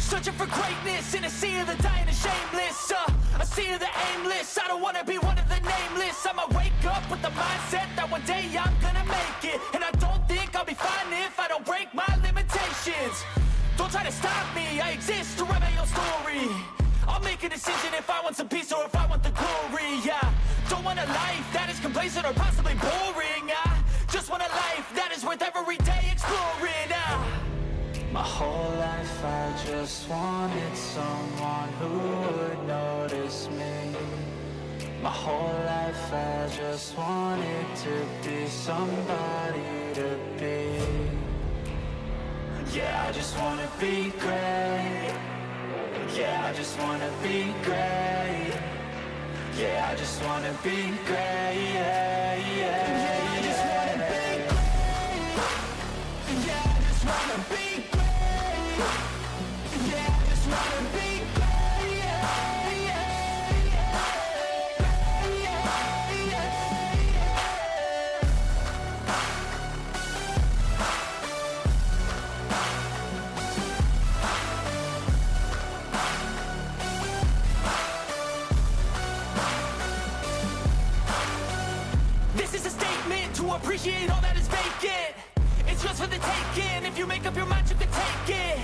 Searching for greatness in a sea of the dying and shameless, a sea of the aimless. I don't wanna be one of the nameless. I'ma wake up with the mindset that one day I'm gonna make it. And I don't think I'll be fine if I don't break my limitations. Don't try to stop me, I exist to write my own story. I'll make a decision if I want some peace or if I want the glory, yeah. Don't want a life that is complacent or possibly boring. I just want a life that is worth every day exploring. My whole life I just wanted someone who would notice me. My whole life I just wanted to be somebody to be. Yeah, I just wanna be great. Yeah, I just wanna be great. Yeah, I just wanna be great. Yeah, yeah, yeah, I just wanna be great. Yeah, I just wanna be great. Yeah, I just wanna be great. Yeah, yeah, yeah, yeah, yeah. This is a statement to appreciate all that is vacant. It's just for the taking. If you make up your mind, you can take it.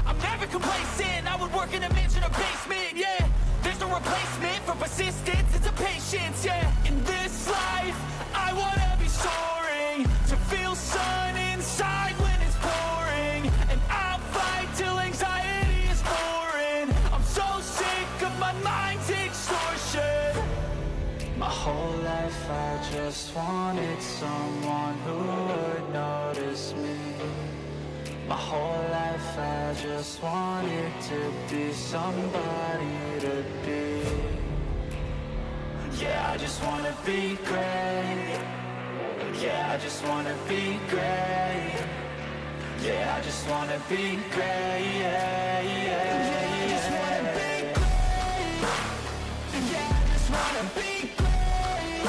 I'm never complacent. I would work in a mansion or basement, yeah. There's no replacement for persistence, it's a patience, yeah. In this life, I wanna be soaring, to feel sun inside when it's pouring. And I'll fight till anxiety is boring. I'm so sick of my mind's extortion. My whole life I just wanted someone who would notice me. My whole life I just wanted to be somebody to be. Yeah, I just wanna be great. Yeah, I just wanna be great. Yeah, I just wanna be great. Yeah, yeah, yeah, I just wanna be great. Yeah, I just wanna be great.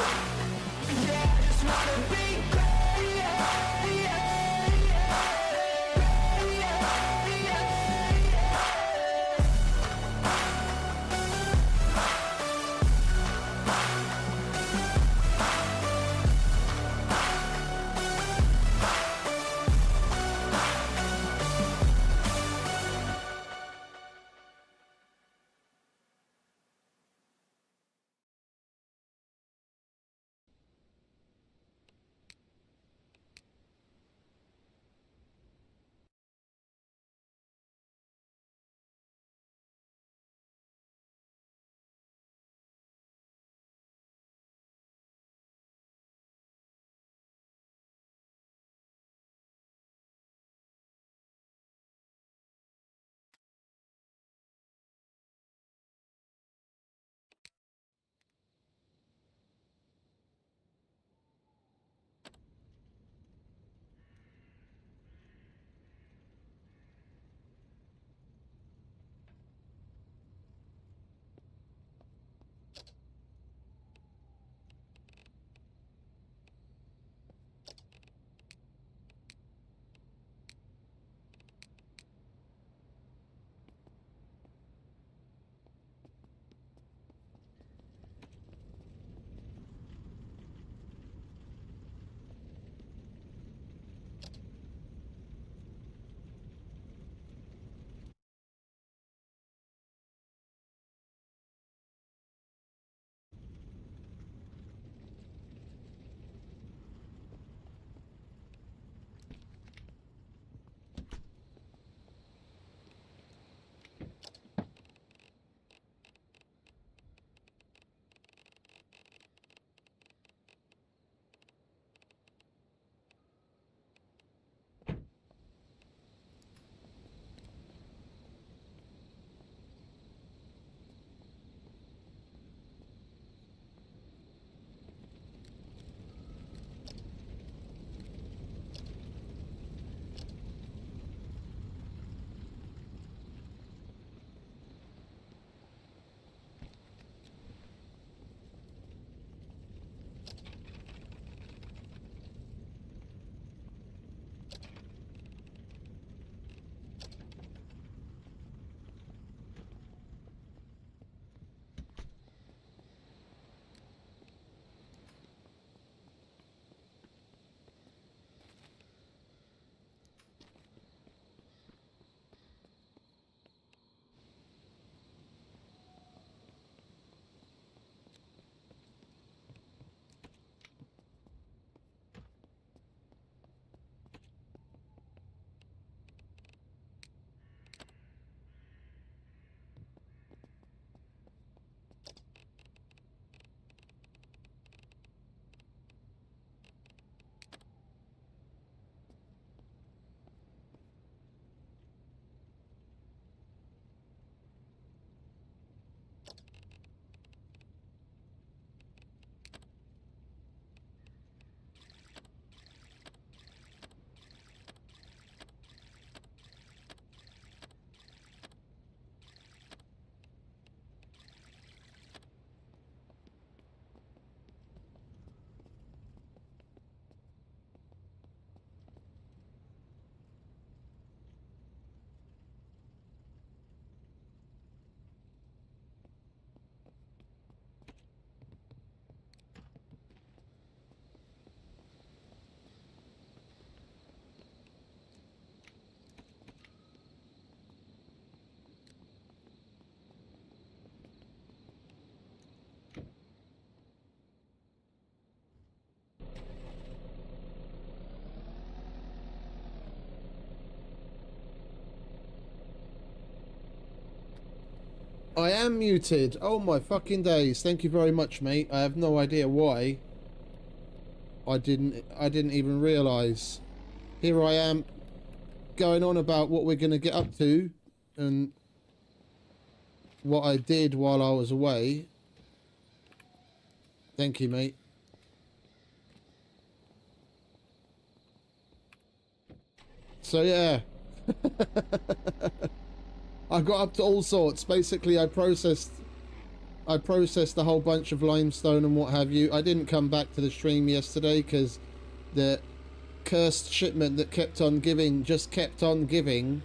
Yeah, I just wanna be great. Yeah, yeah, I am muted. Oh my fucking days. Thank you very much, mate. I have no idea why. I didn't even realise. Here I am going on about what we're going to get up to and what I did while I was away. Thank you, mate. So yeah. I got up to all sorts. Basically, I processed a whole bunch of limestone and what have you. I didn't come back to the stream yesterday because the cursed shipment that kept on giving just kept on giving.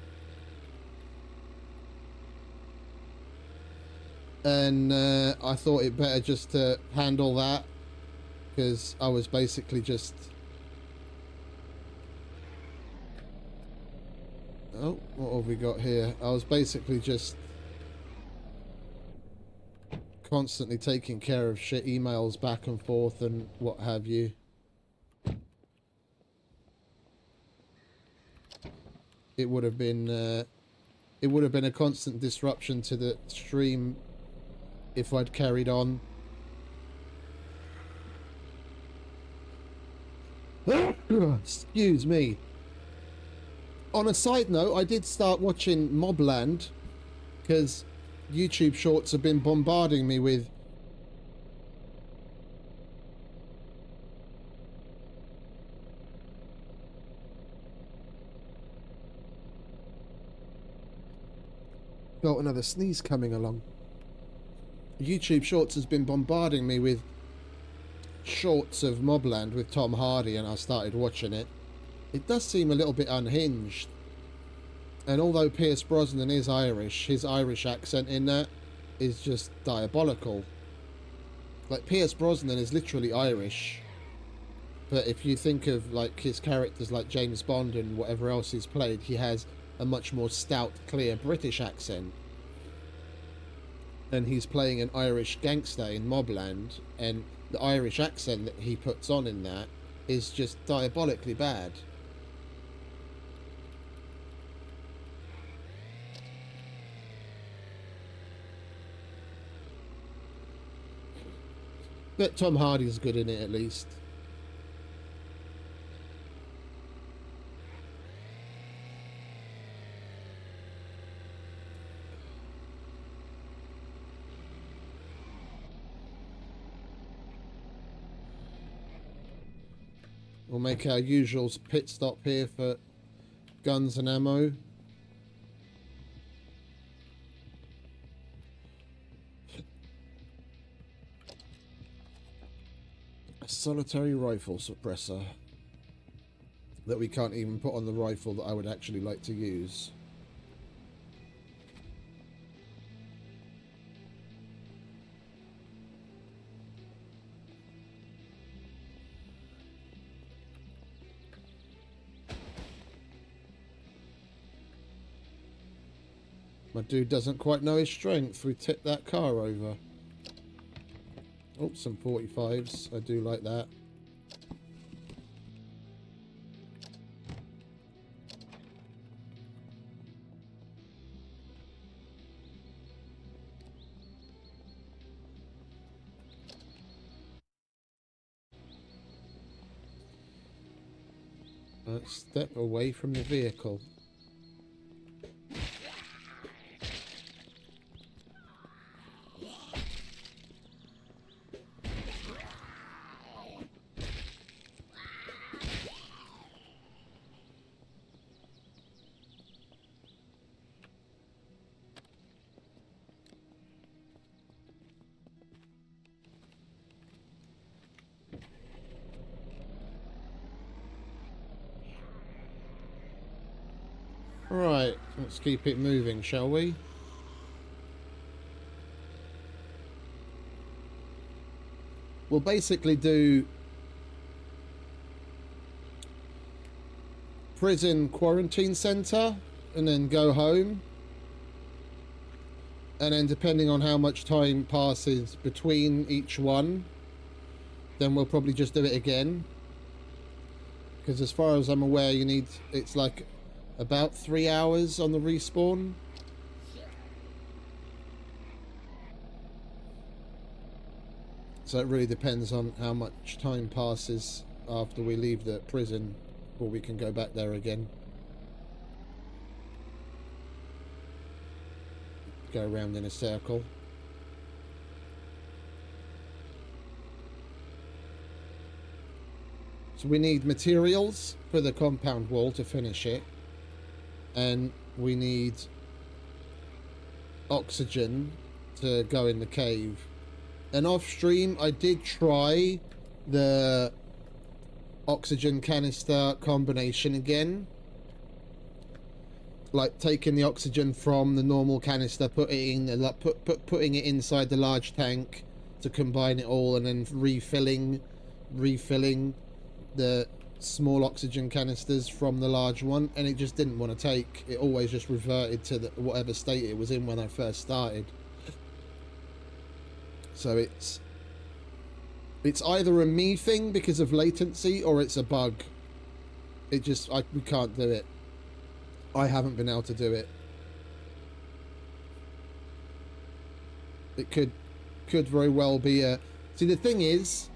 And I thought it better just to handle that because I was basically just... Oh, what have we got here? I was basically just constantly taking care of shit, emails back and forth and what have you. It would have been a constant disruption to the stream if I'd carried on. Excuse me. On a side note, I did start watching Mobland because YouTube Shorts have been bombarding me with felt another sneeze coming along. YouTube Shorts has been bombarding me with shorts of Mobland with Tom Hardy, and I started watching it. It does seem a little bit unhinged. And although Pierce Brosnan is Irish, his Irish accent in that is just diabolical. Like, Pierce Brosnan is literally Irish. But if you think of, like, his characters like James Bond and whatever else he's played, he has a much more stout, clear British accent. And he's playing an Irish gangster in Mobland, and the Irish accent that he puts on in that is just diabolically bad. But Tom Hardy's good in it, at least. We'll make our usual pit stop here for guns and ammo. A solitary rifle suppressor that we can't even put on the rifle that I would actually like to use. My dude doesn't quite know his strength. We tipped that car over. Oh, some 45s. I do like that. Let's step away from the vehicle. Right, let's keep it moving, shall we? We'll basically do prison quarantine center and then go home. And then depending on how much time passes between each one, then we'll probably just do it again. Because as far as I'm aware, you need, it's like about 3 hours on the respawn. So it really depends on how much time passes after we leave the prison before we can go back there again. Go around in a circle. So we need materials for the compound wall to finish it. And we need oxygen to go in the cave. And off stream, I did try the oxygen canister combination again. Like taking the oxygen from the normal canister, putting it inside the large tank to combine it all, and then refilling the small oxygen canisters from the large one, and it just didn't want to take. It always just reverted to whatever state it was in when I first started. So it's either a me thing because of latency, or it's a bug. It just we can't do it. I haven't been able to do it. It could very well be a... See, the thing is,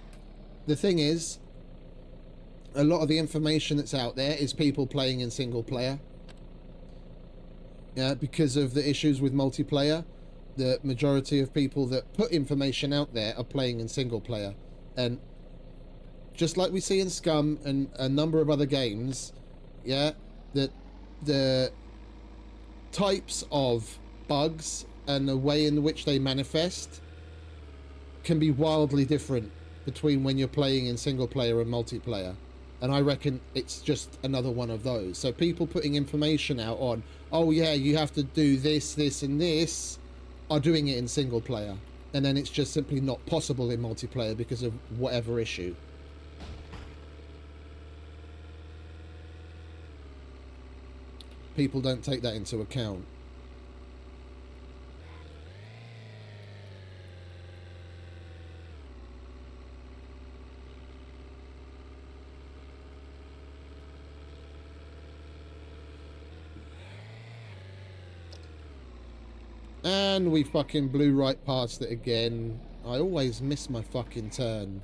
a lot of the information that's out there is people playing in single player. Yeah, because of the issues with multiplayer, the majority of people that put information out there are playing in single player. And just like we see in Scum and a number of other games, yeah, that the types of bugs and the way in which they manifest can be wildly different between when you're playing in single player and multiplayer. And I reckon it's just another one of those. So people putting information out on, oh yeah, you have to do this, this and this, are doing it in single player. And then it's just simply not possible in multiplayer because of whatever issue. People don't take that into account. And we fucking blew right past it again. I always miss my fucking turn.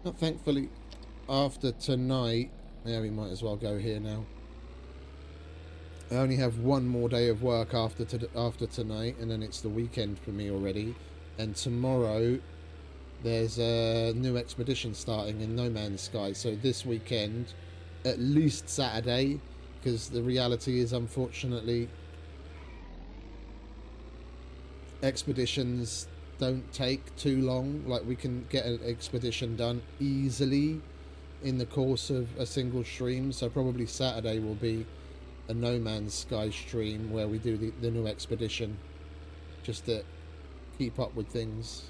But thankfully, after tonight... Yeah, we might as well go here now. I only have one more day of work after tonight, and then it's the weekend for me already. And tomorrow, there's a new expedition starting in No Man's Sky. So this weekend, at least Saturday, because the reality is, unfortunately, expeditions don't take too long. Like, we can get an expedition done easily in the course of a single stream. So probably Saturday will be a No Man's Sky stream where we do the new expedition, just to keep up with things.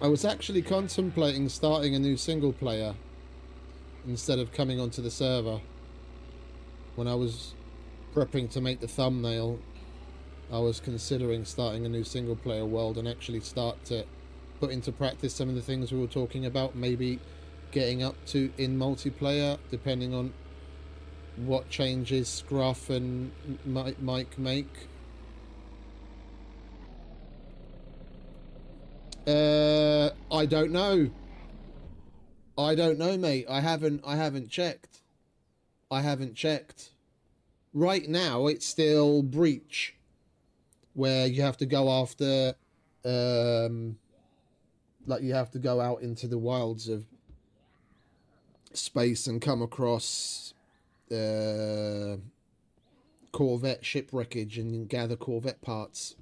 I was actually contemplating starting a new single player instead of coming onto the server. When I was prepping to make the thumbnail, I was considering starting a new single player world and actually start to put into practice some of the things we were talking about, maybe getting up to in multiplayer, depending on what changes Scruff and Mike make. I don't know. I don't know, mate. I haven't checked. I haven't checked. Right now, it's still Breach, where you have to go after, like you have to go out into the wilds of space and come across Corvette shipwreckage and gather Corvette parts.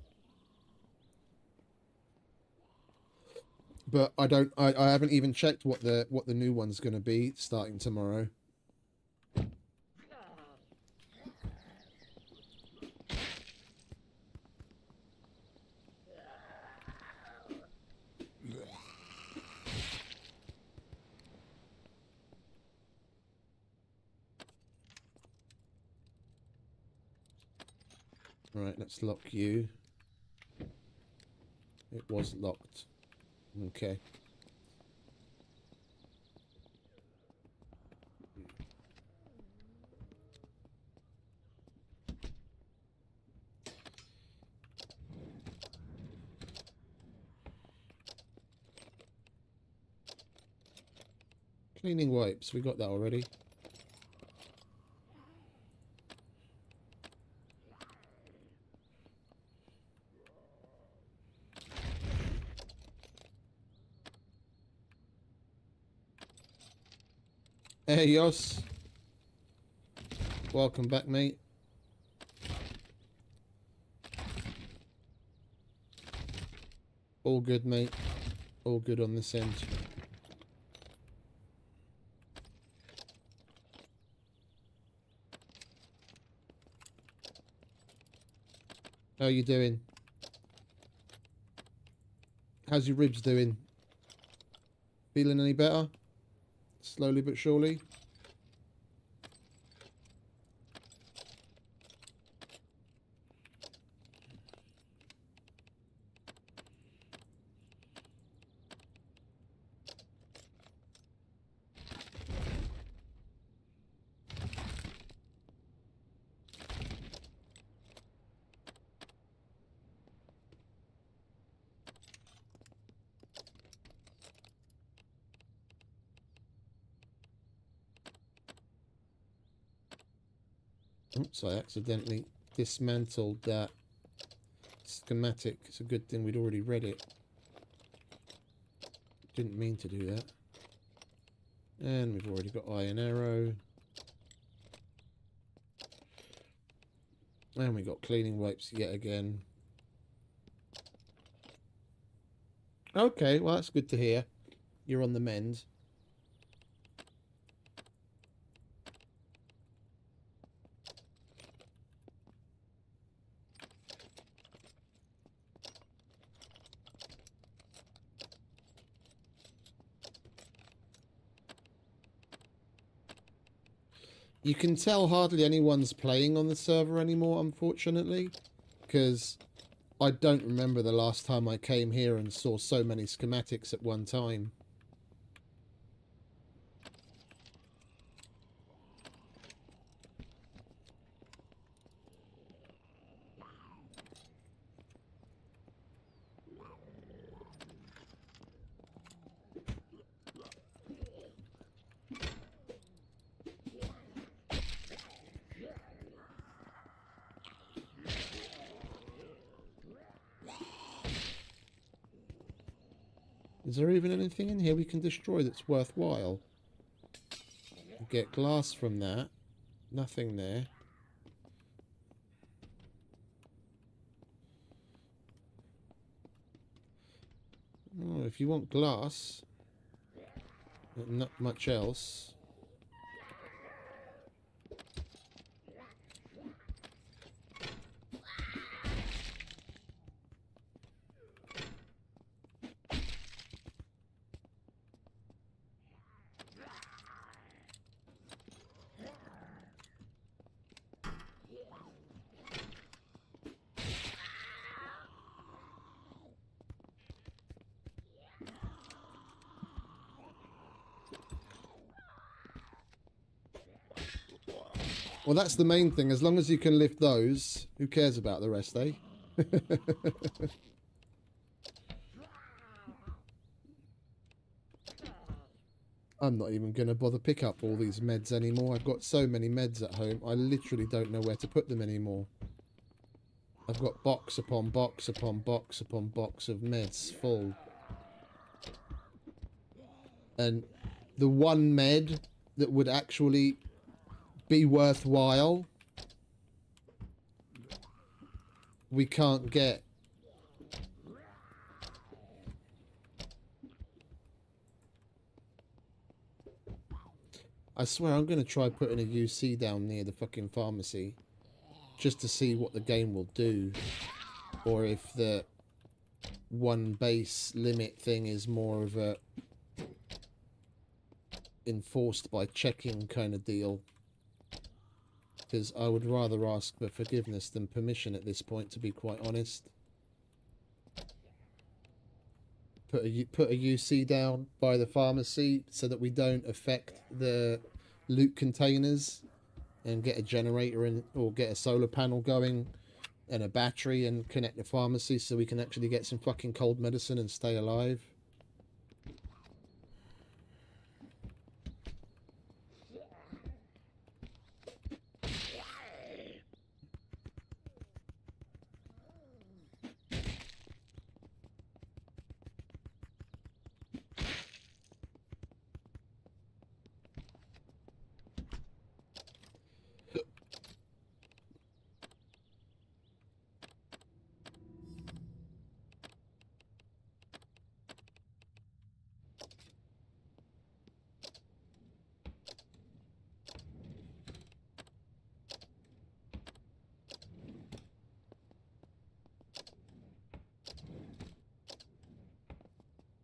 But I haven't even checked what the new one's going to be starting tomorrow. Right, let's lock you. It was locked. Okay. Cleaning wipes, we got that already. Hey, Yos. Welcome back, mate. All good, mate. All good on this end. How you doing? How's your ribs doing? Feeling any better? Slowly but surely. Oops, I accidentally dismantled that schematic. It's a good thing we'd already read it. Didn't mean to do that. And we've already got iron arrow. And we got cleaning wipes yet again. Okay, well that's good to hear. You're on the mend. You can tell hardly anyone's playing on the server anymore, unfortunately, because I don't remember the last time I came here and saw so many schematics at one time. Is there even anything in here we can destroy that's worthwhile? Get glass from that. Nothing there. Oh, if you want glass, but not much else. Well, that's the main thing. As long as you can lift those, who cares about the rest, eh? I'm not even going to bother pick up all these meds anymore. I've got so many meds at home, I literally don't know where to put them anymore. I've got box upon box upon box upon box of meds full. And the one med that would actually be worthwhile, we can't get. I swear I'm going to try putting a UC down near the fucking pharmacy. Just to see what the game will do. Or if the one base limit thing is more of a enforced by checking kind of deal. Because I would rather ask for forgiveness than permission at this point, to be quite honest. Put a UC down by the pharmacy so that we don't affect the loot containers, and get a generator in, or get a solar panel going and a battery, and connect the pharmacy so we can actually get some fucking cold medicine and stay alive.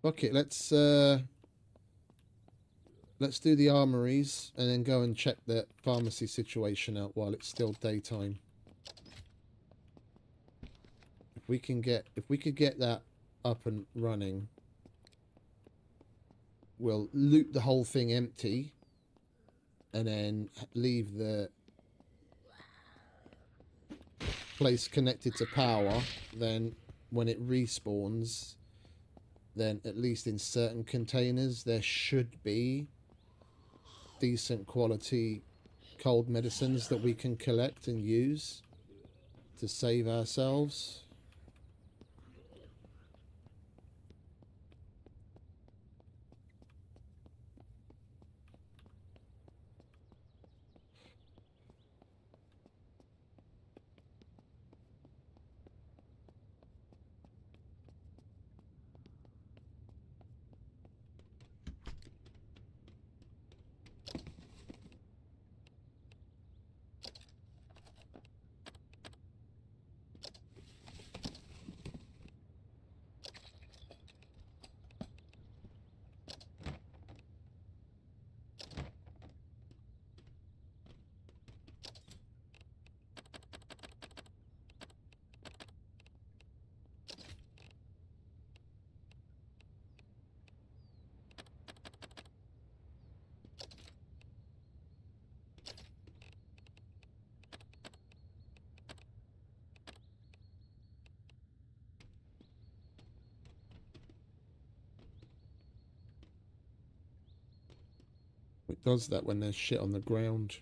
Okay, let's do the armories and then go and check the pharmacy situation out while it's still daytime. If we could get that up and running, we'll loot the whole thing empty and then leave the place connected to power. Then when it respawns, then at least in certain containers there should be decent quality cold medicines that we can collect and use to save ourselves. It does that when there's shit on the ground.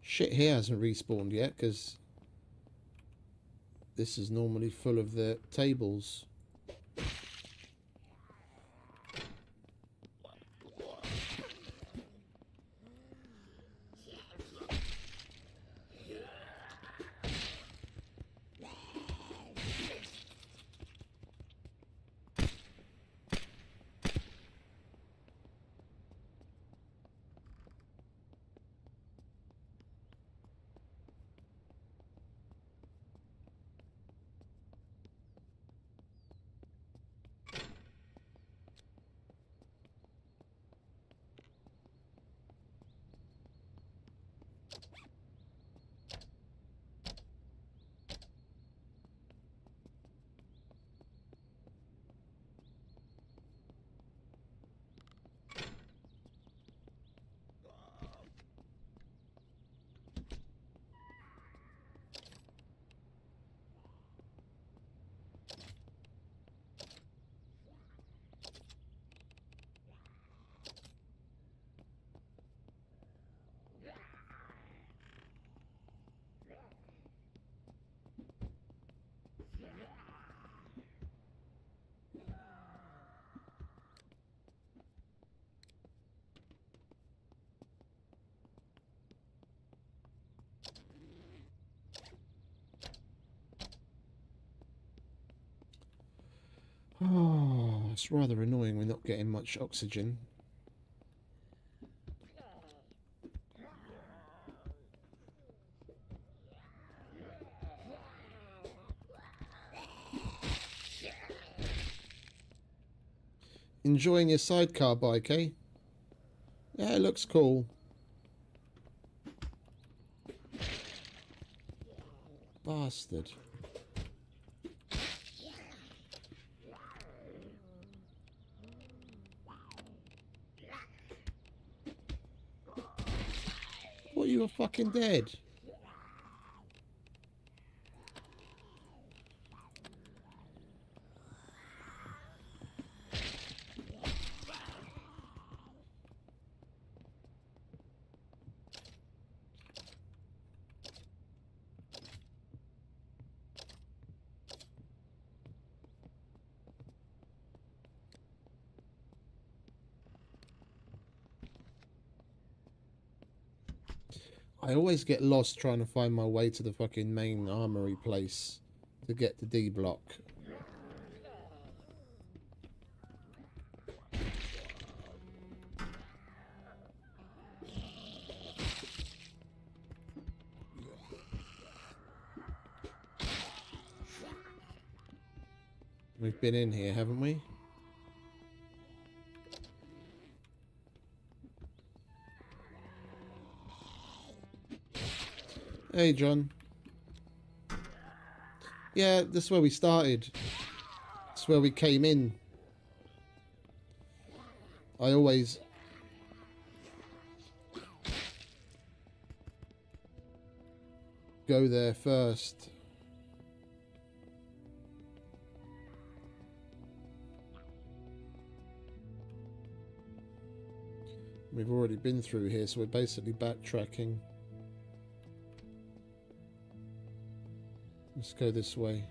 Shit here hasn't respawned yet because this is normally full of the tables. Oh, it's rather annoying we're not getting much oxygen. Enjoying your sidecar bike, eh? Yeah, it looks cool. Bastard. What, you were fucking dead? I always get lost trying to find my way to the fucking main armory place to get the D block. We've been in here, haven't we? Hey, John. Yeah, that's where we started. That's where we came in. I always... go there first. We've already been through here, so we're basically backtracking. Let's go this way.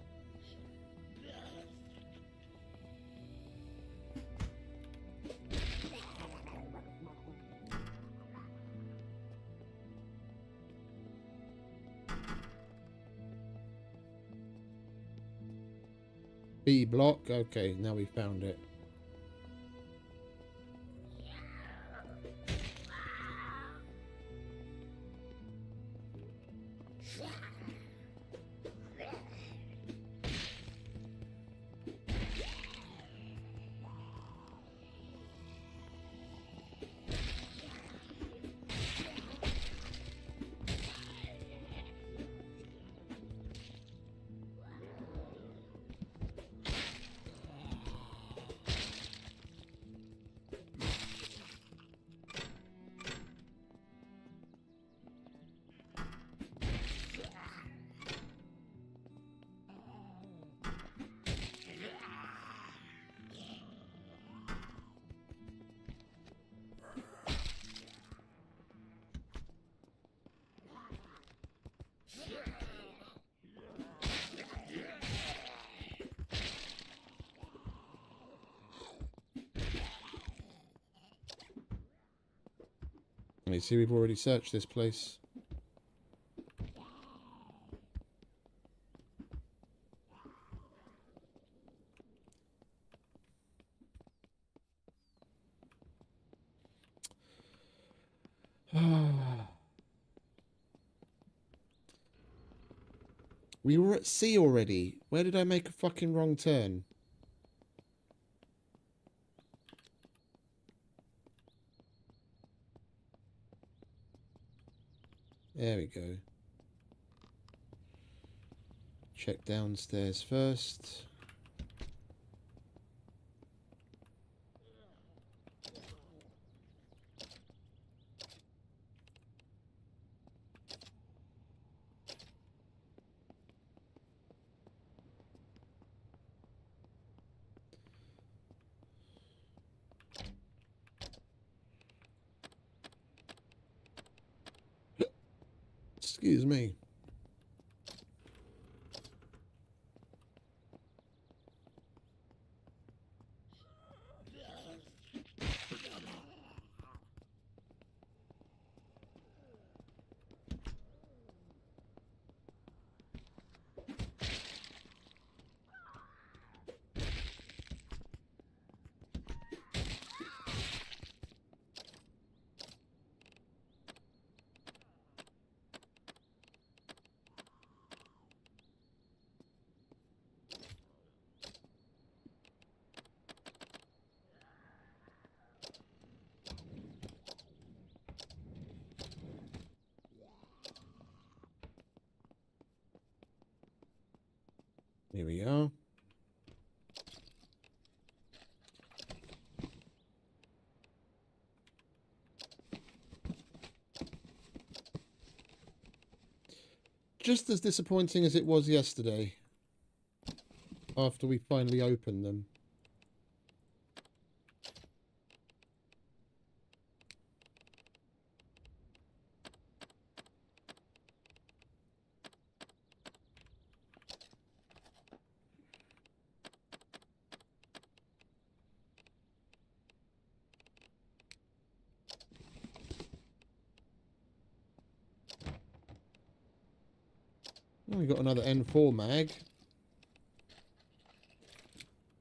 B block. Okay, now we found it. You see, we've already searched this place. We were at C already. Where did I make a fucking wrong turn? There we go. Check downstairs first. Excuse me. Here we are. Just as disappointing as it was yesterday, after we finally opened them. Oh, we got another N4 mag.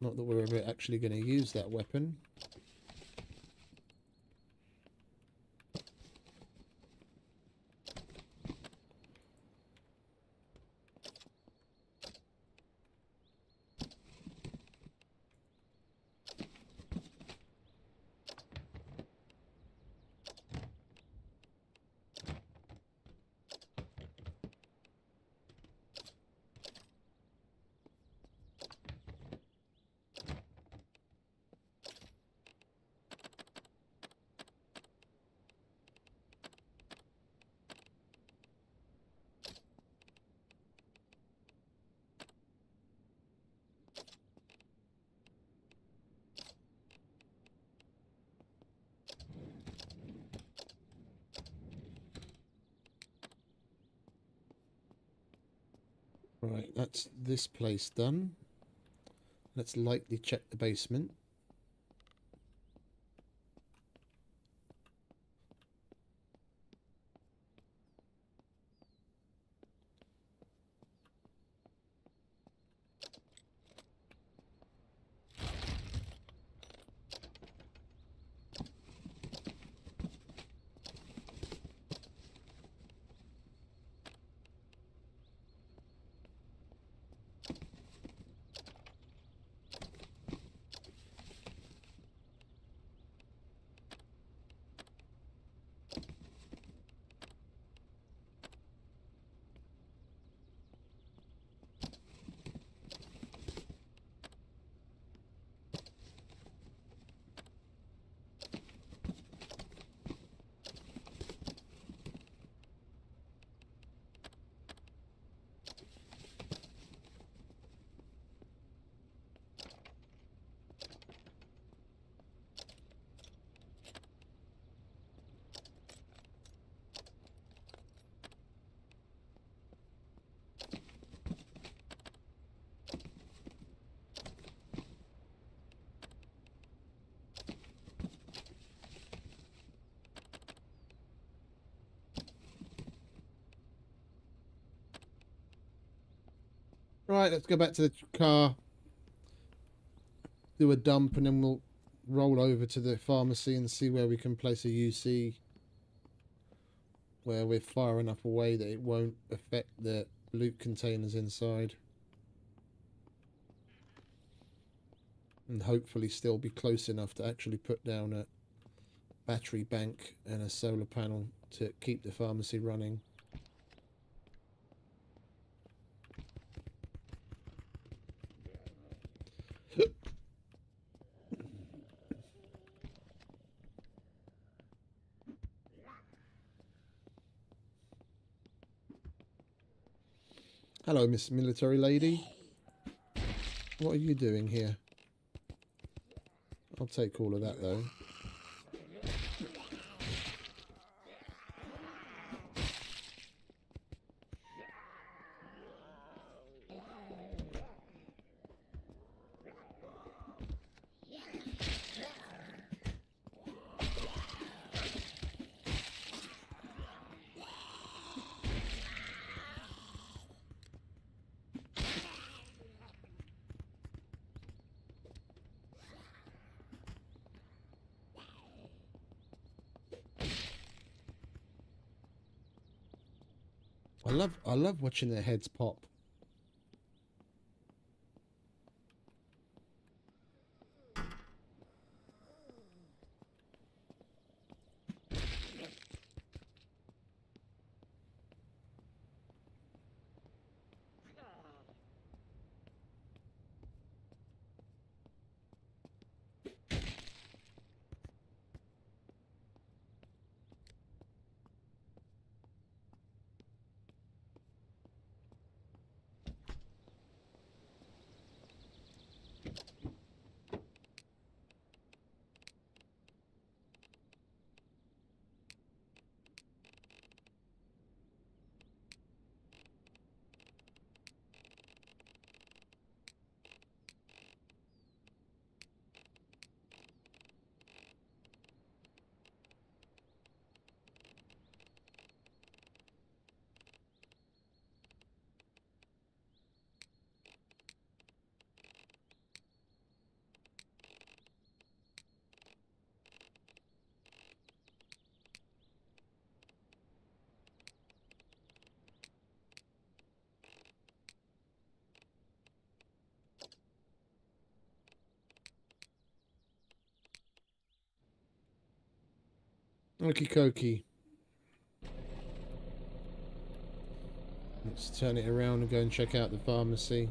Not that we're ever actually going to use that weapon. Right, that's this place done. Let's lightly check the basement. Right, let's go back to the car, do a dump, and then we'll roll over to the pharmacy and see where we can place a UC where we're far enough away that it won't affect the loot containers inside. And hopefully still be close enough to actually put down a battery bank and a solar panel to keep the pharmacy running. Hello, Miss Military Lady. What are you doing here? I'll take all of that, though. I love watching their heads pop. Okie dokie. Let's turn it around and go and check out the pharmacy.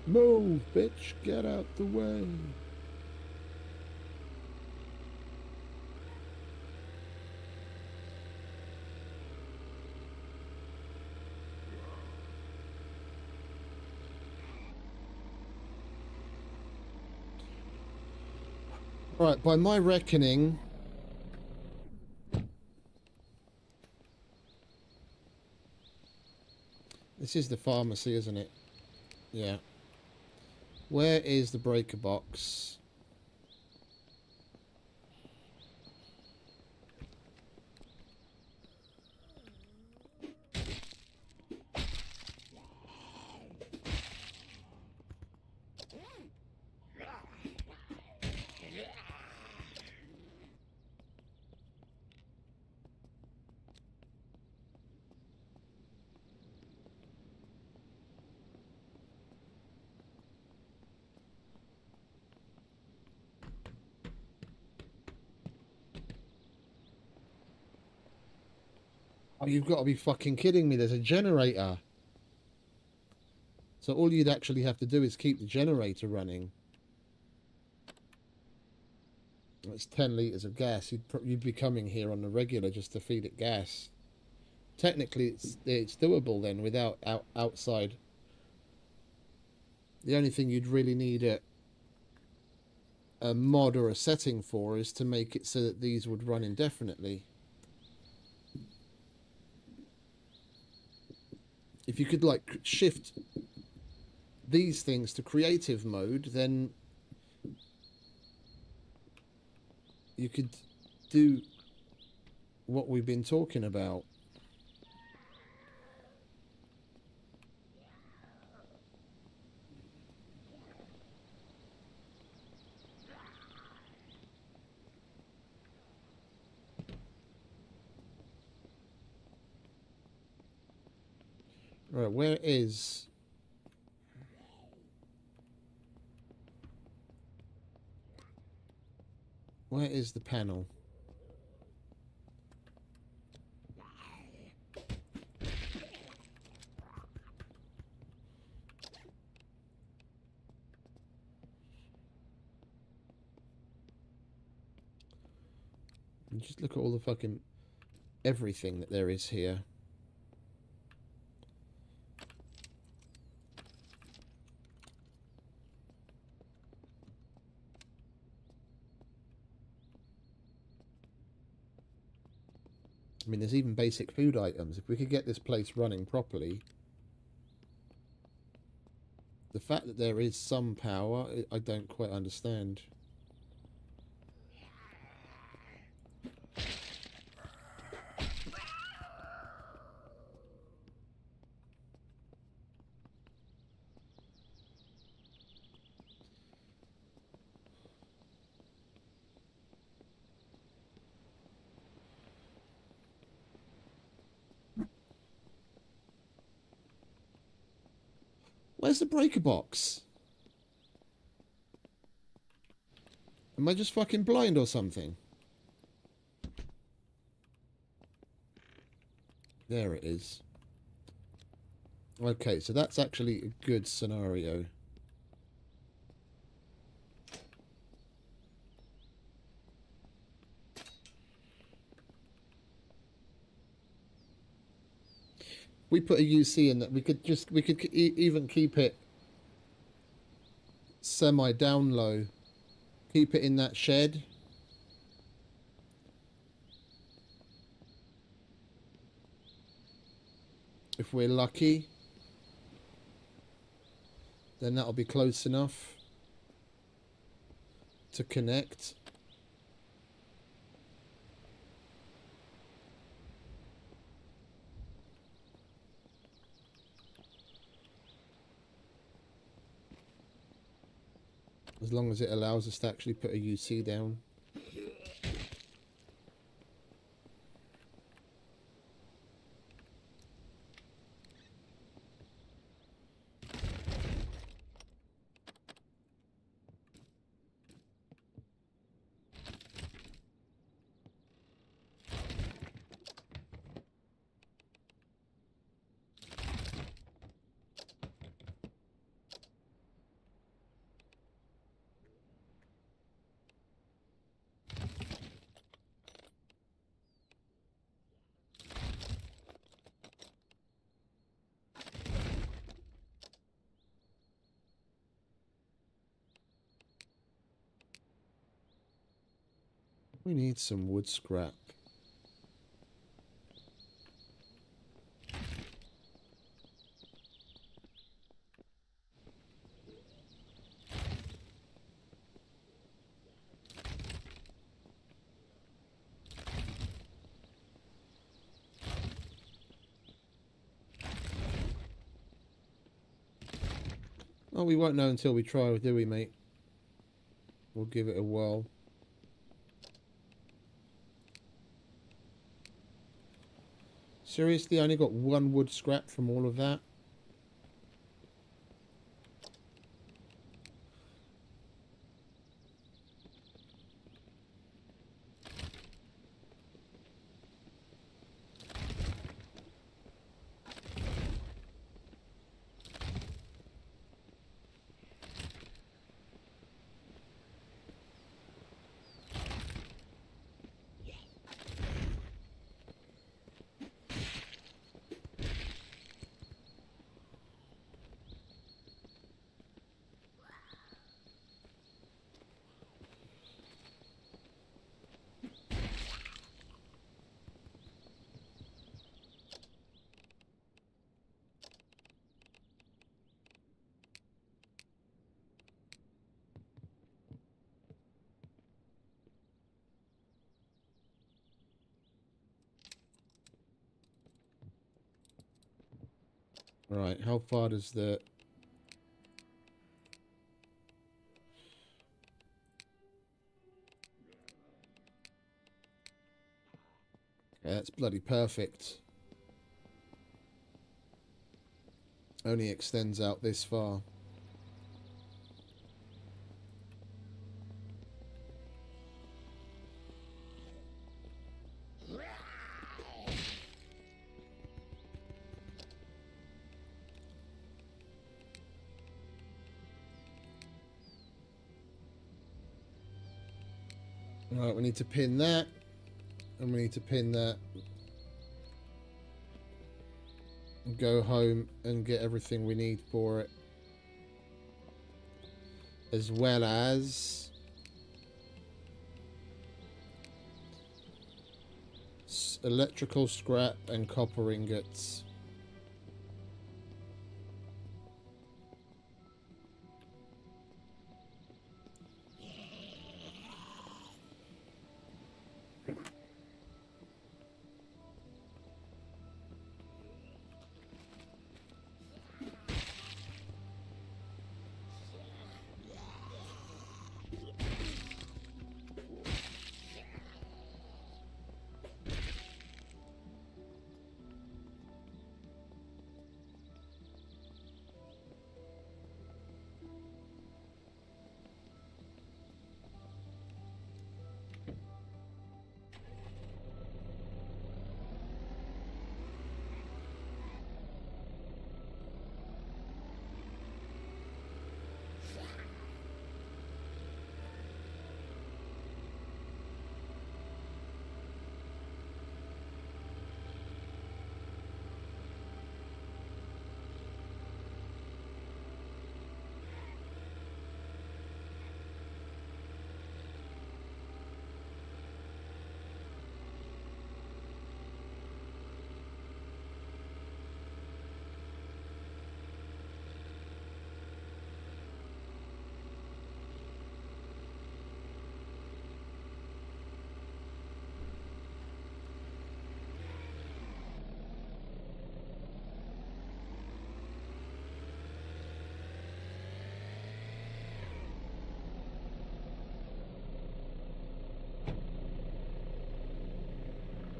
Move, bitch! Get out the way! Right, by my reckoning, this is the pharmacy, isn't it? Yeah. Where is the breaker box? Oh, you've got to be fucking kidding me. There's a generator. So all you'd actually have to do is keep the generator running. It's 10 litres of gas. You'd be coming here on the regular just to feed it gas. Technically, it's doable then without outside. The only thing you'd really need a mod or a setting for is to make it so that these would run indefinitely. If you could like shift these things to creative mode, then you could do what we've been talking about. Right, where is the panel? And just look at all the fucking everything that there is here. I mean, there's even basic food items. If we could get this place running properly, the fact that there is some power, I don't quite understand. Where's the breaker box? Am I just fucking blind or something? There it is. Okay, so that's actually a good scenario. We put a UC in that. We could even keep it semi down low. Keep it in that shed. If we're lucky, then that'll be close enough to connect. As long as it allows us to actually put a UC down. We need some wood scrap. Oh, we won't know until we try, do we, mate? We'll give it a whirl. Seriously, I only got one wood scrap from all of that? Right, how far does the... Yeah, that's bloody perfect. Only extends out this far. Right, we need to pin that. And we need to pin that. And go home and get everything we need for it. As well as... electrical scrap and copper ingots.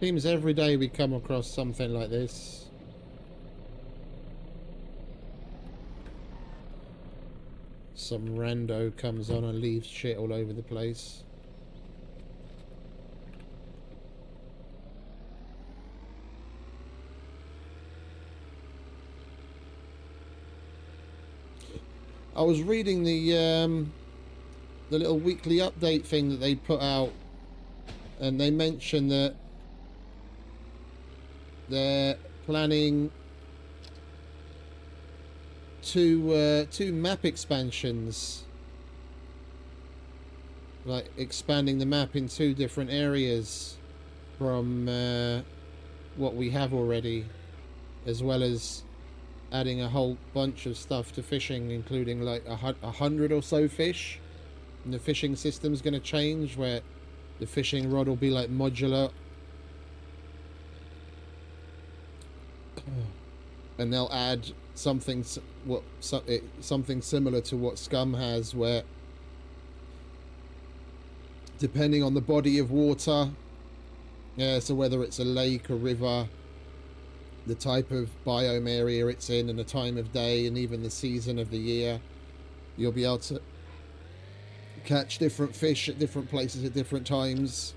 Seems every day we come across something like this. Some rando comes on and leaves shit all over the place. I was reading the little weekly update thing that they put out, and they mentioned that they're planning two map expansions, like expanding the map in 2 different areas from what we have already, as well as adding a whole bunch of stuff to fishing, including like 100 or so fish. And the fishing system's going to change, where the fishing rod will be like modular, and they'll add something something similar to what Scum has, where depending on the body of water, so whether it's a lake or river, the type of biome area it's in, and the time of day, and even the season of the year, you'll be able to catch different fish at different places at different times.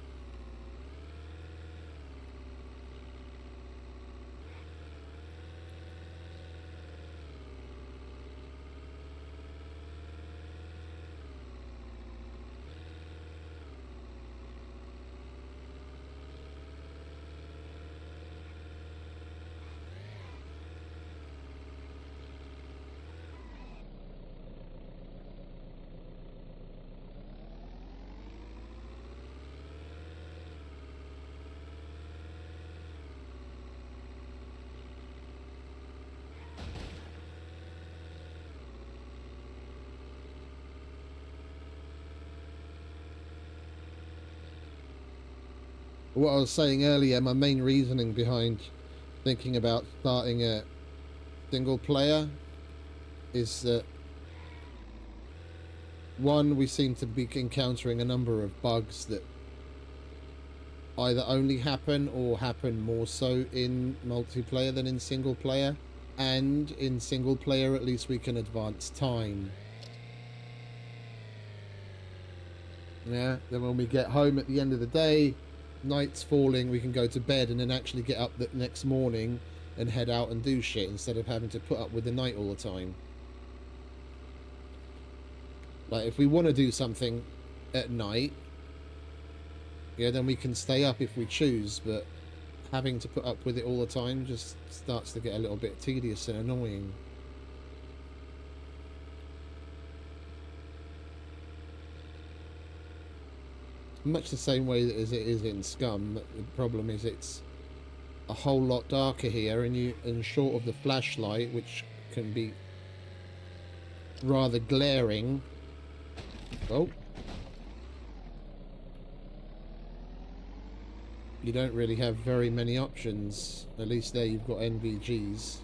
What I was saying earlier, my main reasoning behind thinking about starting a single player is that, one, we seem to be encountering a number of bugs that either only happen or happen more so in multiplayer than in single player, and in single player at least we can advance time. Yeah, then when we get home at the end of the day, night's falling, we can go to bed and then actually get up the next morning and head out and do shit, instead of having to put up with the night all the time. Like, if we want to do something at night, yeah, then we can stay up if we choose, but having to put up with it all the time just starts to get a little bit tedious and annoying. Much the same way as it is in Scum. The problem is it's a whole lot darker here, and short of the flashlight, which can be rather glaring. Oh, you don't really have very many options. At least there you've got NVGs.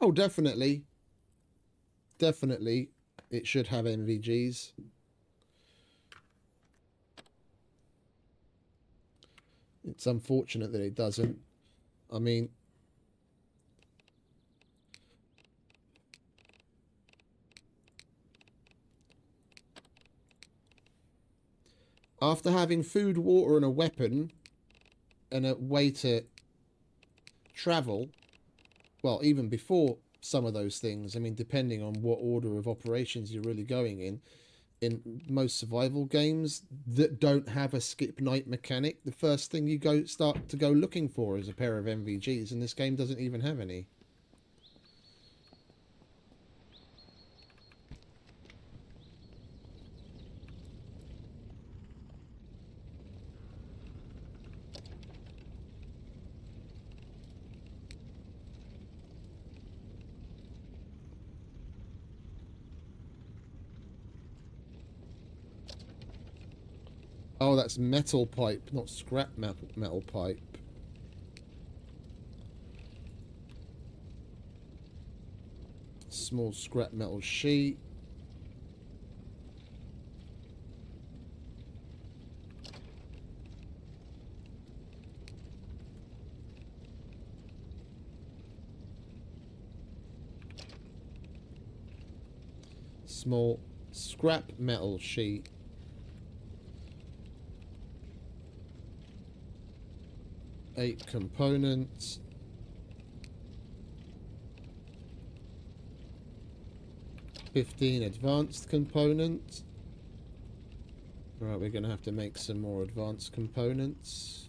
Oh, definitely. Definitely, it should have NVGs. It's unfortunate that it doesn't. I mean, after having food, water, and a weapon, and a way to travel, well, even before some of those things, I mean, depending on what order of operations you're really going in most survival games that don't have a skip night mechanic, the first thing you start to go looking for is a pair of NVGs, and this game doesn't even have any. Oh, that's metal pipe, not scrap metal pipe. Small scrap metal sheet. Small scrap metal sheet. Eight components. 15 advanced components. Right, we're going to have to make some more advanced components.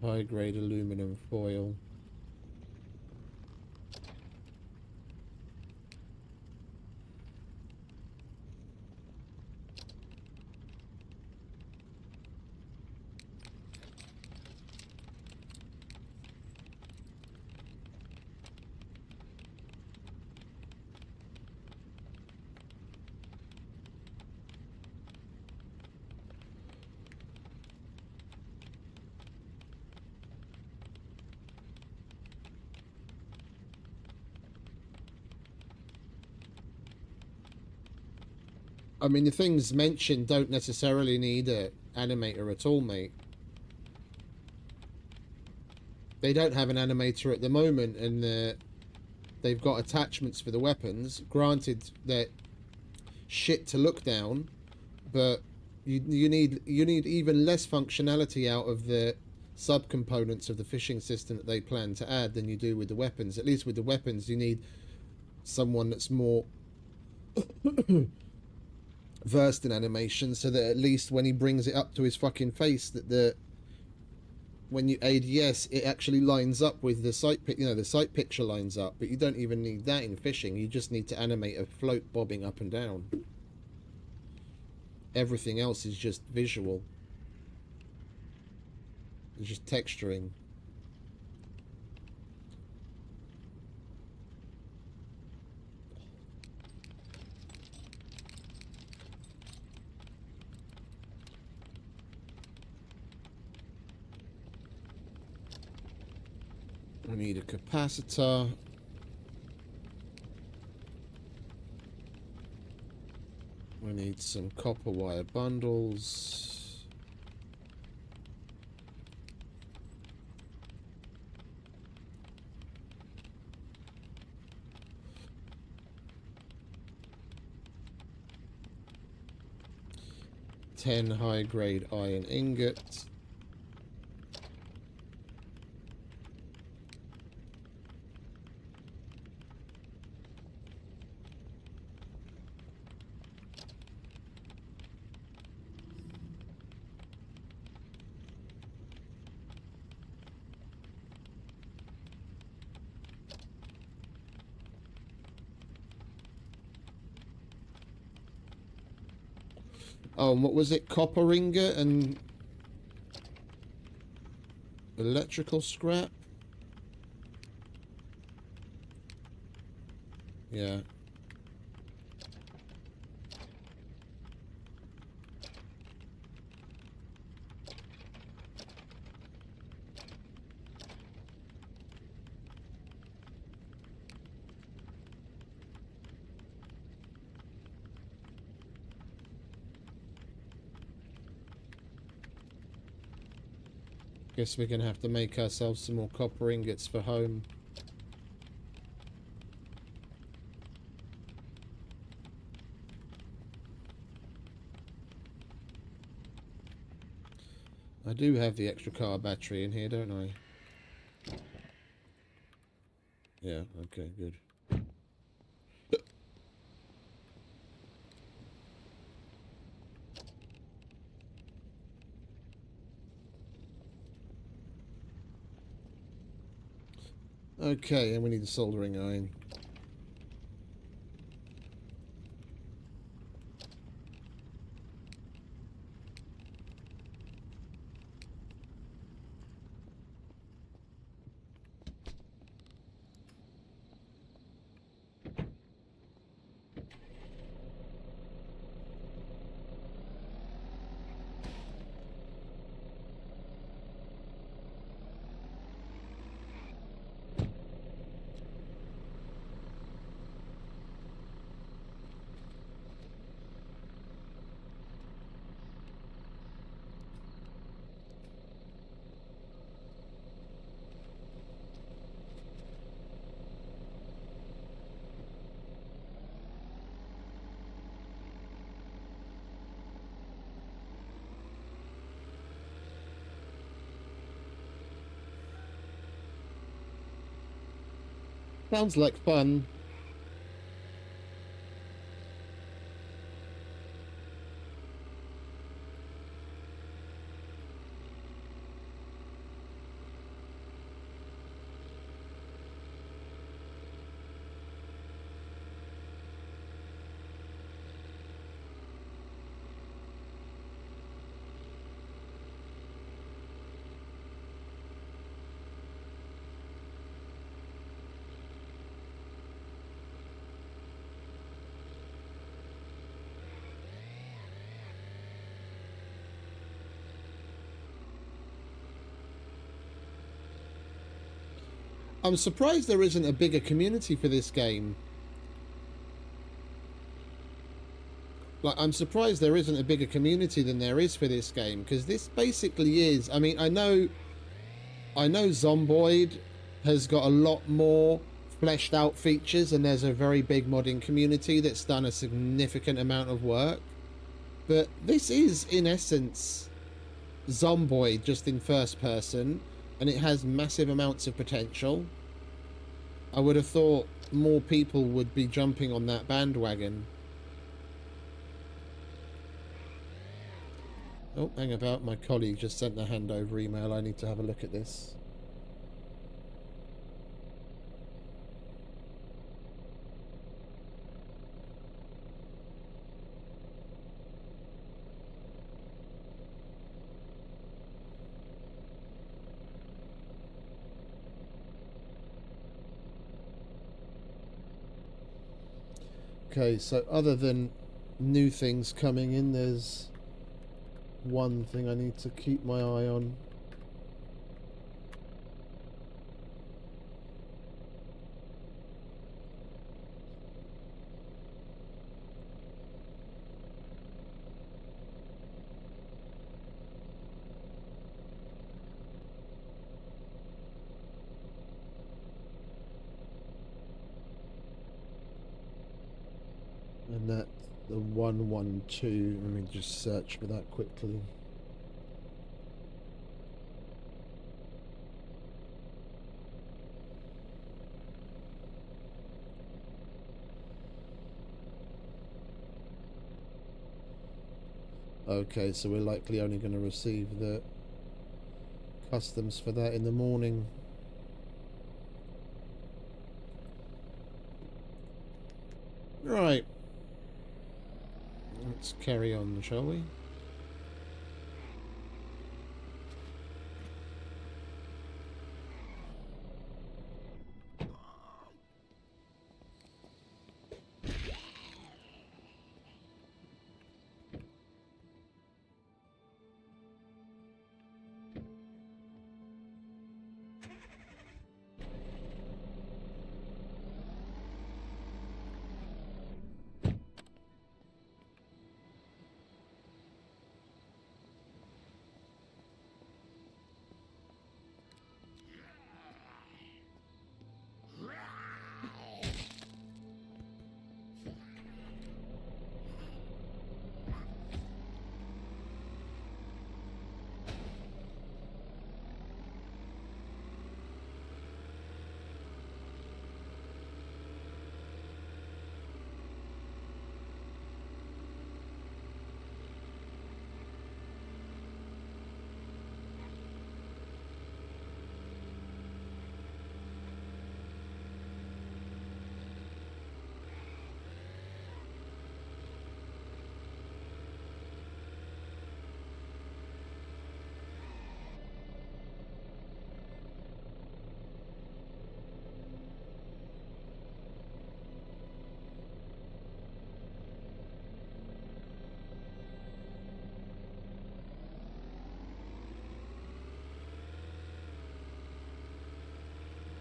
High grade aluminum foil. I mean, the things mentioned don't necessarily need a animator at all, mate. They don't have an animator at the moment, and they've got attachments for the weapons. Granted, they're shit to look down, but you need even less functionality out of the subcomponents of the fishing system that they plan to add than you do with the weapons. At least with the weapons, you need someone that's more versed in animation, so that at least when he brings it up to his fucking face, that when you ADS, it actually lines up with the sight the sight picture lines up. But you don't even need that in fishing. You just need to animate a float bobbing up and down. Everything else is just visual. It's just texturing. I need a capacitor. We need some copper wire bundles. Ten high-grade iron ingots. Oh, and what was it? Copper ingot and electrical scrap? Yeah. Guess we're gonna have to make ourselves some more copper ingots for home. I do have the extra car battery in here, don't I? Yeah, okay, good. Okay, and we need the soldering iron. Sounds like fun. I'm surprised there isn't a bigger community for this game. Like, I'm surprised there isn't a bigger community than there is for this game, because this basically is... I mean, I know Zomboid has got a lot more fleshed out features, and there's a very big modding community that's done a significant amount of work. But this is, in essence, Zomboid just in first person, and it has massive amounts of potential. I would have thought more people would be jumping on that bandwagon. Oh, hang about, my colleague just sent a handover email. I need to have a look at this. Okay, so other than new things coming in, there's one thing I need to keep my eye on. And that's the 112. Let me just search for that quickly. Okay, so we're likely only going to receive the customs for that in the morning. Right. Let's carry on, shall we?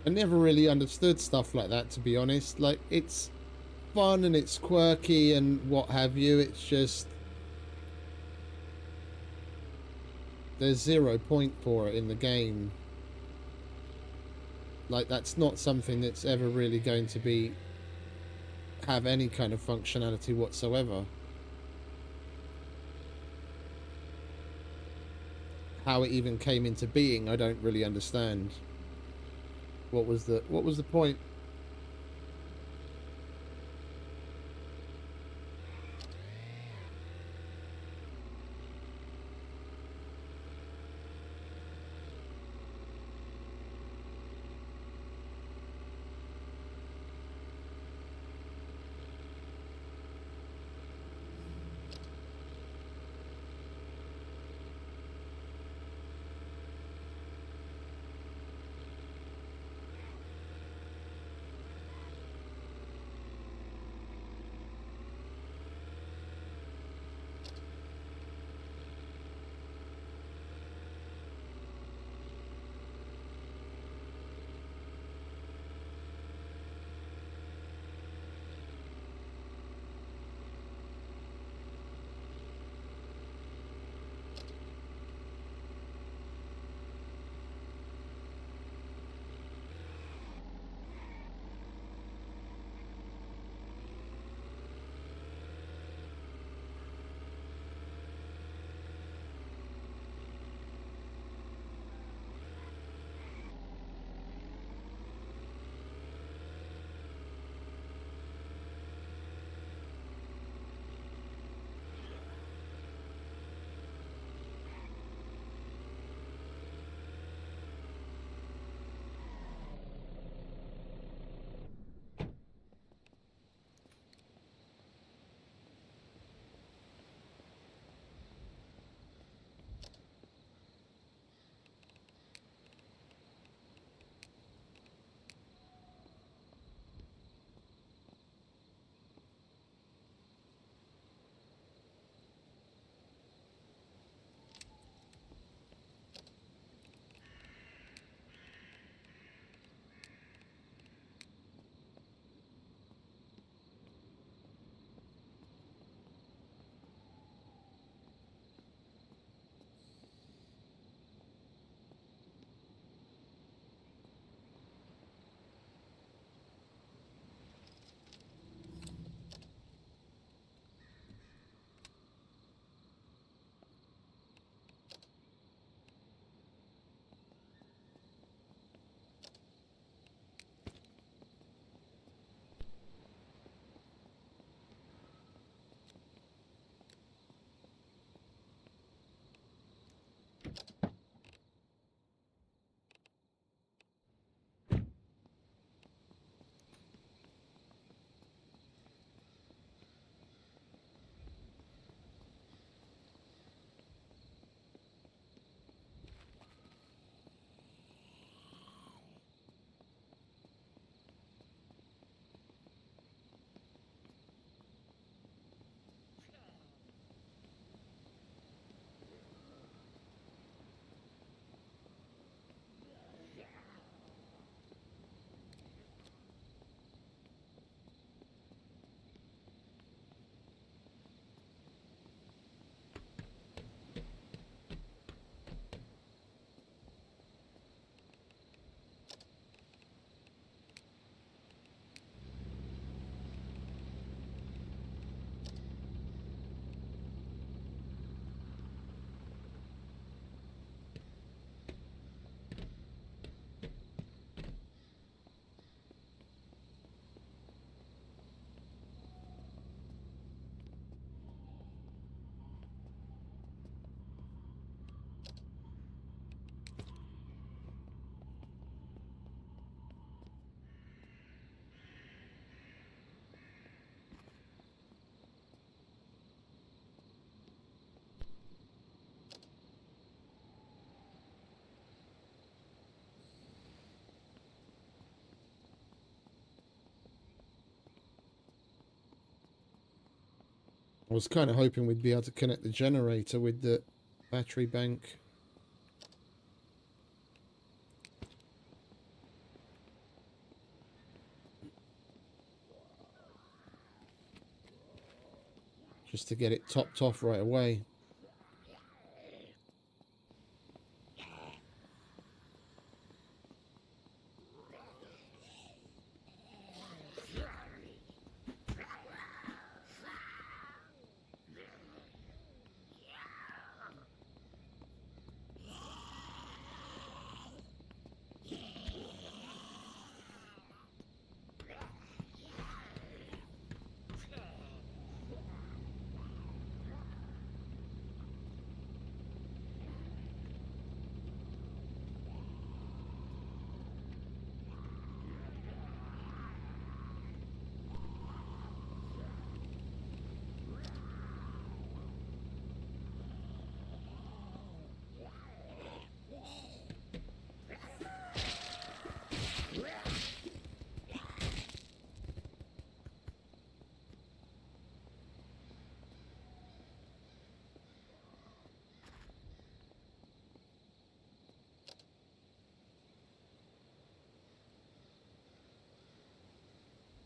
I never really understood stuff like that, to be honest. Like, it's fun and it's quirky and what have you. It's just there's 0 point for it in the game. Like, that's not something that's ever really going to be have any kind of functionality whatsoever. How it even came into being, I don't really understand. What was the point? I was kind of hoping we'd be able to connect the generator with the battery bank. just to get it topped off right away.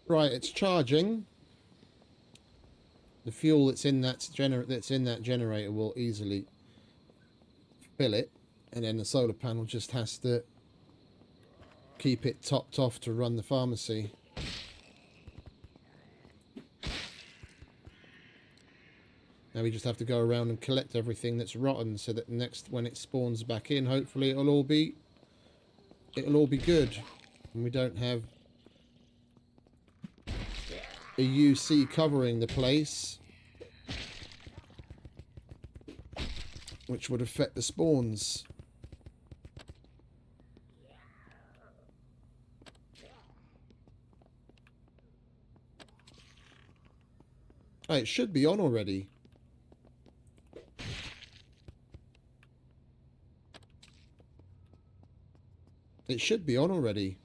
Right, it's charging. The fuel that's in that generator will easily fill it, and then the solar panel just has to keep it topped off to run the pharmacy. Now we just have to go around and collect everything that's rotten, so that next when it spawns back in, hopefully it'll all be good, and we don't have a UC covering the place, which would affect the spawns. Oh, it should be on already. It should be on already.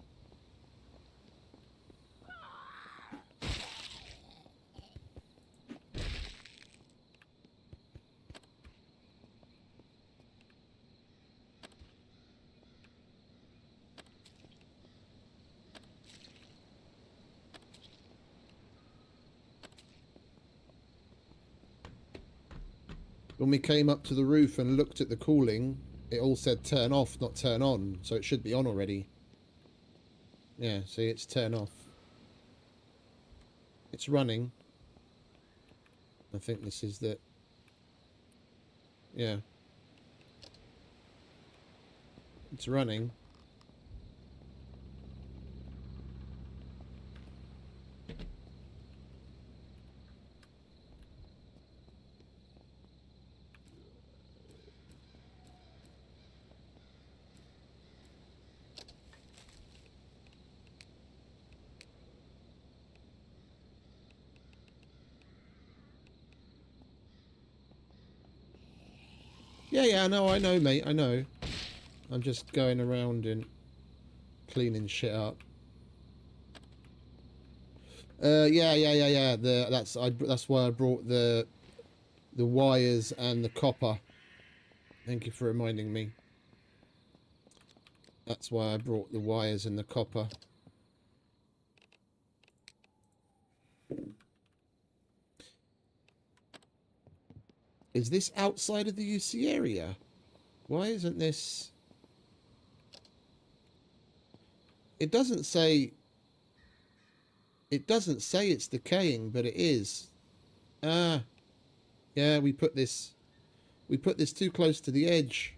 When we came up to the roof and looked at the cooling, it all said turn off, not turn on, so it should be on already. Yeah, see, it's turn off. It's running. I think this is the... Yeah. It's running. Yeah, no, I know, mate, I know. I'm just going around and cleaning shit up. Yeah. That's why I brought the wires and the copper. Thank you for reminding me. That's why I brought the wires and the copper. Is this outside of the UC area? Why isn't this... It doesn't say... It doesn't say it's decaying, but it is. Ah. Yeah, we put this too close to the edge.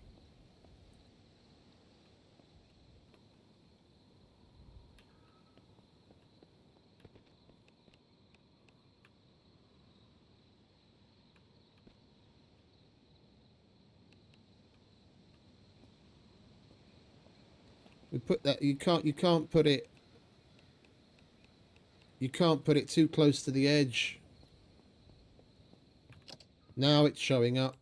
We put that... You can't put it... You can't put it too close to the edge. Now it's showing up.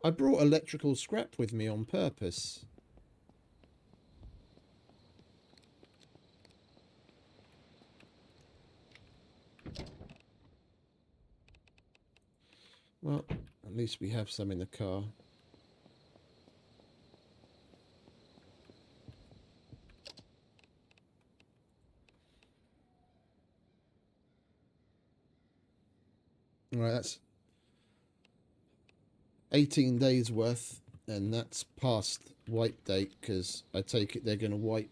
I brought electrical scrap with me on purpose. Well, at least we have some in the car. Right, that's 18 days worth, and that's past wipe date because I take it they're going to wipe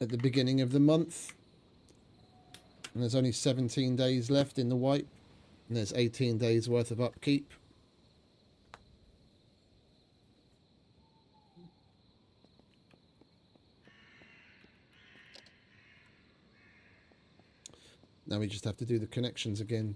at the beginning of the month, and there's only 17 days left in the wipe, and there's 18 days worth of upkeep. Now we just have to do the connections again.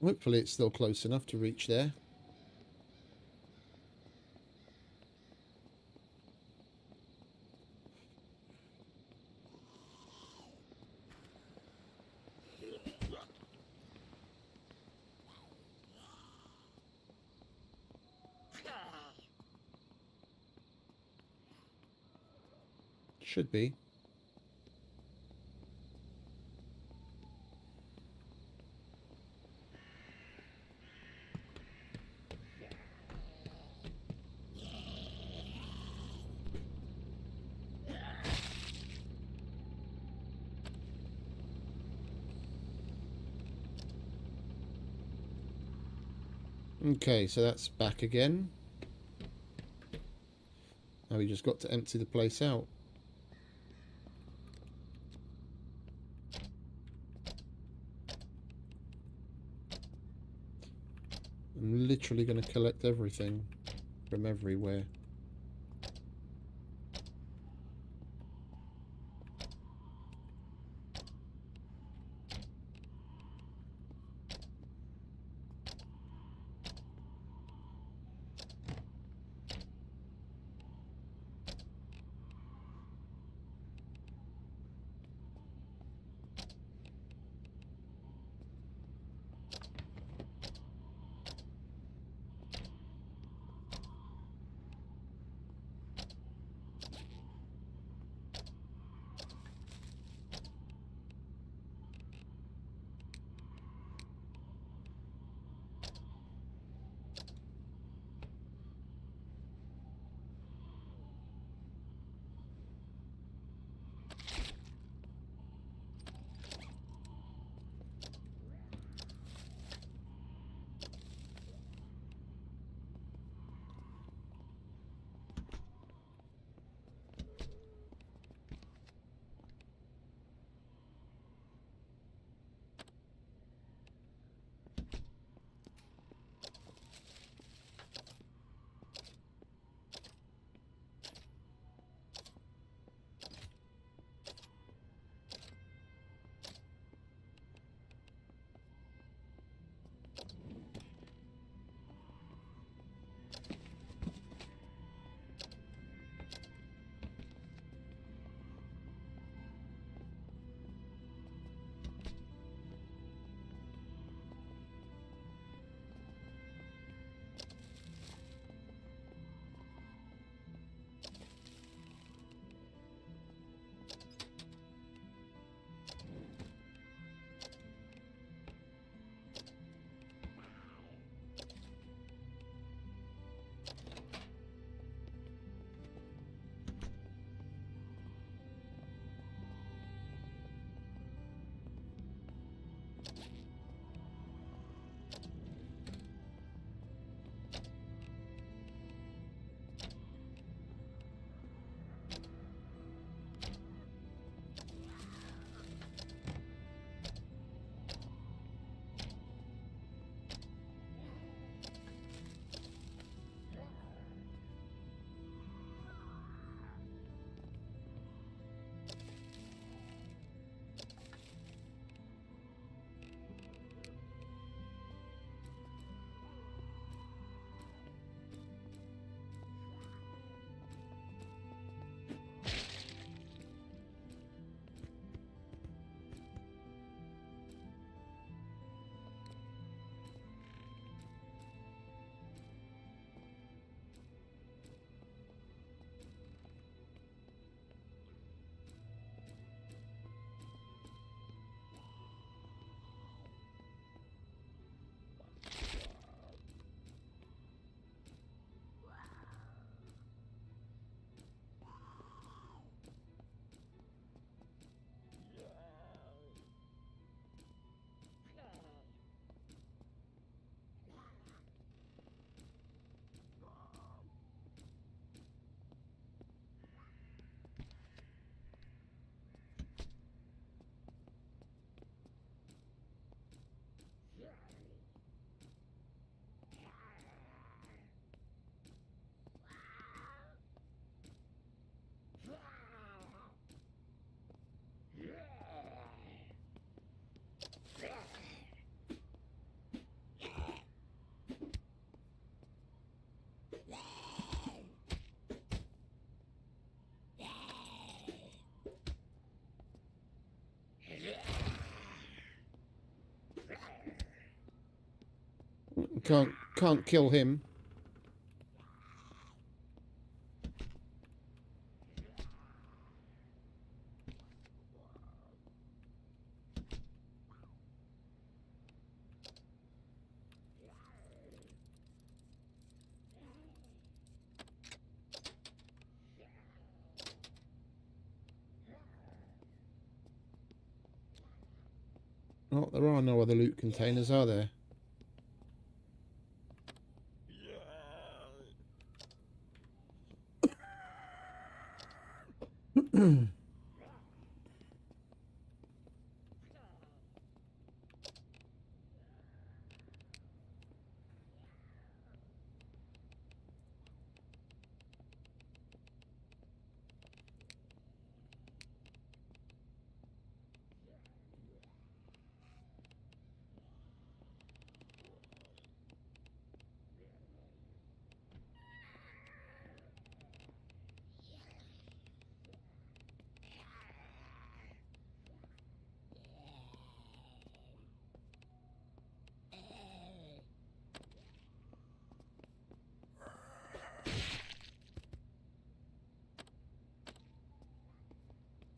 Hopefully it's still close enough to reach there. Should be. Okay, so that's back again. Now we just got to empty the place out. I'm literally going to collect everything from everywhere. Can't kill him. Oh, there are no other loot containers, are there?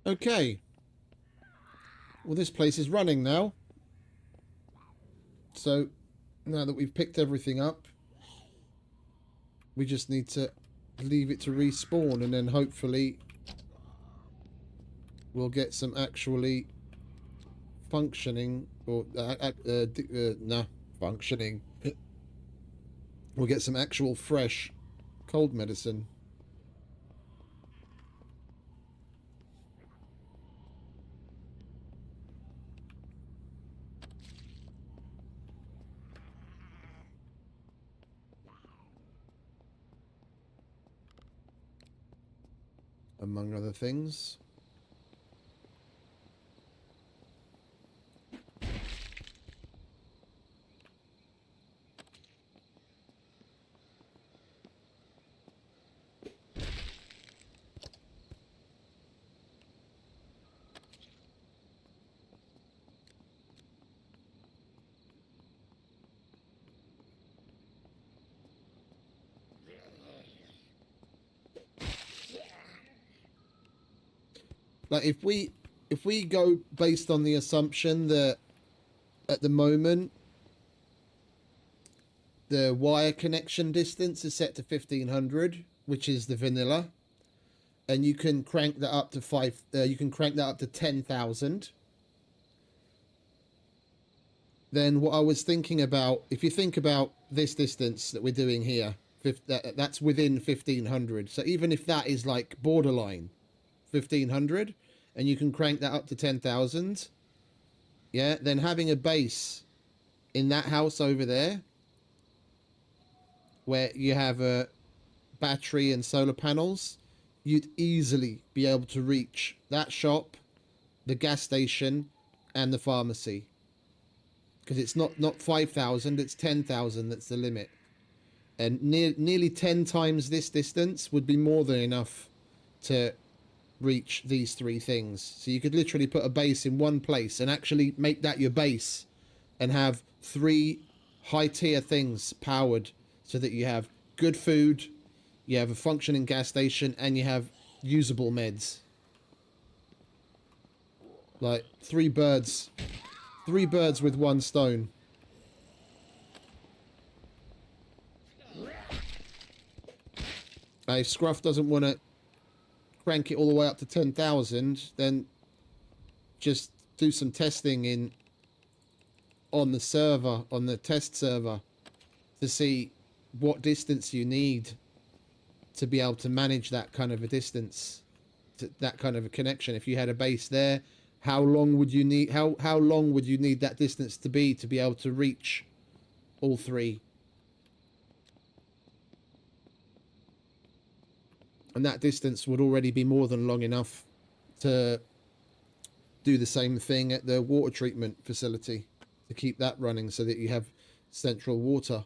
Okay. Well, this place is running now. So, now that we've picked everything up, we just need to leave it to respawn, and then hopefully we'll get some actually functioning, or functioning. We'll get some actual fresh cold medicine. Among other things. Like if we go based on the assumption that at the moment the wire connection distance is set to 1500, which is the vanilla, and you can crank that up to you can crank that up to 10,000. Then what I was thinking about, if you think about this distance that we're doing here, that's within 1500. So even if that is like borderline 1500, and you can crank that up to 10,000, yeah, then having a base in that house over there, where you have a battery and solar panels, you'd easily be able to reach that shop, the gas station, and the pharmacy. Because it's not 5,000, it's 10,000 that's the limit. And nearly 10 times this distance would be more than enough to reach these three things. So you could literally put a base in one place and actually make that your base and have 3 high tier things powered, so that you have good food, you have a functioning gas station, and you have usable meds. Like 3 birds with one stone. If Scruff doesn't want to crank it all the way up to 10,000, then just do some testing on the server, on the test server, to see what distance you need to be able to manage that kind of a distance, that kind of a connection. If you had a base there, how long would you need? How long would you need that distance to be able to reach all 3? And that distance would already be more than long enough to do the same thing at the water treatment facility, to keep that running so that you have central water.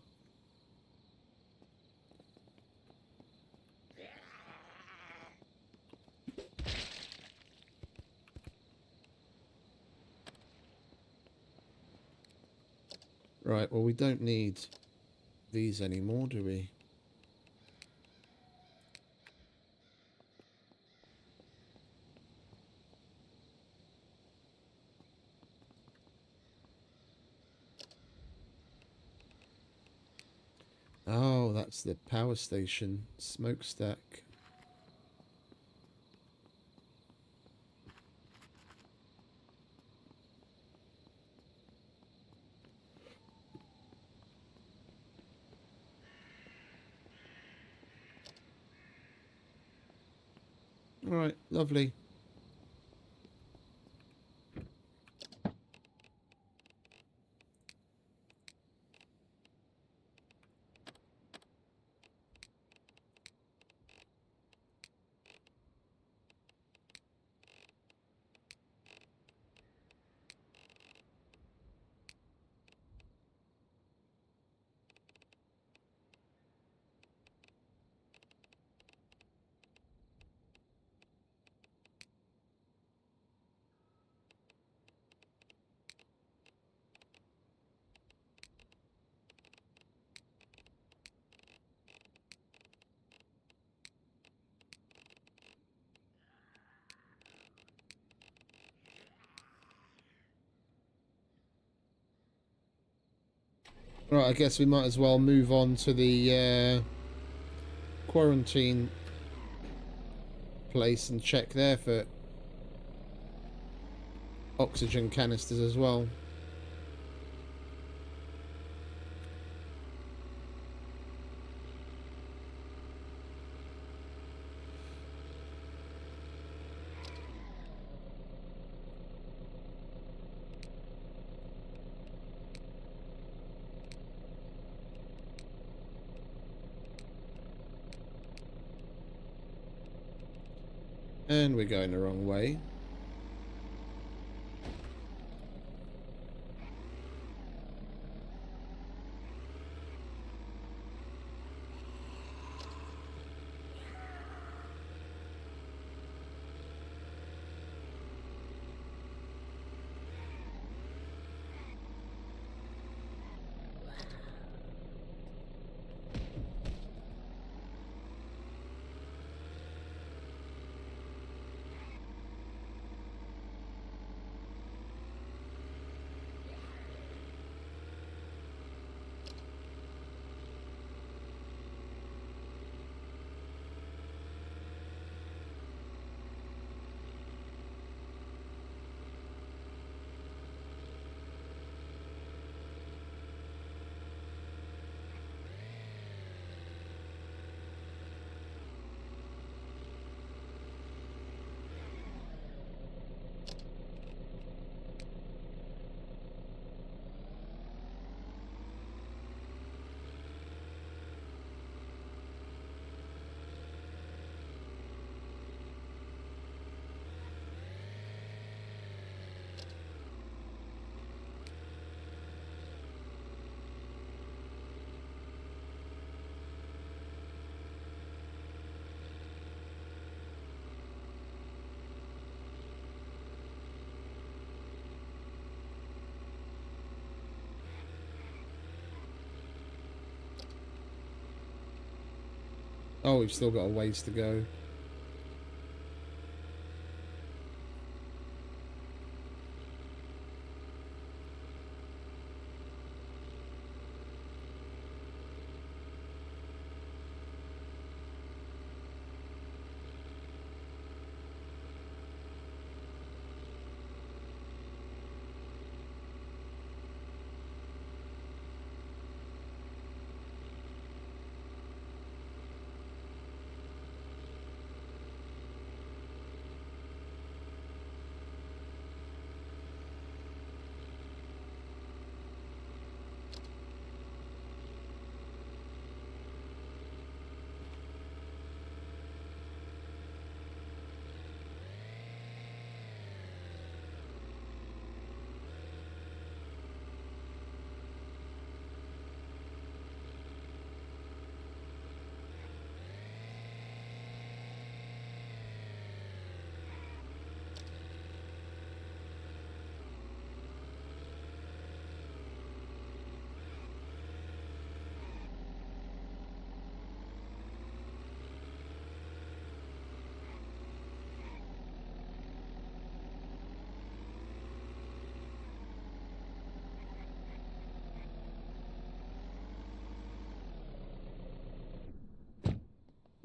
Right, well, we don't need these anymore, do we? Oh, that's the power station smokestack. All right, lovely. Right, I guess we might as well move on to the quarantine place and check there for oxygen canisters as well. And we're going the wrong way. Oh, we've still got a ways to go.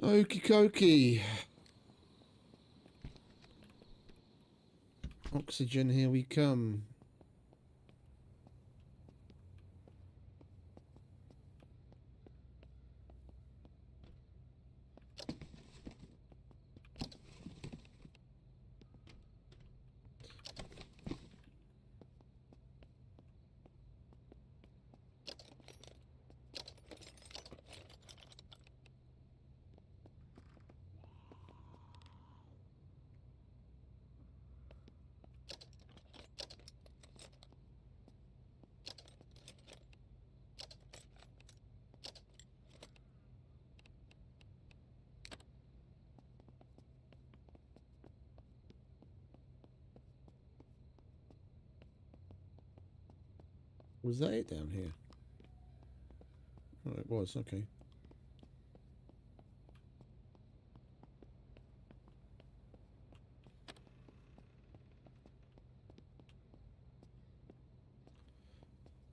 Okie dokie. Oxygen, here we come. Was that it down here? Oh, it was, okay.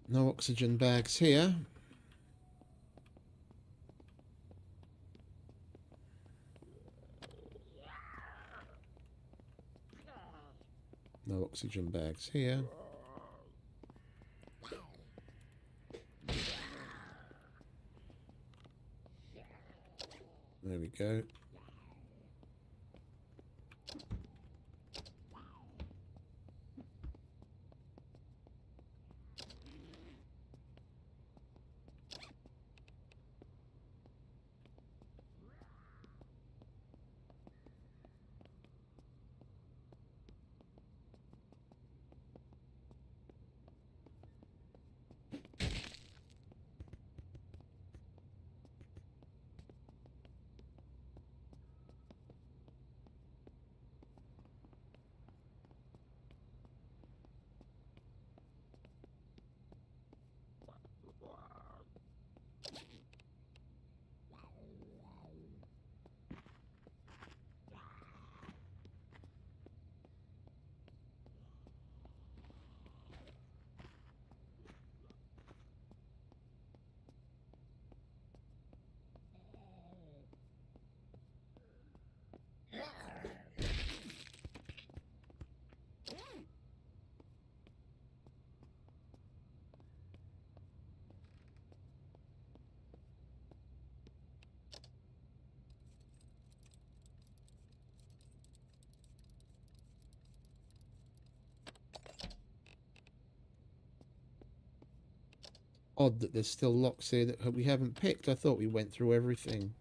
No oxygen bags here. No oxygen bags here. There we go. Odd that there's still locks here that we haven't picked. I thought we went through everything.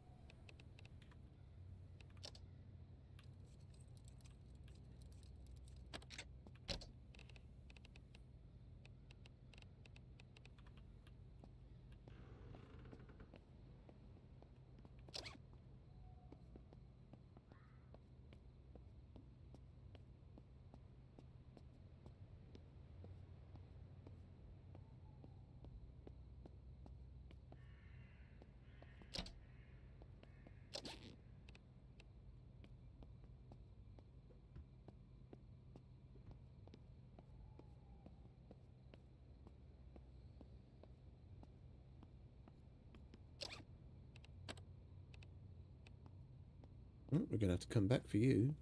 Oh, we're going to have to come back for you.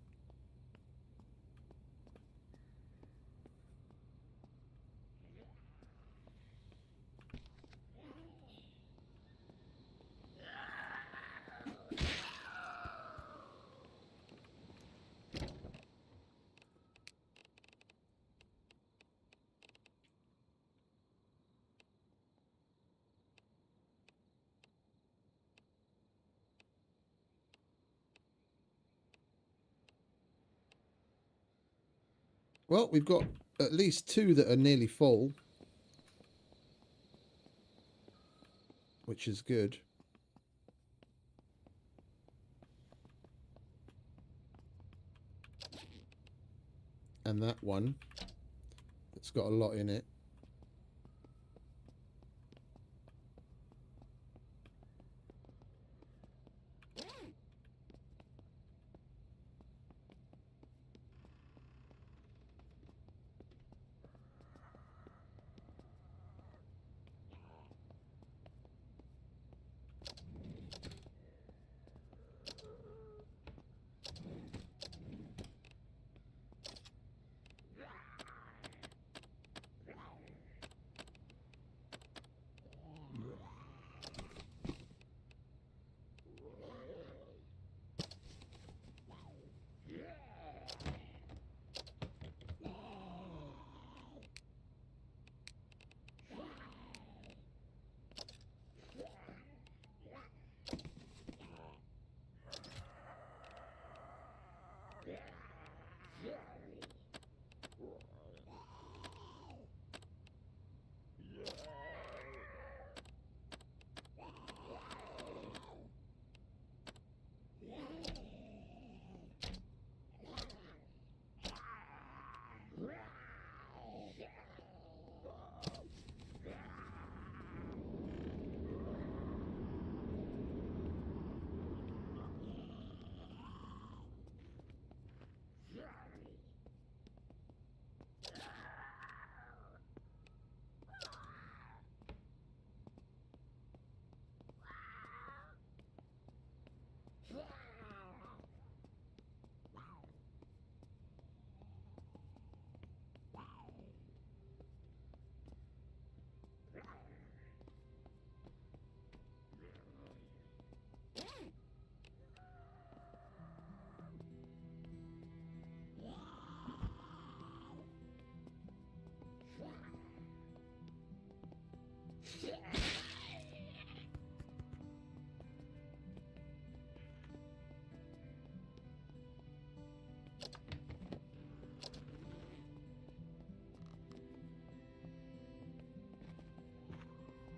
Well, we've got at least two that are nearly full, which is good. And that one, it's got a lot in it.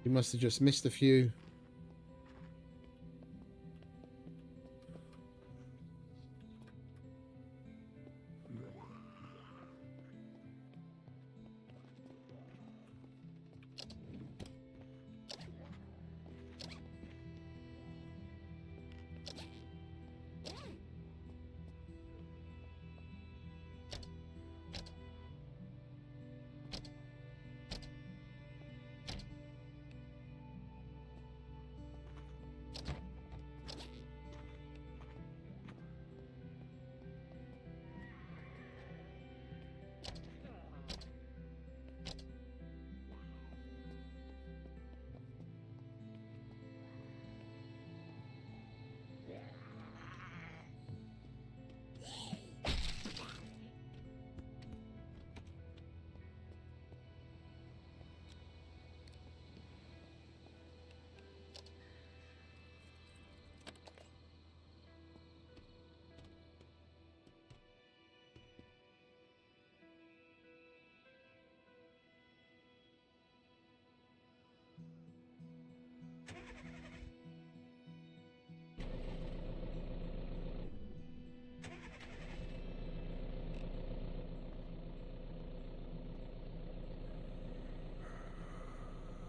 You must have just missed a few.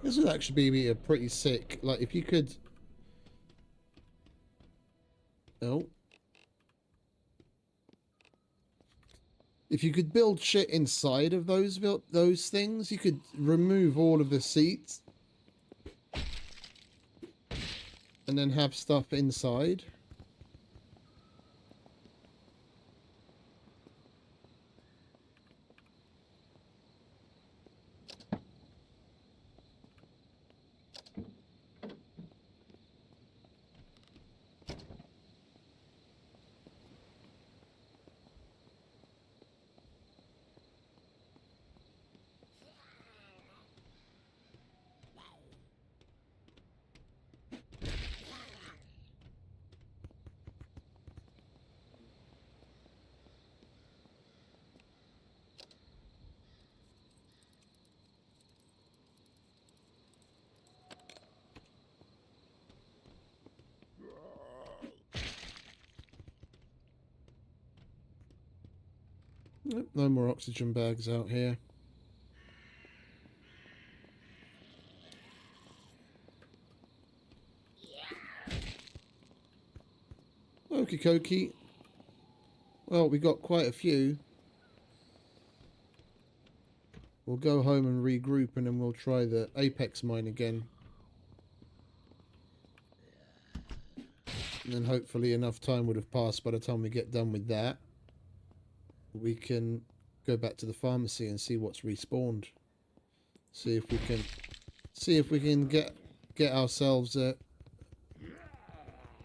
This would actually be a pretty sick, like, if you could... Oh. If you could build shit inside of those things, you could remove all of the seats and then have stuff inside. Nope, no more oxygen bags out here. Okie dokie. Well, we got quite a few. We'll go home and regroup and then we'll try the Apex mine again. And then hopefully enough time would have passed by the time we get done with that. We can go back to the pharmacy and see what's respawned. See if we can get ourselves a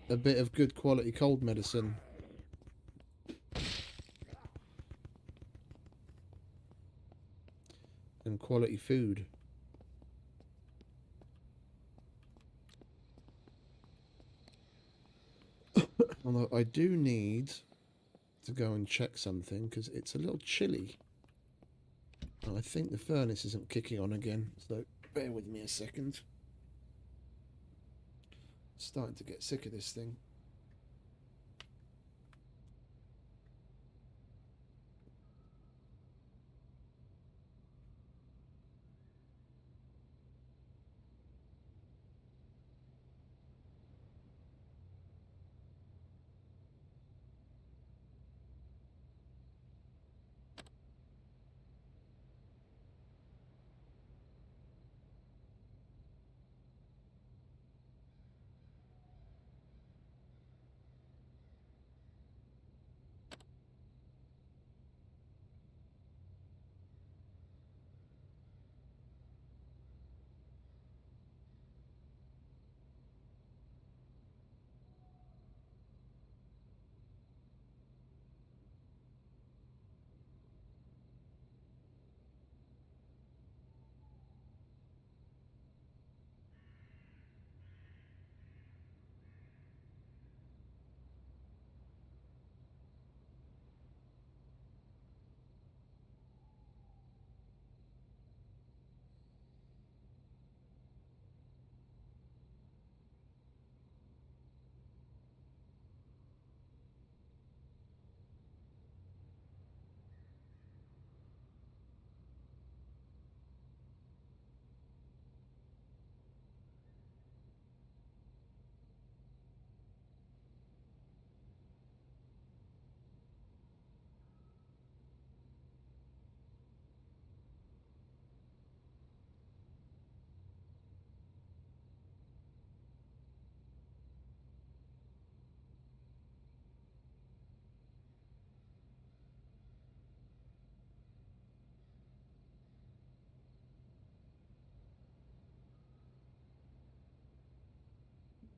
bit of good quality cold medicine. And quality food. Although I do need to go and check something because it's a little chilly. And I think the furnace isn't kicking on again, so bear with me a second. Starting to get sick of this thing.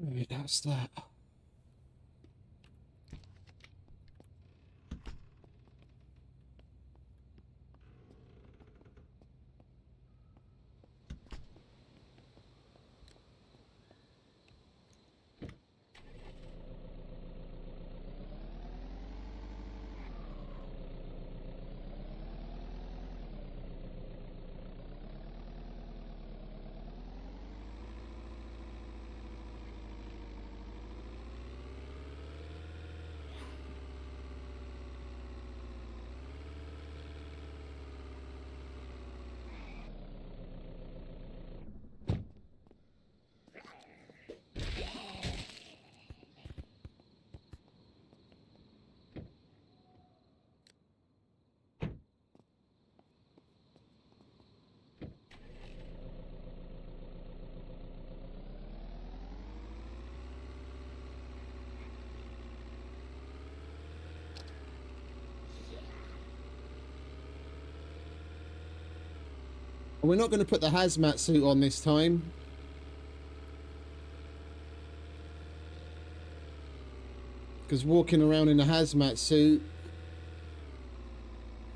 Right, that's that. We're not going to put the hazmat suit on this time. Because walking around in a hazmat suit,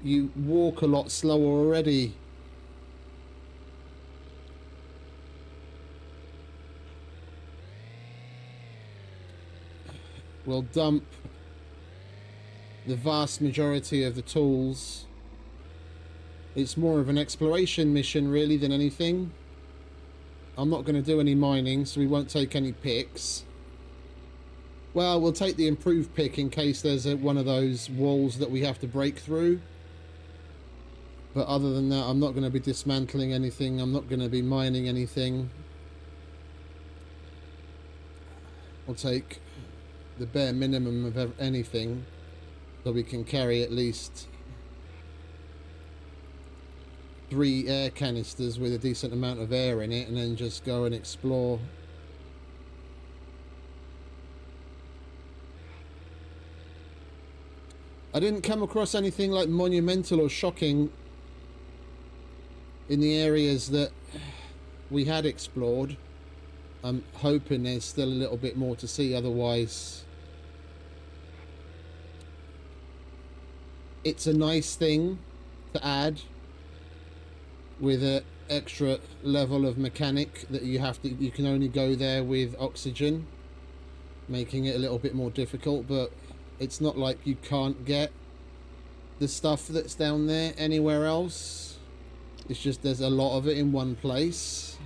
you walk a lot slower already. We'll dump the vast majority of the tools. It's more of an exploration mission really than anything. I'm not going to do any mining, so we won't take any picks. Well, we'll take the improved pick in case there's one of those walls that we have to break through. But other than that, I'm not going to be dismantling anything. I'm not going to be mining anything. We'll take the bare minimum of anything so we can carry at least 3 air canisters with a decent amount of air in it, and then just go and explore. I didn't come across anything like monumental or shocking in the areas that we had explored. I'm hoping there's still a little bit more to see, otherwise it's a nice thing to add with an extra level of mechanic that you can only go there with oxygen, making it a little bit more difficult. But It's not like you can't get the stuff that's down there anywhere else. It's just there's a lot of it in one place.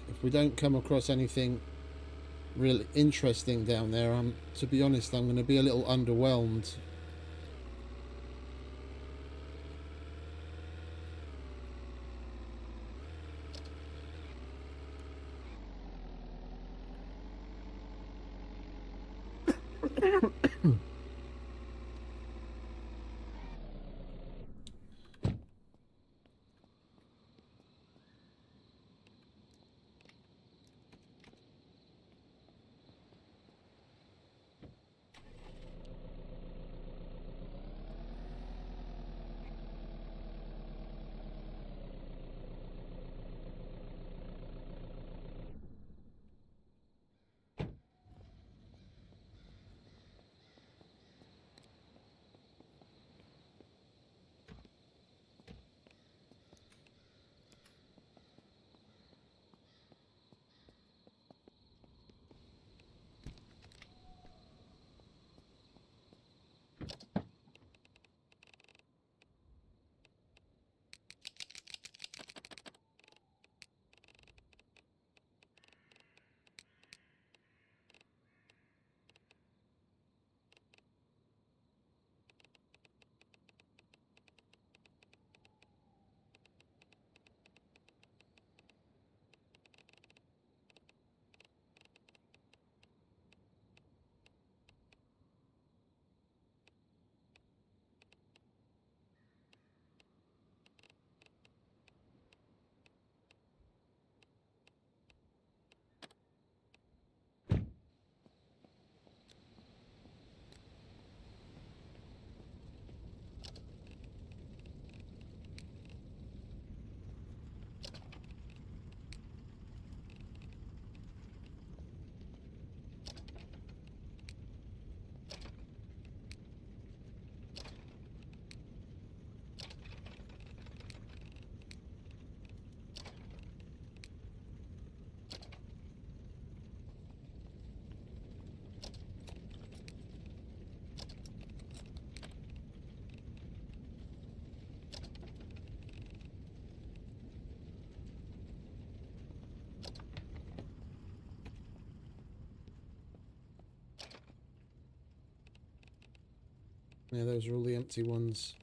If we don't come across anything really interesting down there, to be honest, I'm going to be a little underwhelmed. Yeah, those are all the empty ones.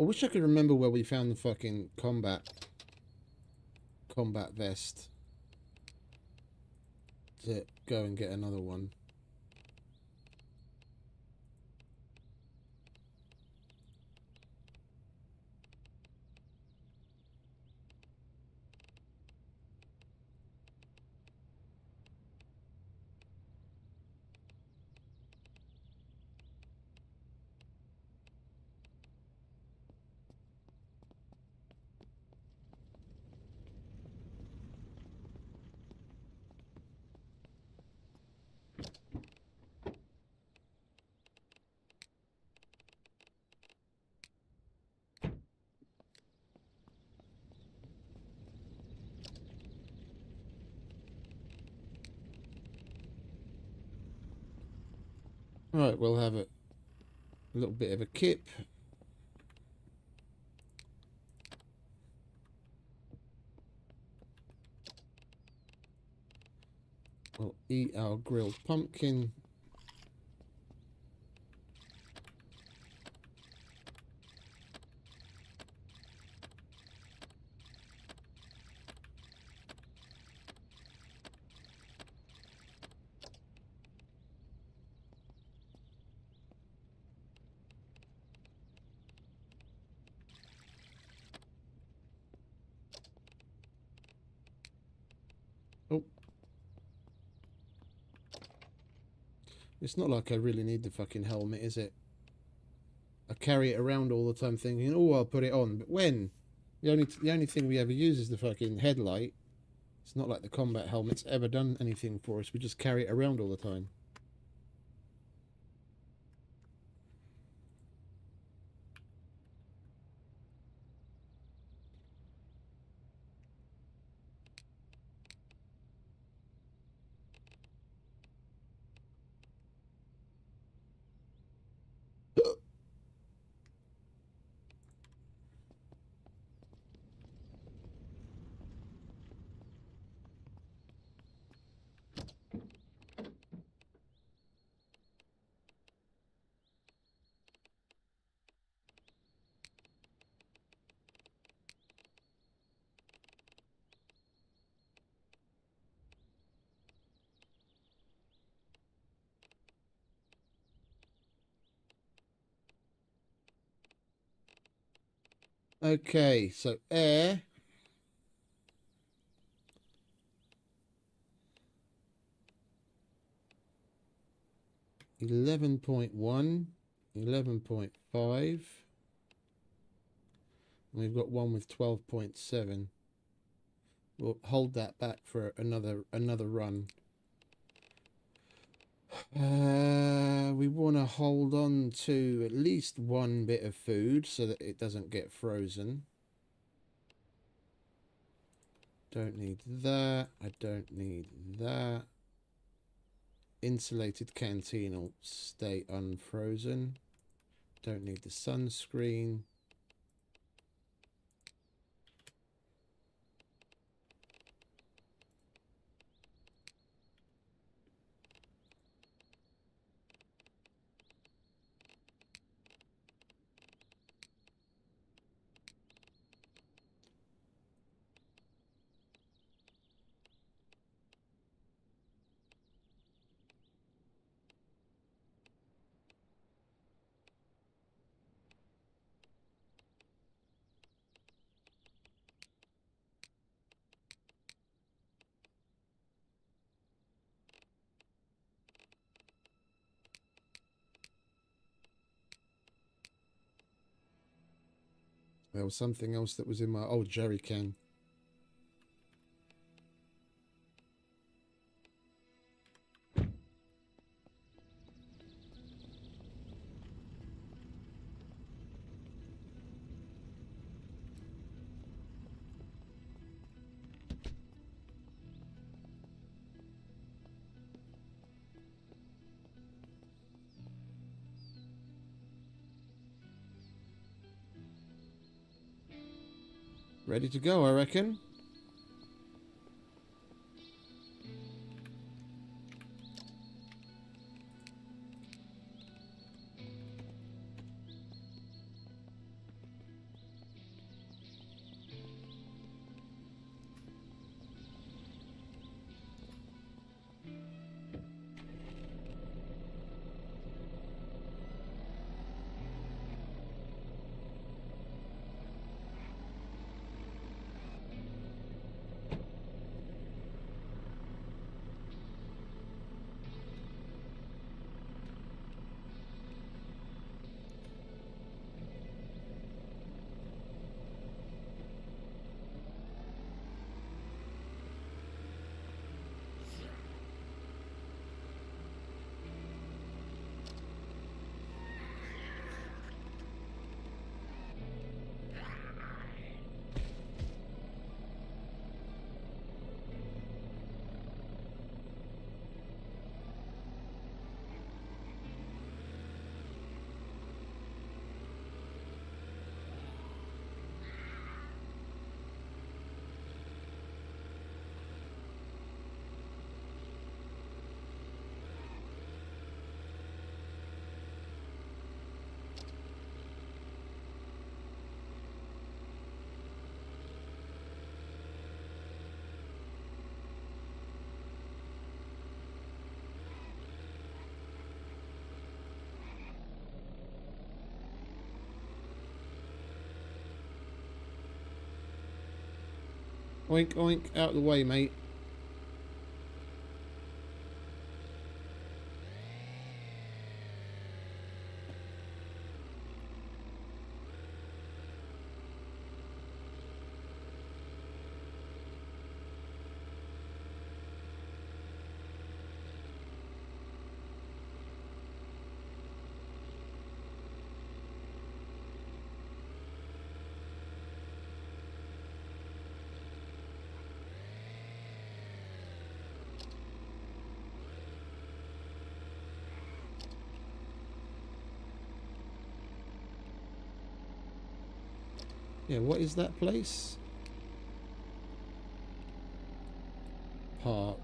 I wish I could remember where we found the fucking combat vest to go and get another one. Right, we'll have a little bit of a kip. We'll eat our grilled pumpkin. Oh. It's not like I really need the fucking helmet, is it? I carry it around all the time thinking, oh, I'll put it on. But when? The only thing we ever use is the fucking headlight. It's not like the combat helmet's ever done anything for us. We just carry it around all the time. Okay, so air. 11.1, 11.5. We've got one with 12.7. We'll hold that back for another run. We want to hold on to at least one bit of food so that it doesn't get frozen. Don't need that. I don't need that. Insulated canteen will stay unfrozen. Don't need the sunscreen. There was something else that was in my old jerry can. Ready to go, I reckon. Oink, oink, out of the way, mate. Yeah, what is that place? Park.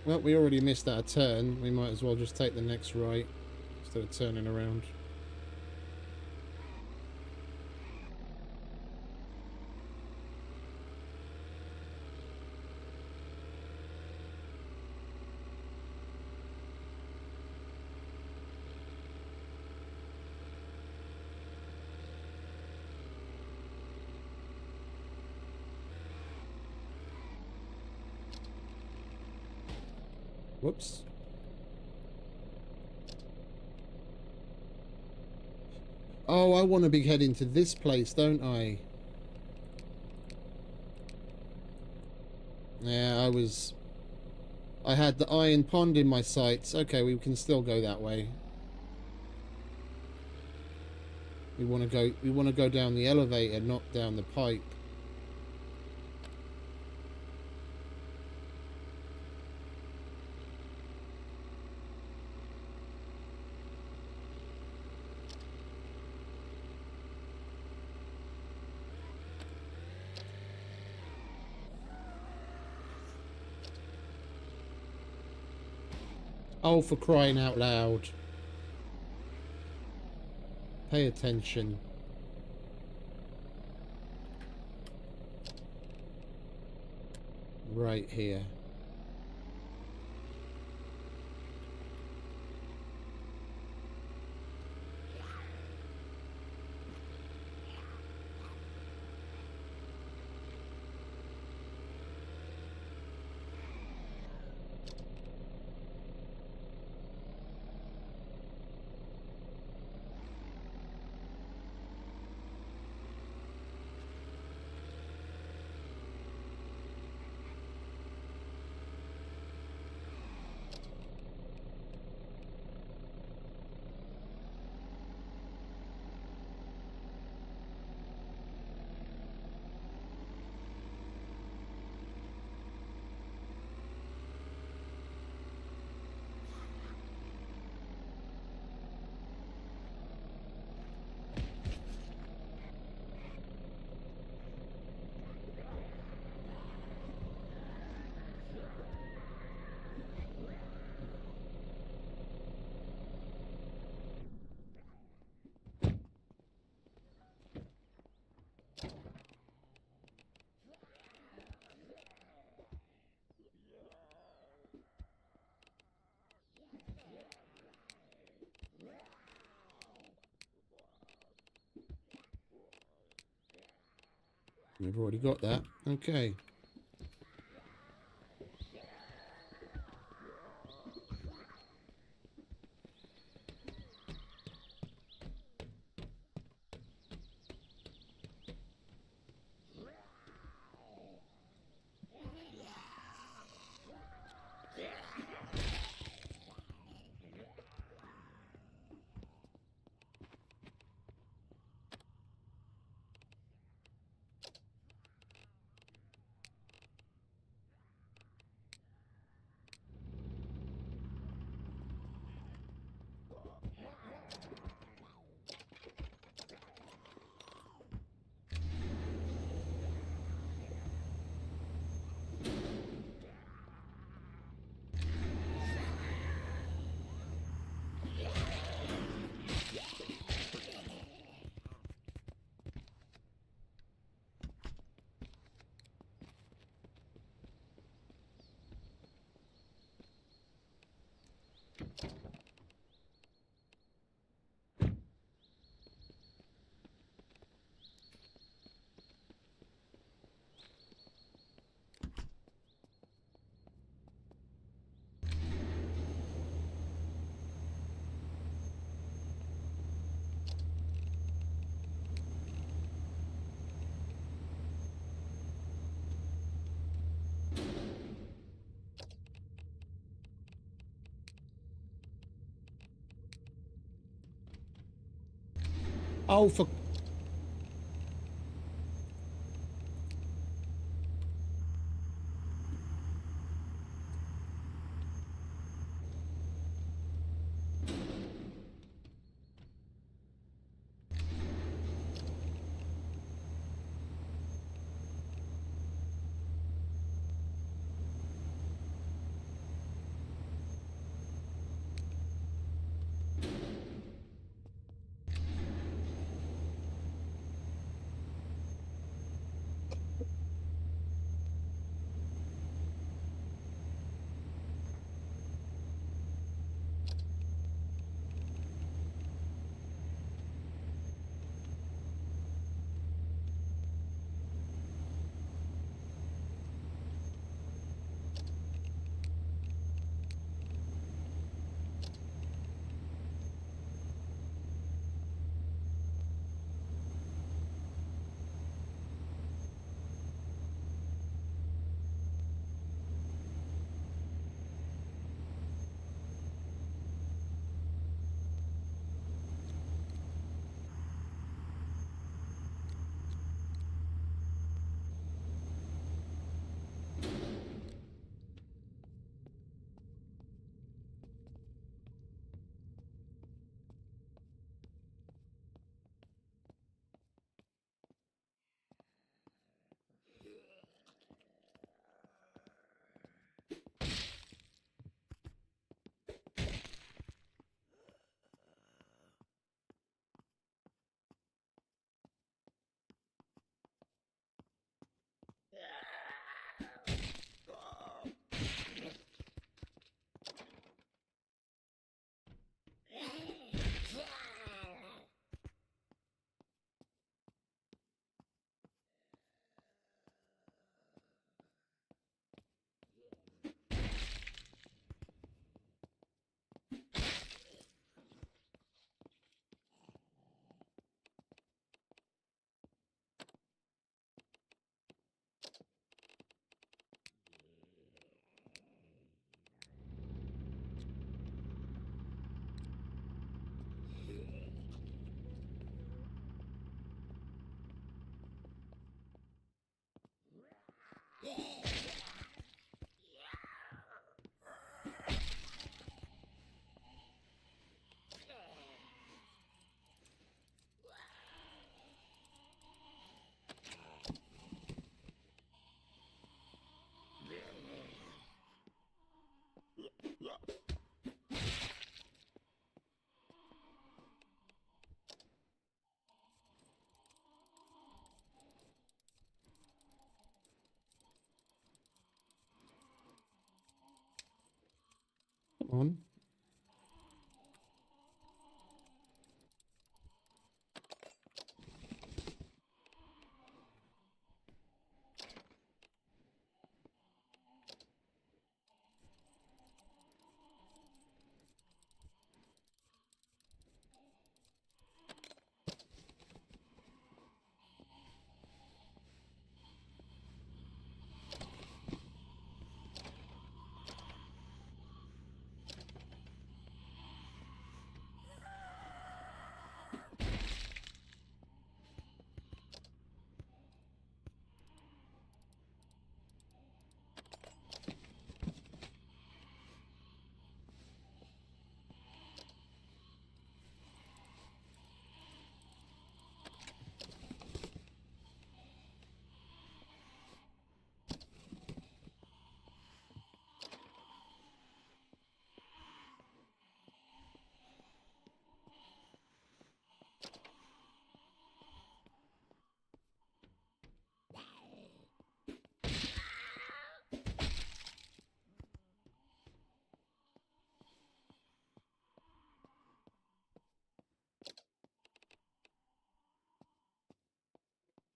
Well, we already missed that turn. We might as well just take the next right instead of turning around. Whoops. Oh, I want to be heading to this place, don't I? Yeah, I had the iron pond in my sights. Okay, we can still go that way. We want to go down the elevator, not down the pipe. Oh, for crying out loud. Pay attention. Right here. We've already got that. Okay. Oh, for...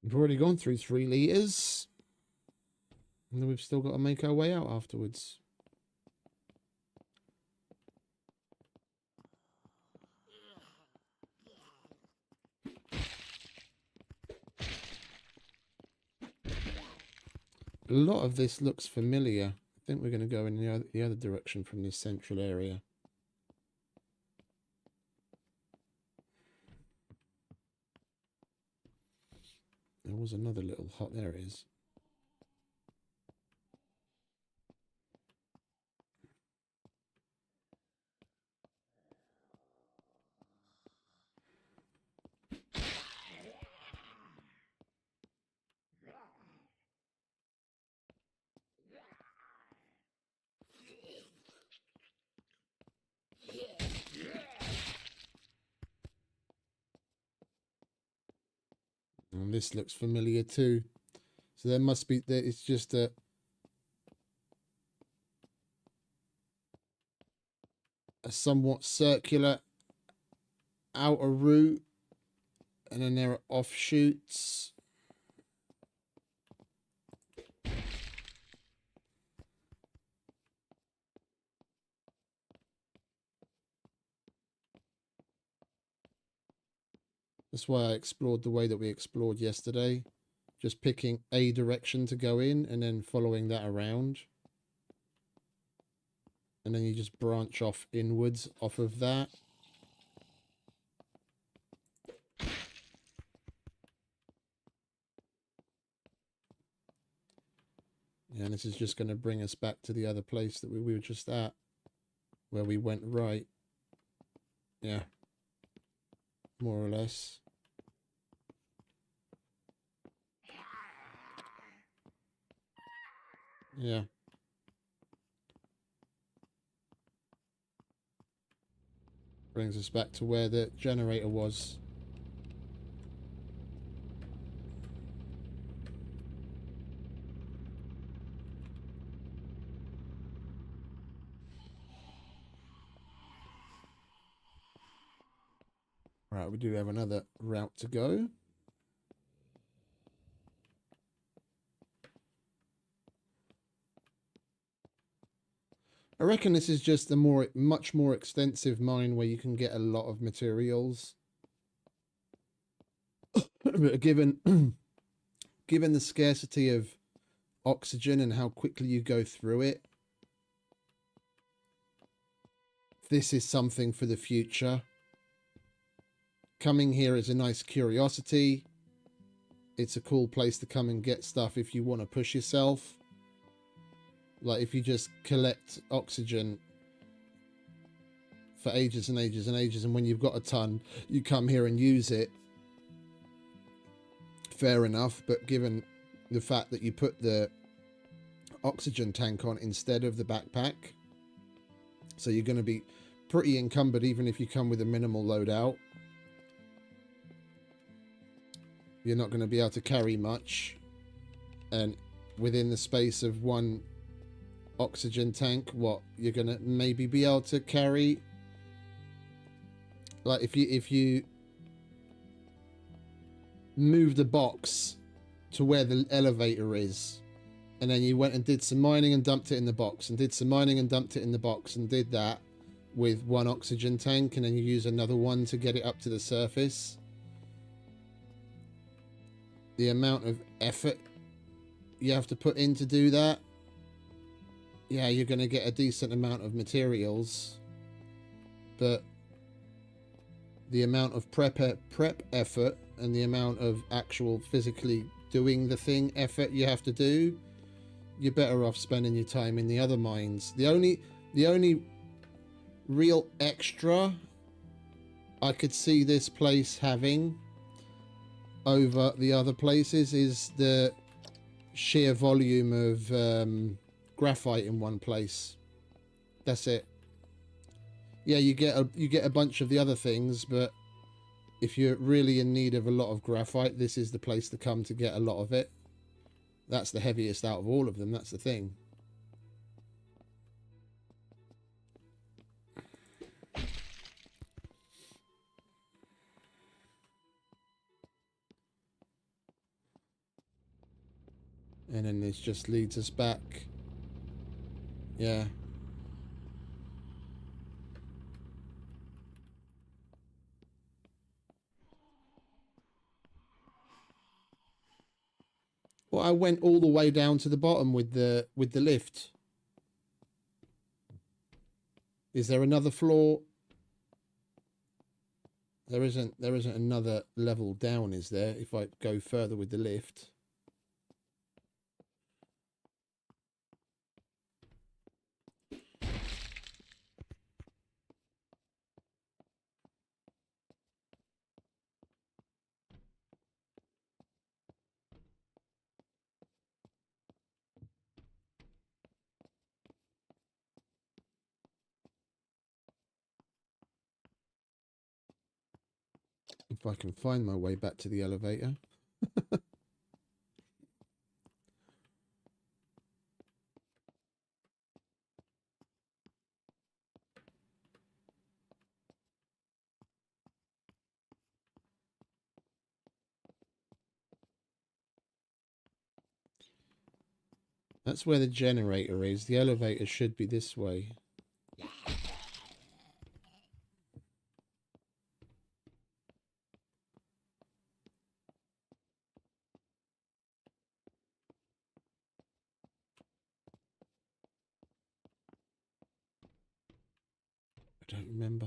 We've already gone through 3 litres. And then we've still got to make our way out afterwards. A lot of this looks familiar. I think we're going to go in the other direction from this central area. There was another little hut. There it is. And this looks familiar too. So there must be, it's just a somewhat circular outer route. And then there are offshoots. That's why I explored the way that we explored yesterday. Just picking a direction to go in and then following that around. And then you just branch off inwards off of that. Yeah, and this is just going to bring us back to the other place that we were just at. Where we went right. Yeah. More or less. Yeah. Brings us back to where the generator was. Right, we do have another route to go. I reckon this is just a much more extensive mine where you can get a lot of materials. But given the scarcity of oxygen and how quickly you go through it, this is something for the future. Coming here is a nice curiosity. It's a cool place to come and get stuff if you want to push yourself. Like if you just collect oxygen for ages and ages and ages, and when you've got a ton, you come here and use it. Fair enough, but given the fact that you put the oxygen tank on instead of the backpack, so you're going to be pretty encumbered even if you come with a minimal loadout. You're not going to be able to carry much, and within the space of one oxygen tank, what you're going to maybe be able to carry, like if you move the box to where the elevator is, and then you went and did some mining and dumped it in the box, and did some mining and dumped it in the box, and did that with one oxygen tank, and then you use another one to get it up to the surface. The amount of effort you have to put in to do that, yeah, you're going to get a decent amount of materials, but the amount of prep effort and the amount of actual physically doing the thing effort you have to do, you're better off spending your time in the other mines. The only real extra I could see this place having over the other places is the sheer volume of graphite in one place. That's it. Yeah, you get a bunch of the other things, but if you're really in need of a lot of graphite, this is the place to come to get a lot of it. That's the heaviest out of all of them. That's the thing. And then this just leads us back. Yeah. Well, I went all the way down to the bottom with the lift. Is there another floor? There isn't another level down, is there, if I go further with the lift? If I can find my way back to the elevator. That's where the generator is. The elevator should be this way. I don't remember.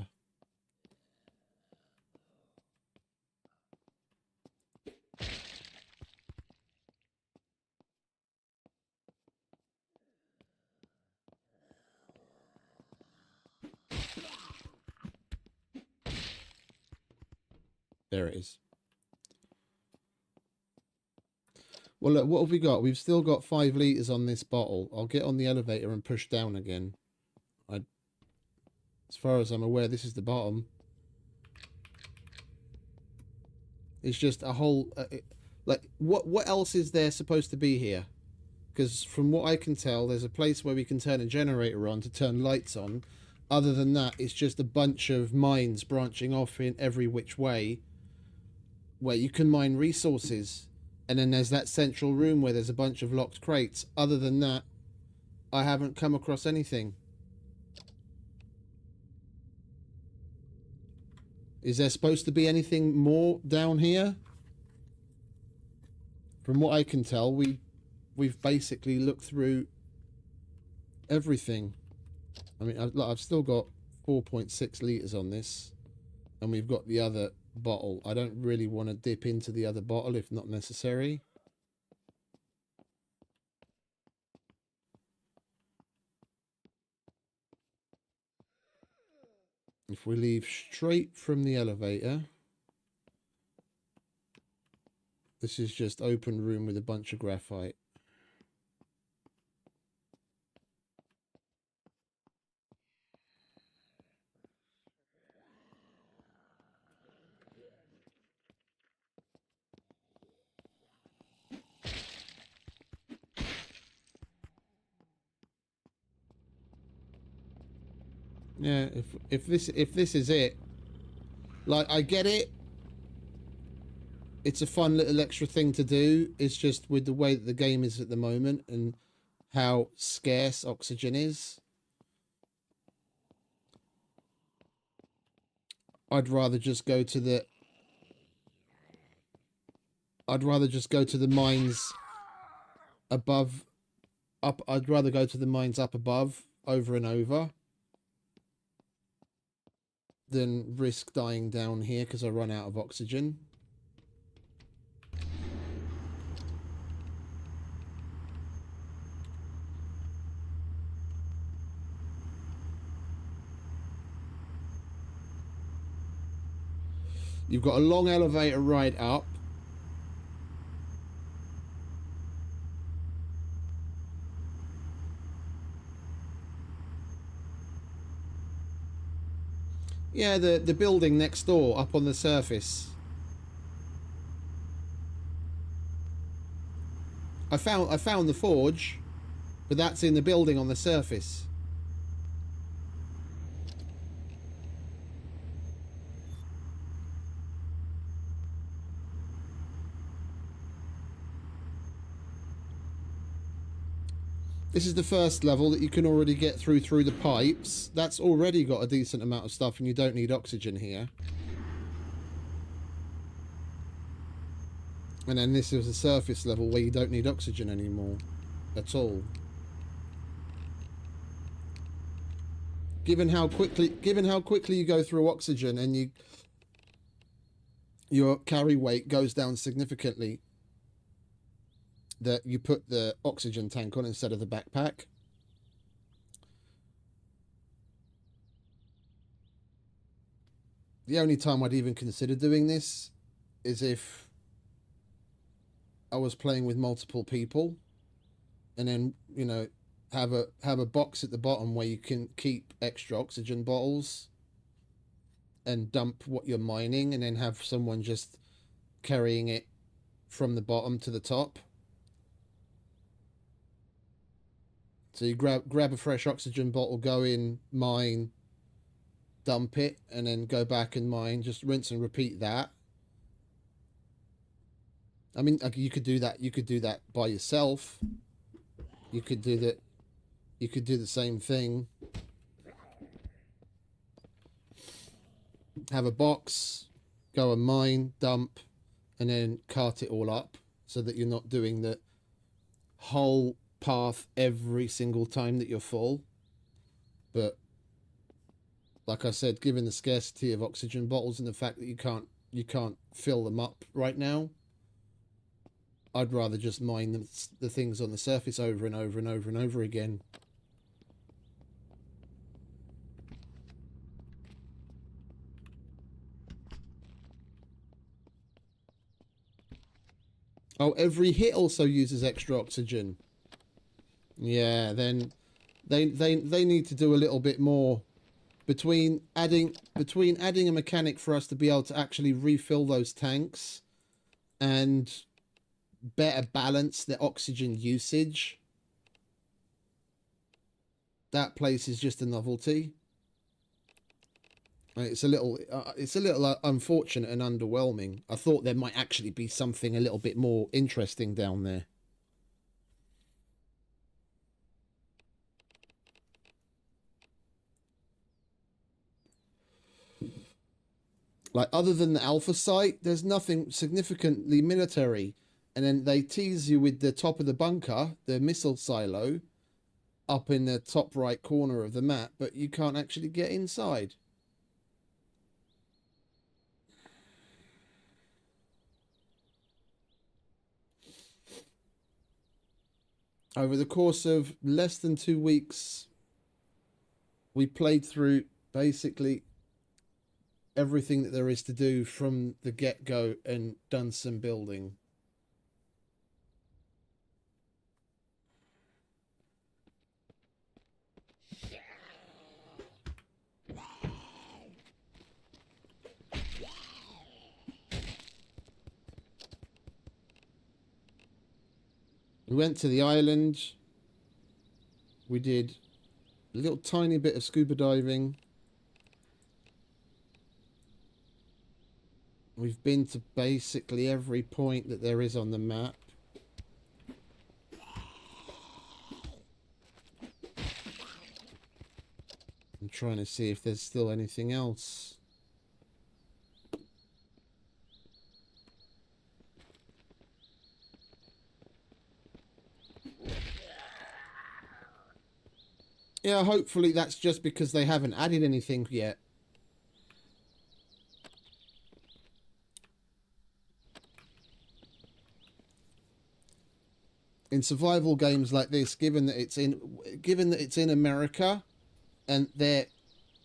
There it is. Well, look, what have we got? We've still got 5 litres on this bottle. I'll get on the elevator and push down again. As far as I'm aware, this is the bottom. It's just a whole... like, what else is there supposed to be here? Because from what I can tell, there's a place where we can turn a generator on to turn lights on. Other than that, it's just a bunch of mines branching off in every which way, where you can mine resources. And then there's that central room where there's a bunch of locked crates. Other than that, I haven't come across anything. Is there supposed to be anything more down here? From what I can tell, we've basically looked through everything. I mean, I've still got 4.6 litres on this, and we've got the other bottle. I don't really want to dip into the other bottle if not necessary. If we leave straight from the elevator, this is just open room with a bunch of graphite. Yeah, if this is it, like, I get it. It's a fun little extra thing to do. It's just with the way that the game is at the moment and how scarce oxygen is, I'd rather just go to the mines above I'd rather go to the mines up above over and over than risk dying down here because I run out of oxygen. You've got a long elevator ride up. Yeah, the building next door up on the surface. I found the forge, but that's in the building on the surface. This is the first level that you can already get through the pipes. That's already got a decent amount of stuff, and you don't need oxygen here. And then this is a surface level where you don't need oxygen anymore at all. Given how quickly you go through oxygen and your carry weight goes down significantly, that you put the oxygen tank on instead of the backpack. The only time I'd even consider doing this is if I was playing with multiple people, and then, you know, have a box at the bottom where you can keep extra oxygen bottles and dump what you're mining, and then have someone just carrying it from the bottom to the top. So you grab a fresh oxygen bottle, go in, mine, dump it, and then go back and mine. Just rinse and repeat that. I mean, you could do that. You could do that by yourself. You could do that. You could do the same thing. Have a box, go and mine, dump, and then cart it all up, so that you're not doing the whole path every single time that you're full. But like I said, given the scarcity of oxygen bottles and the fact that you can't fill them up right now, I'd rather just mine the things on the surface over and over and over and over again. Oh, every hit also uses extra oxygen. Yeah, then they need to do a little bit more between adding a mechanic for us to be able to actually refill those tanks and better balance the oxygen usage. That place is just a novelty. It's a little unfortunate and underwhelming. I thought there might actually be something a little bit more interesting down there. Like, other than the Alpha site, there's nothing significantly military. And then they tease you with the top of the bunker, the missile silo, up in the top right corner of the map, but you can't actually get inside. Over the course of less than 2 weeks, we played through basically everything that there is to do from the get-go and done some building. We went to the island. We did a little tiny bit of scuba diving. We've been to basically every point that there is on the map. I'm trying to see if there's still anything else. Yeah, hopefully that's just because they haven't added anything yet. In survival games like this, given that it's in America and they're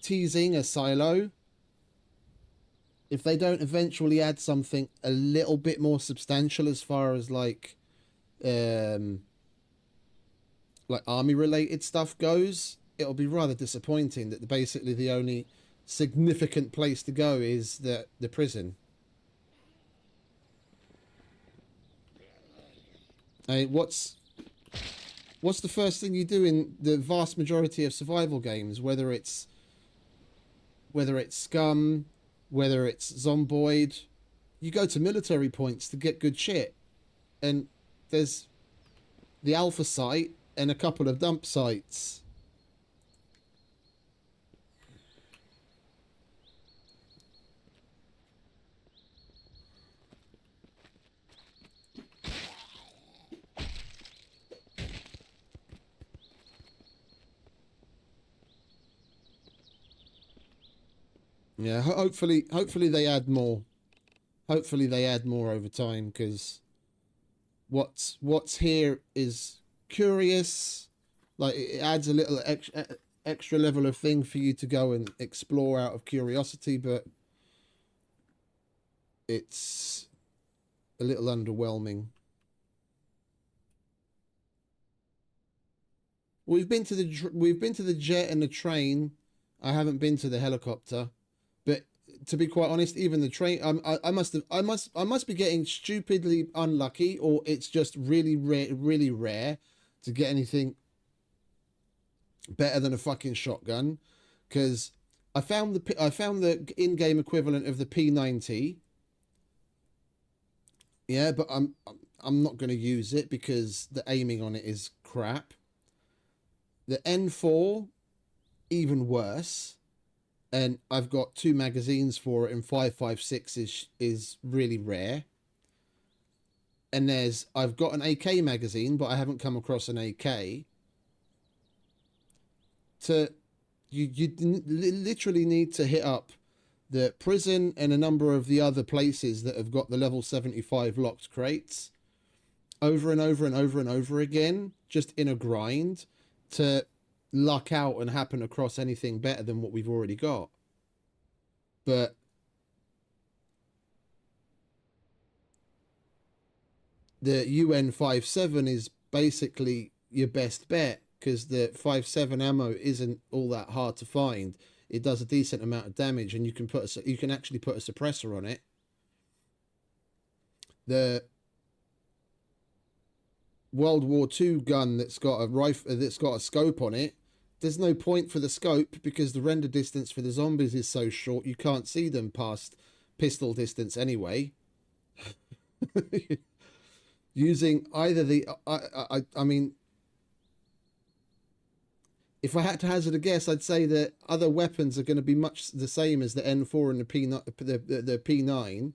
teasing a silo, if they don't eventually add something a little bit more substantial as far as like army related stuff goes, it'll be rather disappointing that basically the only significant place to go is the prison. I mean, what's the first thing you do in the vast majority of survival games, whether it's Scum, whether it's Zomboid? You go to military points to get good shit. And there's the Alpha site and a couple of dump sites. Yeah, hopefully they add more. Hopefully they add more over time, because what's here is curious. Like, it adds a little extra level of thing for you to go and explore out of curiosity, but it's a little underwhelming. We've been to the jet and the train. I haven't been to the helicopter, but to be quite honest, even the train, I must be getting stupidly unlucky, or it's just really rare to get anything better than a fucking shotgun, because I found the in-game equivalent of the P90. Yeah, but I'm not going to use it because the aiming on it is crap. The N4, even worse, and I've got 2 magazines for it, and 5.56 is really rare. And I've got an AK magazine, but I haven't come across an AK. You literally need to hit up the prison and a number of the other places that have got the level 75 locked crates over and over and over and over again, just in a grind, to luck out and happen across anything better than what we've already got. But the UN57 is basically your best bet, because the 5.7 ammo isn't all that hard to find. It does a decent amount of damage, and you can actually put a suppressor on it. The World War II gun that's got a rifle, that's got a scope on it, there's no point for the scope, because the render distance for the zombies is so short you can't see them past pistol distance anyway. Using either the I mean, if I had to hazard a guess, I'd say that other weapons are going to be much the same as the N4 and the P9,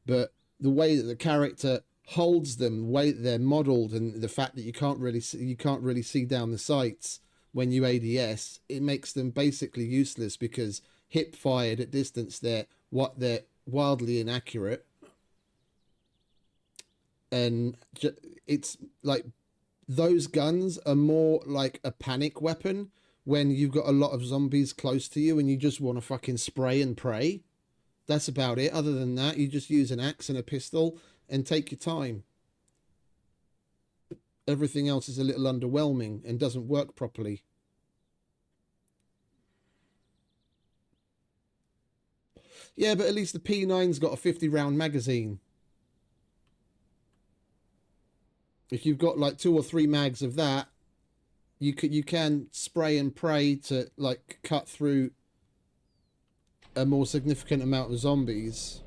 but the way that the character holds them, the way that they're modeled, and the fact that you can't really see down the sights when you ADS, it makes them basically useless, because hip fired at distance, they're wildly inaccurate. And it's like, those guns are more like a panic weapon when you've got a lot of zombies close to you and you just want to fucking spray and pray. That's about it. Other than that, you just use an axe and a pistol and take your time. Everything else is a little underwhelming and doesn't work properly. Yeah, but at least the P9's got a 50-round magazine. If you've got like 2 or 3 mags of that, you can spray and pray to like cut through a more significant amount of zombies.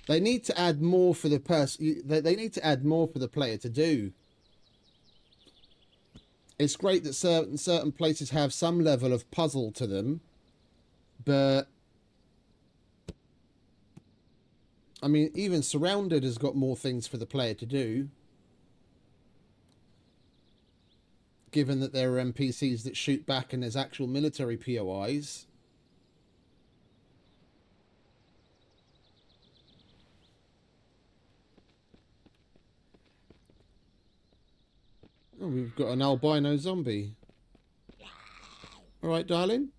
They need to add more for the person. They need to add more for the player to do. It's great that certain places have some level of puzzle to them, but I mean, even Surrounded has got more things for the player to do, given that there are NPCs that shoot back and there's actual military POIs. Oh, we've got an albino zombie. All right, darling.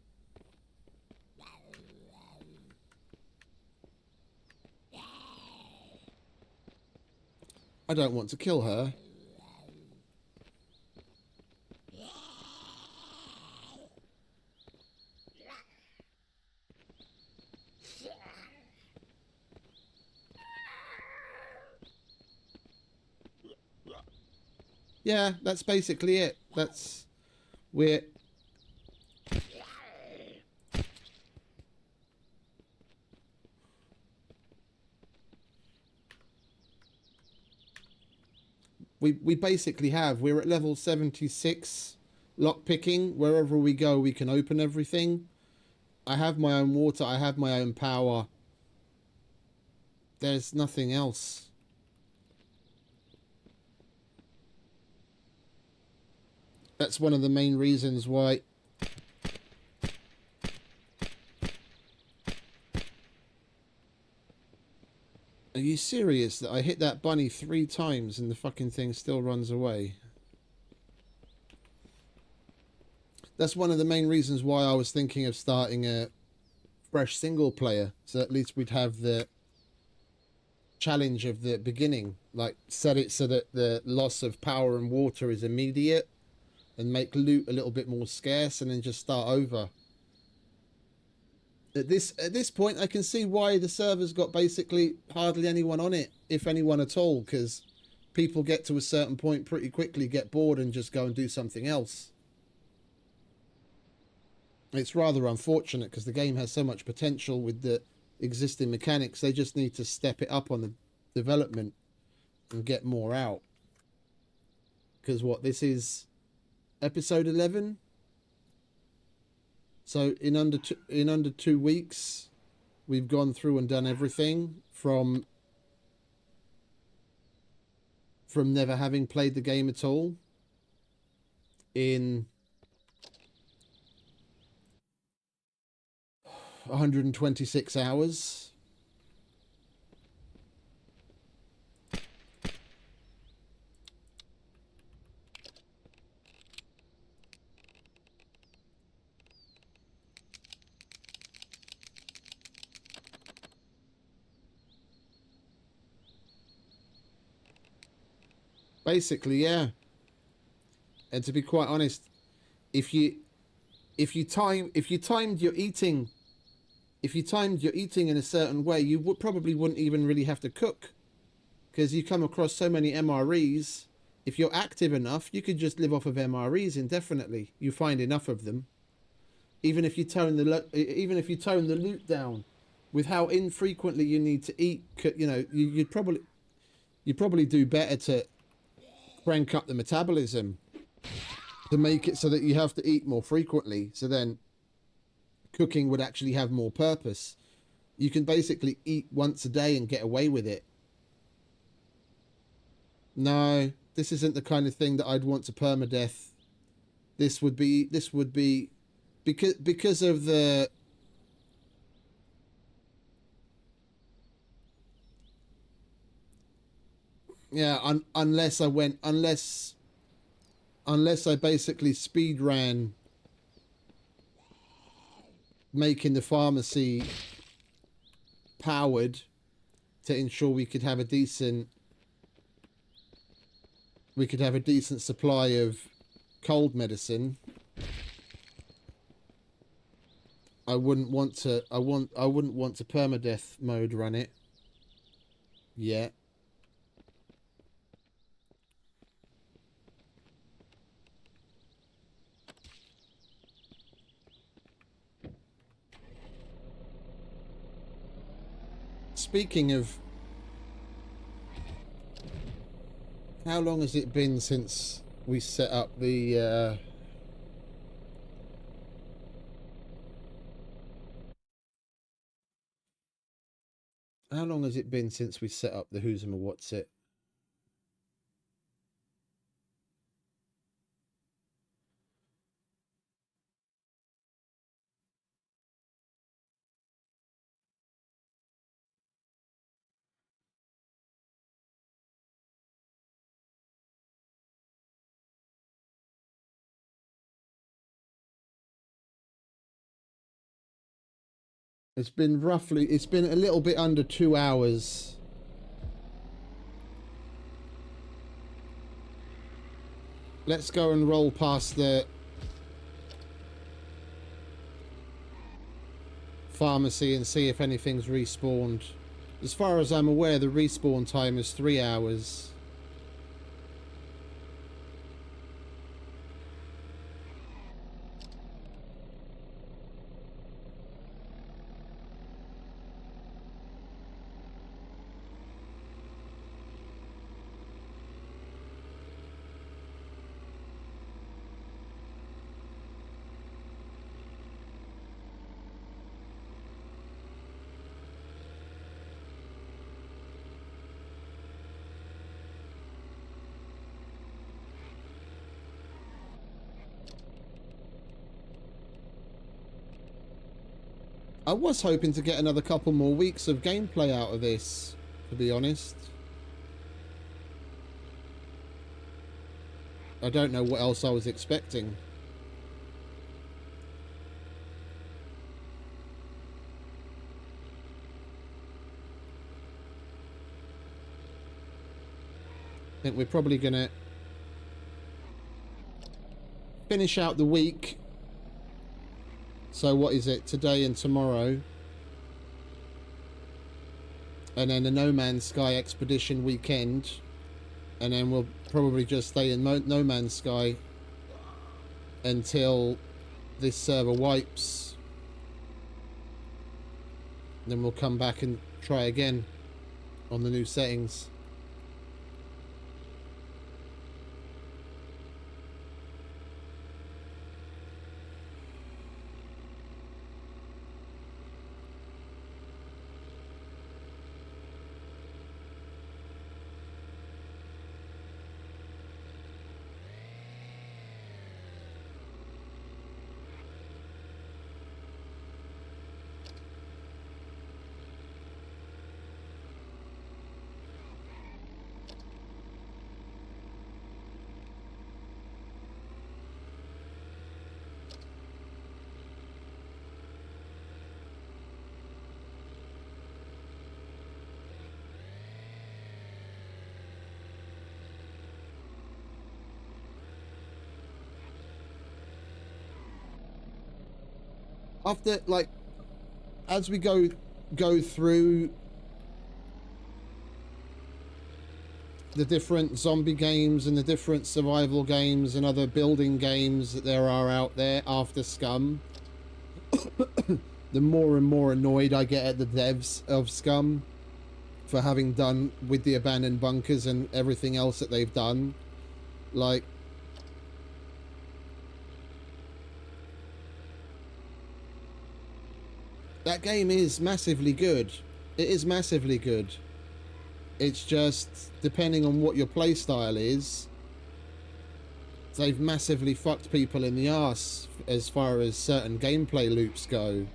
I don't want to kill her. Yeah, that's basically it. That's... we're... We basically have... we're at level 76 lockpicking. Wherever we go, we can open everything. I have my own water. I have my own power. There's nothing else. That's one of the main reasons why... Are you serious that I hit that bunny 3 times and the fucking thing still runs away? That's one of the main reasons why I was thinking of starting a fresh single player. So at least we'd have the challenge of the beginning. Like, set it so that the loss of power and water is immediate. And make loot a little bit more scarce and then just start over. At this point, I can see why the server's got basically hardly anyone on it, if anyone at all, because people get to a certain point pretty quickly, get bored and just go and do something else. It's rather unfortunate because the game has so much potential with the existing mechanics. They just need to step it up on the development and get more out. Because what, this is episode 11? So in under 2 weeks, we've gone through and done everything from never having played the game at all in 126 hours. Basically, yeah. And to be quite honest, if you timed your eating in a certain way, you probably wouldn't even really have to cook, because you come across so many MREs. If you're active enough, you could just live off of MREs indefinitely. You find enough of them. Even if you tone the loot down, with how infrequently you need to eat, you know, you'd probably do better to crank up the metabolism to make it so that you have to eat more frequently. So then cooking would actually have more purpose. You can basically eat once a day and get away with it. No, this isn't the kind of thing that I'd want to permadeath. This would be because of the yeah, unless I basically speed ran making the pharmacy powered to ensure we could have a decent supply of cold medicine. I wouldn't want to permadeath mode run it yet. Speaking of, how long has it been since we set up the how long has it been since we set up the Who's and What's It? It's been a little bit under 2 hours. Let's go and roll past the pharmacy and see if anything's respawned. As far as I'm aware, the respawn time is 3 hours. I was hoping to get another couple more weeks of gameplay out of this, to be honest. I don't know what else I was expecting. I think we're probably going to finish out the week. So what is it? Today and tomorrow. And then the No Man's Sky expedition weekend. And then we'll probably just stay in No Man's Sky until this server wipes. Then we'll come back and try again on the new settings. After, like, as we go through the different zombie games and the different survival games and other building games that there are out there after Scum, the more and more annoyed I get at the devs of Scum for having done with the abandoned bunkers and everything else that they've done. Like, that game is massively good. It is massively good. It's just, depending on what your playstyle is, they've massively fucked people in the arse as far as certain gameplay loops go.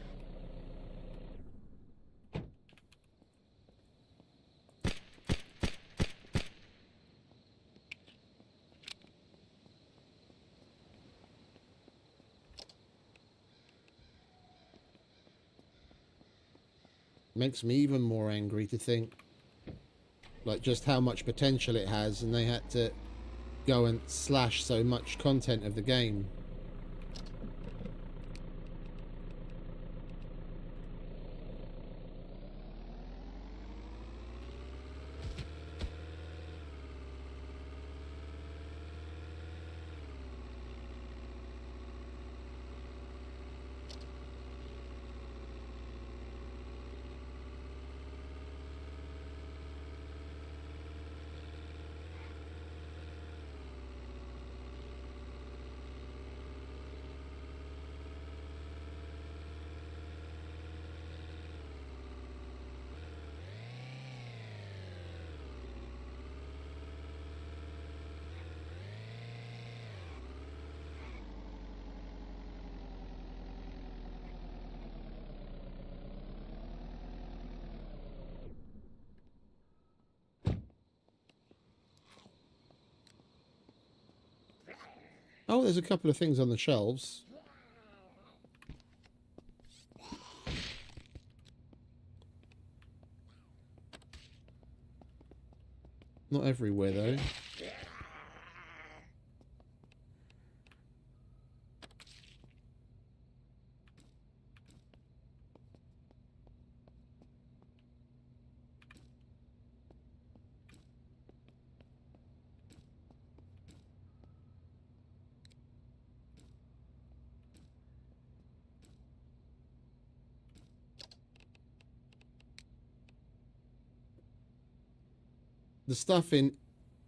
Makes me even more angry to think, like, just how much potential it has, and they had to go and slash so much content of the game. Oh, there's a couple of things on the shelves. Not everywhere, though.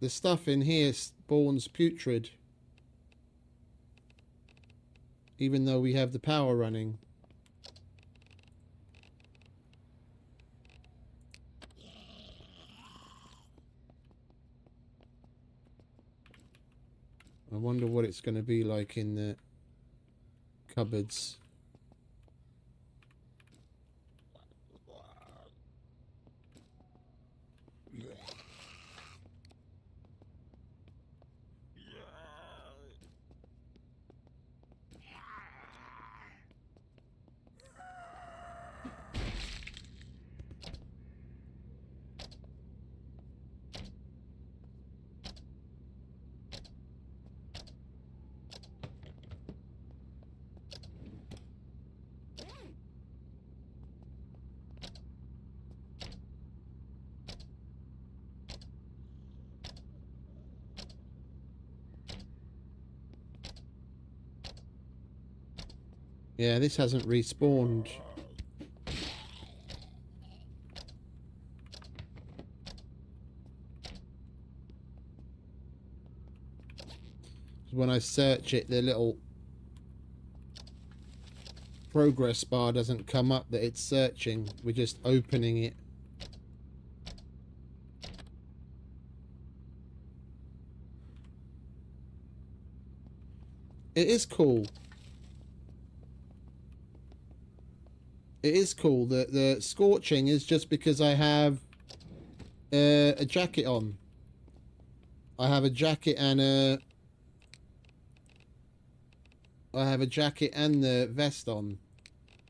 The stuff in here spawns putrid. Even though we have the power running. I wonder what it's going to be like in the cupboards. Yeah, this hasn't respawned. When I search it, the little progress bar doesn't come up that it's searching. We're just opening it. It is cool. It is cool that the scorching is just because I have a jacket on. I have a jacket and I have a jacket and the vest on.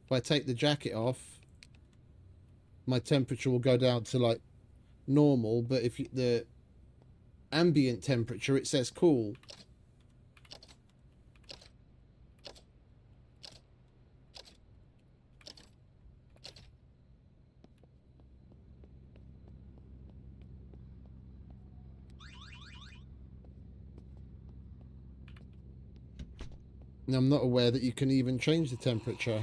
If I take the jacket off, my temperature will go down to like normal, but if the ambient temperature, it says cool. And I'm not aware that you can even change the temperature.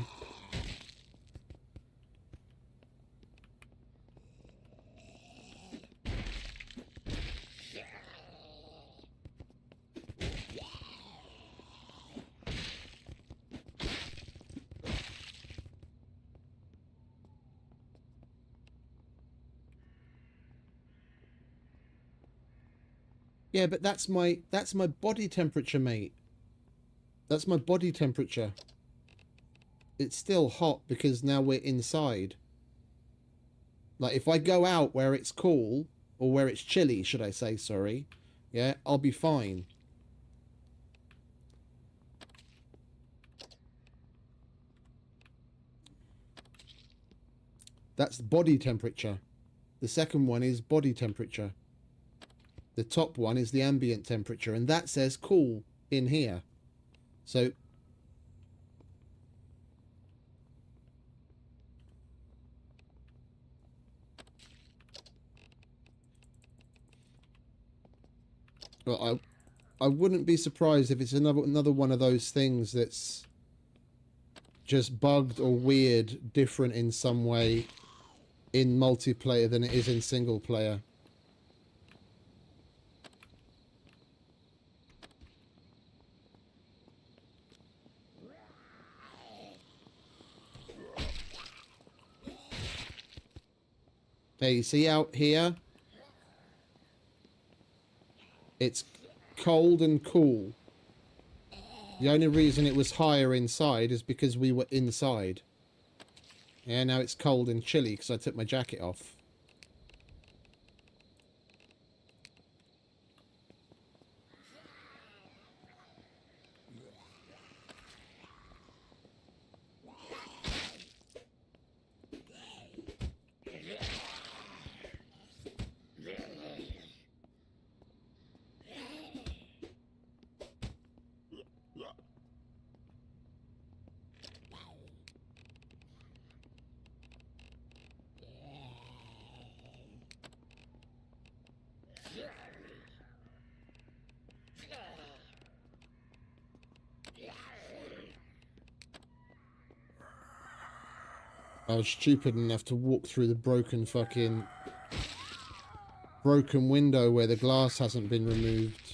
Yeah, but that's my body temperature, mate. That's my body temperature. It's still hot because now we're inside. Like, if I go out where it's cool, or where it's chilly, should I say, sorry, yeah, I'll be fine. That's body temperature. The second one is body temperature. The top one is the ambient temperature, and that says cool in here. So well, I wouldn't be surprised if it's another one of those things that's just bugged or weird, different in some way in multiplayer than it is in single player. Hey, you see out here? It's cold and cool. The only reason it was higher inside is because we were inside. Yeah, now it's cold and chilly because I took my jacket off. I was stupid enough to walk through the broken window where the glass hasn't been removed.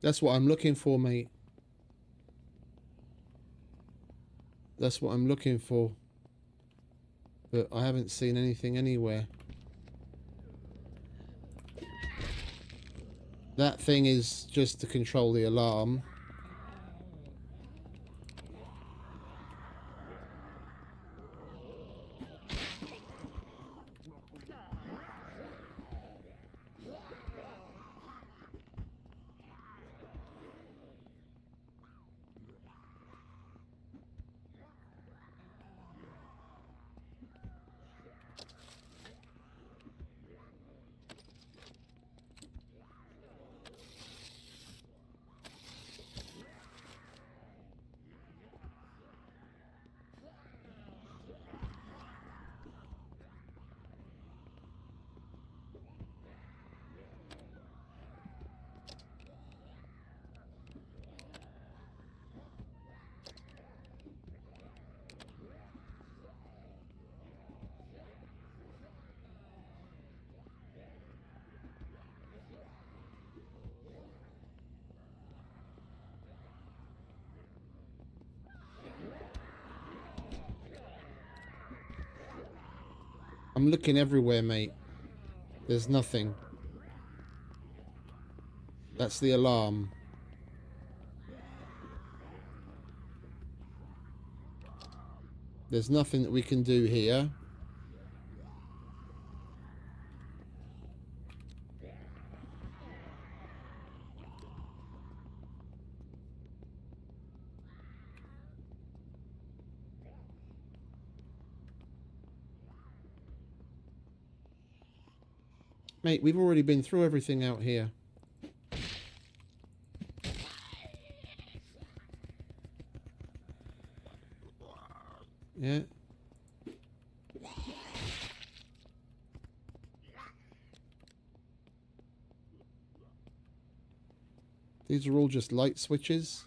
That's what I'm looking for, mate. That's what I'm looking for. But I haven't seen anything anywhere. That thing is just to control the alarm. I'm looking everywhere, mate. There's nothing. That's the alarm. There's nothing that we can do here. Mate, we've already been through everything out here. Yeah. These are all just light switches.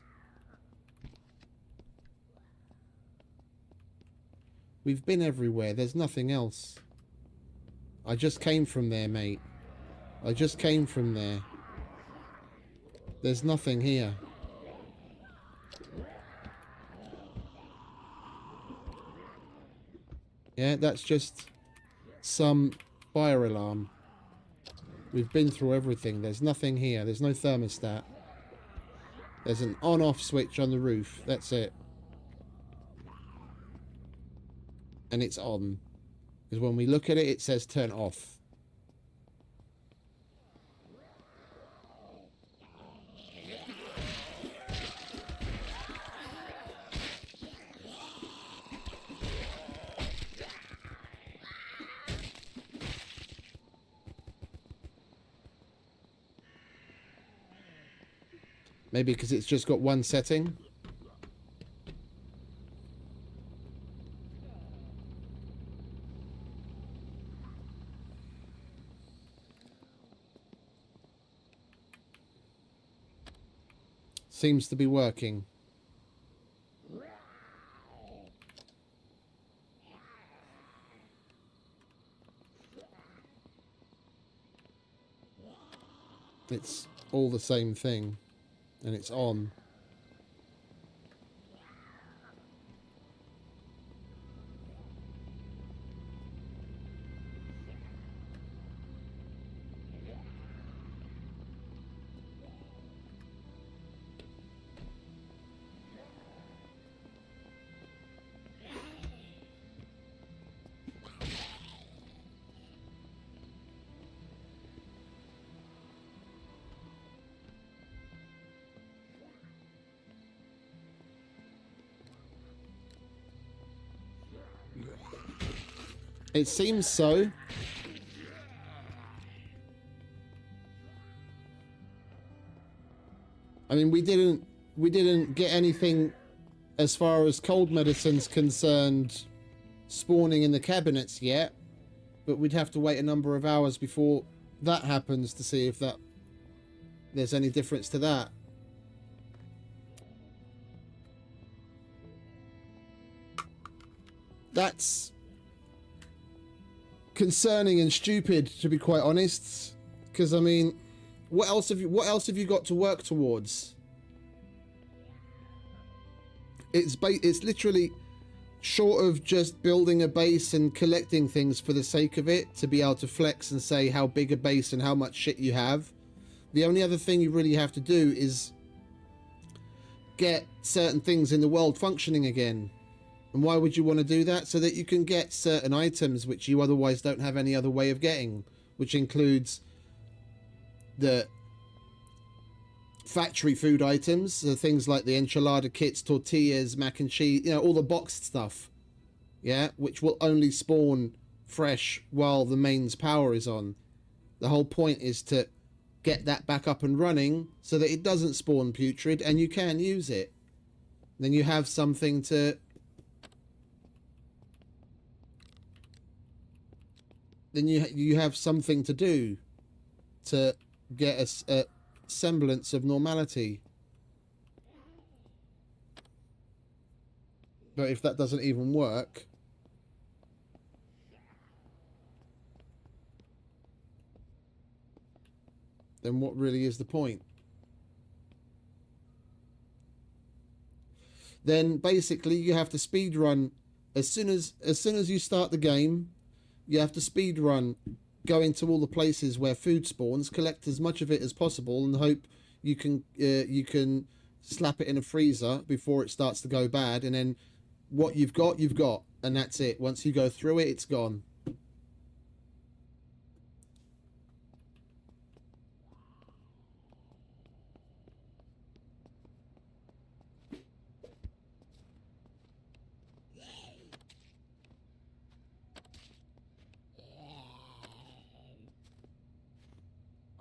We've been everywhere. There's nothing else. I just came from there, mate. I just came from there. There's nothing here. Yeah, that's just some fire alarm. We've been through everything. There's nothing here. There's no thermostat. There's an on-off switch on the roof. That's it. And it's on. Because when we look at it, it says turn off. Maybe because it's just got one setting. Seems to be working. It's all the same thing. And it's on. It seems so. I mean, we didn't get anything as far as cold medicine's concerned spawning in the cabinets yet, but we'd have to wait a number of hours before that happens to see if there's any difference to that. That's concerning and stupid, to be quite honest, because I mean, what else have you got to work towards? It's literally, short of just building a base and collecting things for the sake of it to be able to flex and say how big a base and how much shit you have, the only other thing you really have to do is get certain things in the world functioning again. And why would you want to do that? So that you can get certain items which you otherwise don't have any other way of getting, which includes the factory food items, so things like the enchilada kits, tortillas, mac and cheese, you know, all the boxed stuff, yeah, which will only spawn fresh while the mains power is on. The whole point is to get that back up and running so that it doesn't spawn putrid and you can use it. Then you have something to... Then you have something to do to get a semblance of normality. But if that doesn't even work, then what really is the point? Then basically you have to speed run as soon as you start the game. You have to speed run, go into all the places where food spawns, collect as much of it as possible, and hope you can slap it in a freezer before it starts to go bad. And then what you've got, and that's it. Once you go through it, it's gone.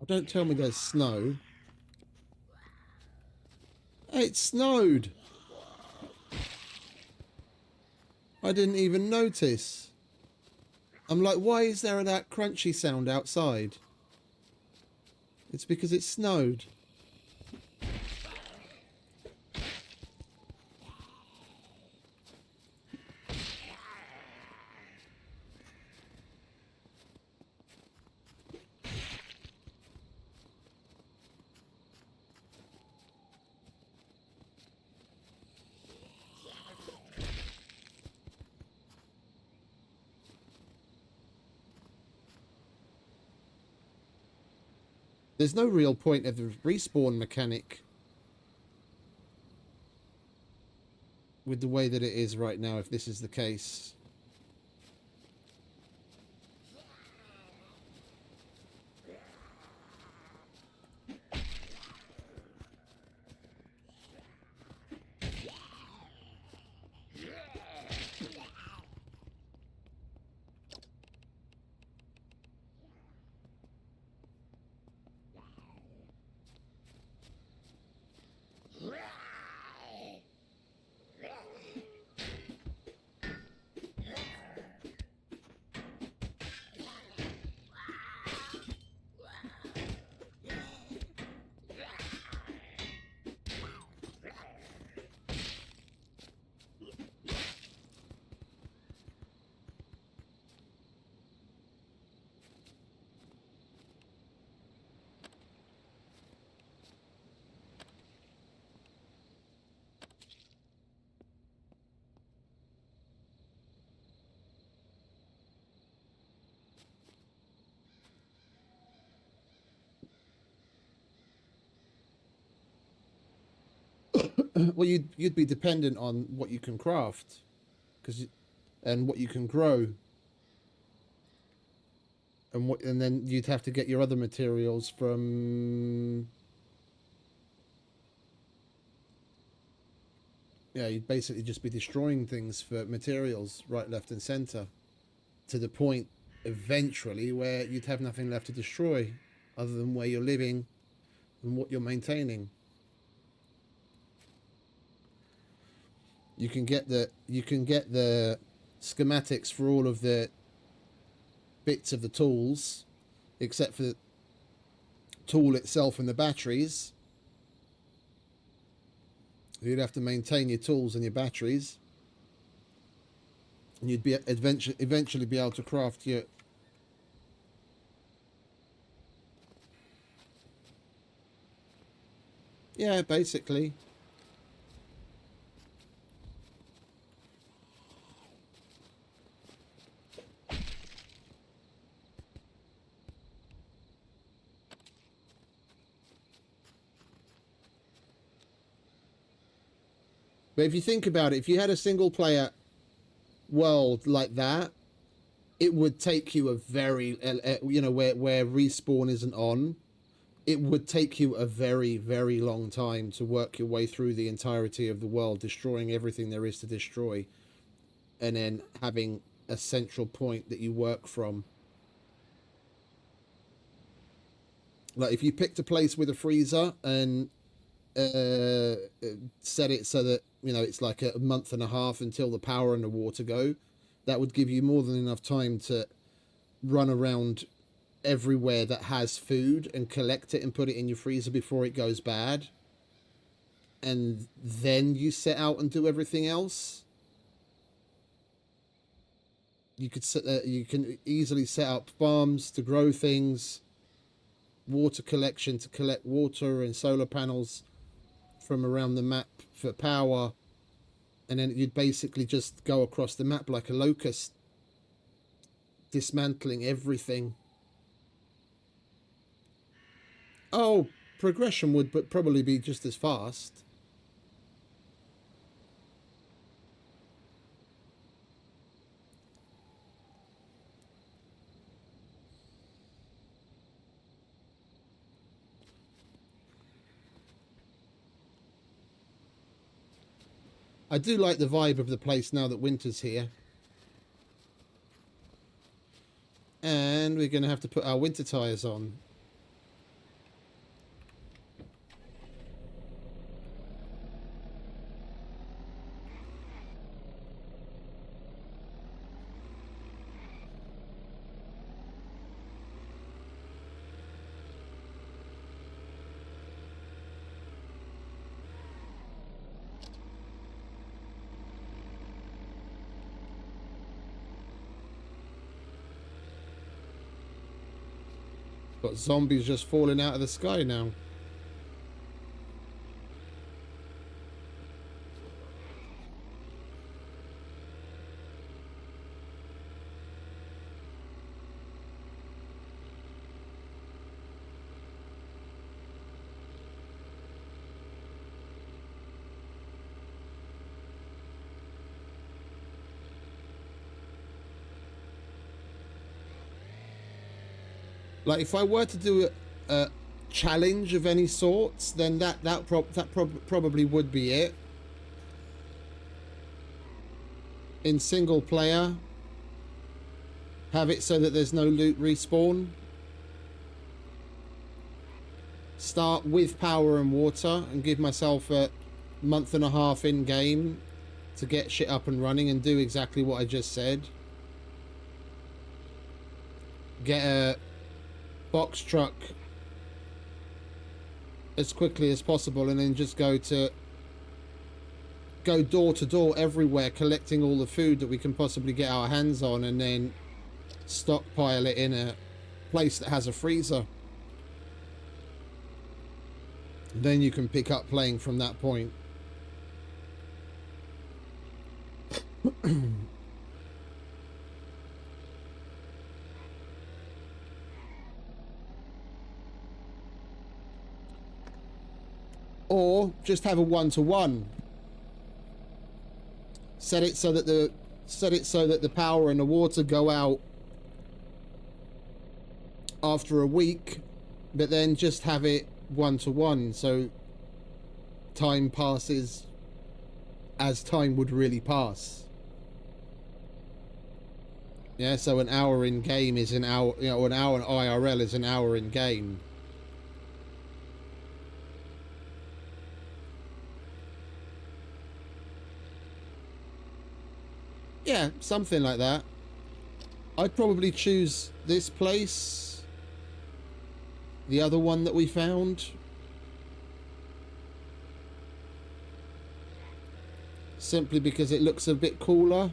Oh, don't tell me there's snow. It snowed. I didn't even notice. I'm like, why is there that crunchy sound outside? It's because it snowed. There's no real point of the respawn mechanic with the way that it is right now, if this is the case. Well, you'd be dependent on what you can craft, and what you can grow, and then you'd have to get your other materials from. Yeah, you'd basically just be destroying things for materials right, left, and center, to the point eventually where you'd have nothing left to destroy, other than where you're living and what you're maintaining. You can get the schematics for all of the bits of the tools, except for the tool itself and the batteries. You'd have to maintain your tools and your batteries, and you'd be eventually be able to craft your. Yeah, basically. But if you think about it, if you had a single player world like that, it would take you a very, where respawn isn't on, it would take you a very, very long time to work your way through the entirety of the world, destroying everything there is to destroy, and then having a central point that you work from. Like if you picked a place with a freezer and set it so that it's like a month and a half until the power and the water go, that would give you more than enough time to run around everywhere that has food and collect it and put it in your freezer before it goes bad, and then you set out and do everything else. You can easily set up farms to grow things, water collection to collect water, and solar panels from around the map for power, and then you'd basically just go across the map like a locust, dismantling everything. Oh, progression would but probably be just as fast. I do like the vibe of the place now that winter's here. And we're going to have to put our winter tyres on. Got zombies just falling out of the sky now. Like, if I were to do a challenge of any sorts, then that probably would be it. In single player, have it so that there's no loot respawn. Start with power and water and give myself a month and a half in game to get shit up and running and do exactly what I just said. Get a box truck as quickly as possible and then just go door to door everywhere collecting all the food that we can possibly get our hands on, and then stockpile it in a place that has a freezer. Then you can pick up playing from that point. Or just have a one-to-one. Set it so that the power and the water go out after a week, but then just have it one-to-one, so time passes as time would really pass. Yeah, so an hour in game is an hour, you know, an hour in IRL is an hour in game. Yeah, something like that. I'd probably choose this place. The other one that we found. Simply because it looks a bit cooler.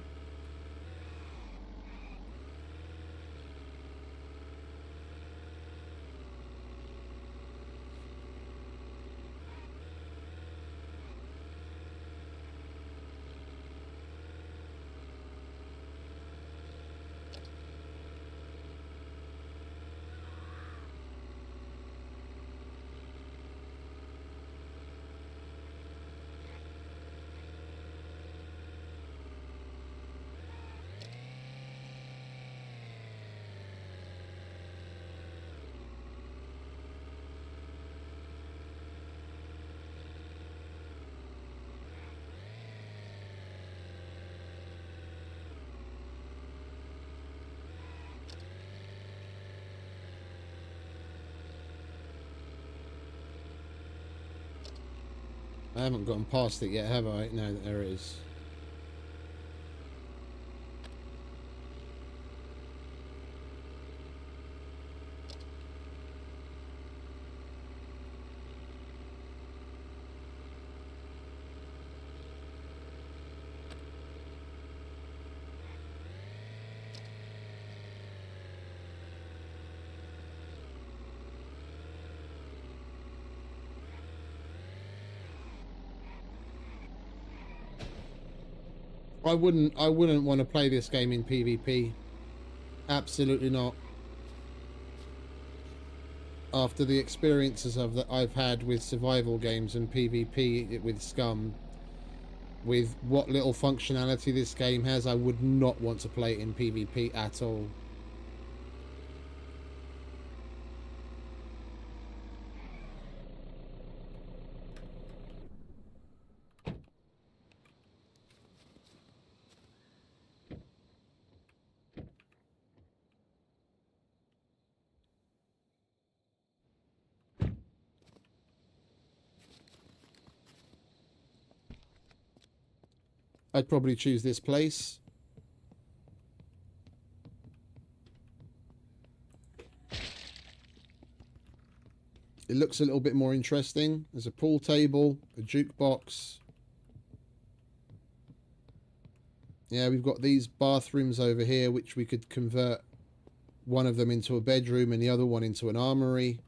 I haven't gotten past it yet, have I? No, there it is. I wouldn't want to play this game in PvP. Absolutely not. After the experiences that I've had with survival games and PvP with Scum, with what little functionality this game has, I would not want to play it in PvP at all. I'd probably choose this place. It looks a little bit more interesting. There's a pool table, a jukebox. Yeah, we've got these bathrooms over here, which we could convert one of them into a bedroom and the other one into an armory.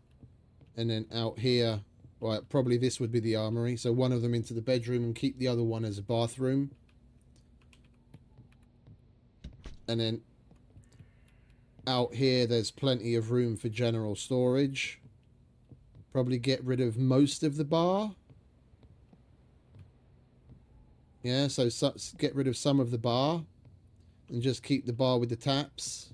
And then out here, well, probably this would be the armory. So one of them into the bedroom and keep the other one as a bathroom. And then out here, there's plenty of room for general storage. Probably get rid of most of the bar. Yeah, so get rid of some of the bar and just keep the bar with the taps.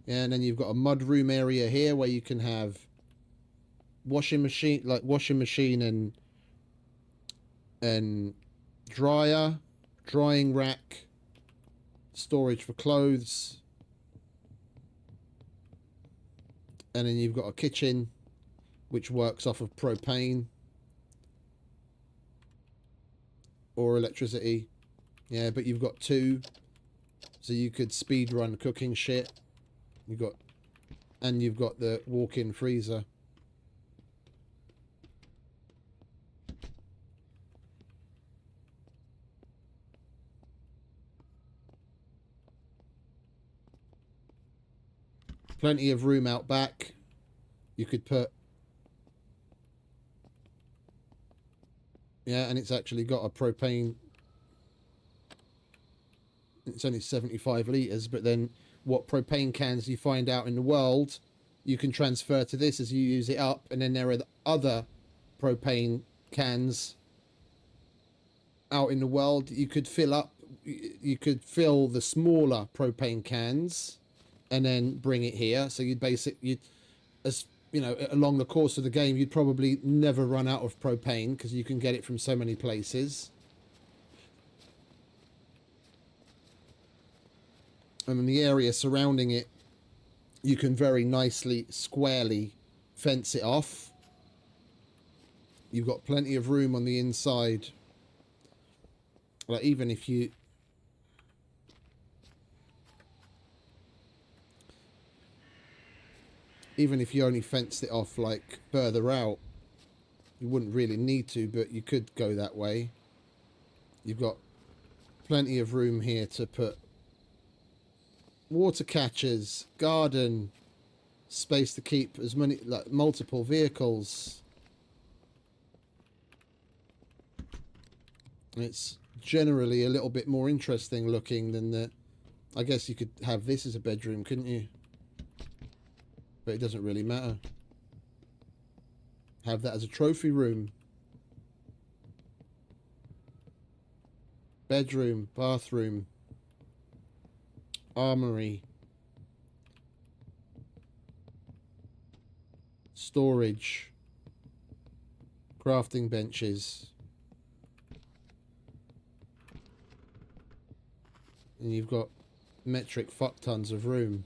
Yeah, and then you've got a mudroom area here where you can have washing machine and dryer, drying rack, storage for clothes, and then you've got a kitchen which works off of propane or electricity. Yeah, but you've got two, so you could speed run cooking shit. You've got the walk-in freezer. Plenty of room out back. You could put... Yeah, and it's actually got a propane... It's only 75 litres, but then what propane cans you find out in the world, you can transfer to this as you use it up, and then there are the other propane cans out in the world. You could fill up... You could fill the smaller propane cans and then bring it here. So as you know, along the course of the game, you'd probably never run out of propane because you can get it from so many places. And in the area surrounding it, you can very nicely, squarely fence it off. You've got plenty of room on the inside. Like even if you... Even if you only fenced it off like further out, you wouldn't really need to, but you could go that way. You've got plenty of room here to put water catchers, garden, space to keep as many, like multiple vehicles. It's generally a little bit more interesting looking than the... I guess you could have this as a bedroom, couldn't you? But it doesn't really matter. Have that as a trophy room. Bedroom, bathroom, armory, storage, crafting benches. And you've got metric fuck tons of room.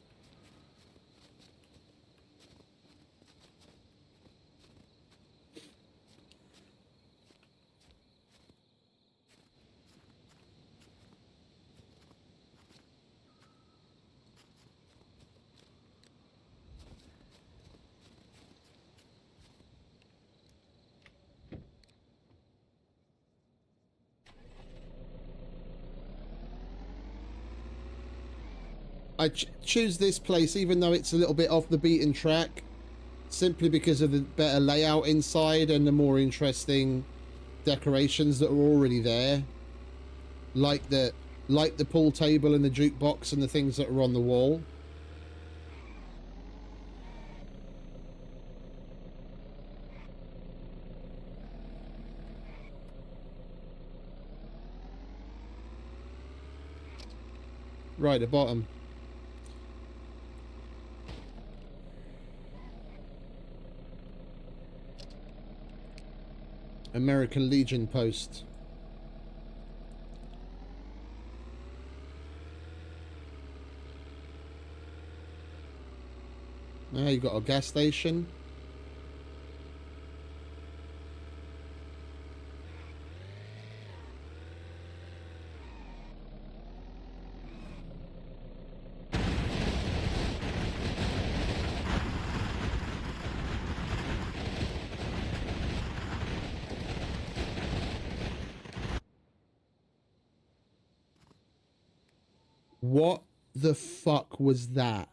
I choose this place even though it's a little bit off the beaten track, simply because of the better layout inside and the more interesting decorations that are already there, like the Like the pool table and the jukebox and the things that are on the wall. Right, the bottom. American Legion post. Now you got a gas station. What the fuck was that?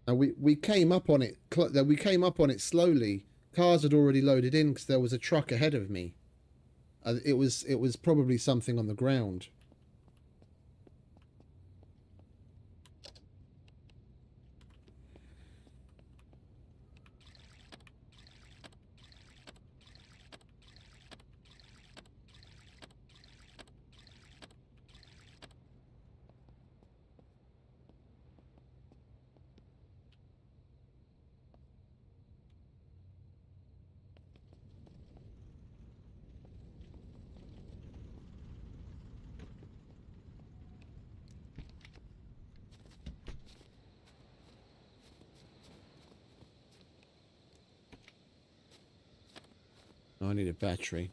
Now we came up on it. We came up on it slowly. Cars had already loaded in because there was a truck ahead of me. It was probably something on the ground. Oh, I need a battery.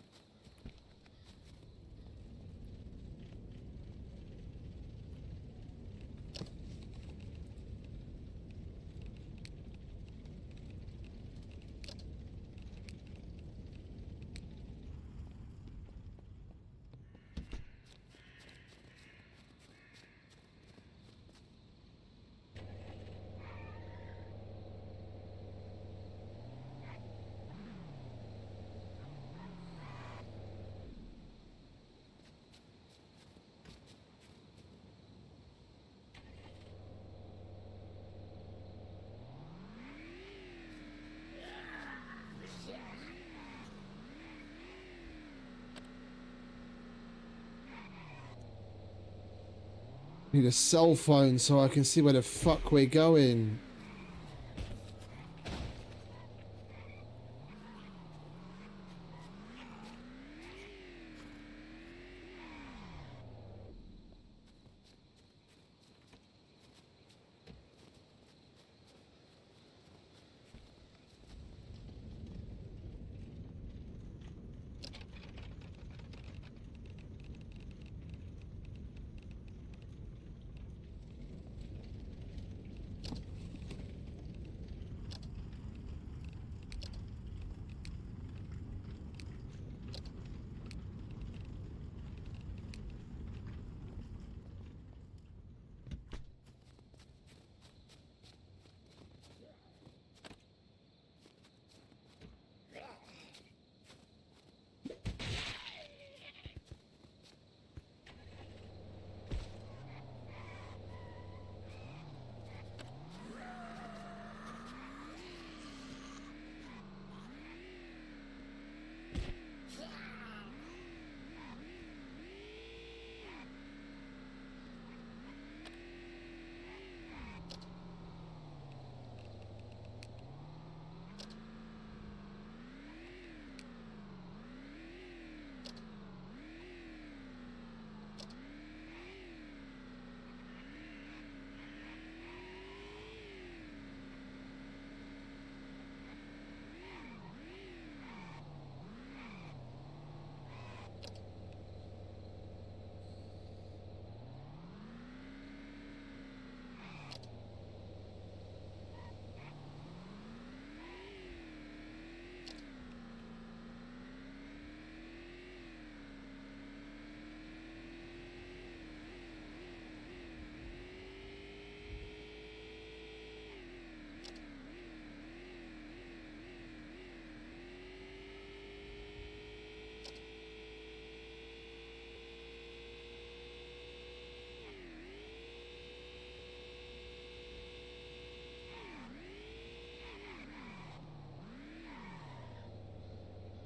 Need a cell phone so I can see where the fuck we're going.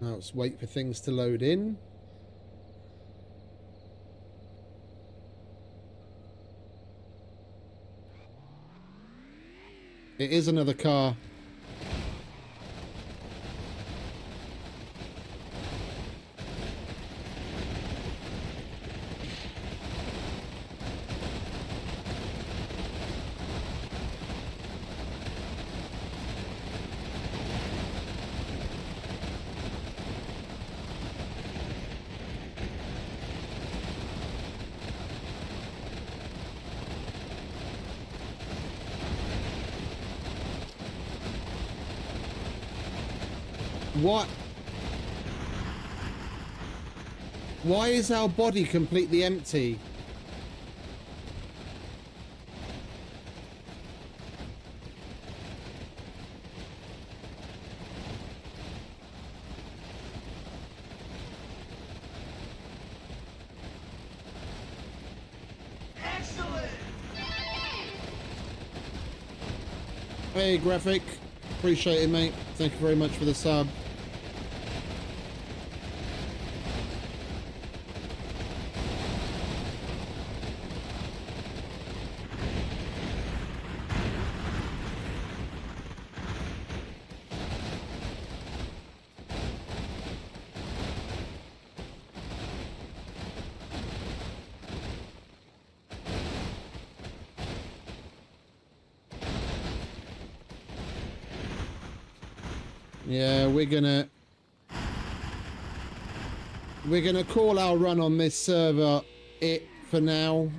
Now let's wait for things to load in. It is another car. What? Why is our body completely empty? Excellent! Hey, Graphic. Appreciate it, mate. Thank you very much for the sub. Yeah, we're gonna call our run on this server it for now.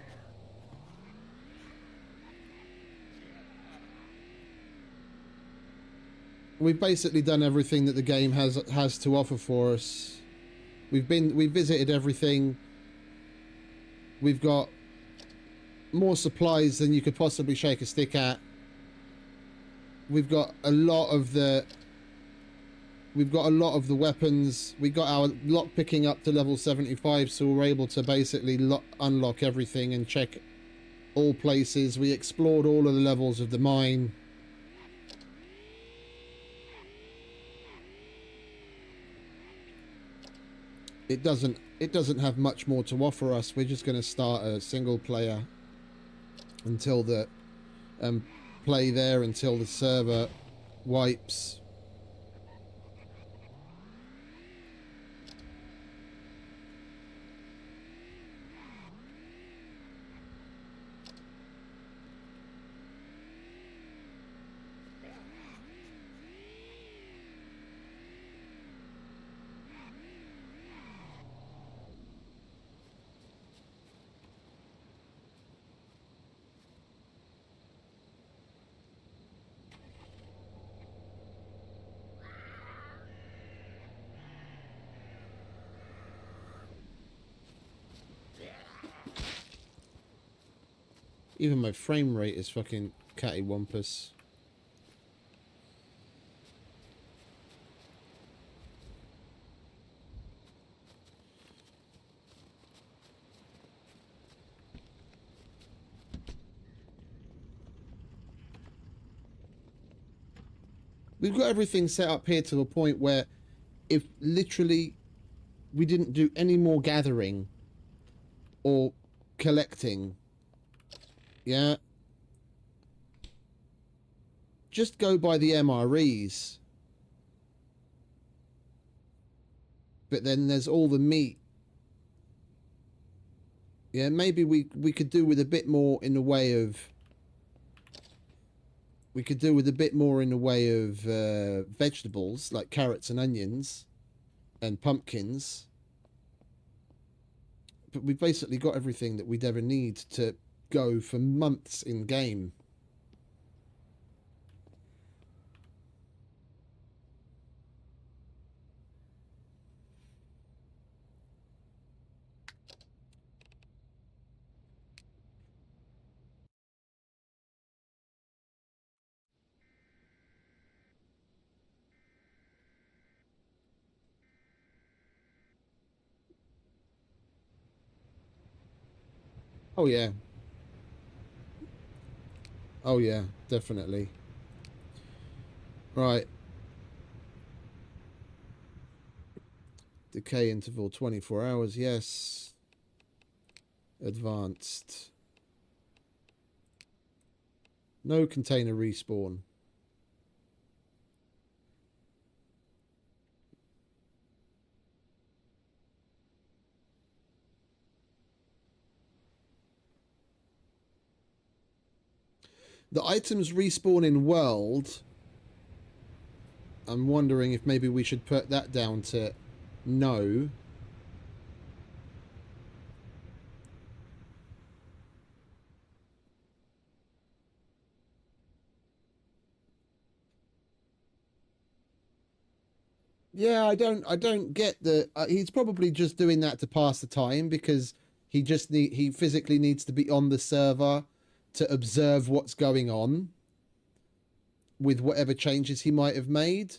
We've basically done everything that the game has to offer for us. We've visited everything. We've got more supplies than you could possibly shake a stick at. We've got a lot of the weapons. We got our lock picking up to level 75, so we're able to basically unlock everything and check all places. We explored all of the levels of the mine. It doesn't have much more to offer us. We're just going to start a single player until the play there until the server wipes. Even my frame rate is fucking cattywampus. We've got everything set up here to the point where if literally we didn't do any more gathering or collecting, yeah, just go by the MREs. But then there's all the meat. Yeah, maybe we could do with a bit more in the way of... We could do with a bit more in the way of vegetables, like carrots and onions and pumpkins. But we've basically got everything that we'd ever need to go for months in game. Oh yeah. Oh yeah, definitely. Right. Decay interval 24 hours, yes. Advanced. No container respawn. The items respawn in world. I'm wondering if maybe we should put that down to no. Yeah, I don't get the. He's probably just doing that to pass the time because he physically needs to be on the server to observe what's going on with whatever changes he might have made,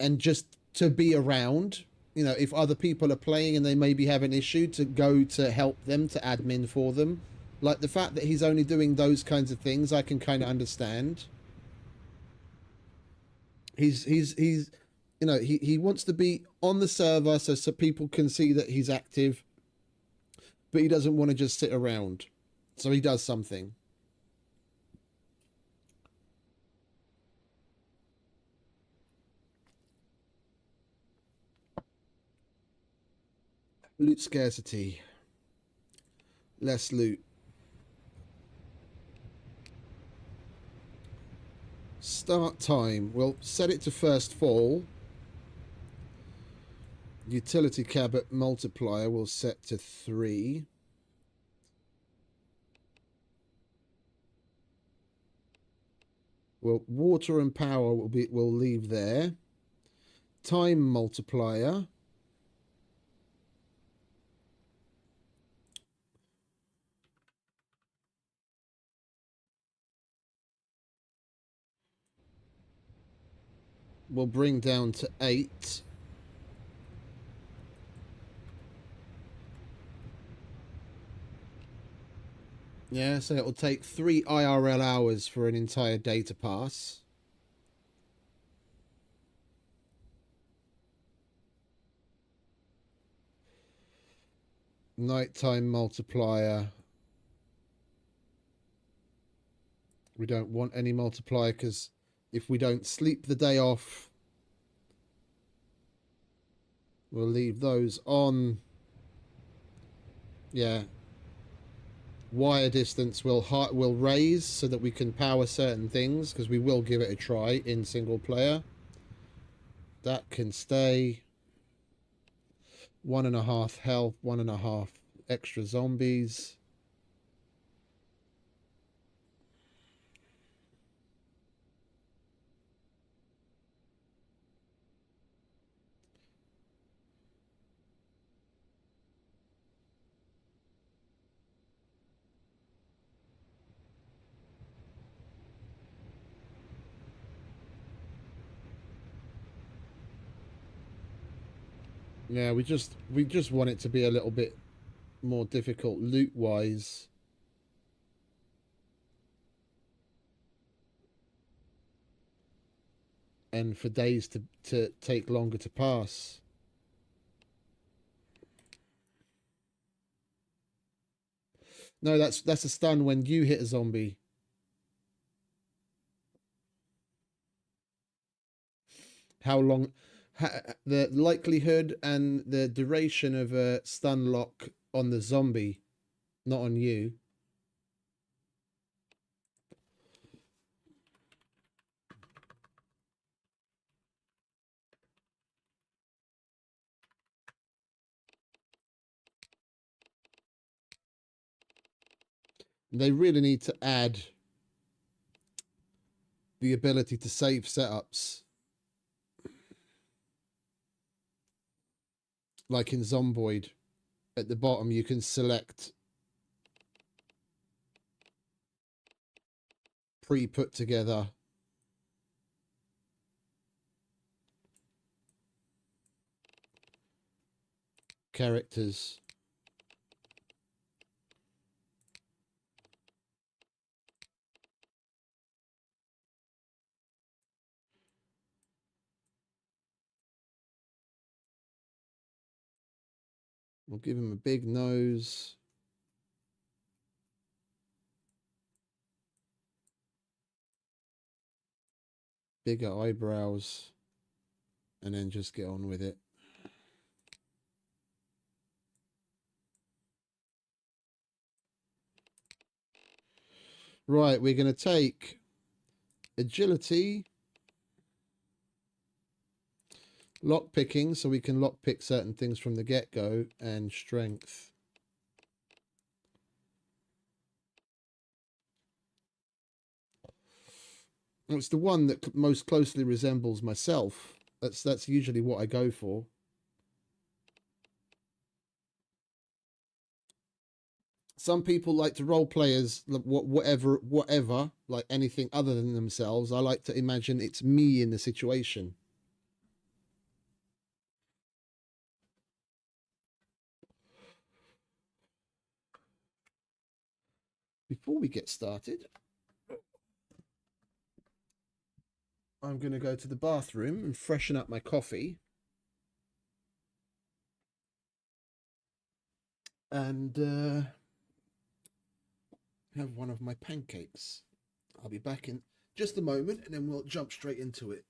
and just to be around. You know, if other people are playing and they maybe have an issue, to go to help them, to admin for them. Like the fact that he's only doing those kinds of things, I can kind of understand. He's you know, he wants to be on the server so people can see that he's active, but he doesn't want to just sit around, so he does something. Loot scarcity, less loot. Start time, we'll set it to first fall. Utility cabinet multiplier will set to 3. Well, water and power will leave there. Time multiplier. We'll bring down to 8. Yeah, so it'll take 3 IRL hours for an entire day to pass. Nighttime multiplier. We don't want any multiplier because if we don't sleep the day off, we'll leave those on. Yeah. Wire distance will raise so that we can power certain things, because we will give it a try in single player. That can stay. 1.5 health, 1.5 extra zombies. Yeah, we just want it to be a little bit more difficult loot wise. And for days to take longer to pass. No, that's a stun when you hit a zombie. How long the likelihood and the duration of a stun lock on the zombie, not on you. They really need to add the ability to save setups. Like in Zomboid, at the bottom you can select pre-put together characters. We'll give him a big nose. Bigger eyebrows. And then just get on with it. Right, we're going to take agility, lock picking, so we can lock pick certain things from the get-go, and strength. It's the one that most closely resembles myself. That's usually what I go for. Some people like to role play as whatever, like anything other than themselves. I like to imagine it's me in the situation. Before we get started, I'm going to go to the bathroom and freshen up my coffee. And have one of my pancakes. I'll be back in just a moment and then we'll jump straight into it.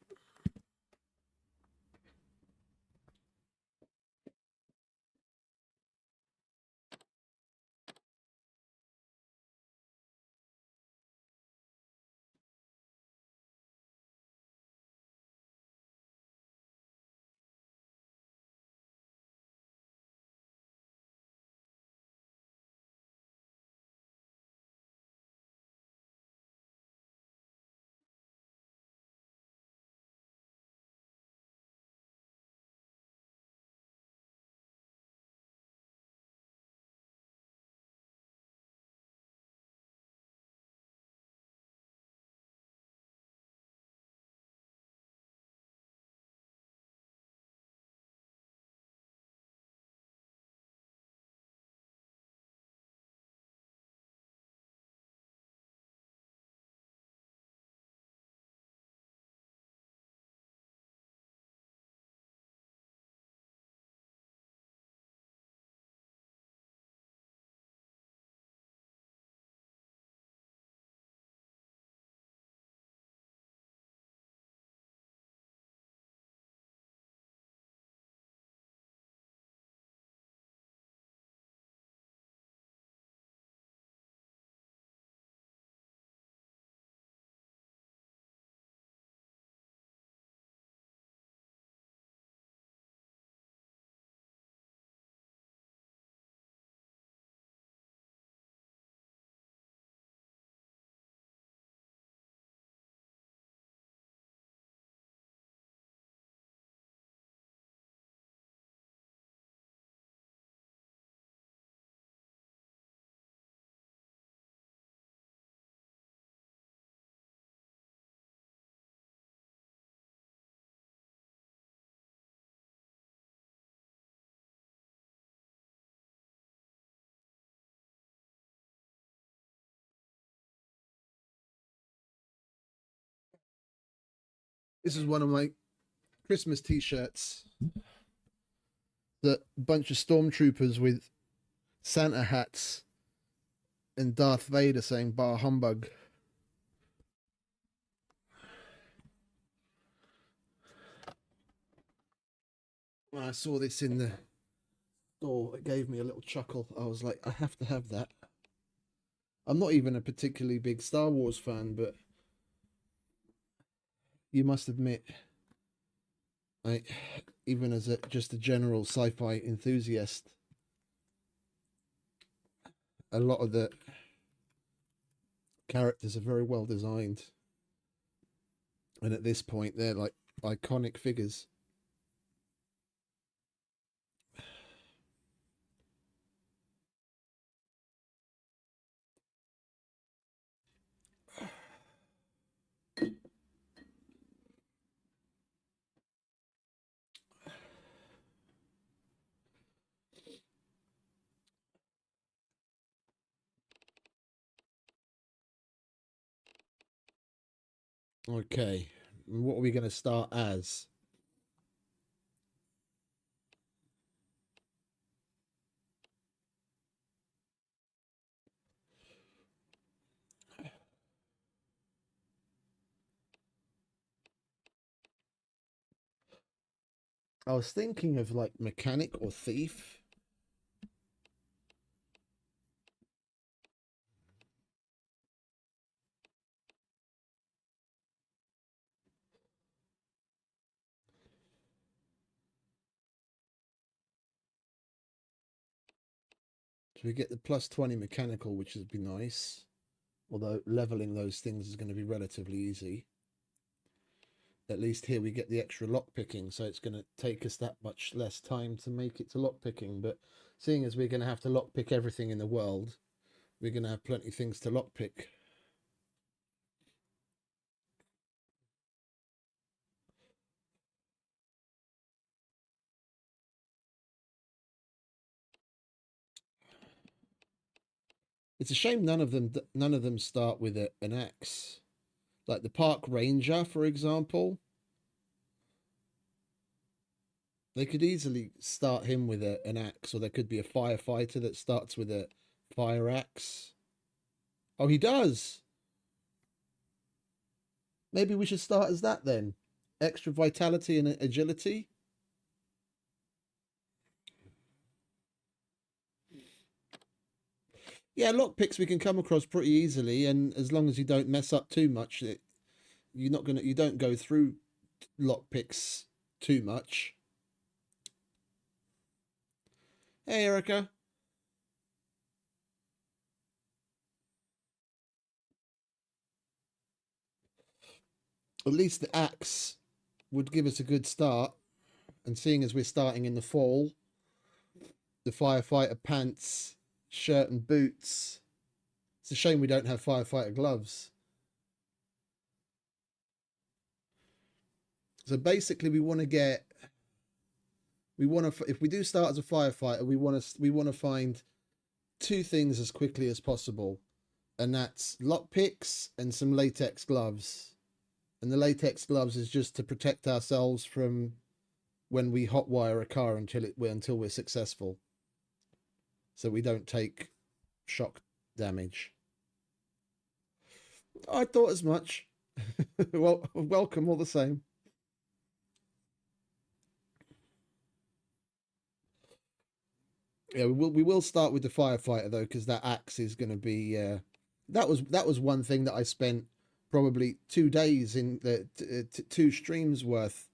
This is one of my Christmas t-shirts. The bunch of stormtroopers with Santa hats and Darth Vader saying "Bar humbug." When I saw this in the store, it gave me a little chuckle. I was like, I have to have that. I'm not even a particularly big Star Wars fan, but you must admit, like, even as just a general sci-fi enthusiast, a lot of the characters are very well designed, and at this point, they're like iconic figures. Okay, what are we going to start as? I was thinking of like mechanic or thief. So we get the plus 20 mechanical, which would be nice. Although leveling those things is going to be relatively easy. At least here we get the extra lock picking, so it's going to take us that much less time to make it to lock picking. But seeing as we're going to have to lock pick everything in the world, we're going to have plenty of things to lock pick. It's a shame none of them start with an axe. Like the park ranger, for example. They could easily start him with an axe, or there could be a firefighter that starts with a fire axe. Oh, he does. Maybe we should start as that then. Extra vitality and agility. Yeah, lockpicks we can come across pretty easily, and as long as you don't mess up too much, you don't go through lockpicks too much. Hey, Erica. At least the axe would give us a good start. And seeing as we're starting in the fall, the firefighter pants, shirt and boots. It's a shame we don't have firefighter gloves. So basically we want to if we do start as a firefighter, we want to find two things as quickly as possible. And that's lockpicks and some latex gloves. And the latex gloves is just to protect ourselves from when we hotwire a car until we're successful, so we don't take shock damage. I thought as much. Well, welcome all the same. Yeah, we will start with the firefighter though, because that axe is going to be. That was one thing that I spent probably 2 days in the 2 streams worth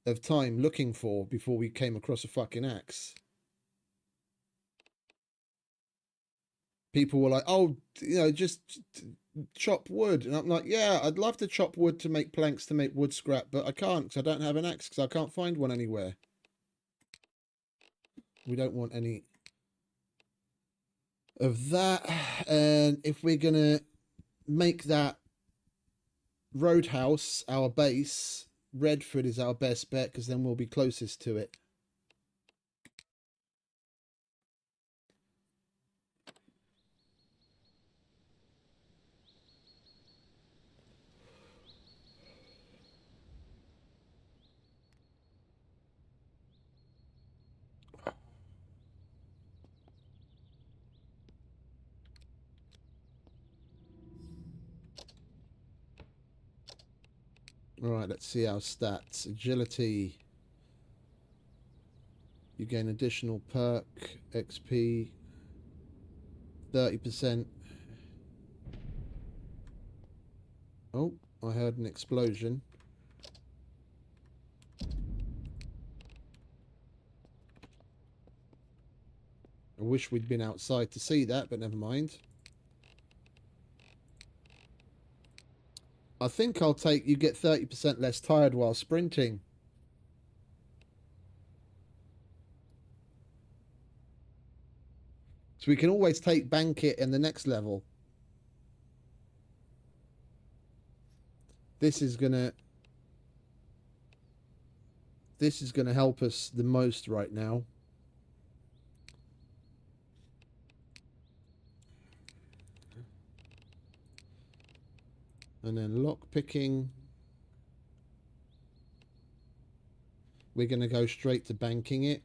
of time looking for before we came across a fucking axe. People were like, "Oh, just chop wood," and I'm like, "Yeah, I'd love to chop wood to make planks to make wood scrap, but I can't because I don't have an axe because I can't find one anywhere." We don't want any of that, and if we're gonna make that roadhouse our base, Redford is our best bet because then we'll be closest to it. All right, let's see our stats. Agility. You gain additional perk, XP, 30%. Oh, I heard an explosion. I wish we'd been outside to see that, but never mind. I think you get 30% less tired while sprinting. So we can always take bank it in the next level. This is gonna help us the most right now. And then lock picking. We're going to go straight to banking it.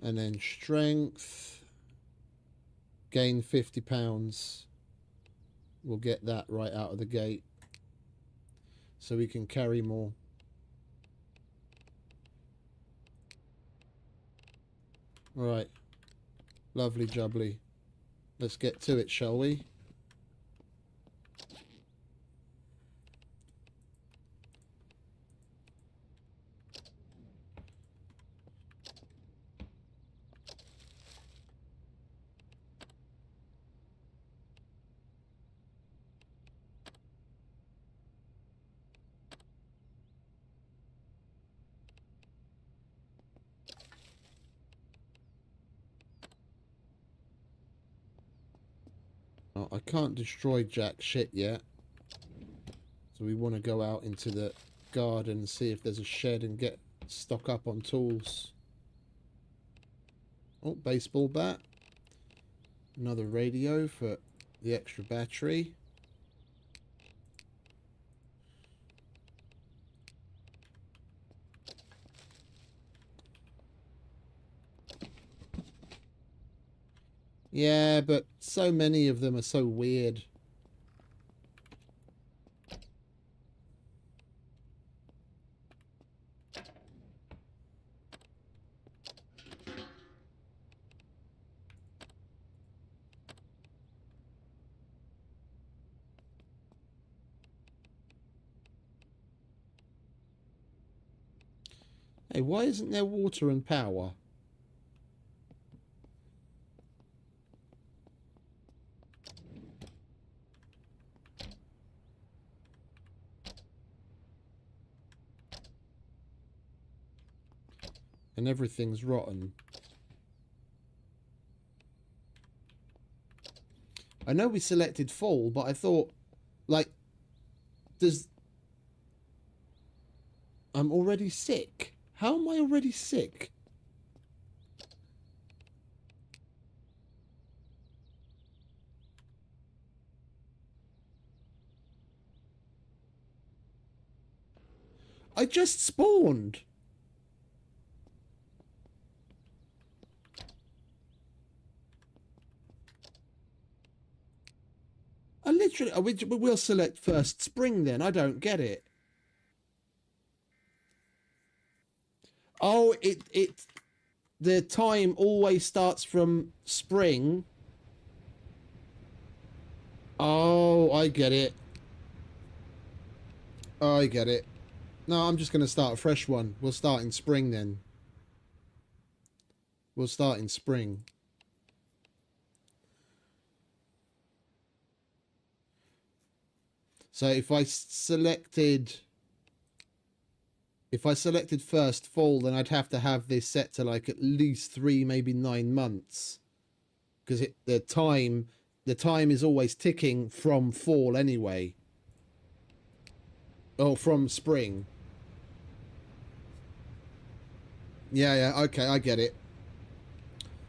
And then strength. Gain £50. We'll get that right out of the gate. so we can carry more. Right. Lovely jubbly. Let's get to it, shall we? Oh, I can't destroy jack shit yet. So we want to go out into the garden and see if there's a shed and get stock up on tools. Oh, baseball bat. Another radio for the extra battery. Yeah, but so many of them are so weird. Hey, why isn't there water and power? And everything's rotten. I know we selected fall, but I thought, like, I'm already sick. How am I already sick? I just spawned. I literally... We'll select first spring then. I don't get it. Oh, the time always starts from spring. Oh, I get it. I get it. No, I'm just going to start a fresh one. We'll start in spring then. We'll start in spring. So if I selected first fall, then I'd have to have this set to like at least 3, maybe 9 months, because the time is always ticking from fall anyway. Oh, from spring. Yeah, okay, I get it.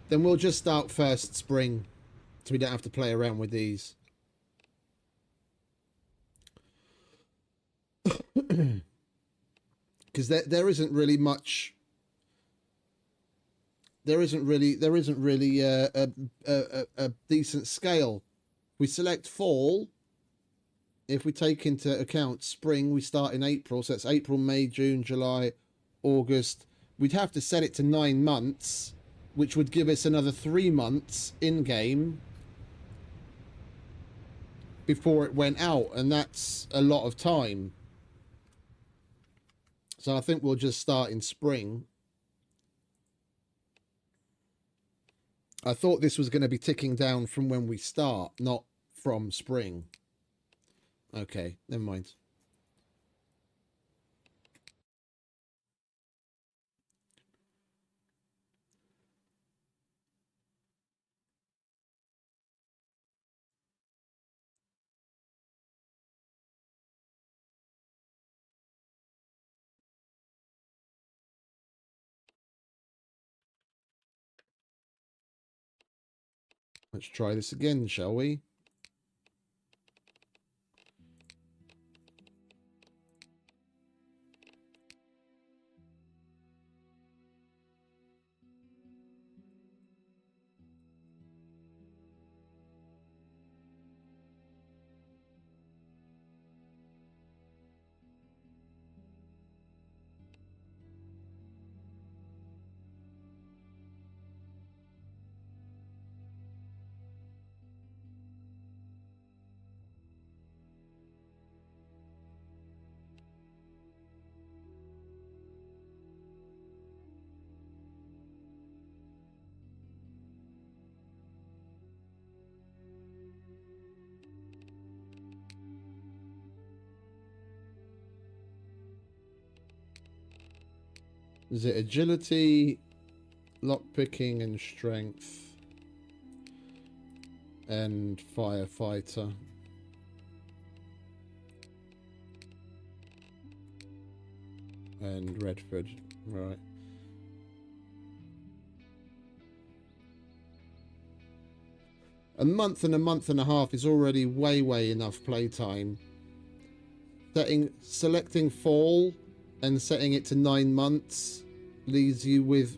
Then we'll just start first spring, so we don't have to play around with these. Because there isn't really much. There isn't really a decent scale. We select fall. If we take into account spring, we start in April, so it's April, May, June, July, August. We'd have to set it to 9 months, which would give us another 3 months in game before it went out, and that's a lot of time. So I think we'll just start in spring. I thought this was going to be ticking down from when we start, not from spring. Okay, never mind. Let's try this again, shall we? Is it agility, lockpicking, and strength? And firefighter. And Redford. Right. A month and a half is already way enough playtime. Selecting fall and setting it to 9 months leaves you with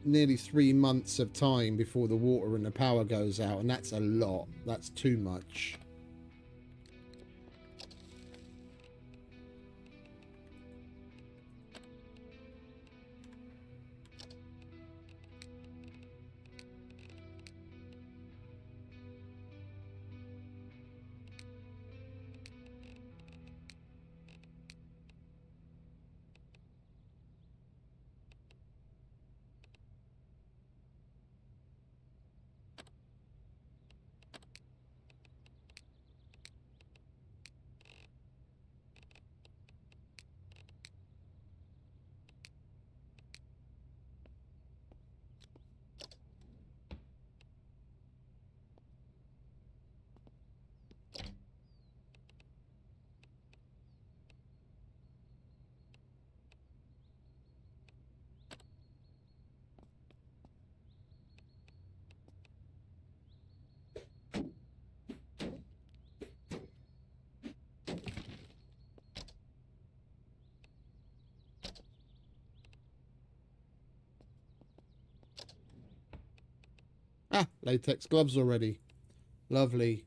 nearly 3 months of time before the water and the power goes out, and that's a lot. That's too much. Ah, latex gloves already. Lovely.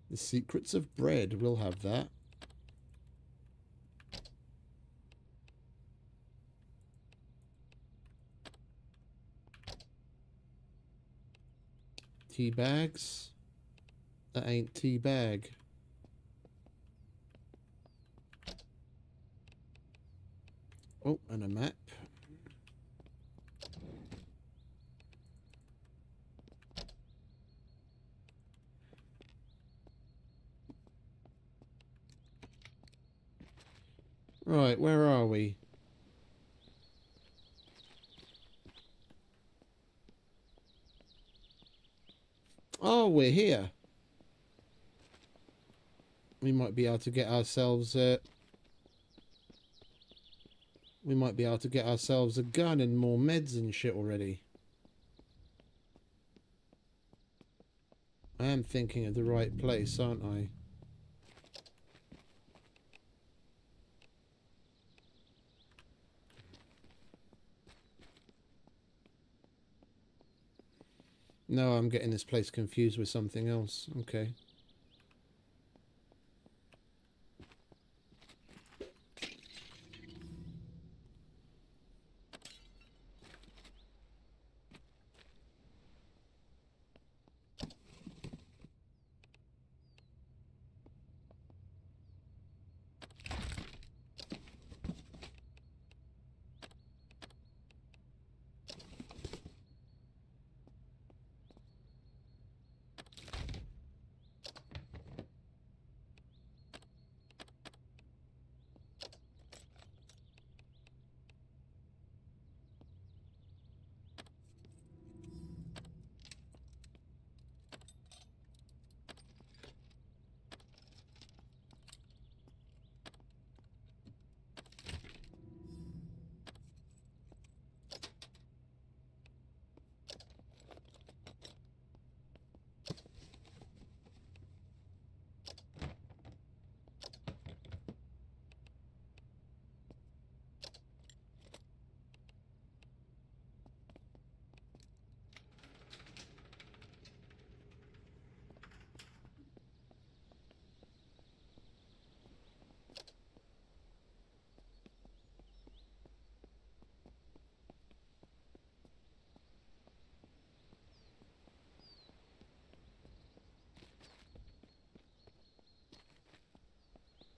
The Secrets of Bread, we'll have that. Tea bags. That ain't tea bag. Oh, and a map. Right, where are we? Oh, we're here. We might be able to get ourselves a gun and more meds and shit already. I am thinking of the right place, aren't I? No, I'm getting this place confused with something else. Okay.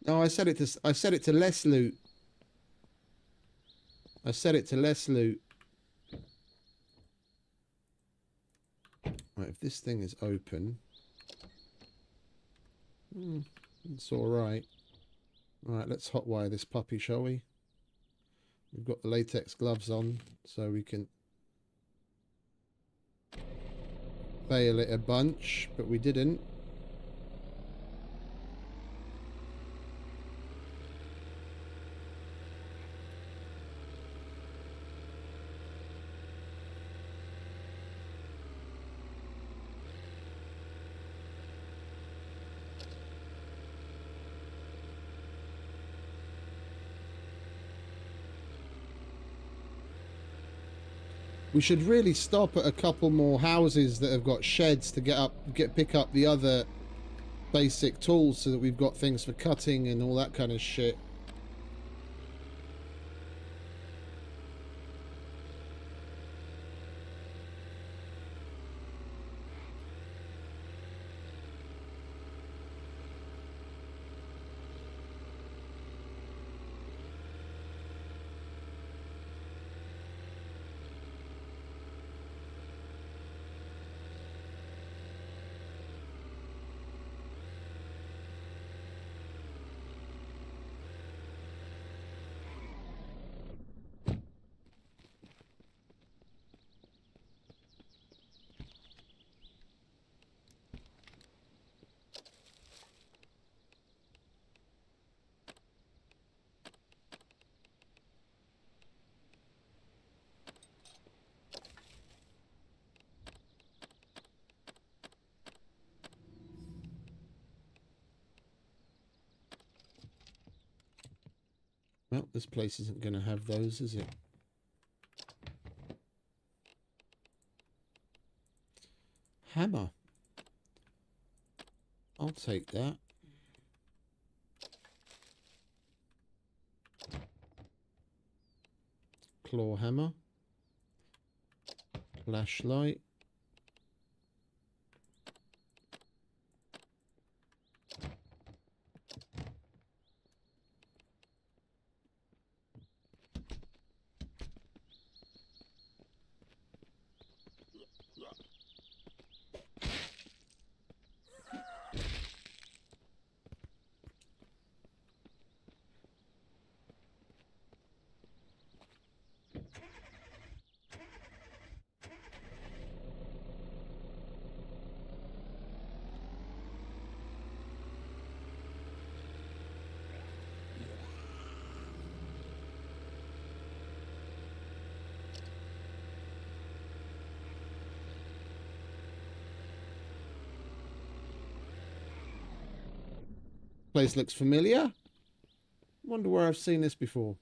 No, I set it to less loot. I set it to less loot. Right, if this thing is open, it's all right. All right, let's hotwire this puppy, shall we? We've got the latex gloves on, so we can bail it a bunch, but we didn't. We should really stop at a couple more houses that have got sheds to pick up the other basic tools so that we've got things for cutting and all that kind of shit. Well, this place isn't going to have those, is it? Hammer. I'll take that. Claw hammer. Flashlight. Place looks familiar. Wonder where I've seen this before.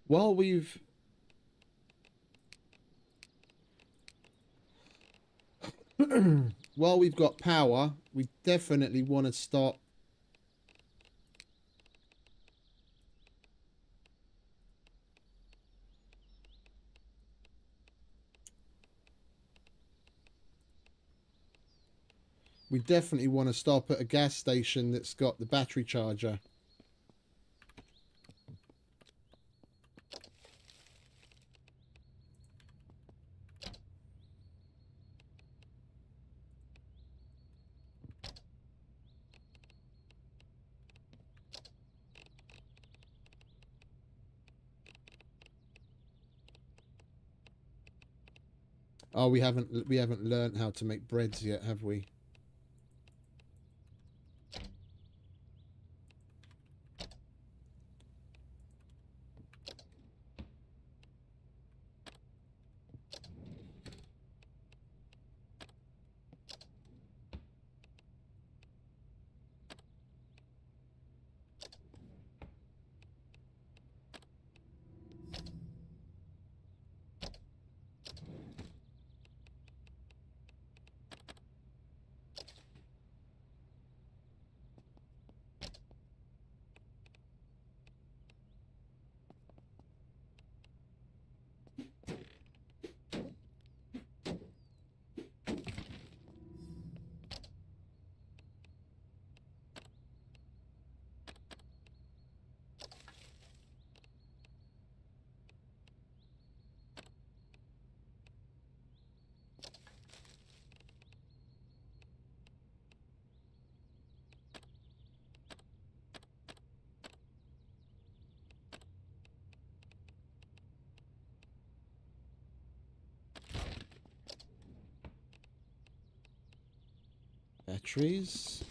While we've while we've got power, we definitely want to stop at a gas station that's got the battery charger. Oh, we haven't learned how to make breads yet, have we? Batteries.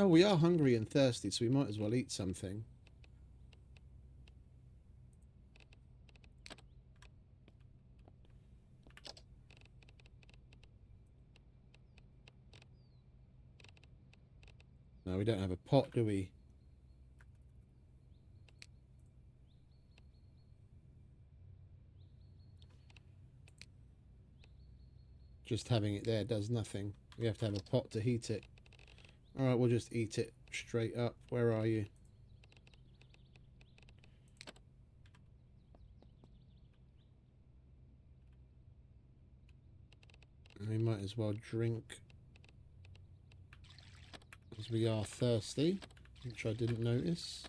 Oh, we are hungry and thirsty, so we might as well eat something. No, we don't have a pot, do we? Just having it there does nothing. We have to have a pot to heat it. Alright, we'll just eat it straight up. Where are you? We might as well drink, as we are thirsty, which I didn't notice.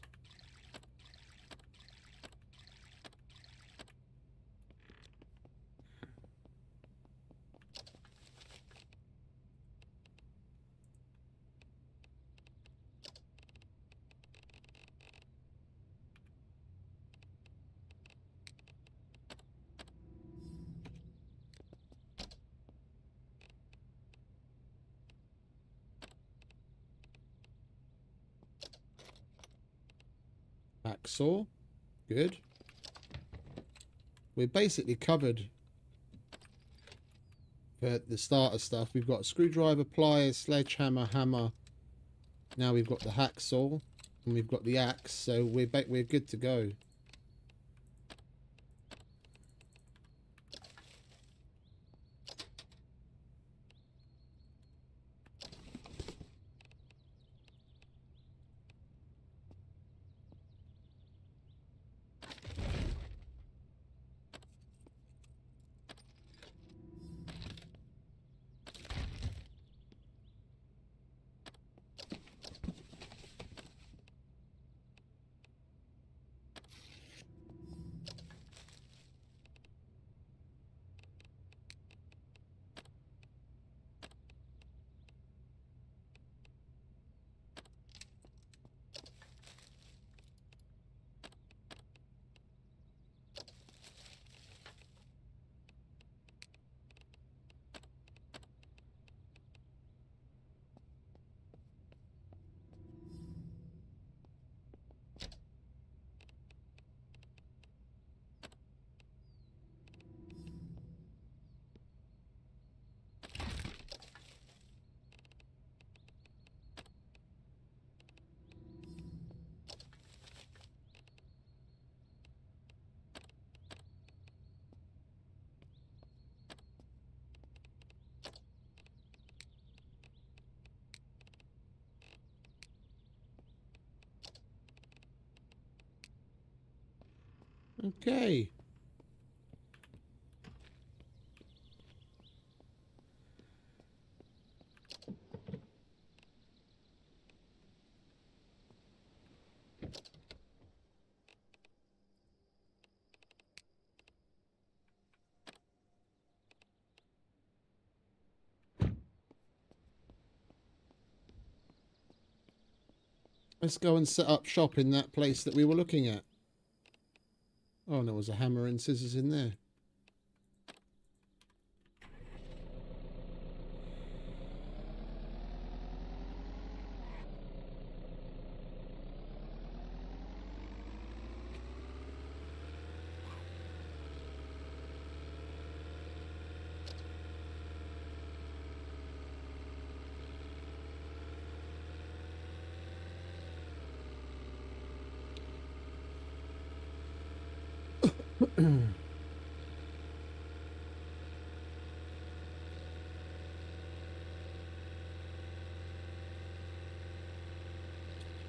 Hacksaw. Good. We're basically covered for the starter stuff. We've got a screwdriver, pliers, sledgehammer, hammer. Now we've got the hacksaw and we've got the axe, so we're good to go. Okay. Let's go and set up shop in that place that we were looking at. Oh, and there was a hammer and scissors in there.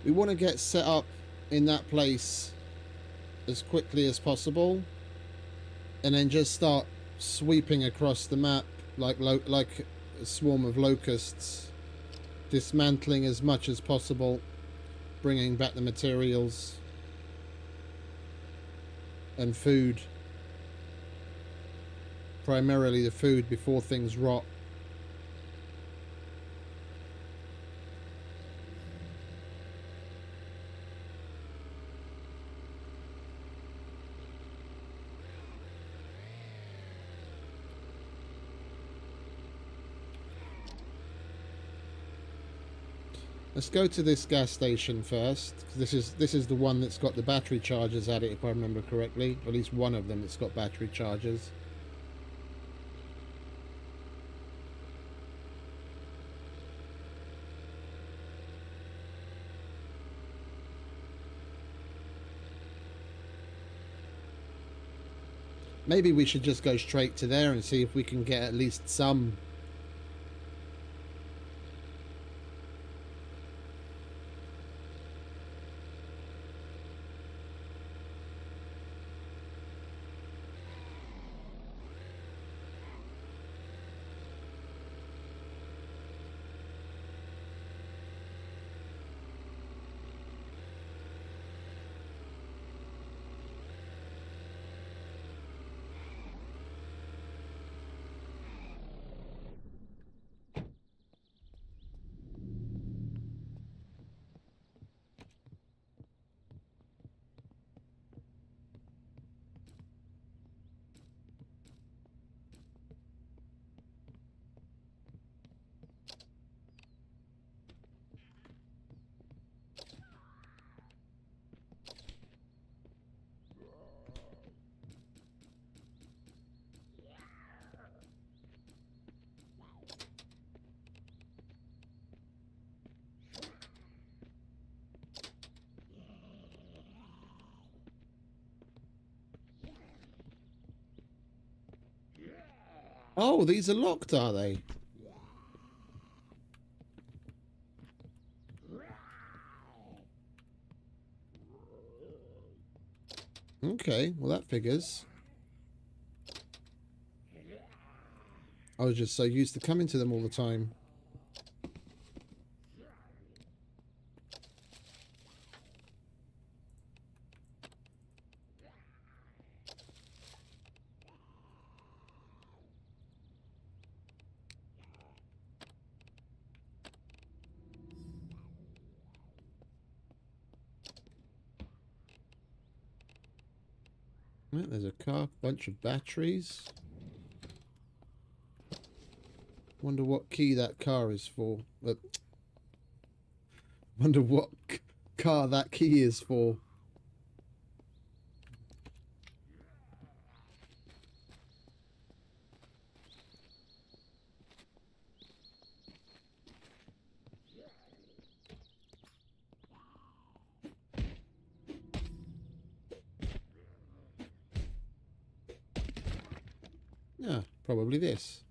We want to get set up in that place as quickly as possible, and then just start sweeping across the map like a swarm of locusts, dismantling as much as possible, bringing back the materials and food. Primarily the food before things rot. Let's go to this gas station first. This is the one that's got the battery chargers at it, if I remember correctly. At least one of them that's got battery chargers. Maybe we should just go straight to there and see if we can get at least some. Oh, these are locked, are they? Okay, well that figures. I was just so used to coming to them all the time. Right, there's a car, bunch of batteries. Wonder what key that car is for. Wonder what car that key is for. Yeah, probably this.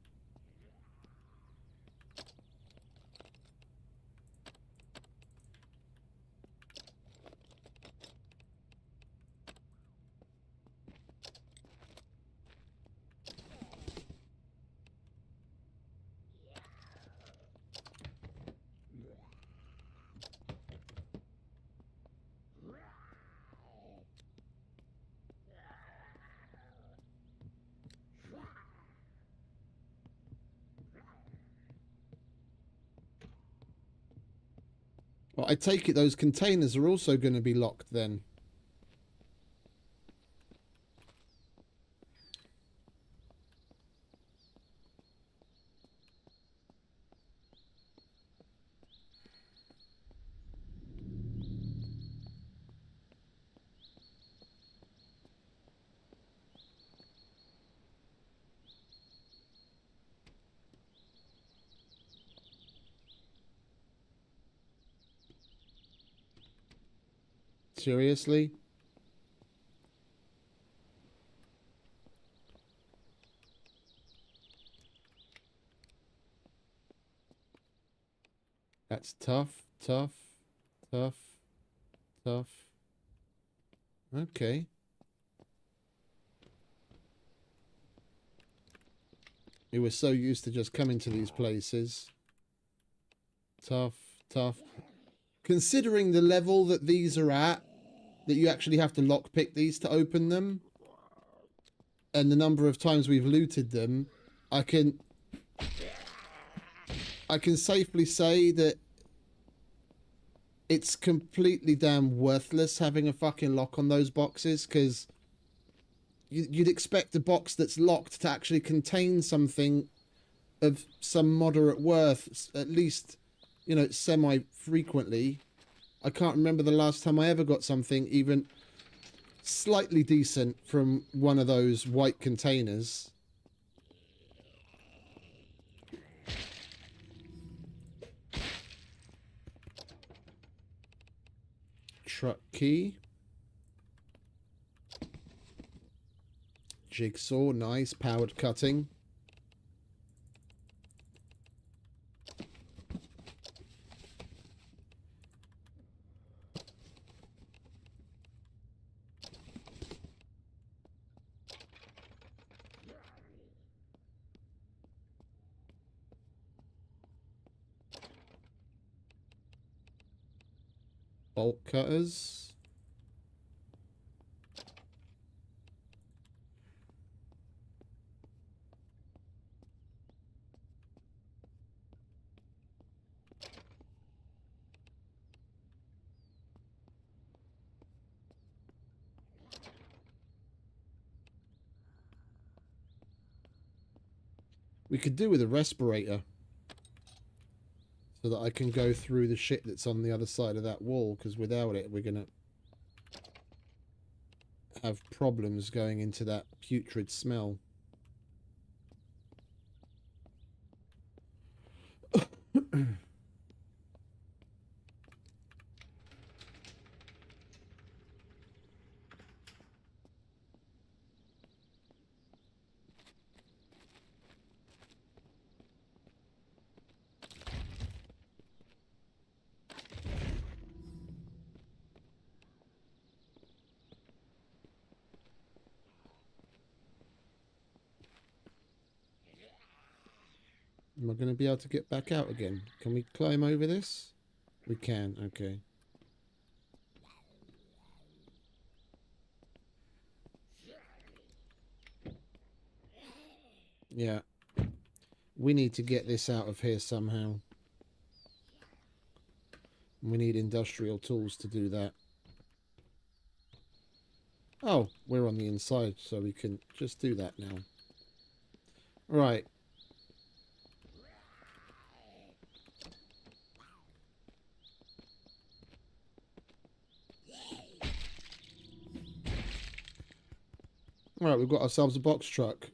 But I take it those containers are also going to be locked then. Seriously? That's tough, tough, tough, tough. Okay. We were so used to just coming to these places. Tough, tough. Considering the level that these are at, that you actually have to lockpick these to open them, and the number of times we've looted them, I can safely say that it's completely damn worthless having a fucking lock on those boxes, because you'd expect a box that's locked to actually contain something of some moderate worth, at least, you know, semi-frequently. I can't remember the last time I ever got something even slightly decent from one of those white containers. Truck key. Jigsaw, nice. Powered cutting. Bolt cutters. We could do with a respirator, so that I can go through the shit that's on the other side of that wall, because without it we're gonna have problems going into that putrid smell. Am I going to be able to get back out again? Can we climb over this? We can, okay. Yeah. We need to get this out of here somehow. We need industrial tools to do that. Oh, we're on the inside, so we can just do that now. Right. Alright, we've got ourselves a box truck.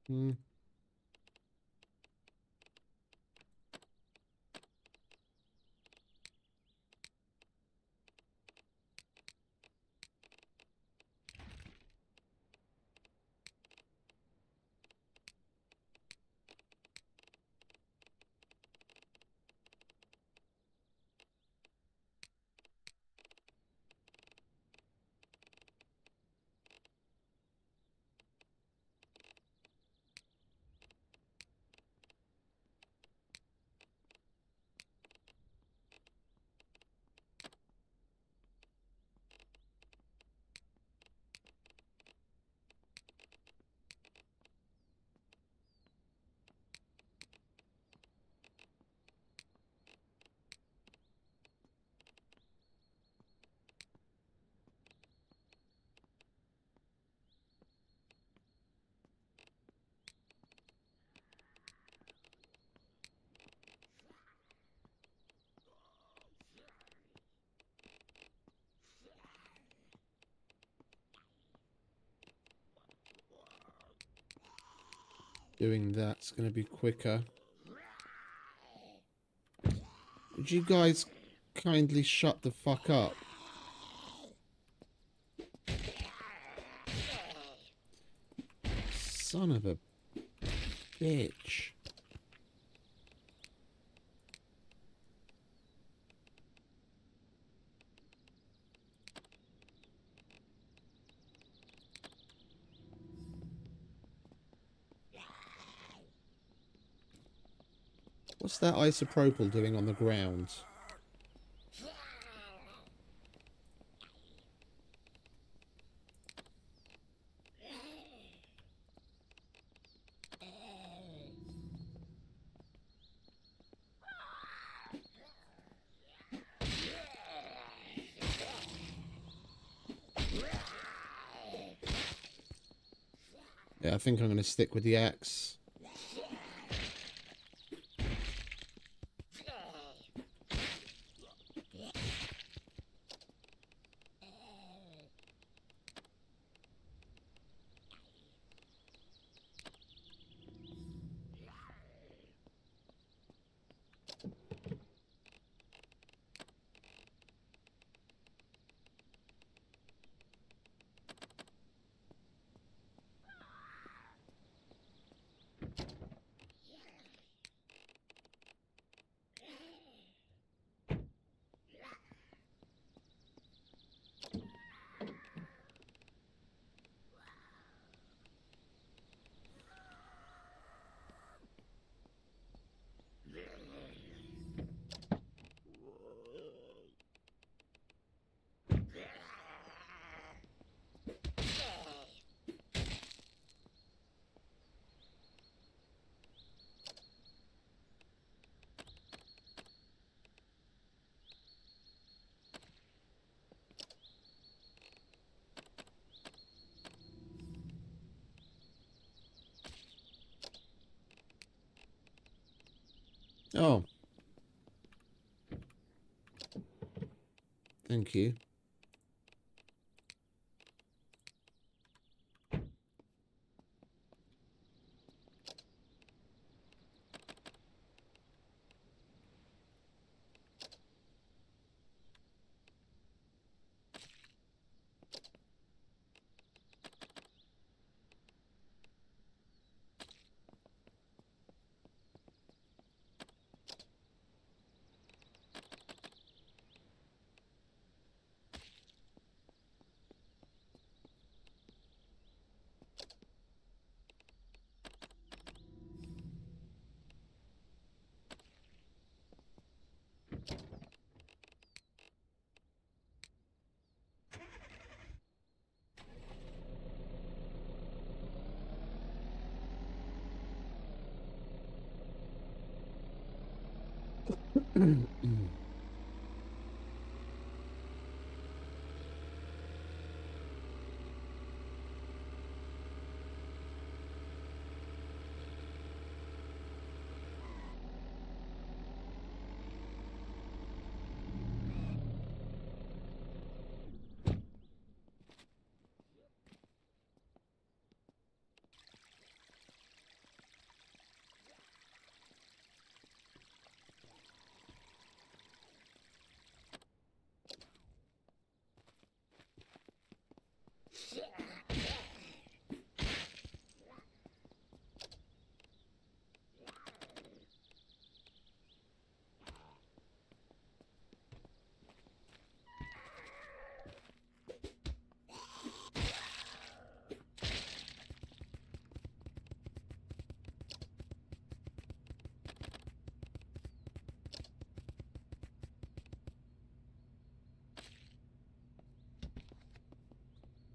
Hmm. Doing that's going to be quicker. Would you guys kindly shut the fuck up? Son of a bitch. What's that isopropyl doing on the ground? Yeah, I think I'm going to stick with the axe. Oh. Thank you.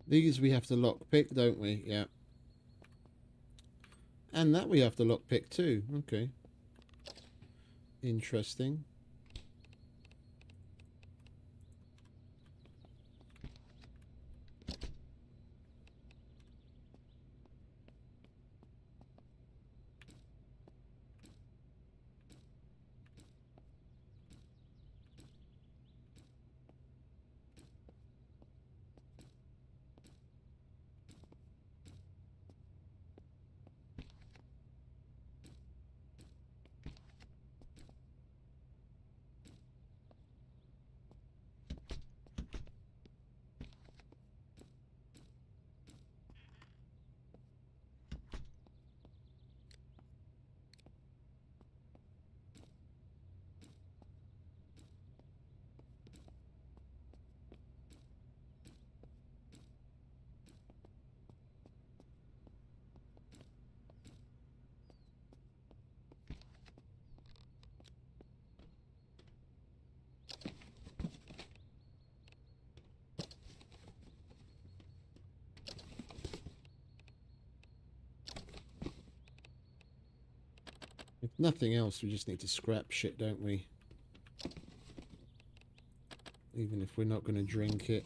These we have to lockpick, don't we? Yeah. And that we have to lockpick too. Okay. Interesting. If nothing else, we just need to scrap shit, don't we? Even if we're not going to drink it.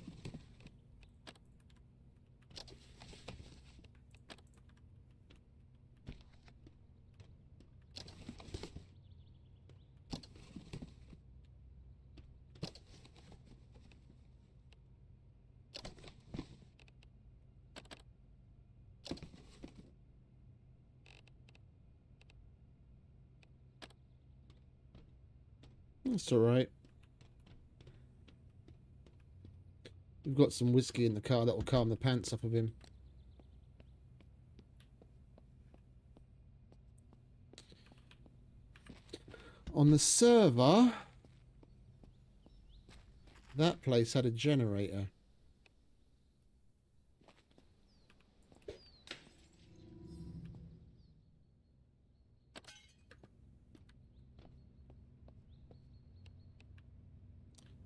That's alright. We've got some whiskey in the car that will calm the pants off of him. On the server, that place had a generator.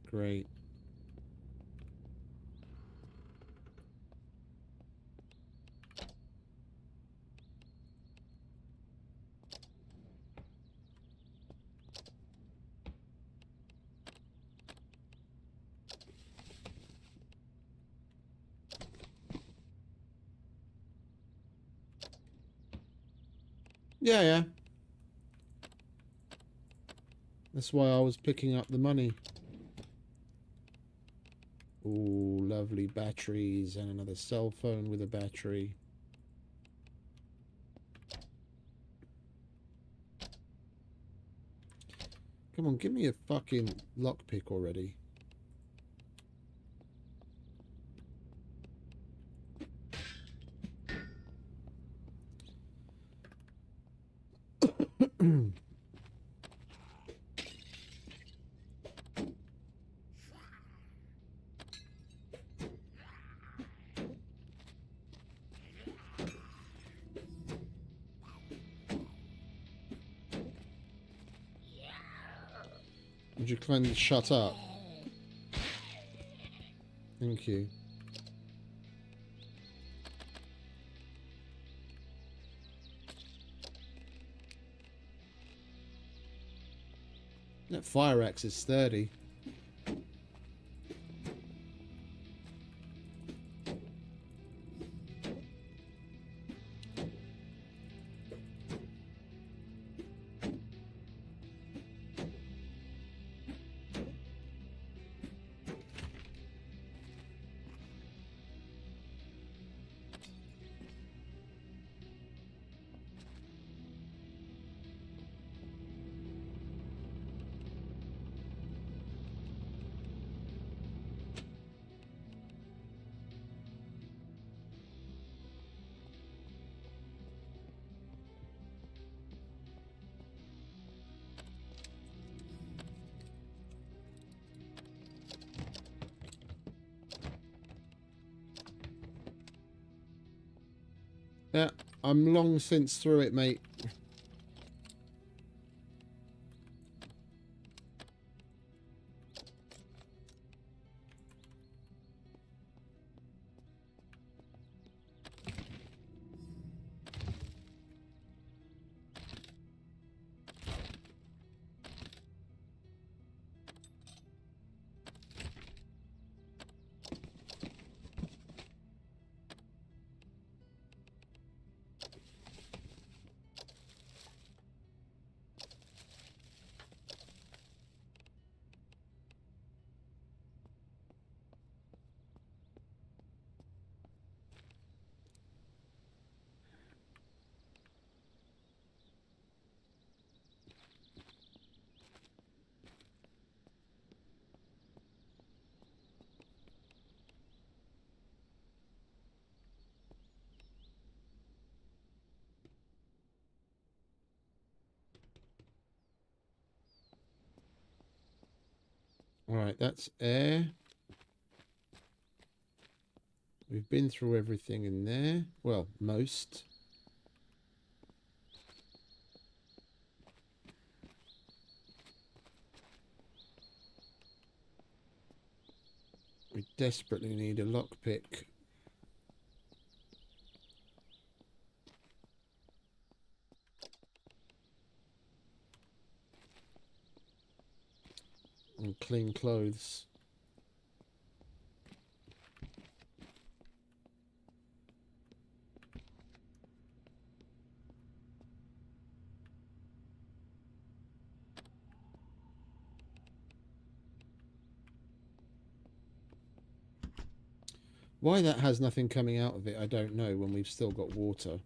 Great. Yeah, yeah. That's why I was picking up the money. Ooh, lovely batteries and another cell phone with a battery. Come on, give me a fucking lockpick already. Would you kindly shut up? Thank you. That fire axe is sturdy. Yeah, I'm long since through it, mate. Alright, that's air. We've been through everything in there. Well, most. We desperately need a lockpick. And clean clothes. Why that has nothing coming out of it, I don't know, when we've still got water.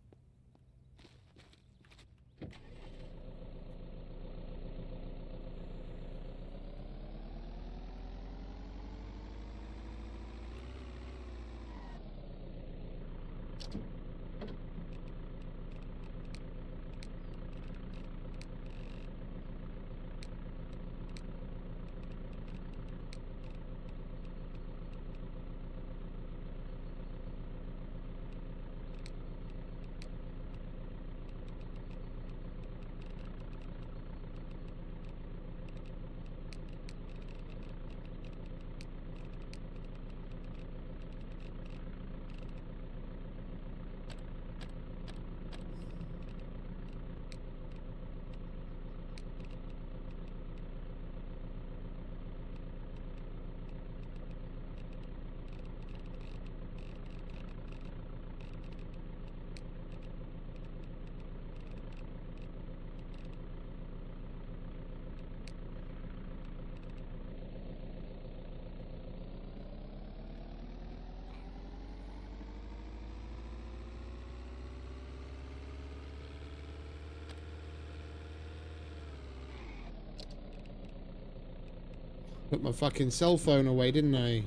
Put my fucking cell phone away, didn't I?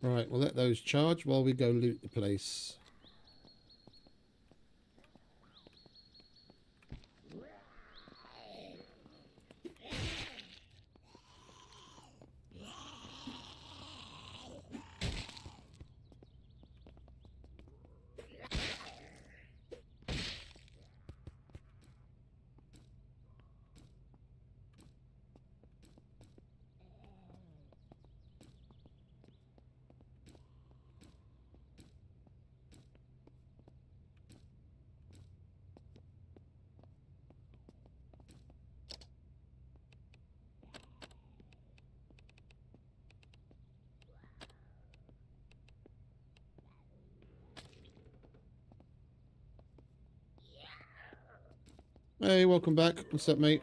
Right, we'll let those charge while we go loot the place. Hey, welcome back. What's up, mate?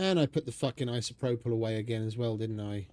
And I put the fucking isopropyl away again as well, didn't I?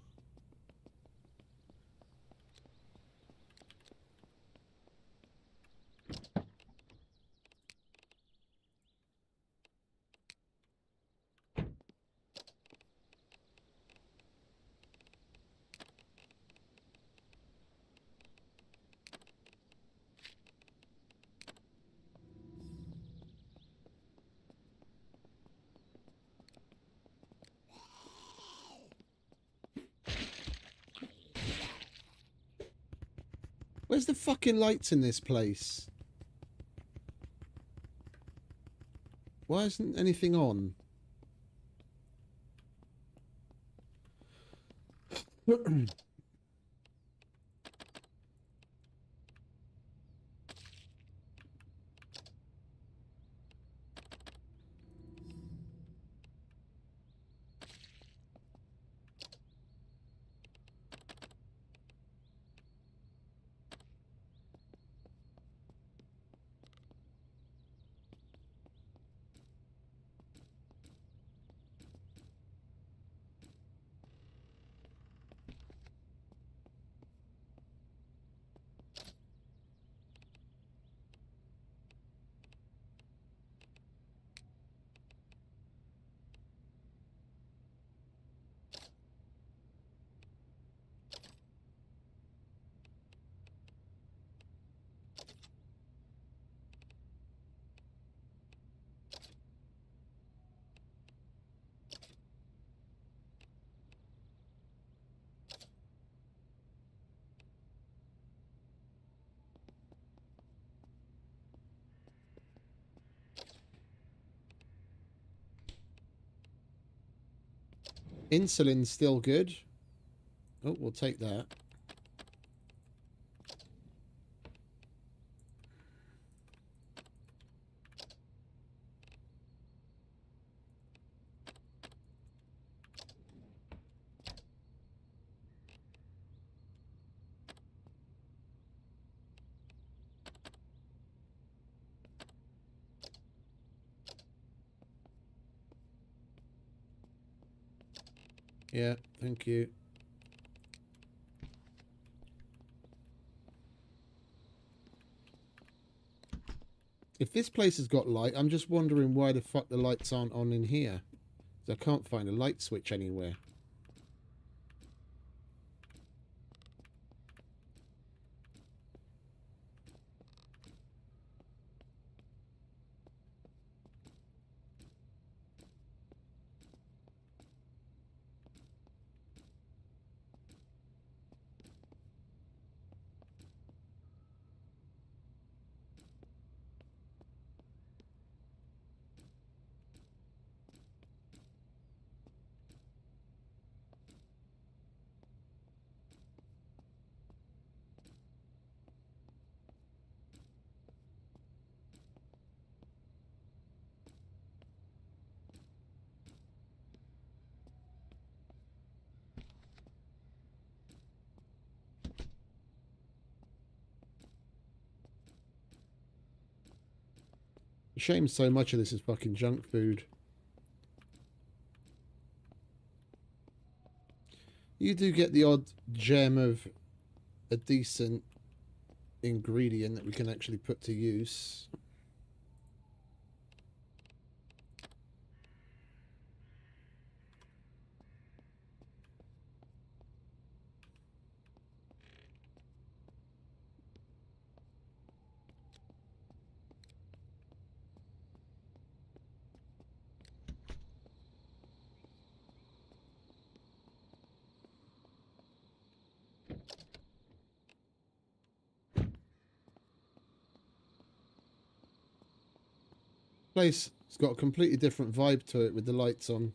Where's the fucking lights in this place? Why isn't anything on? Insulin's still good. Oh, we'll take that. Yeah, thank you. If this place has got light, I'm just wondering why the fuck the lights aren't on in here. 'Cause I can't find a light switch anywhere. Shame so much of this is fucking junk food. You do get the odd gem of a decent ingredient that we can actually put to use. Place has got a completely different vibe to it with the lights on.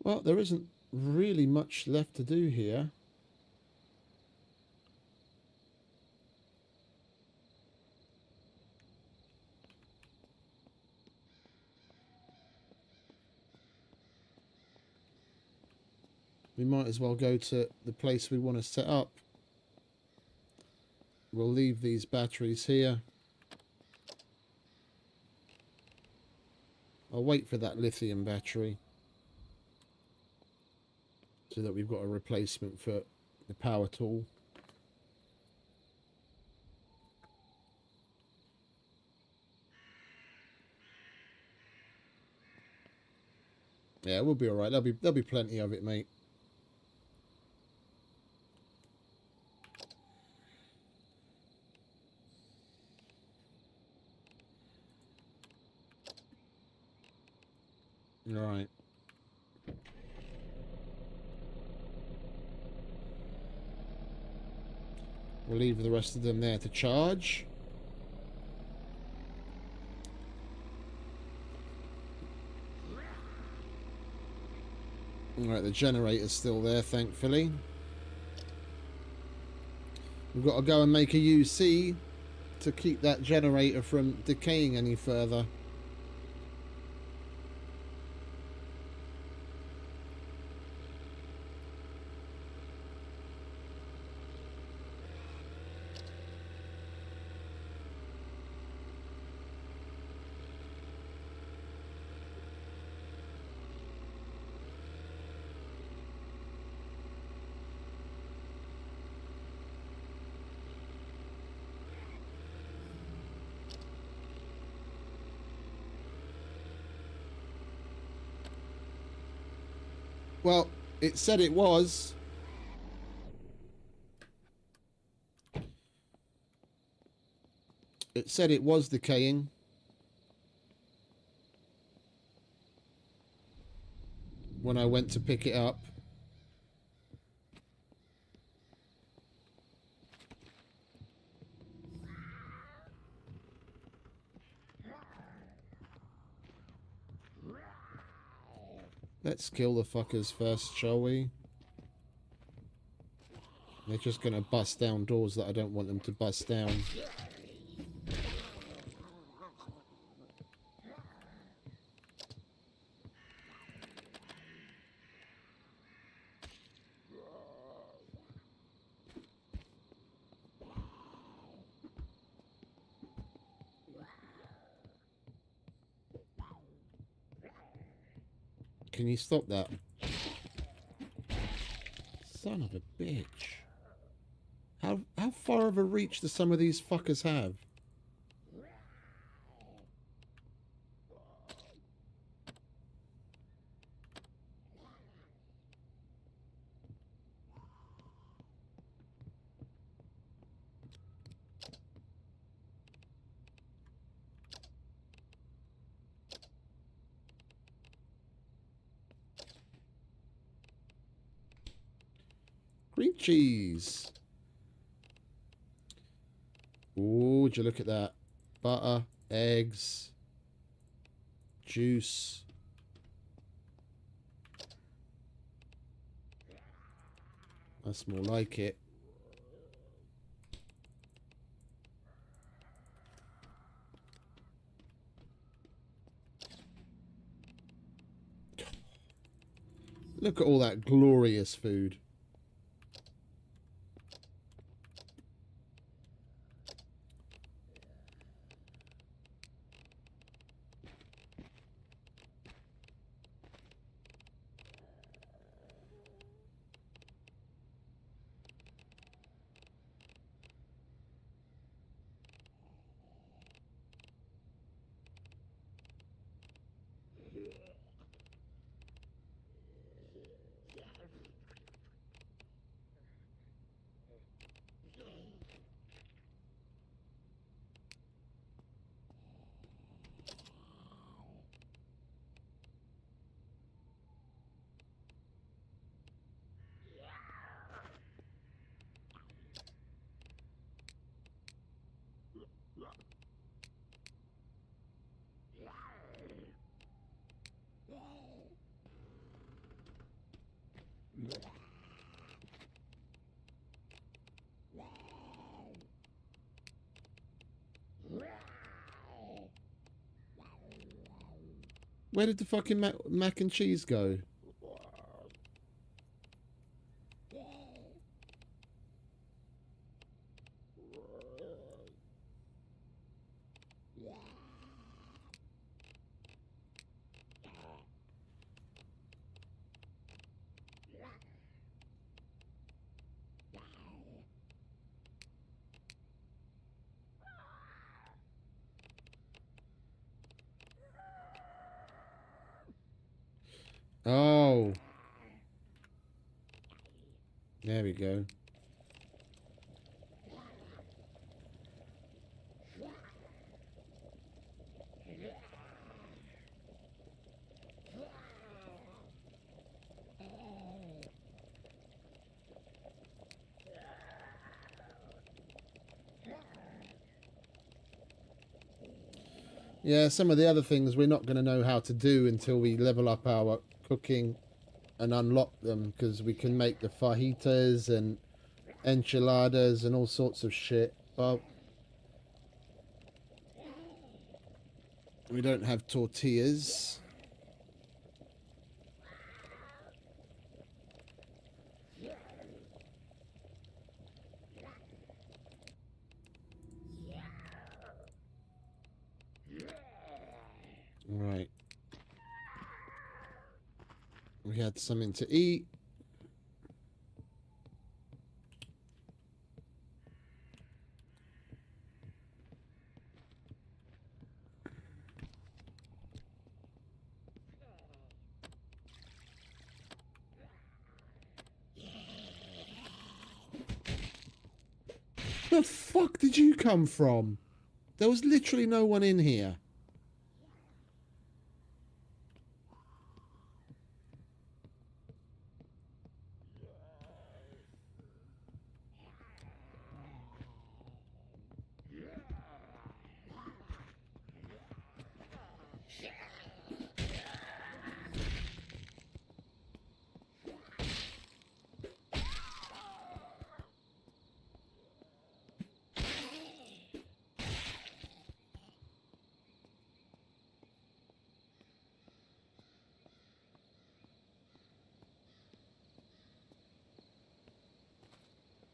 Well, there isn't really much left to do here. We might as well go to the place we want to set up. We'll leave these batteries here. I'll wait for that lithium battery so that we've got a replacement for the power tool. Yeah, we'll be all right. There'll be plenty of it, mate. All right. We'll leave the rest of them there to charge. Alright, the generator's still there, thankfully. We've got to go and make a UC to keep that generator from decaying any further. Well, it said it was. It said it was decaying. When I went to pick it up. Let's kill the fuckers first, shall we? They're just gonna bust down doors that I don't want them to bust down. Can you stop that? Son of a bitch. How far of a reach do some of these fuckers have? Green cheese. Ooh, would you look at that? Butter, eggs, juice. That's more like it. Look at all that glorious food. Where did the fucking mac and cheese go? Oh. There we go. Yeah, some of the other things we're not going to know how to do until we level up our cooking and unlock them, because we can make the fajitas and enchiladas and all sorts of shit, but we don't have tortillas. Right. We had something to eat. The fuck did you come from? There was literally no one in here.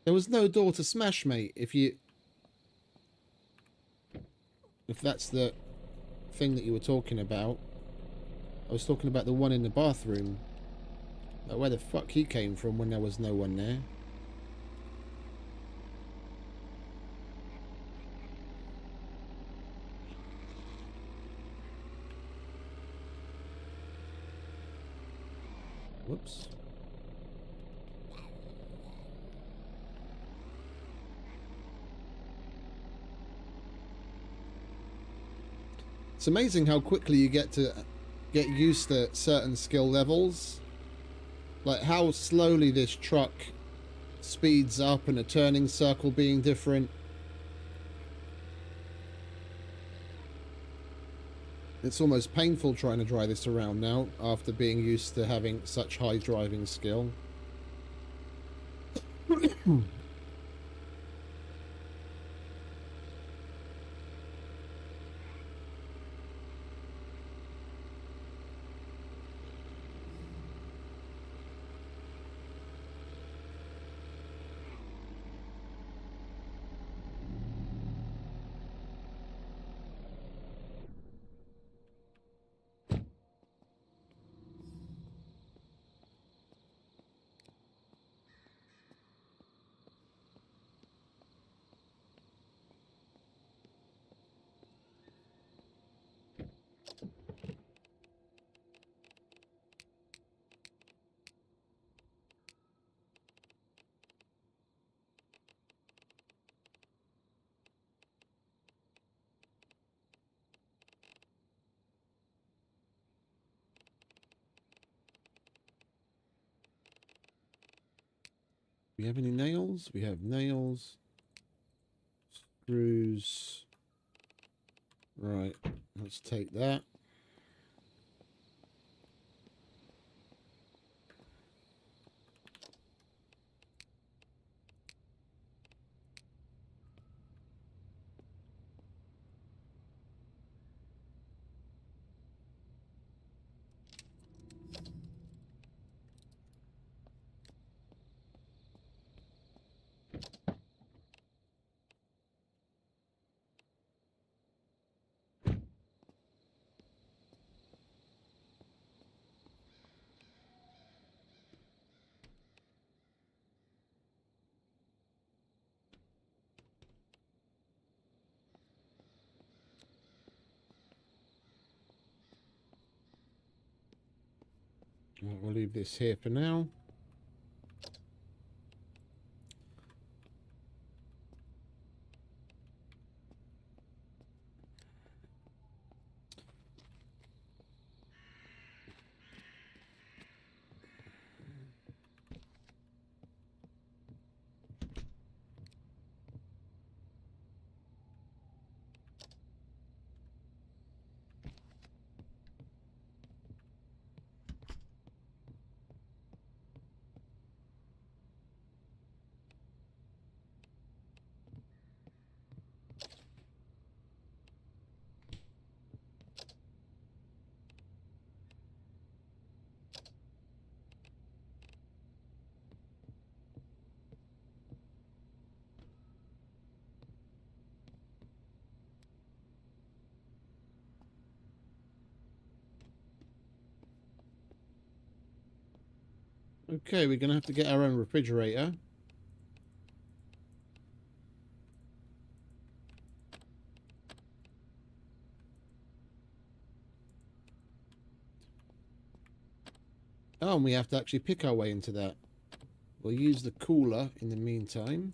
There was no door to smash, mate. If that's the thing that you were talking about. I was talking about the one in the bathroom. Like where the fuck he came from when there was no one there. Whoops. It's amazing how quickly you get used to certain skill levels. Like how slowly this truck speeds up and a turning circle being different. It's almost painful trying to drive this around now after being used to having such high driving skill. We have any nails? We have nails. Screws. Right, let's take that. We'll leave this here for now. Okay, we're going to have to get our own refrigerator. Oh, and we have to actually pick our way into that. We'll use the cooler in the meantime.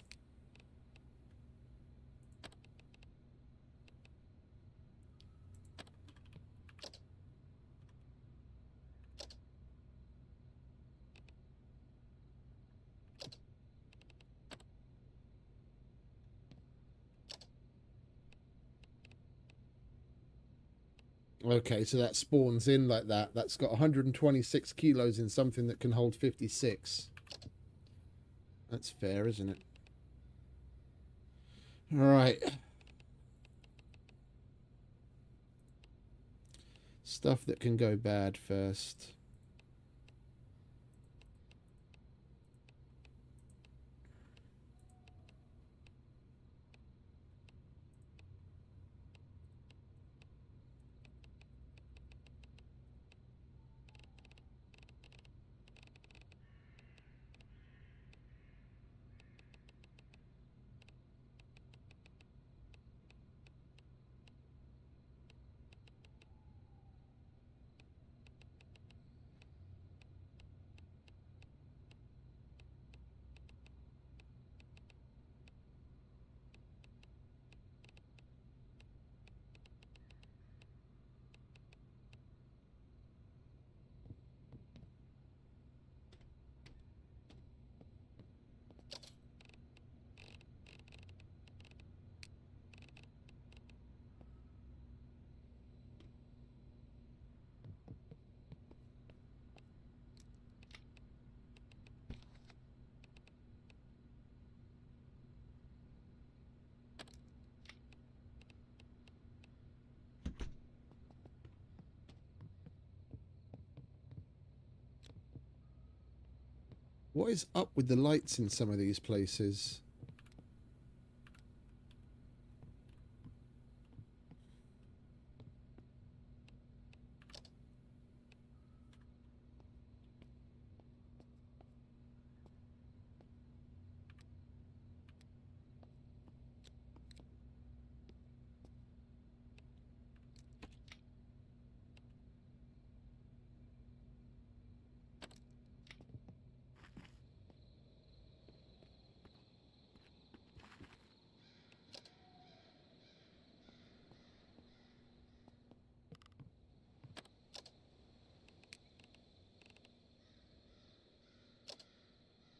Okay, so that spawns in like that. That's got 126 kilos in something that can hold 56. That's fair, isn't it? All right. Stuff that can go bad first. What is up with the lights in some of these places?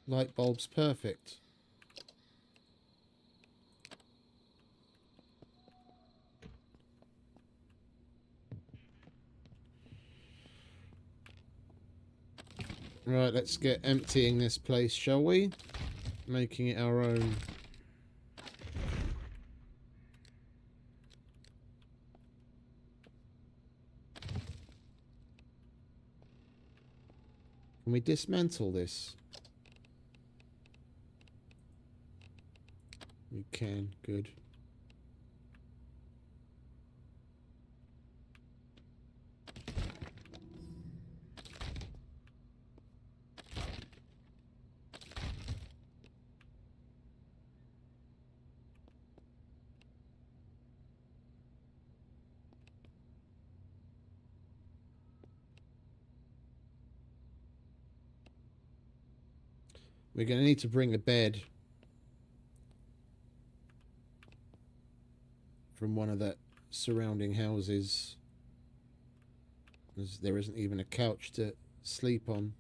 Light bulb's perfect. Right, let's get emptying this place, shall we? Making it our own. Can we dismantle this? We can, good. We're going to need to bring a bed from one of the surrounding houses, as there isn't even a couch to sleep on.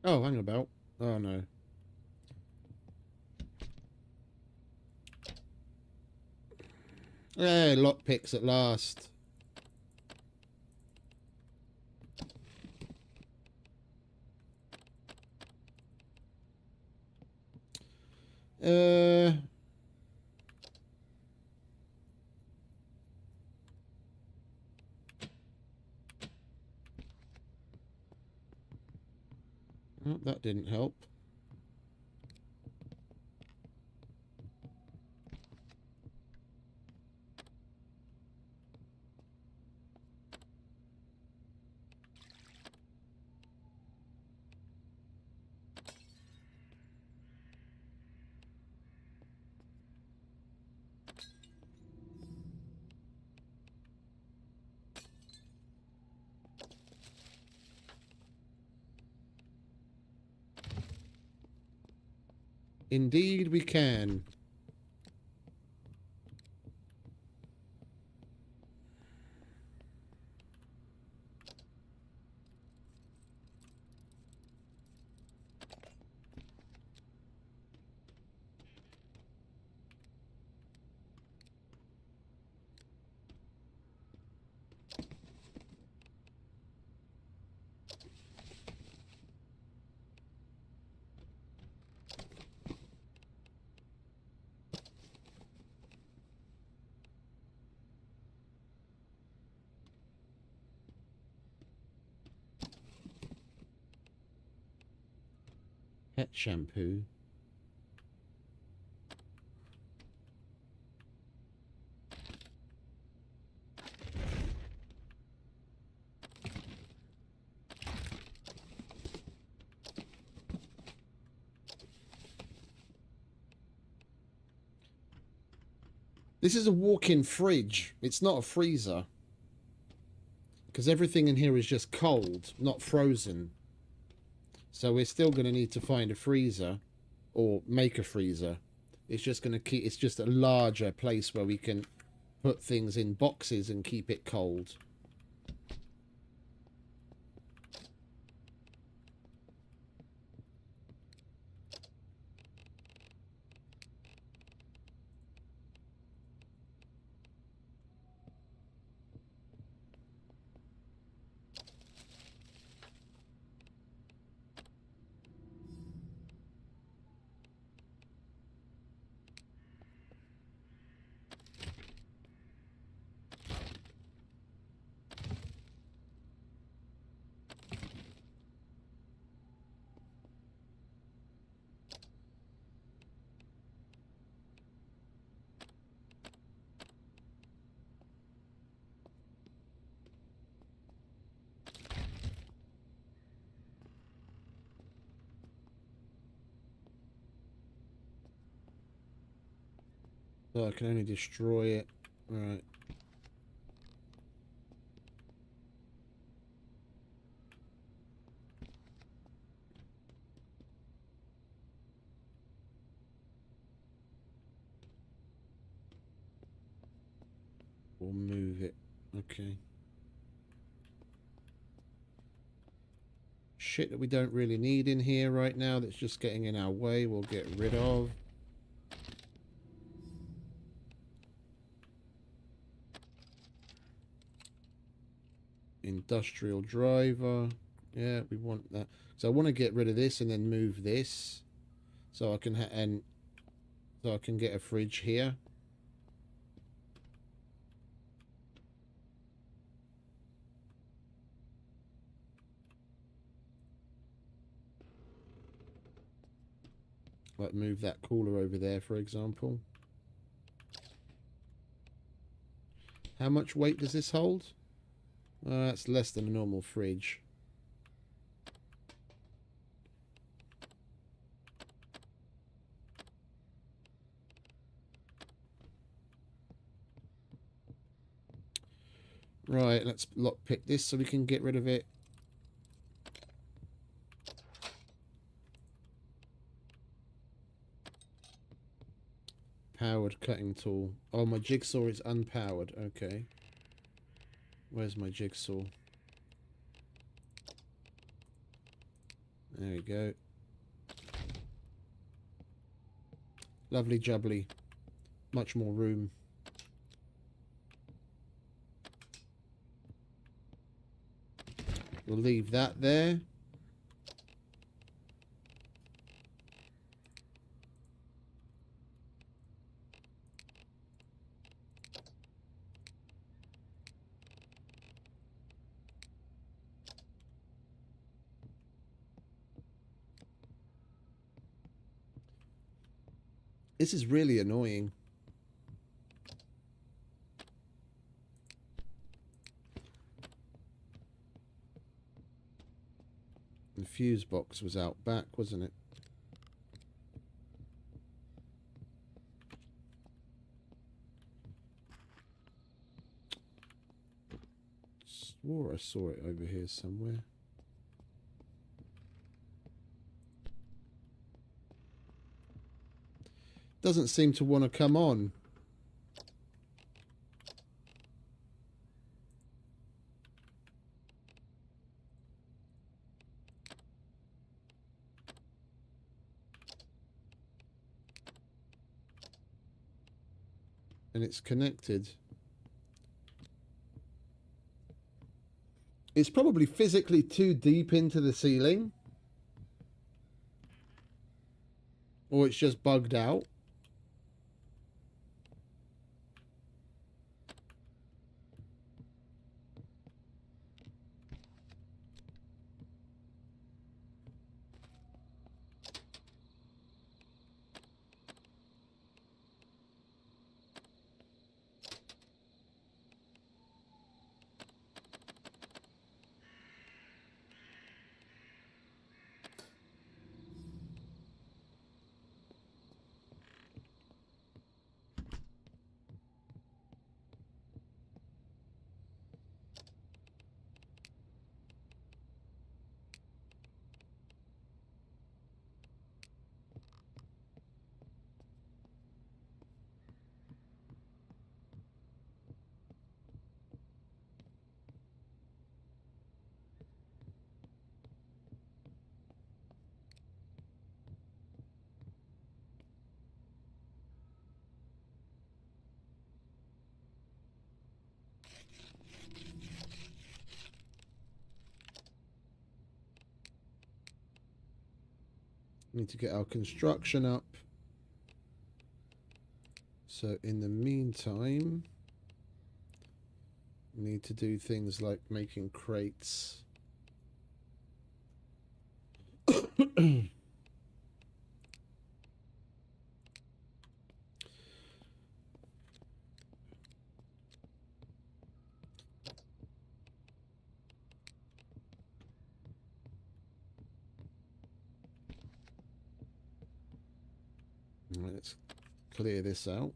Oh, hang about. Oh no. Hey, lockpicks at last. Uh... Oh, that didn't help. Indeed we can. Pet shampoo. This is a walk-in fridge. It's not a freezer. Because everything in here is just cold, not frozen. So we're still going to need to find a freezer. Or make a freezer. It's just going to keep... It's just a larger place where we can put things in boxes and keep it cold. So I can only destroy it. Right. We'll move it. Okay. Shit that we don't really need in here right now that's just getting in our way, we'll get rid of. Industrial driver. Yeah, we want that. So I want to get rid of this and then move this. So I can so I can get a fridge here. Like move that cooler over there, for example. How much weight does this hold? That's less than a normal fridge. Right, let's lockpick this so we can get rid of it. Powered cutting tool. Oh, my jigsaw is unpowered. Okay. Where's my jigsaw? There we go. Lovely jubbly. Much more room. We'll leave that there. This is really annoying. The fuse box was out back, wasn't it? Swore I saw it over here somewhere. Doesn't seem to want to come on. And it's connected. It's probably physically too deep into the ceiling. Or it's just bugged out. Need to get our construction up. So in the meantime, we need to do things like making crates. Let's clear this out.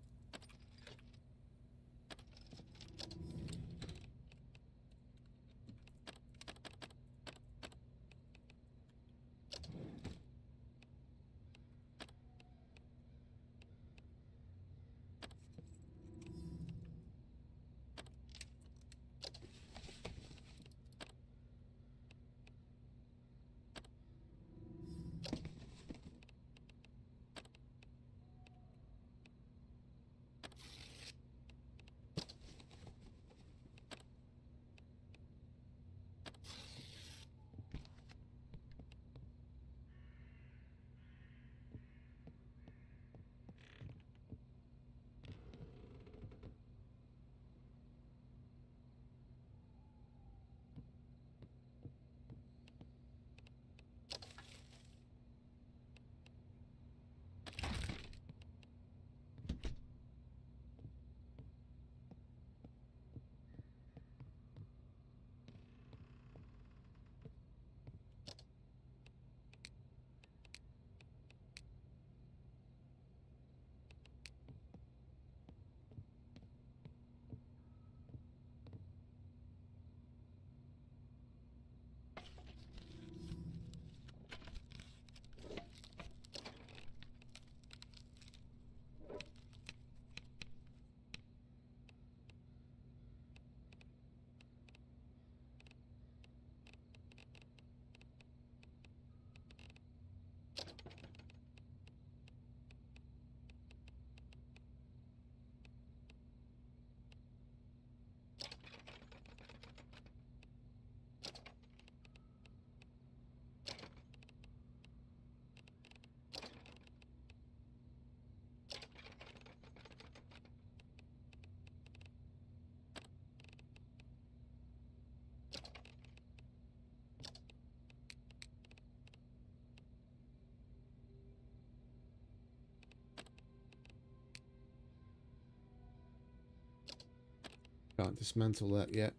Can't dismantle that yet.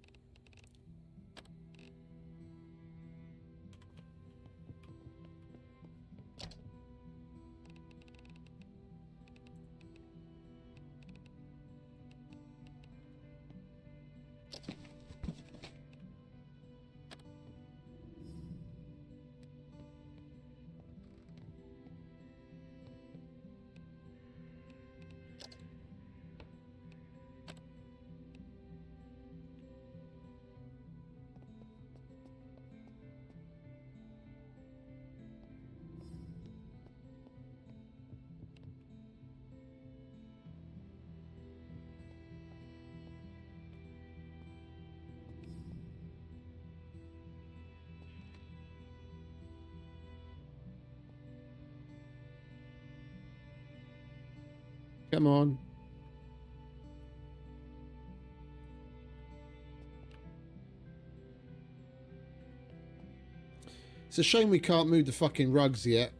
Come on. It's a shame we can't move the fucking rugs yet.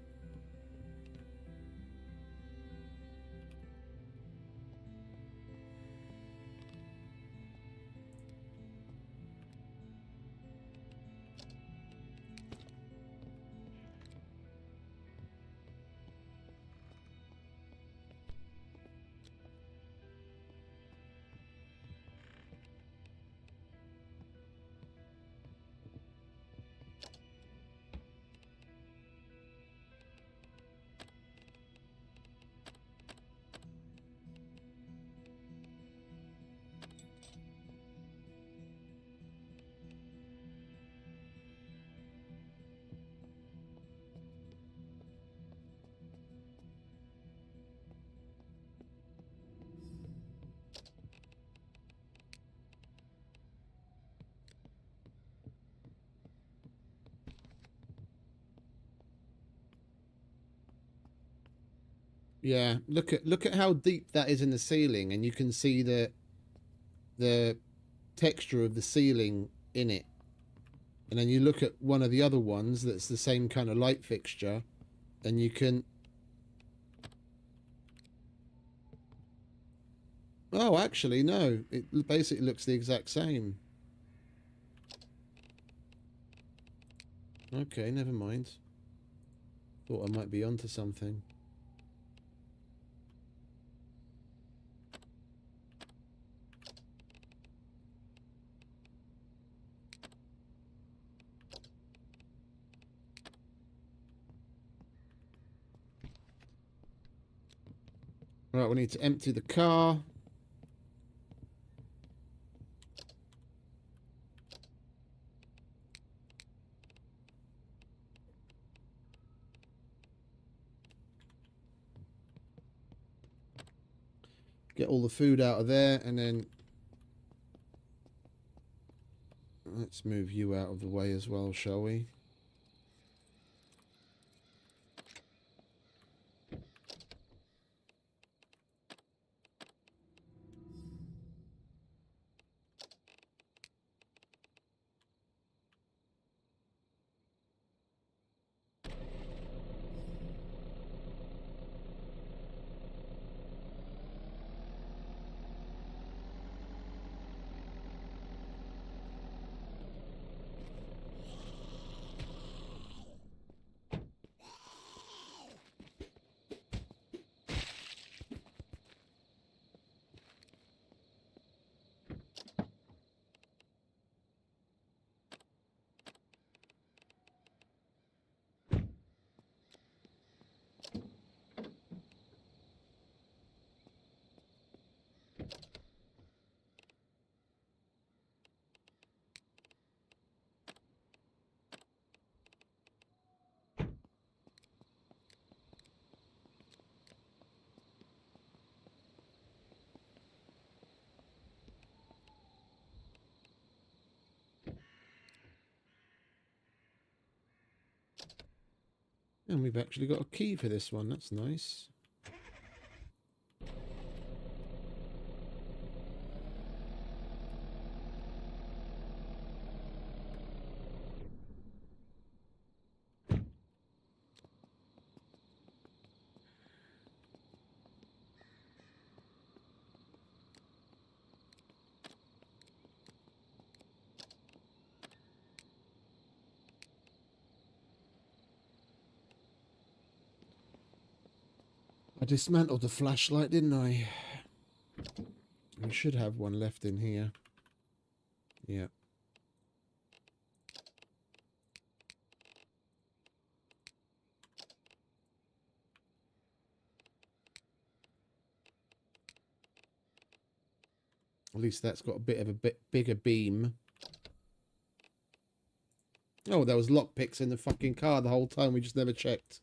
Yeah, look at how deep that is in the ceiling, and you can see the texture of the ceiling in it. And then you look at one of the other ones that's the same kind of light fixture, and you can... Oh, actually, no. It basically looks the exact same. Okay, never mind. Thought I might be onto something. Right, we need to empty the car. Get all the food out of there, and then let's move you out of the way as well, shall we? And we've actually got a key for this one. That's nice. I dismantled the flashlight, didn't I? We should have one left in here. Yeah. At least that's got a bit of a bigger beam. Oh, there was lockpicks in the fucking car the whole time. We just never checked.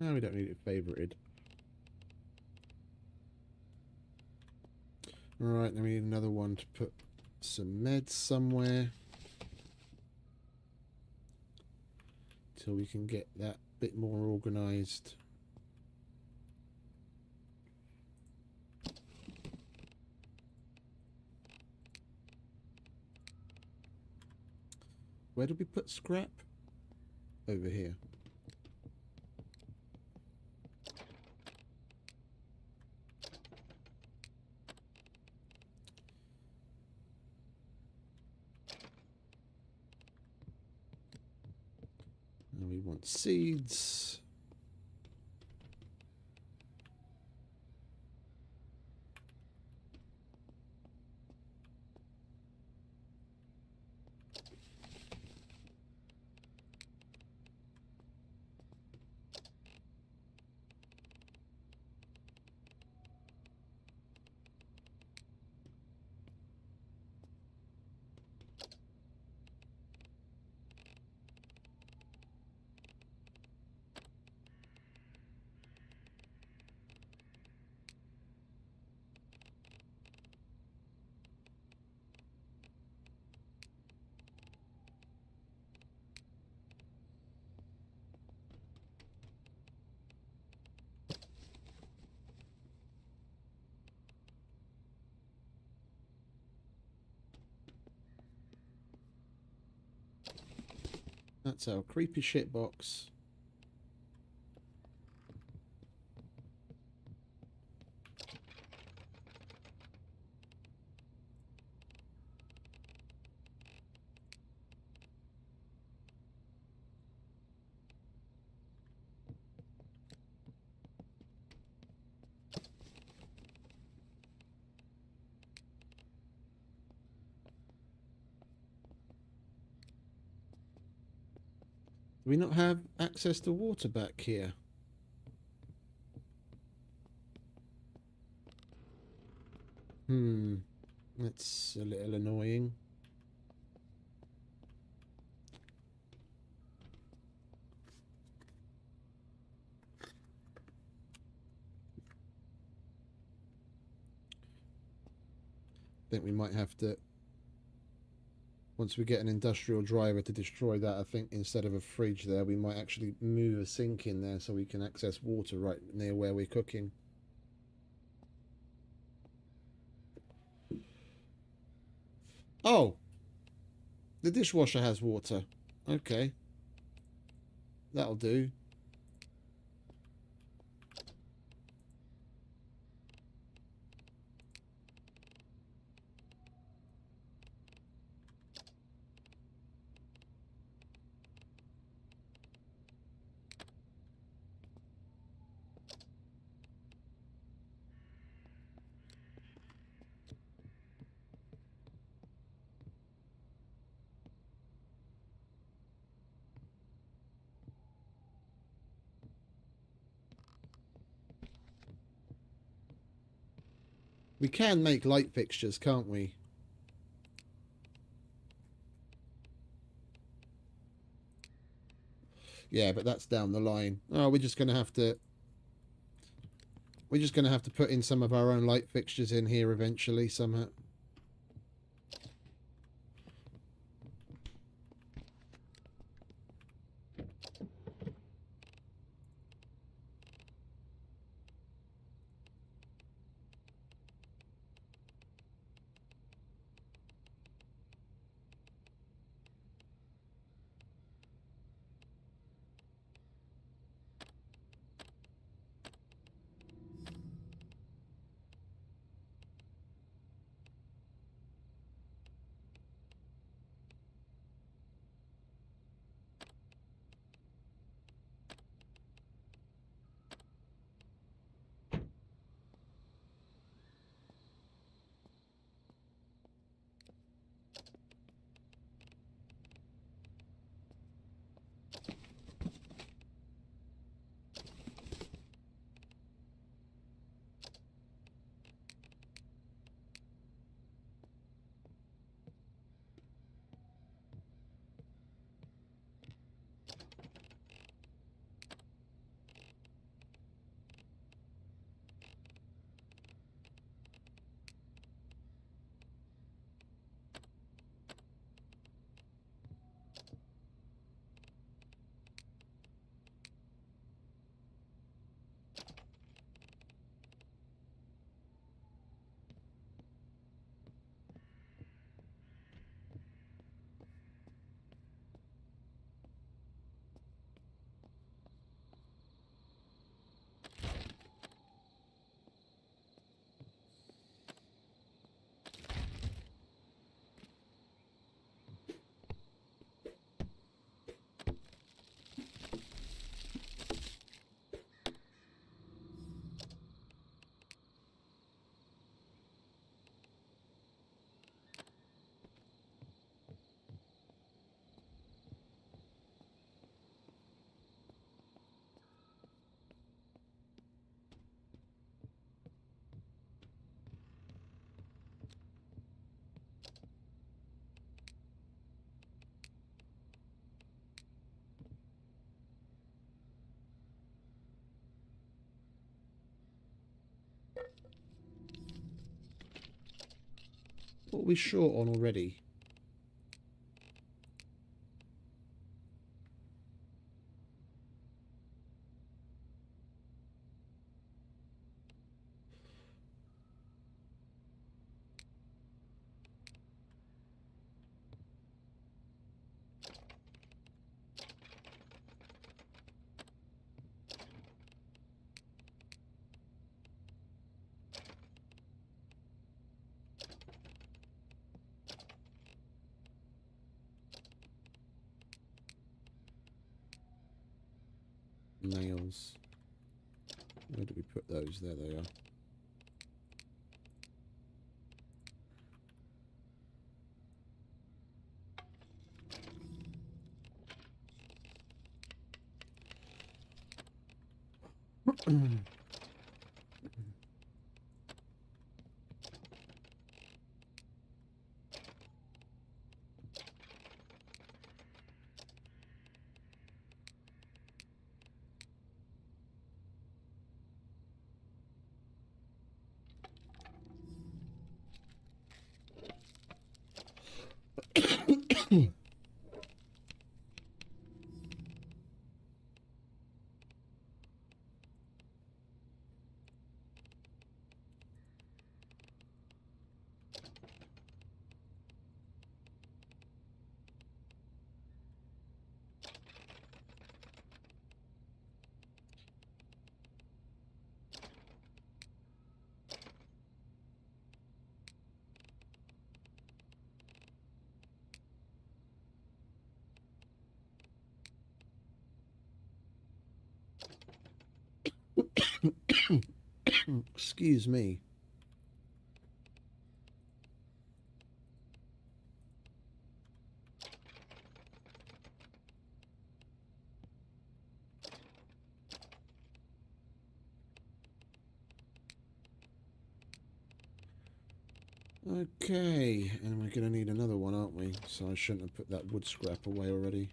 No, we don't need it favorited. Alright, then we need another one to put some meds somewhere. Till we can get that bit more organised. Where did we put scrap? Over here. We want seeds. That's our creepy shit box. Do we not have access to water back here? That's a little annoying. I think we might have to, once we get an industrial driver to destroy that, I think instead of a fridge there, we might actually move a sink in there so we can access water right near where we're cooking. Oh! The dishwasher has water. Okay. That'll do. We can make light fixtures, can't we? Yeah, but that's down the line. Oh, we're just going to have to... We're just going to have to put in some of our own light fixtures in here eventually, somehow. What are we short on already? Nails. Where do we put those? There they are. Excuse me. Okay, and we're going to need another one, aren't we? So I shouldn't have put that wood scrap away already.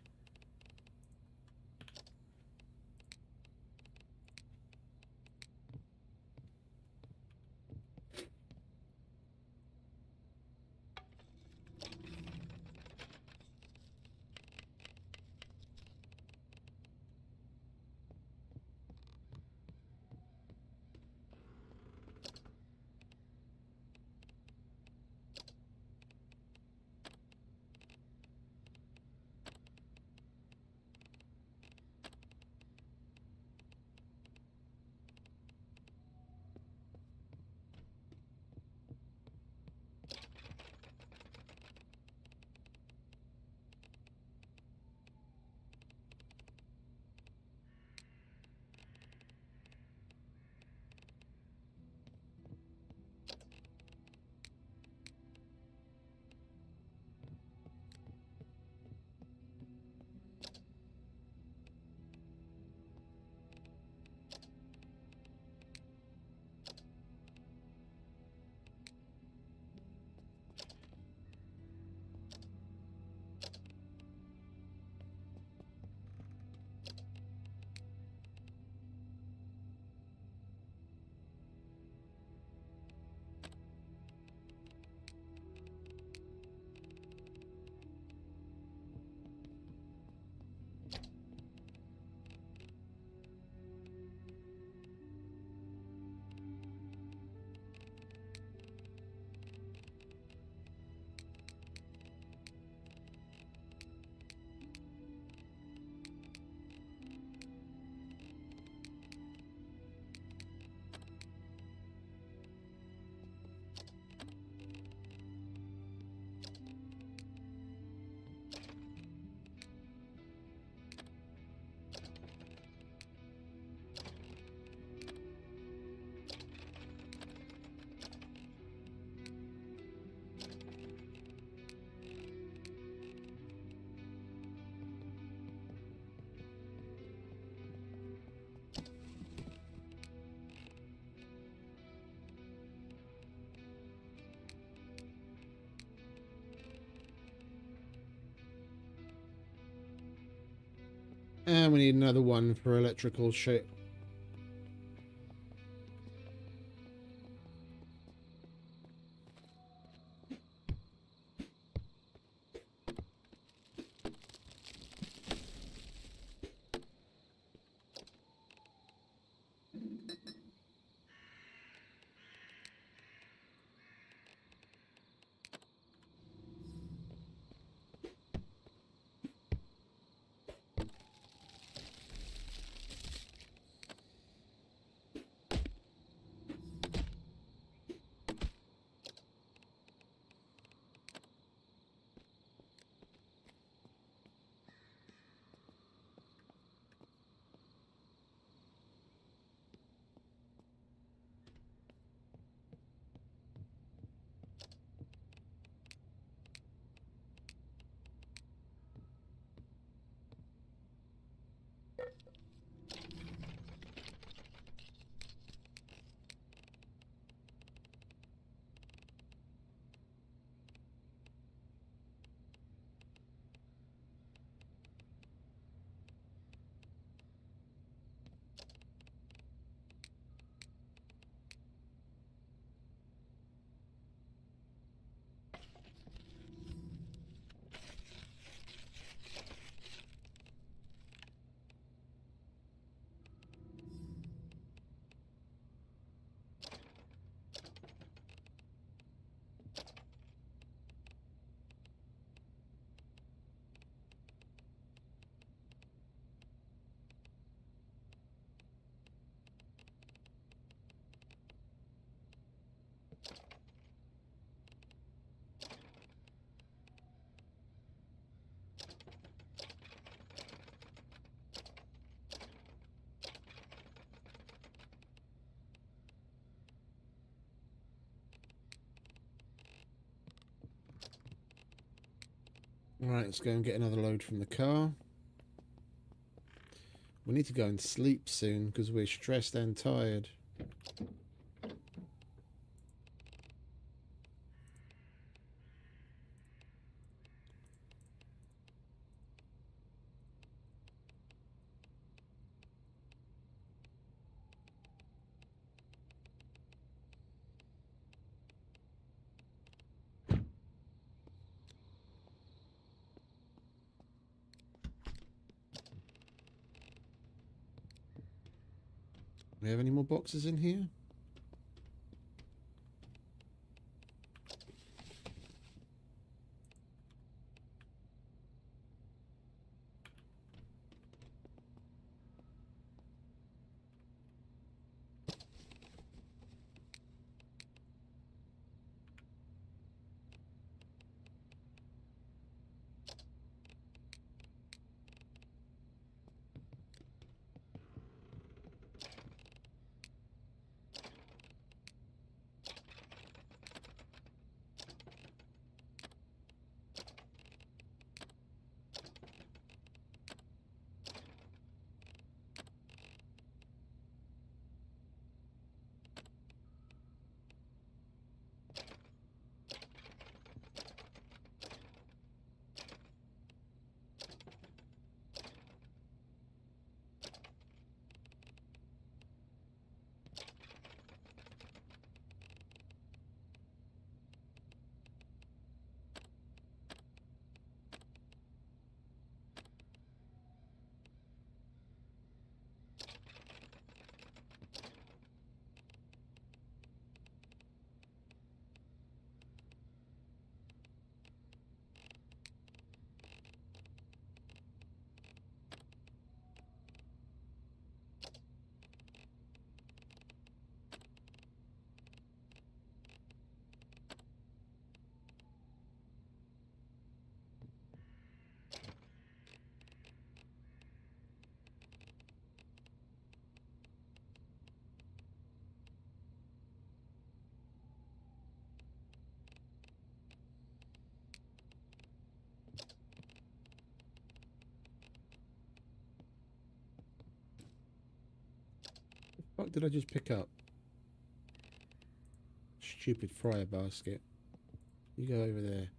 And we need another one for electrical shit. Right, let's go and get another load from the car. We need to go and sleep soon because we're stressed and tired. Do we have any more boxes in here? What did I just pick up? Stupid fryer basket. You go over there.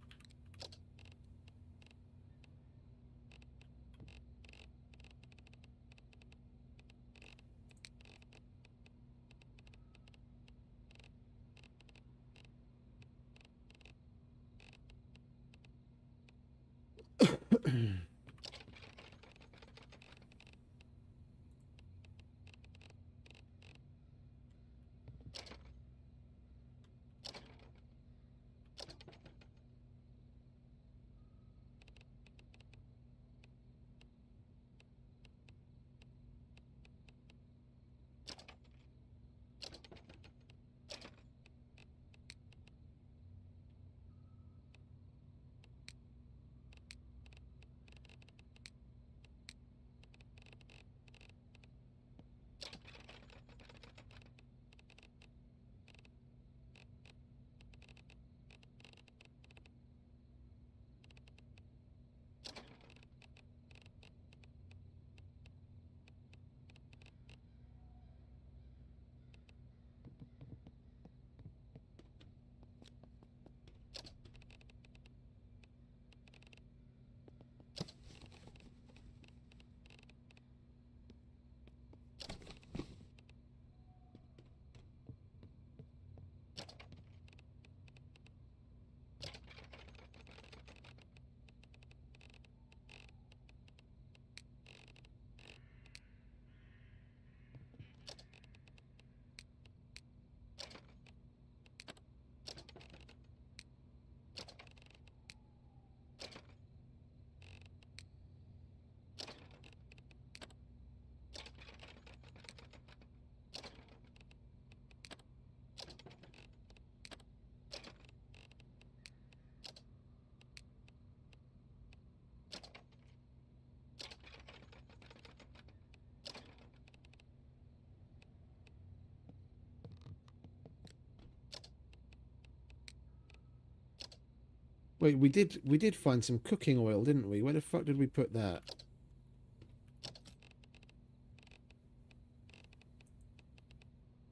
Wait, we did find some cooking oil, didn't we? Where the fuck did we put that?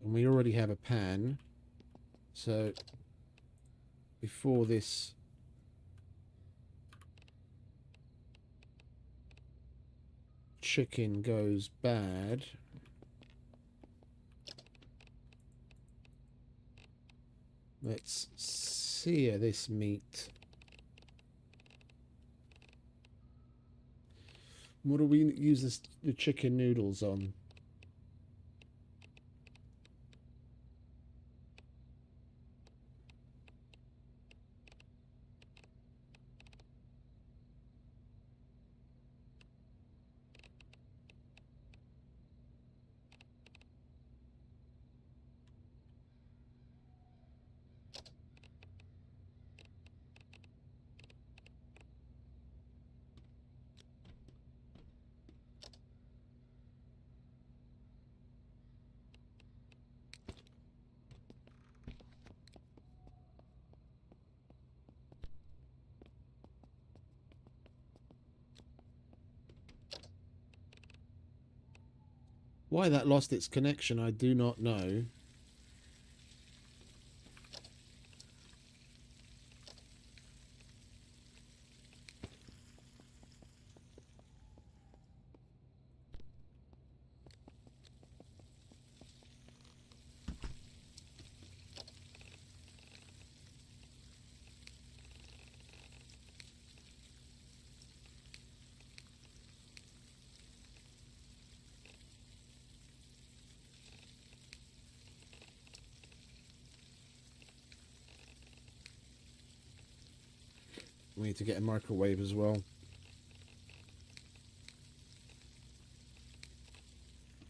And we already have a pan. So before this chicken goes bad, let's sear this meat. What do we use the chicken noodles on? Why that lost its connection, I do not know. We need to get a microwave as well.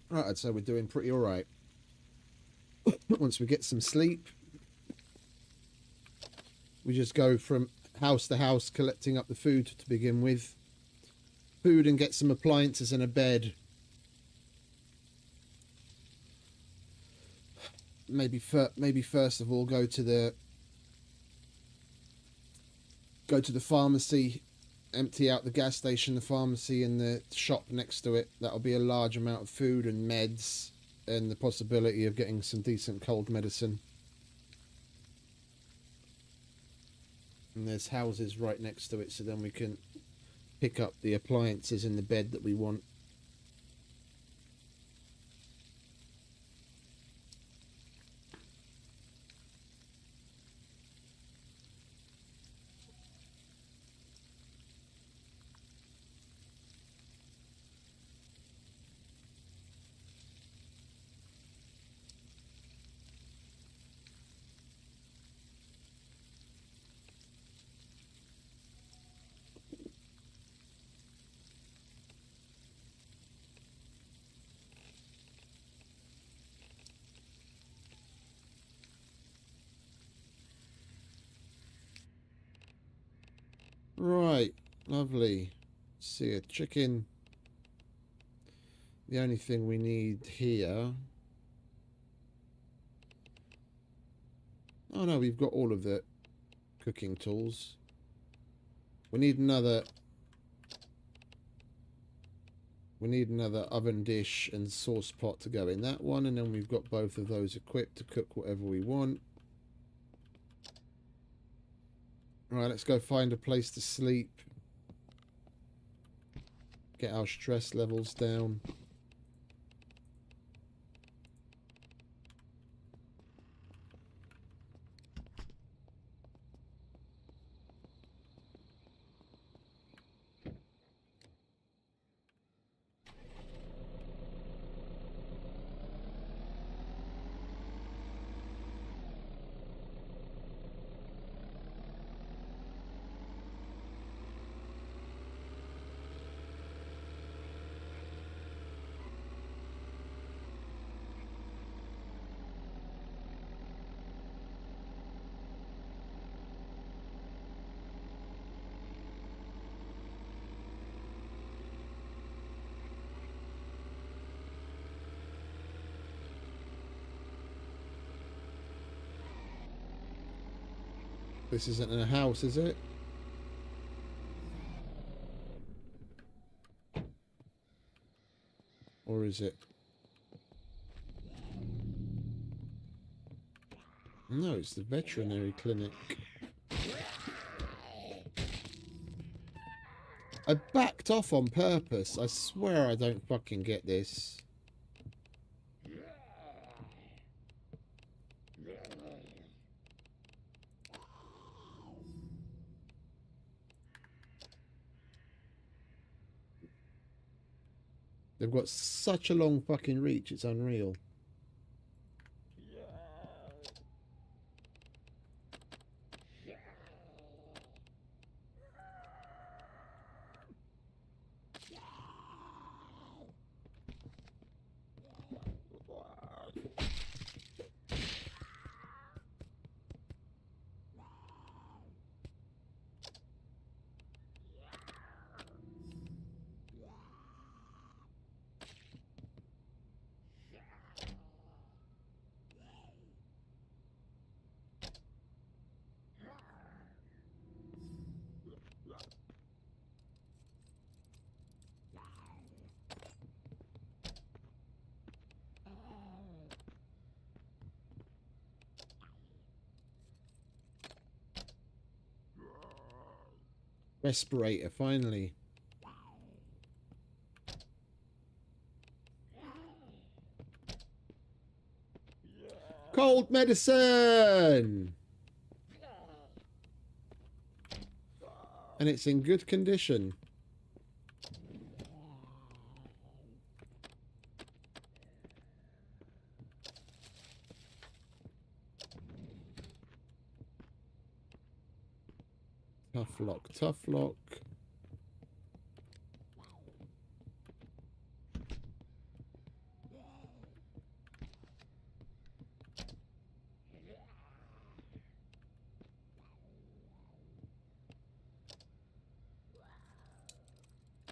Right, I'd say we're doing pretty alright. Once we get some sleep, we just go from house to house collecting up the food to begin with. Food and get some appliances and a bed. Maybe first of all go to the pharmacy, empty out the gas station, the pharmacy and the shop next to it. That'll be a large amount of food and meds and the possibility of getting some decent cold medicine. And there's houses right next to it, so then we can pick up the appliances in the bed that we want. Right, lovely. See a chicken. The only thing we need here... Oh no, we've got all of the cooking tools. We need another oven dish and sauce pot to go in that one, and then we've got both of those equipped to cook whatever we want. Right, let's go find a place to sleep. Get our stress levels down. This isn't in a house, is it? is it? No, it's the veterinary clinic. I backed off on purpose. I swear I don't fucking get this. They've got such a long fucking reach, it's unreal. Respirator, finally. Cold medicine! And it's in good condition. Tough lock, tough lock.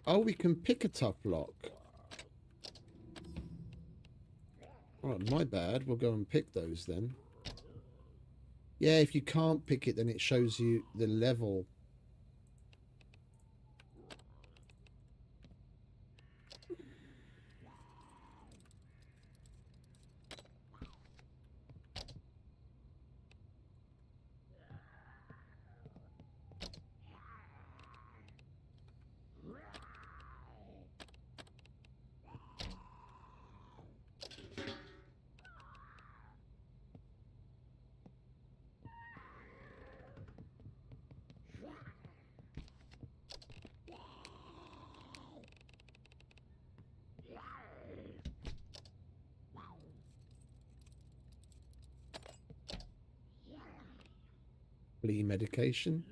Oh, we can pick a tough lock. Oh, my bad. We'll go and pick those then. Yeah, if you can't pick it, then it shows you the level. Flea medication.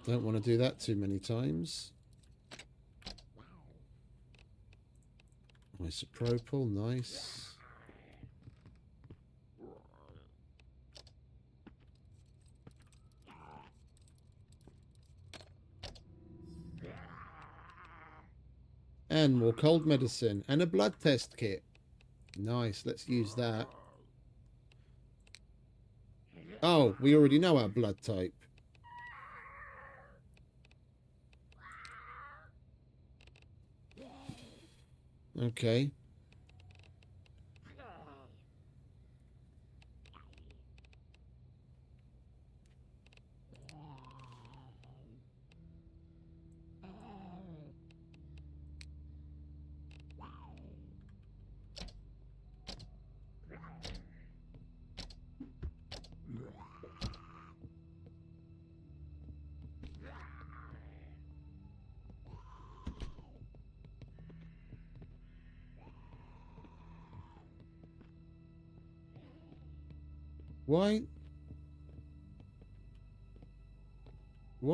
Don't want to do that too many times. Isopropyl, nice. And more cold medicine. And a blood test kit. Nice, let's use that. Oh, we already know our blood type. Okay. Why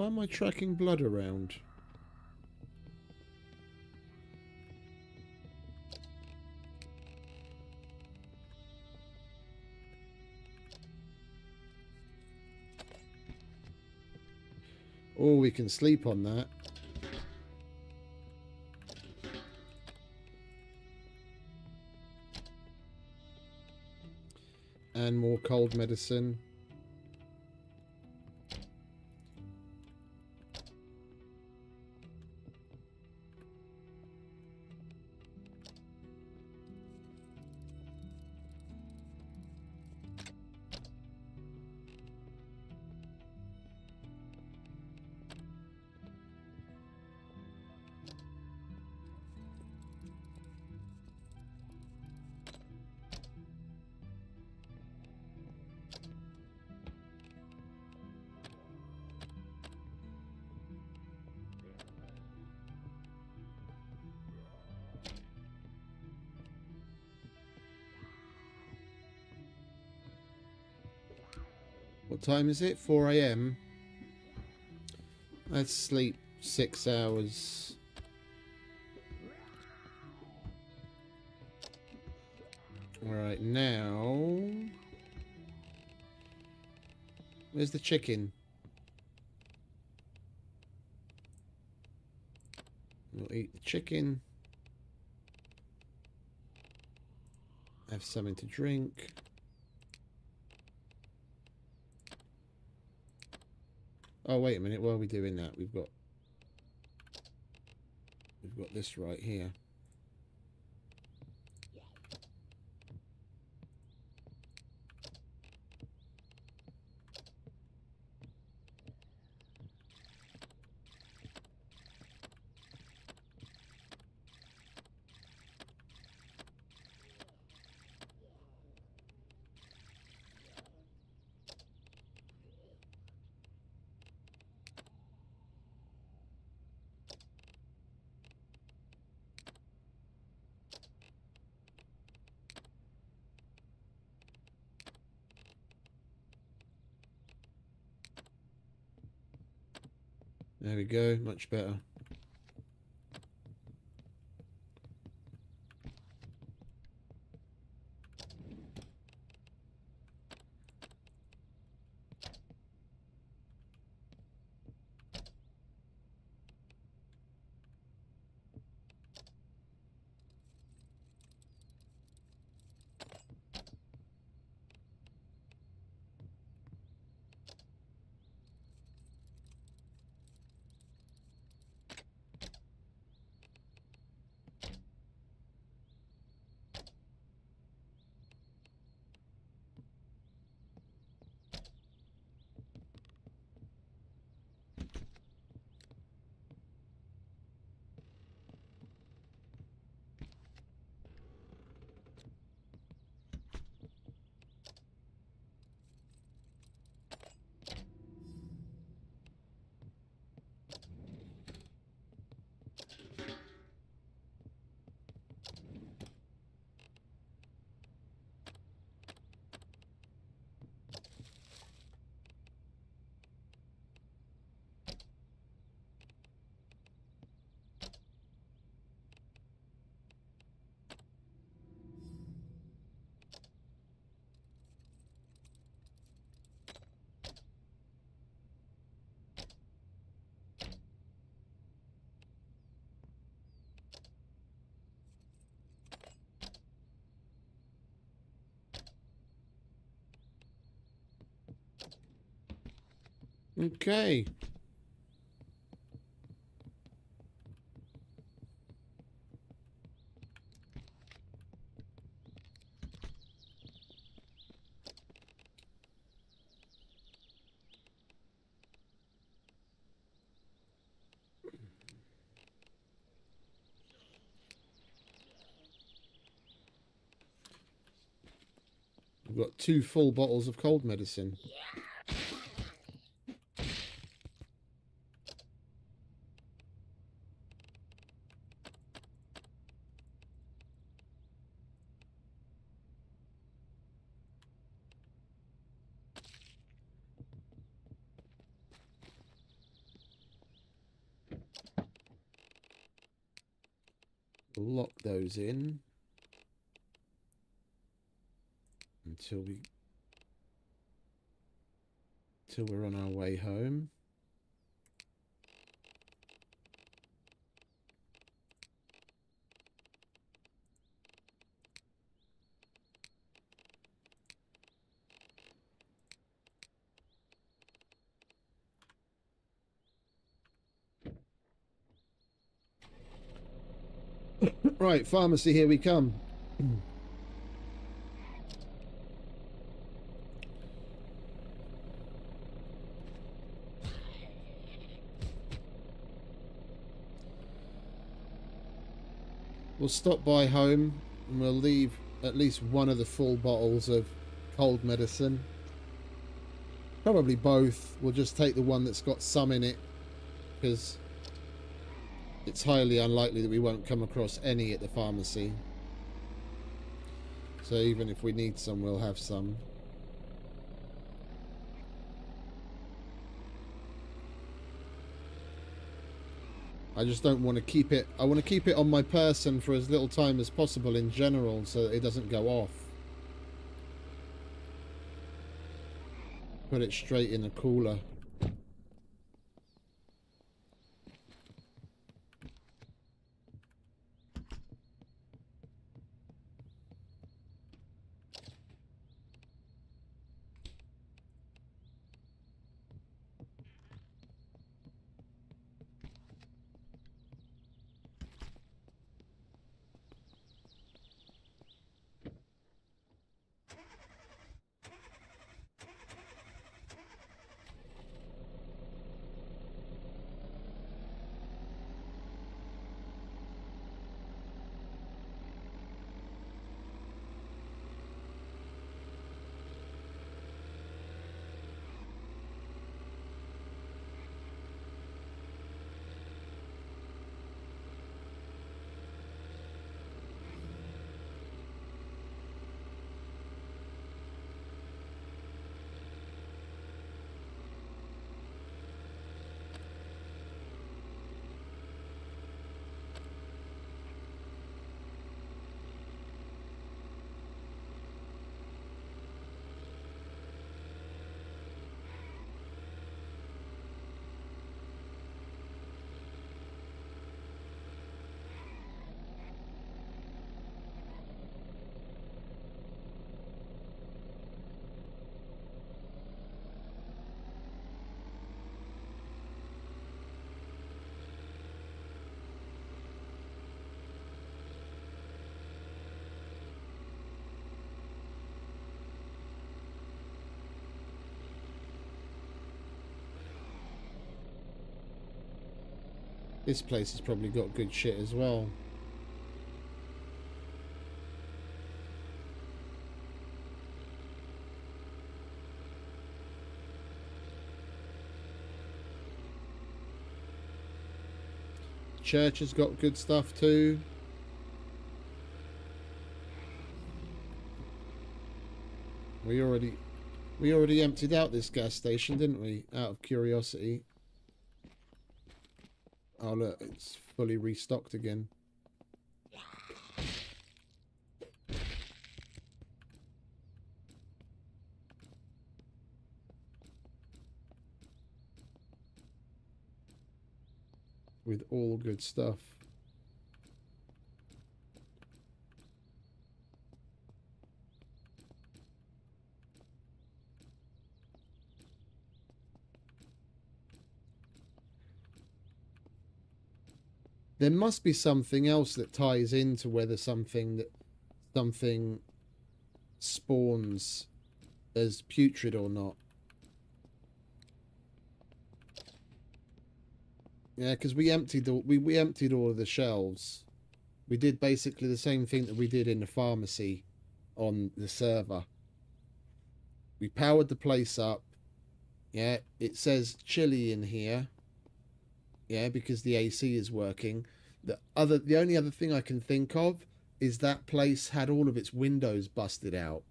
am I tracking blood around? Oh, we can sleep on that. And more cold medicine. What time is it? 4 AM. Let's sleep 6 hours. Alright, now... Where's the chicken? We'll eat the chicken. Have something to drink. Oh, wait a minute. While we're doing that, we've got this right here. There we go, much better. Okay. We've got 2 full bottles of cold medicine. Lock those in until we're on our way home. Right, pharmacy, here we come. We'll stop by home and we'll leave at least one of the full bottles of cold medicine. Probably both. We'll just take the one that's got some in it, because it's highly unlikely that we won't come across any at the pharmacy. So even if we need some, we'll have some. I just don't want to keep it. I want to keep it on my person for as little time as possible in general, so that it doesn't go off. Put it straight in a cooler. This place has probably got good shit as well. Church has got good stuff too. We already emptied out this gas station, didn't we? Out of curiosity. Oh look, it's fully restocked again. With all good stuff. There must be something else that ties into whether something spawns as putrid or not. Yeah, because we emptied all of the shelves. We did basically the same thing that we did in the pharmacy on the server. We powered the place up. Yeah, it says chilly in here. Yeah, because the AC is working. The only other thing I can think of is that place had all of its windows busted out.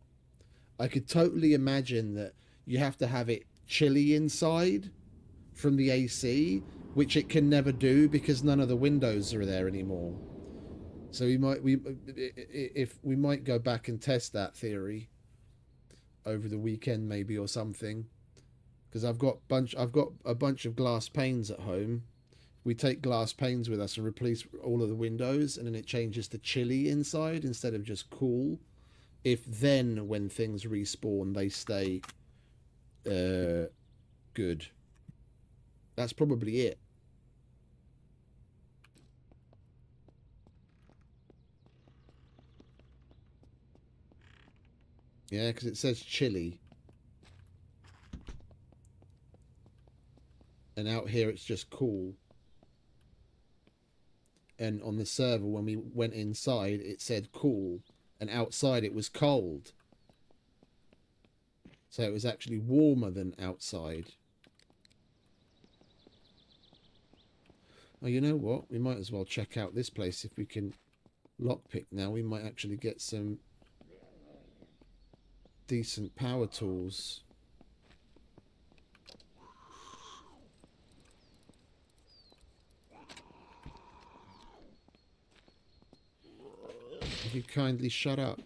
I could totally imagine that you have to have it chilly inside from the AC, which it can never do because none of the windows are there anymore. So we might go back and test that theory over the weekend maybe or something, because I've got a bunch of glass panes at home. We take glass panes with us and replace all of the windows, and then it changes to chilly inside instead of just cool. If then when things respawn they stay good. That's probably it. Yeah, because it says chilly. And out here it's just cool. And on the server, when we went inside, it said cool. And outside it was cold. So it was actually warmer than outside. Oh, you know what? We might as well check out this place if we can lockpick now. We might actually get some decent power tools. If you kindly shut up.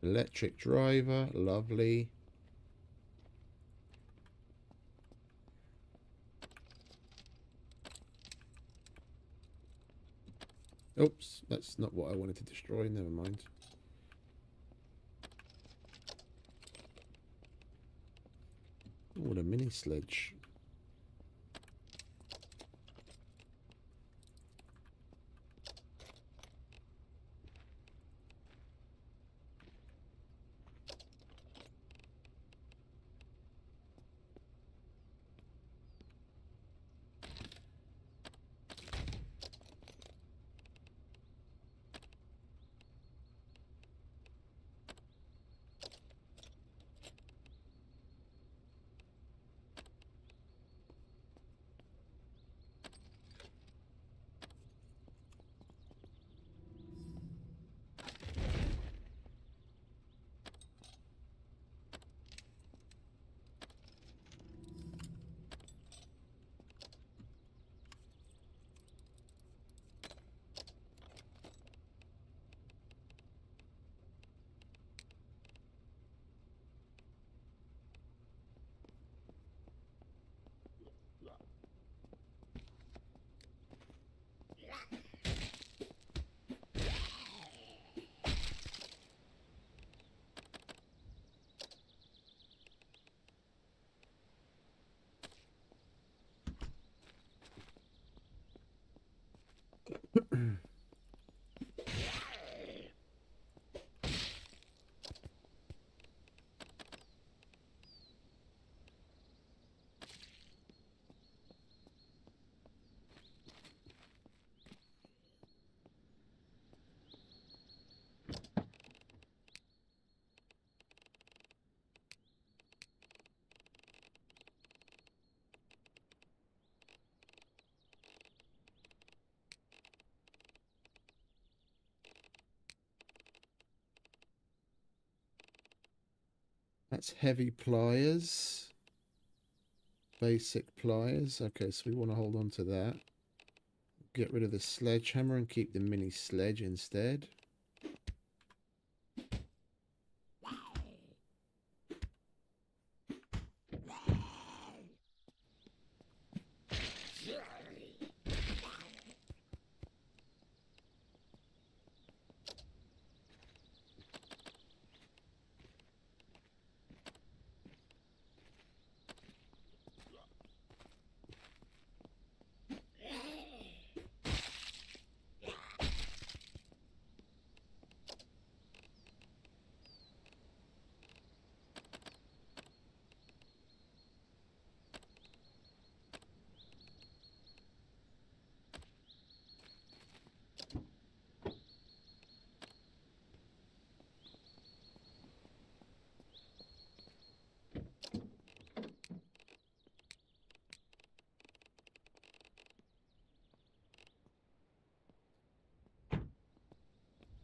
Electric driver, lovely. Oops, that's not what I wanted to destroy, never mind. Oh, what a mini sledge. That's heavy pliers. Basic pliers. Okay, so we want to hold on to that. Get rid of the sledgehammer and keep the mini sledge instead.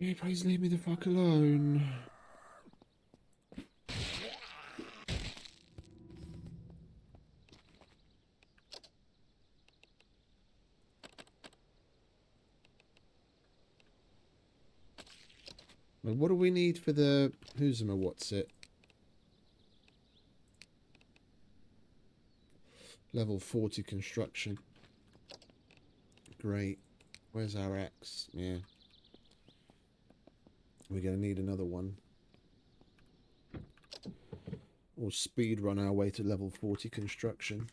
Yeah, please leave me the fuck alone. Well, what do we need for the who's what's it? Level 40 construction. Great. Where's our axe? Yeah. We're going to need another one. Or speed run our way to level 40 construction.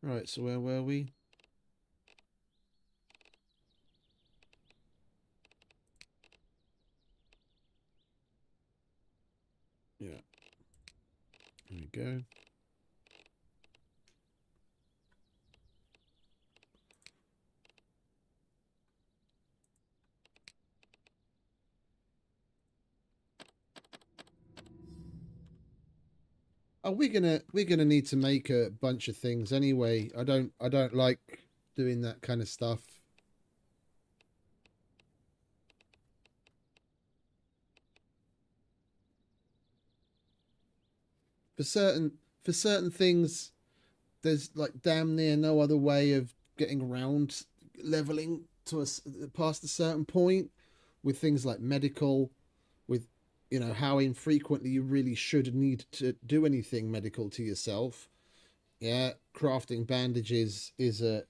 Right, so where were we? Yeah. There we go. Oh, we're gonna need to make a bunch of things anyway. I don't like doing that kind of stuff. For certain things, there's like damn near no other way of getting around leveling to past a certain point with things like medical, with how infrequently you really should need to do anything medical to yourself. Yeah, crafting bandages is an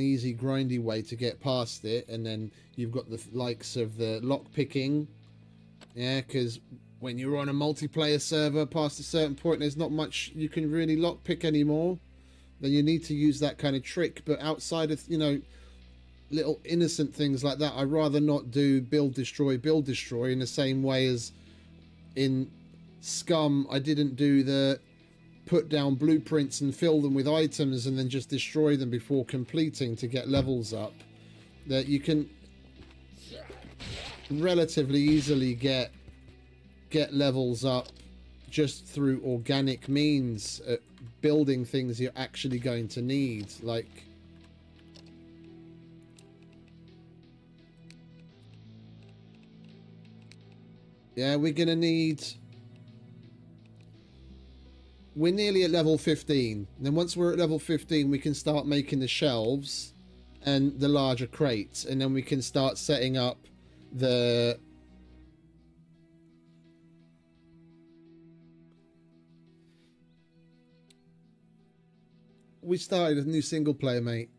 easy grindy way to get past it, and then you've got the likes of the lock picking. Yeah, because when you're on a multiplayer server past a certain point, there's not much you can really lockpick anymore. Then you need to use that kind of trick. But outside of, little innocent things like that, I'd rather not do build, destroy in the same way as in Scum. I didn't do the put down blueprints and fill them with items and then just destroy them before completing to get levels up. That you can relatively easily get levels up just through organic means, building things you're actually going to need, like yeah, we're nearly at level 15. And then once we're at level 15, we can start making the shelves and the larger crates, and then we can start setting up the we started a new single player, mate.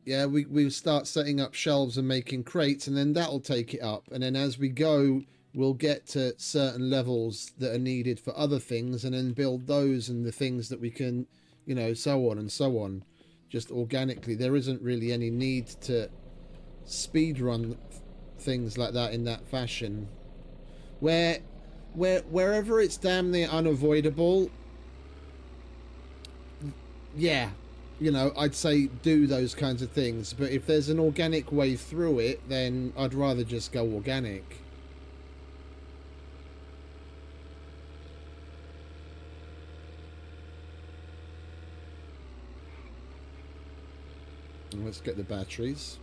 Yeah, we start setting up shelves and making crates, and then that'll take it up. And then as we go, we'll get to certain levels that are needed for other things, and then build those and the things that we can, so on and so on, just organically. There isn't really any need to speed run things like that in that fashion. Wherever it's damn near unavoidable, yeah, I'd say do those kinds of things. But if there's an organic way through it, then I'd rather just go organic. And let's get the batteries.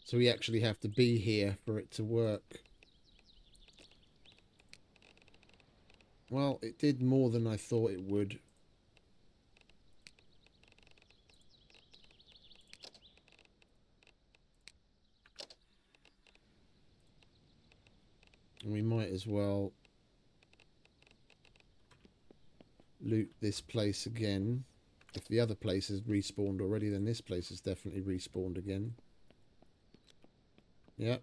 So we actually have to be here for it to work. Well, it did more than I thought it would. And we might as well loot this place again. If the other place is respawned already, then this place is definitely respawned again. Yep.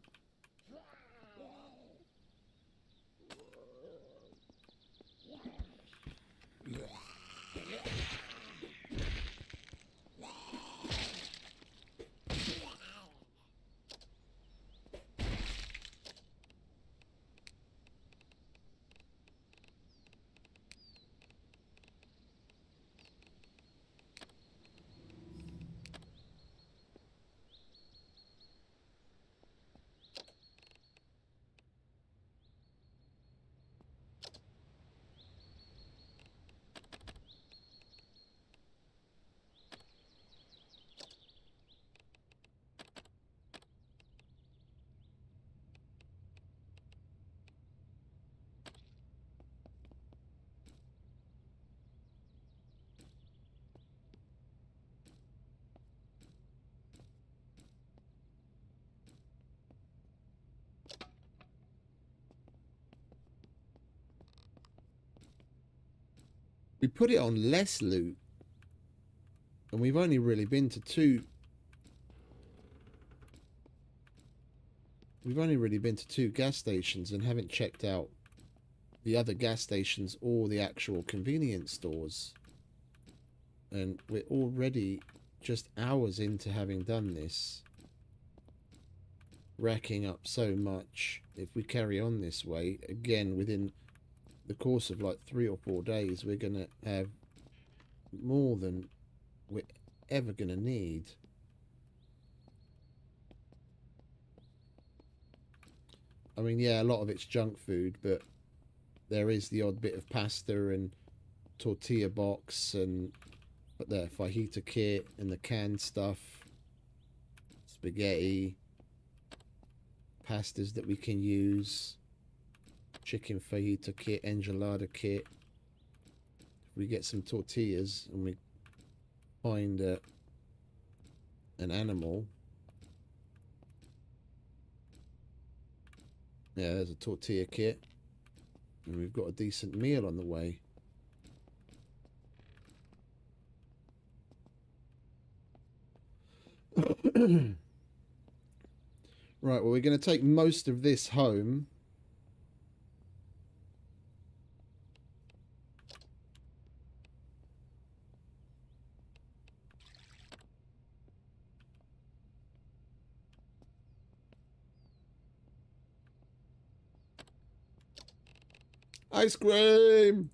We put it on less loot. And we've only really been to two. We've only really been to 2 gas stations and haven't checked out the other gas stations or the actual convenience stores. And we're already just hours into having done this, racking up so much. If we carry on this way, again, within the course of like 3 or 4 days, we're going to have more than we're ever going to need. I mean, yeah, a lot of it's junk food, but there is the odd bit of pasta and tortilla box and the fajita kit and the canned stuff, spaghetti, pastas that we can use, chicken fajita kit, enchilada kit. If we get some tortillas and we find an animal. Yeah, there's a tortilla kit. And we've got a decent meal on the way. Right, well, we're going to take most of this home. Ice cream!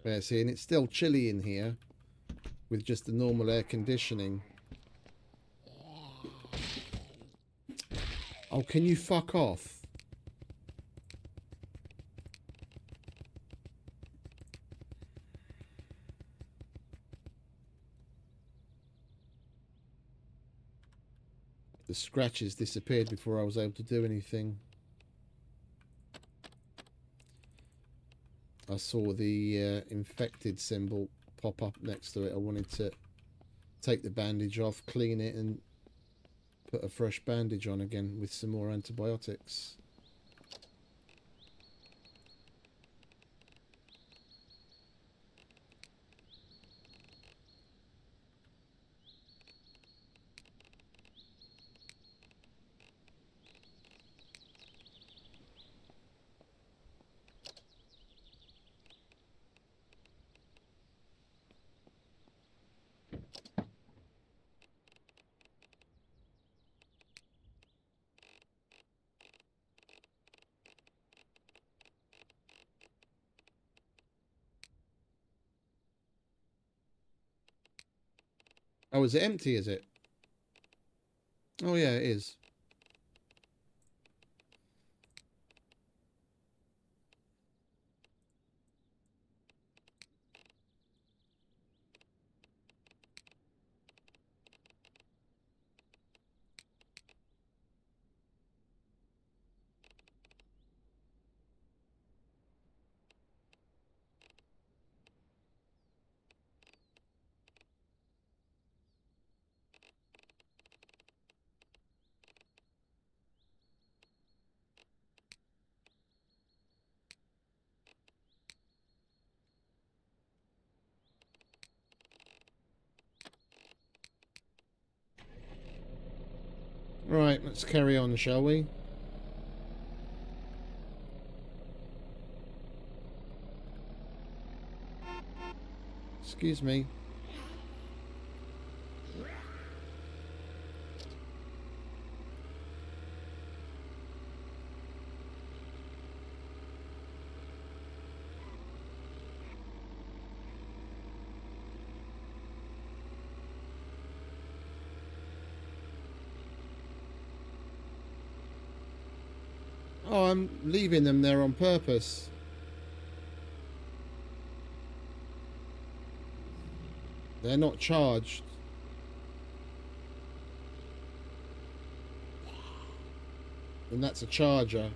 Yeah, see, and it's still chilly in here with just the normal air conditioning. Oh, can you fuck off? The scratches disappeared before I was able to do anything. I saw the infected symbol pop up next to it. I wanted to take the bandage off, clean it, and put a fresh bandage on again with some more antibiotics. Oh, is it empty, is it? Oh, yeah, it is. Right, let's carry on, shall we? Excuse me. Oh, I'm leaving them there on purpose. They're not charged. And that's a charger.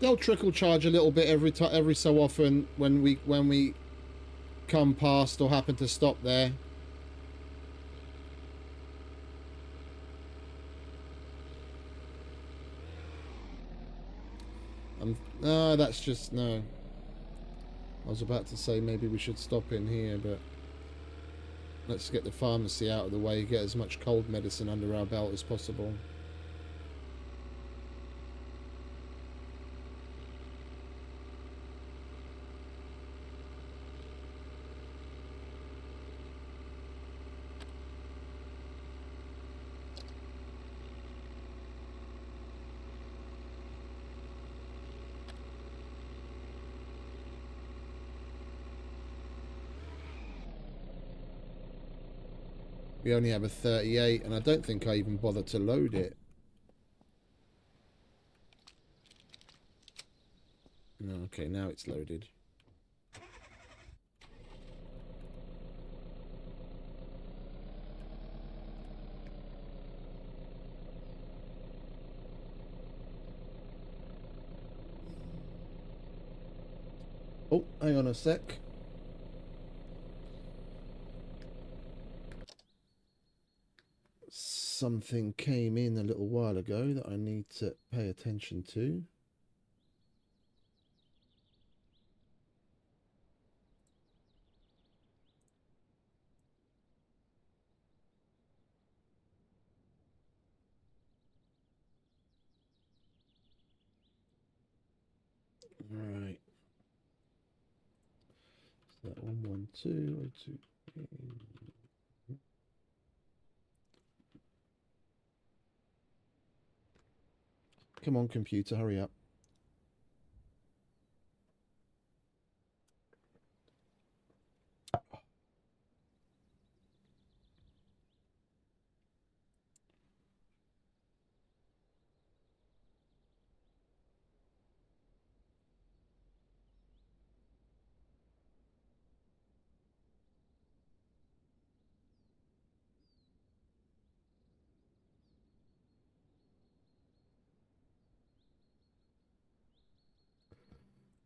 They'll trickle charge a little bit every so often when we come past or happen to stop there. No, that's just no. I was about to say maybe we should stop in here, but let's get the pharmacy out of the way, get as much cold medicine under our belt as possible. We only have a 38, and I don't think I even bothered to load it. No, okay, now it's loaded. Oh, hang on a sec. Something came in a little while ago that I need to pay attention to. Right. So that 112, 02. Come on, computer, hurry up.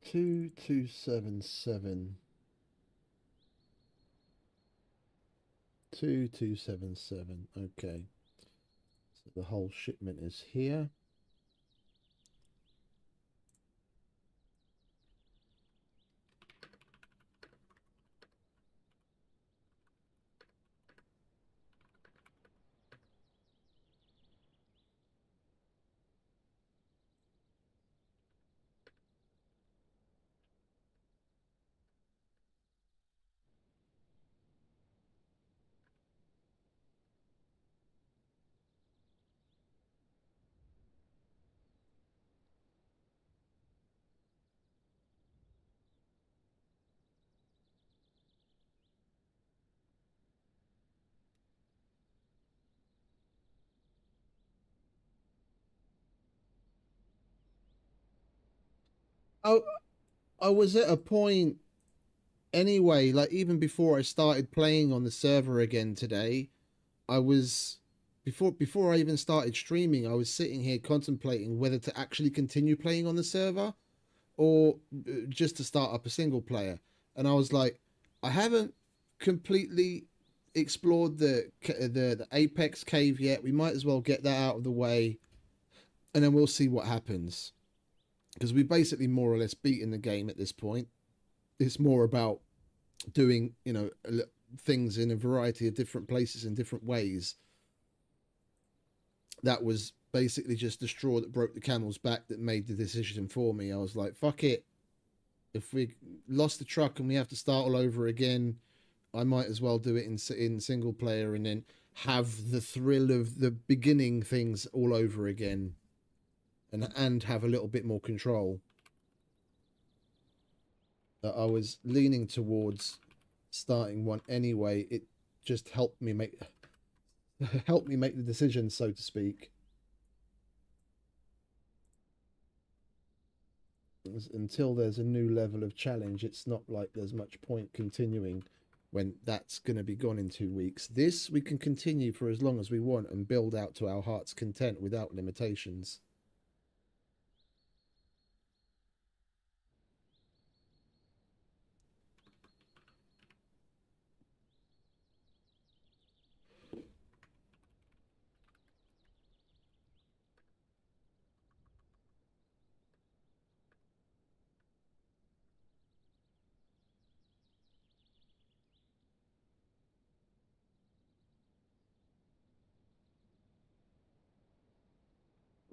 Two 277. 2277. Okay. So the whole shipment is here. Oh, I was at a point anyway, like even before I started playing on the server again today, I was before I even started streaming, I was sitting here contemplating whether to actually continue playing on the server or just to start up a single player. And I was like, I haven't completely explored the Apex cave yet. We might as well get that out of the way, and then we'll see what happens. Because we basically more or less beaten the game at this point. It's more about doing, things in a variety of different places in different ways. That was basically just the straw that broke the camel's back that made the decision for me. I was like, fuck it. If we lost the truck and we have to start all over again, I might as well do it in single player and then have the thrill of the beginning things all over again, and have a little bit more control. I was leaning towards starting one anyway. It just helped me make the decision, so to speak. Until there's a new level of challenge, it's not like there's much point continuing when that's going to be gone in 2 weeks. This we can continue for as long as we want and build out to our heart's content without limitations.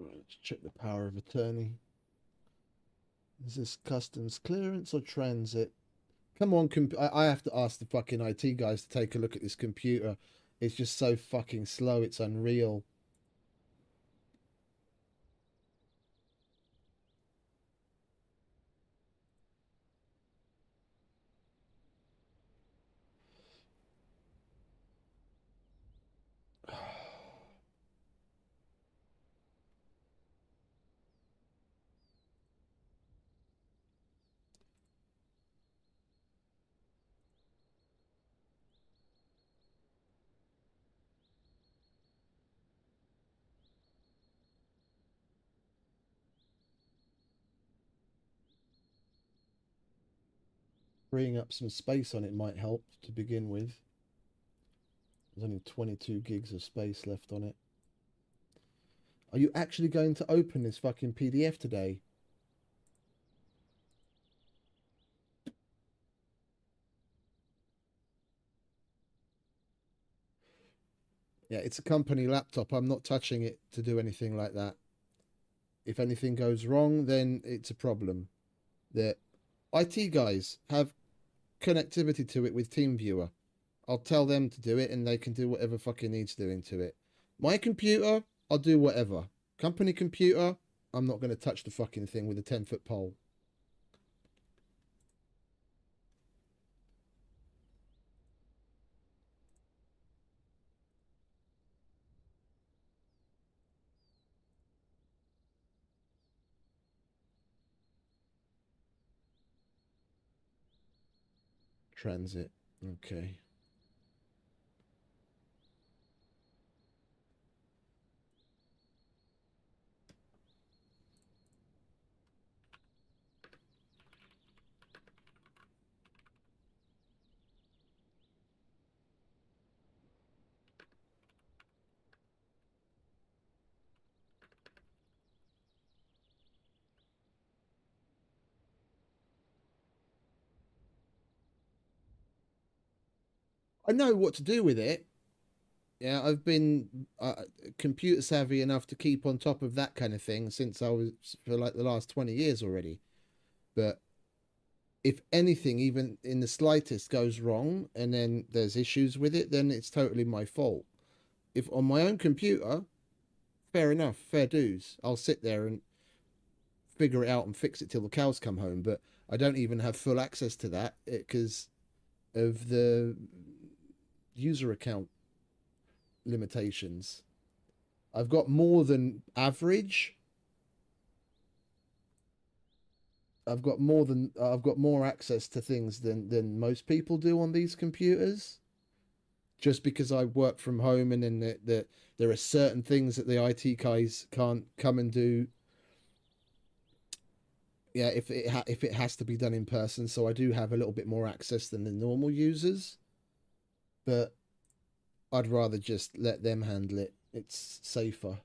Right, let's check the power of attorney. Is this customs clearance or transit? Come on, I have to ask the fucking IT guys to take a look at this computer. It's just so fucking slow, it's unreal. Freeing up some space on it might help to begin with. There's only 22 gigs of space left on it. Are you actually going to open this fucking PDF today? Yeah, it's a company laptop. I'm not touching it to do anything like that. If anything goes wrong, then it's a problem. The IT guys have connectivity to it with TeamViewer. I'll tell them to do it and they can do whatever fucking needs doing to it. My computer, I'll do whatever. Company computer, I'm not going to touch the fucking thing with a 10-foot pole. Transit. Okay. I know what to do with it. Yeah, I've been computer savvy enough to keep on top of that kind of thing since I was for like the last 20 years already. But if anything, even in the slightest, goes wrong and then there's issues with it, then it's totally my fault. If on my own computer, fair enough, fair dues. I'll sit there and figure it out and fix it till the cows come home. But I don't even have full access to that because of the user account limitations. I've got more than average. I've got more access to things than most people do on these computers. Just because I work from home and then there are certain things that the IT guys can't come and do. Yeah, if it has to be done in person, so I do have a little bit more access than the normal users. But I'd rather just let them handle it. It's safer.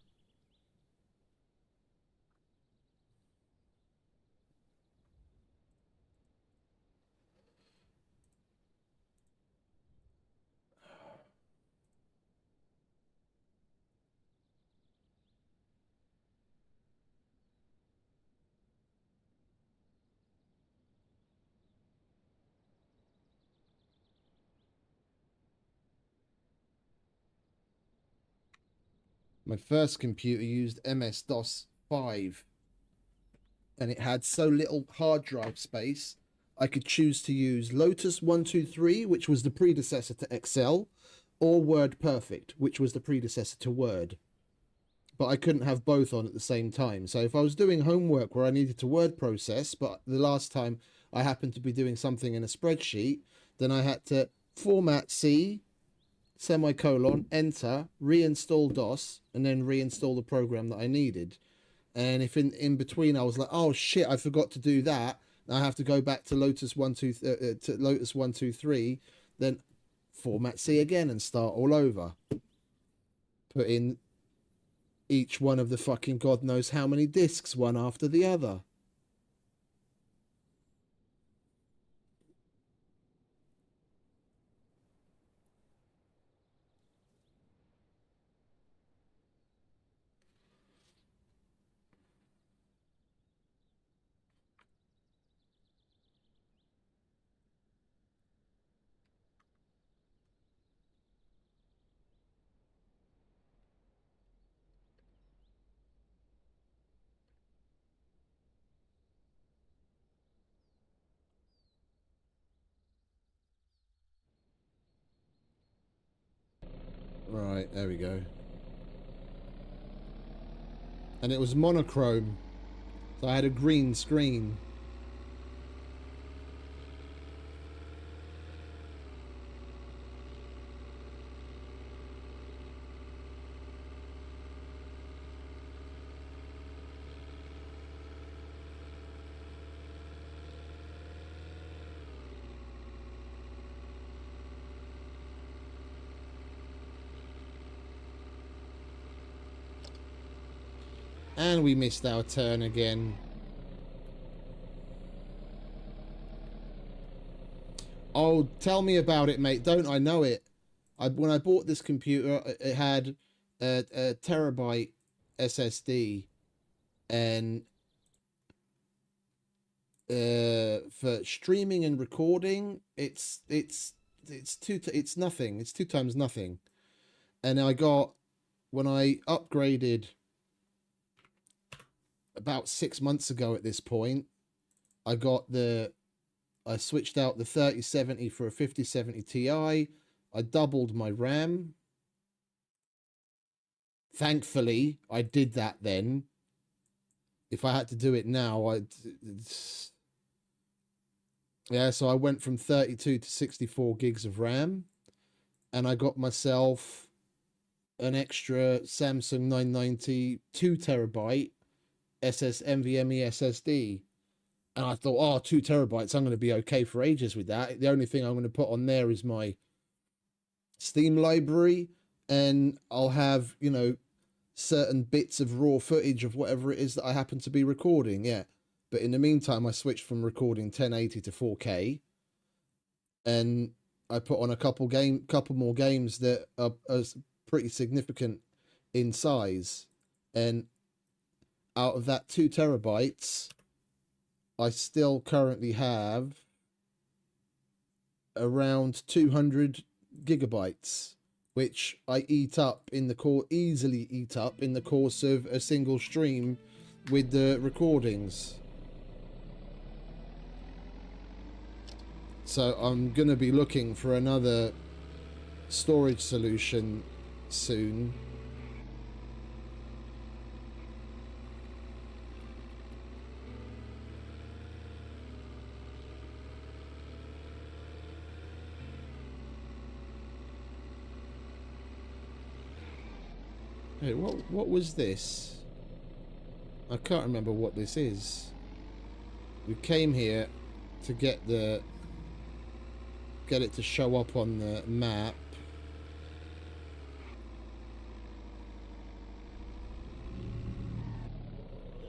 My first computer used MS-DOS 5 and it had so little hard drive space, I could choose to use Lotus 123, which was the predecessor to Excel, or WordPerfect, which was the predecessor to Word. but I couldn't have both on at the same time. So if I was doing homework where I needed to word process, but the last time I happened to be doing something in a spreadsheet, then I had to format C, semicolon, enter, reinstall DOS, and then reinstall the program that I needed. And if in between I was like, oh shit, I forgot to do that, I have to go back to Lotus 123, then format C again and start all over. Put in each one of the fucking God knows how many discs, one after the other. Right, there we go. And it was monochrome, so I had a green screen. And we missed our turn again. Oh, tell me about it, mate. Don't I know it? When I bought this computer, it had a terabyte SSD, and for streaming and recording, it's nothing. It's 2 times nothing. And I got, when I upgraded about 6 months ago at this point, I switched out the 3070 for a 5070 Ti. I doubled my RAM. Thankfully, I did that then. If I had to do it now, yeah, so I went from 32 to 64 gigs of RAM, and I got myself an extra Samsung 990 2 terabyte NVMe SSD. And I thought, oh, 2 terabytes, I'm going to be okay for ages with that. The only thing I'm going to put on there is my Steam library, and I'll have, you know, certain bits of raw footage of whatever it is that I happen to be recording, yeah. But in the meantime, I switched from recording 1080 to 4K, and I put on a couple more games that are pretty significant in size. And out of that 2 terabytes, I still currently have around 200 gigabytes, which I easily eat up in the course of a single stream with the recordings. So I'm going to be looking for another storage solution soon. Hey, what was this? I can't remember what this is. We came here to get it to show up on the map.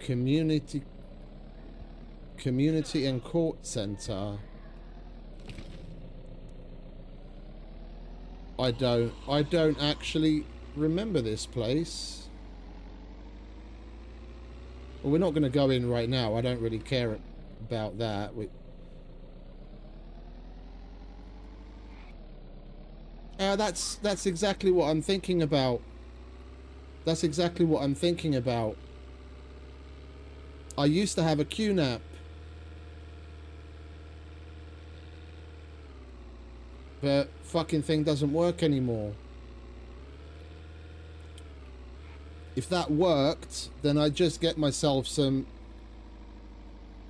Community and Court Center. I don't actually remember this place. Well, we're not going to go in right now. I don't really care about that. That's exactly what I'm thinking about. That's exactly what I'm thinking about. I used to have a QNAP. But fucking thing doesn't work anymore. If that worked, then I'd just get myself some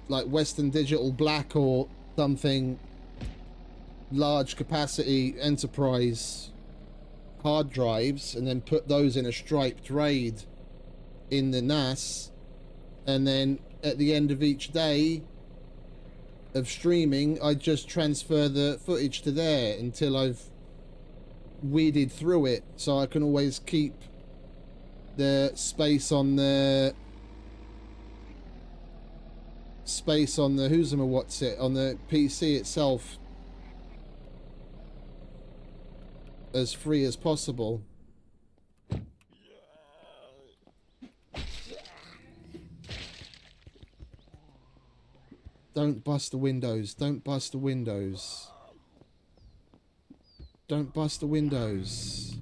like Western Digital Black or something, large capacity enterprise hard drives, and then put those in a striped RAID in the NAS, and then at the end of each day of streaming I'd just transfer the footage to there until I've weeded through it, so I can always keep the space on the on the PC itself as free as possible. Don't bust the windows. Don't bust the windows. Don't bust the windows.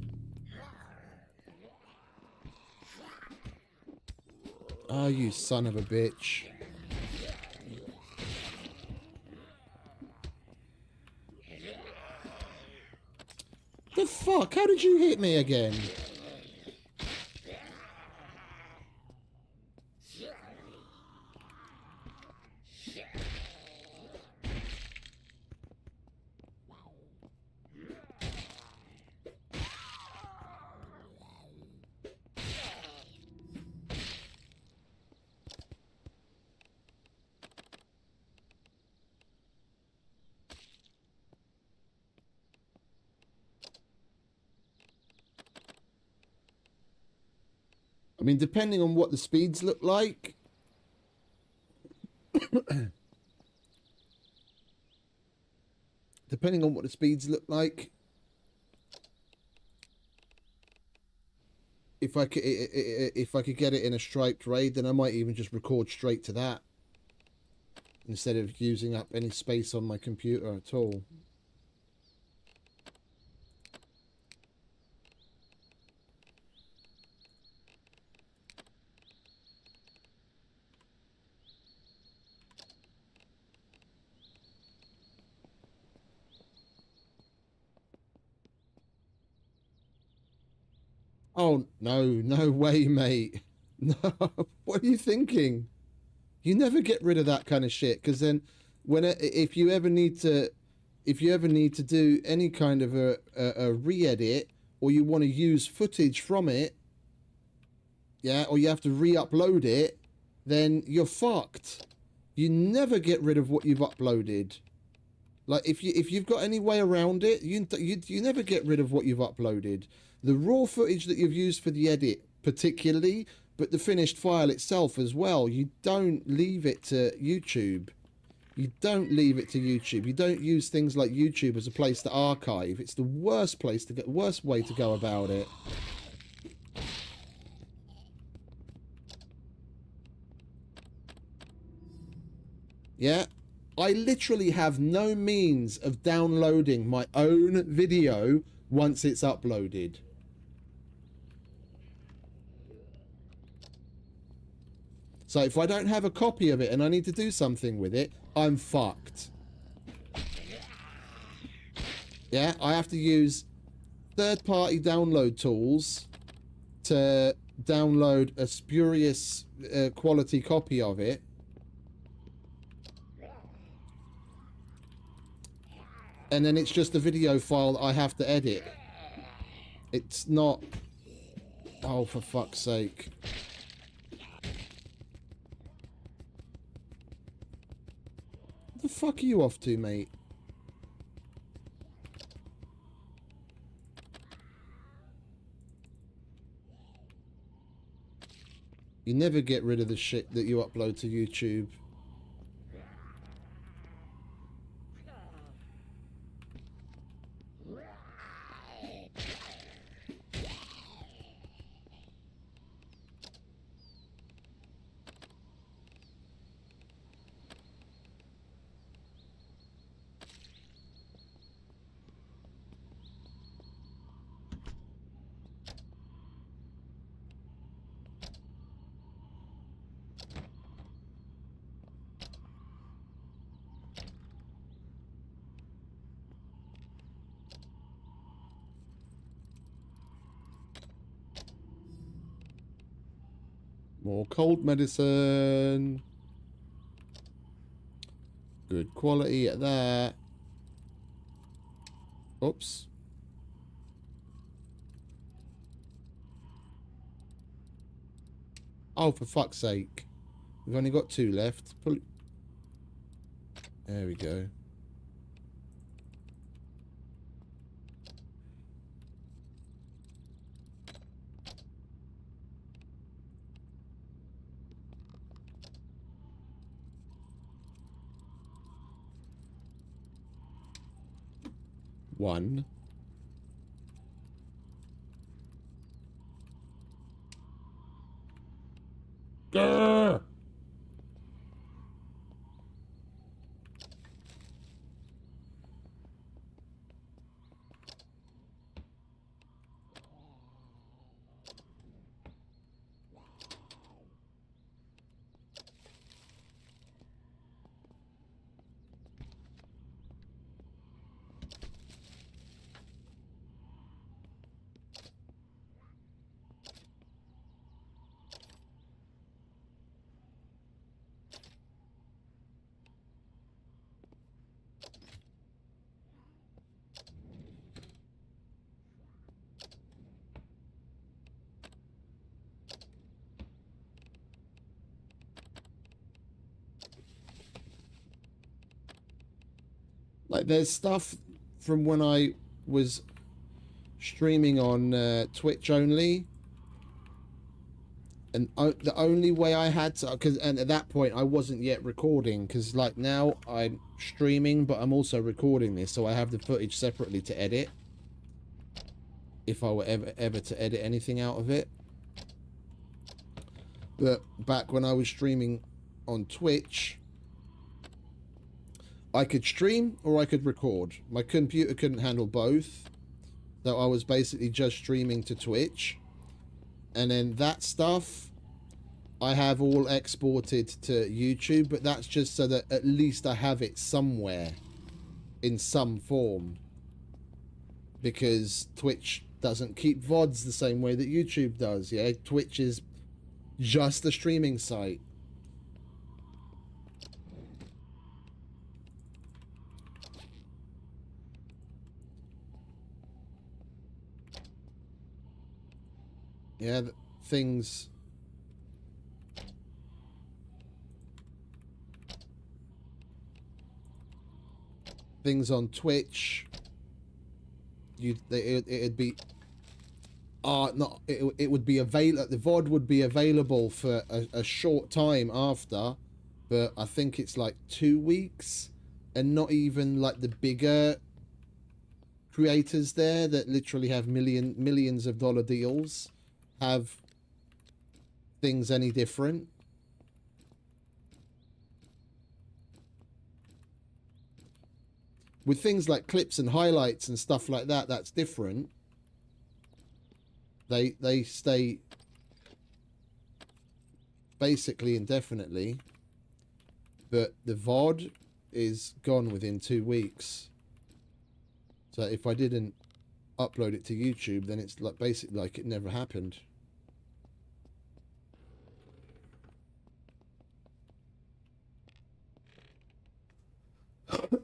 Oh, you son of a bitch. The fuck? How did you hit me again? I mean, depending on what the speeds look like, depending on what the speeds look like, if I could get it in a striped RAID, then I might even just record straight to that instead of using up any space on my computer at all. Oh, no, no way, mate. No, what are you thinking? You never get rid of that kind of shit, because then if you ever need to do any kind of a re-edit, or you want to use footage from it, yeah, or you have to re-upload it, then you're fucked. You never get rid of what you've uploaded. Like, if you've got any way around it, you never get rid of what you've uploaded. The raw footage that you've used for the edit, particularly, but the finished file itself as well, you don't leave it to YouTube. You don't leave it to YouTube. You don't use things like YouTube as a place to archive. It's the worst place to get, worst way to go about it. Yeah. I literally have no means of downloading my own video once it's uploaded. So if I don't have a copy of it and I need to do something with it, I'm fucked. Yeah, I have to use third-party download tools to download a spurious quality copy of it. And then it's just a video file that I have to edit. It's not... Oh, for fuck's sake. What the fuck are you off to, mate? You never get rid of the shit that you upload to YouTube. More cold medicine. Good quality at that. Oops. Oh, for fuck's sake. We've only got 2 left. There we go. One. Grr! Like, there's stuff from when I was streaming on Twitch only, and the only way I had to, and at that point I wasn't yet recording, because like now I'm streaming but I'm also recording this, so I have the footage separately to edit if I were ever to edit anything out of it. But back when I was streaming on Twitch, I could stream or I could record. My computer couldn't handle both, so I was basically just streaming to Twitch. And then that stuff I have all exported to YouTube, but that's just so that at least I have it somewhere in some form, because Twitch doesn't keep VODs the same way that YouTube does. Yeah, Twitch is just a streaming site. Yeah, things on Twitch, it'd be not it would be available. The VOD would be available for a short time after, but I think it's like 2 weeks, and not even like the bigger creators there that literally have millions of dollar deals have things any different. With things like clips and highlights and stuff like that, that's different. They stay basically indefinitely, but the VOD is gone within 2 weeks. So if I didn't upload it to YouTube, then it's like basically like it never happened.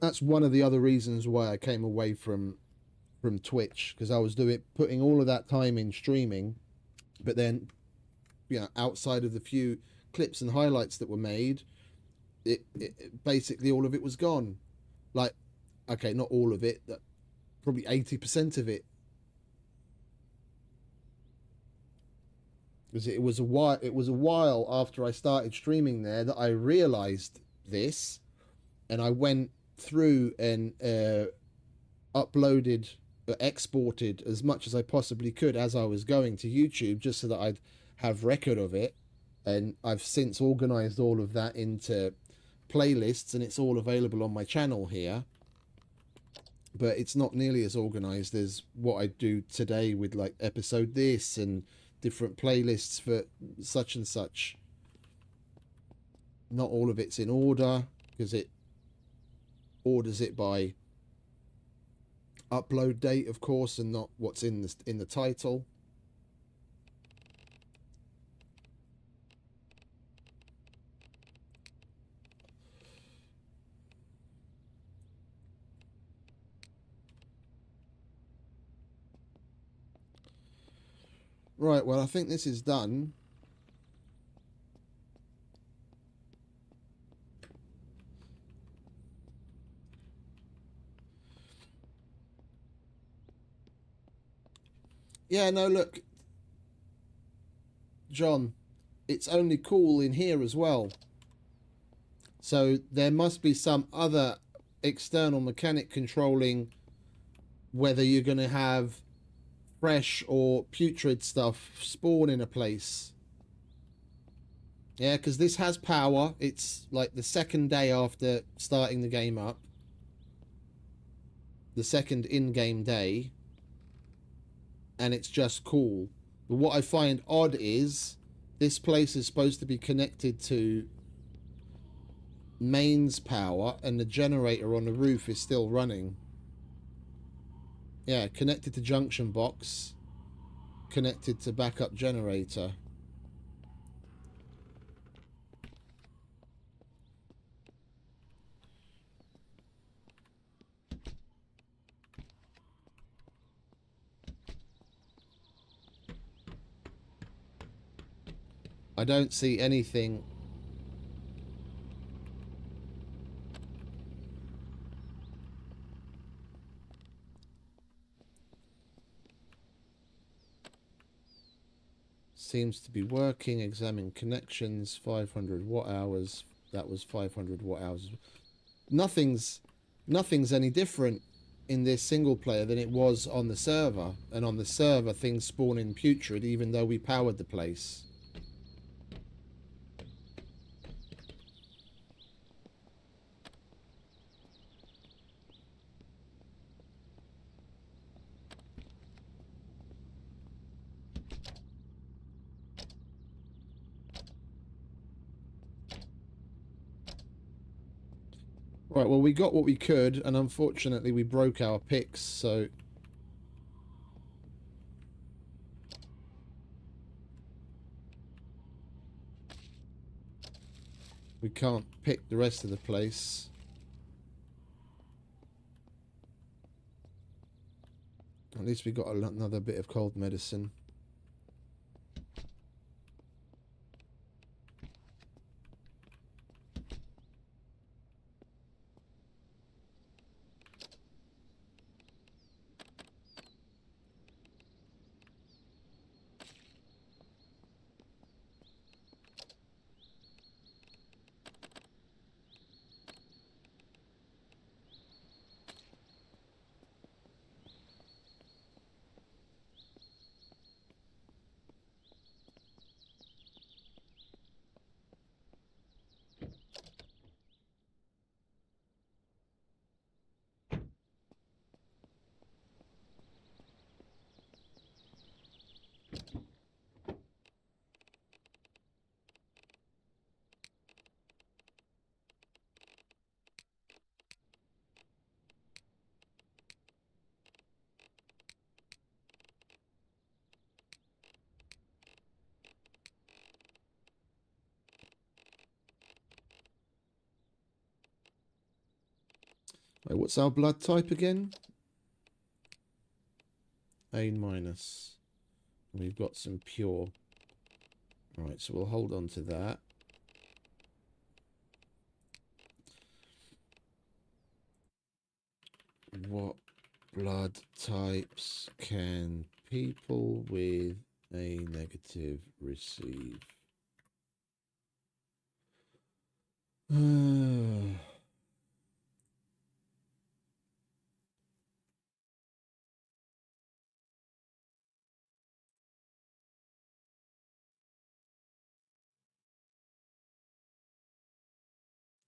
That's one of the other reasons why I came away from Twitch, because I was putting all of that time in streaming, but then, you know, outside of the few clips and highlights that were made, it basically all of it was gone. Like, okay, not all of it, probably 80% of it. Because it was a while after I started streaming there that I realized this, and I went through and uploaded, exported as much as I possibly could as I was going to YouTube, just so that I'd have record of it. And I've since organized all of that into playlists, and it's all available on my channel here. But it's not nearly as organized as what I do today with like episode this and different playlists for such and such. Not all of it's in order, because it orders it by upload date, of course, and not what's in the title. Right, well, I think this is done. Yeah, no, look, John, it's only cool in here as well. So there must be some other external mechanic controlling whether you're going to have fresh or putrid stuff spawn in a place. Yeah, because this has power. It's like the second day after starting the game up. The second in-game day. And it's just cool. But what I find odd is this place is supposed to be connected to mains power and the generator on the roof is still running. Yeah, connected to junction box, connected to backup generator. I don't see anything. Seems to be working. Examine connections. 500 watt hours. That was 500 watt hours. Nothing's any different in this single player than it was on the server. And on the server, things spawn in putrid even though we powered the place. Right, well, we got what we could, and unfortunately we broke our picks, so... we can't pick the rest of the place. At least we got another bit of cold medicine. Wait, what's our blood type again? A minus. We've got some pure. Right, so we'll hold on to that. What blood types can people with A negative receive?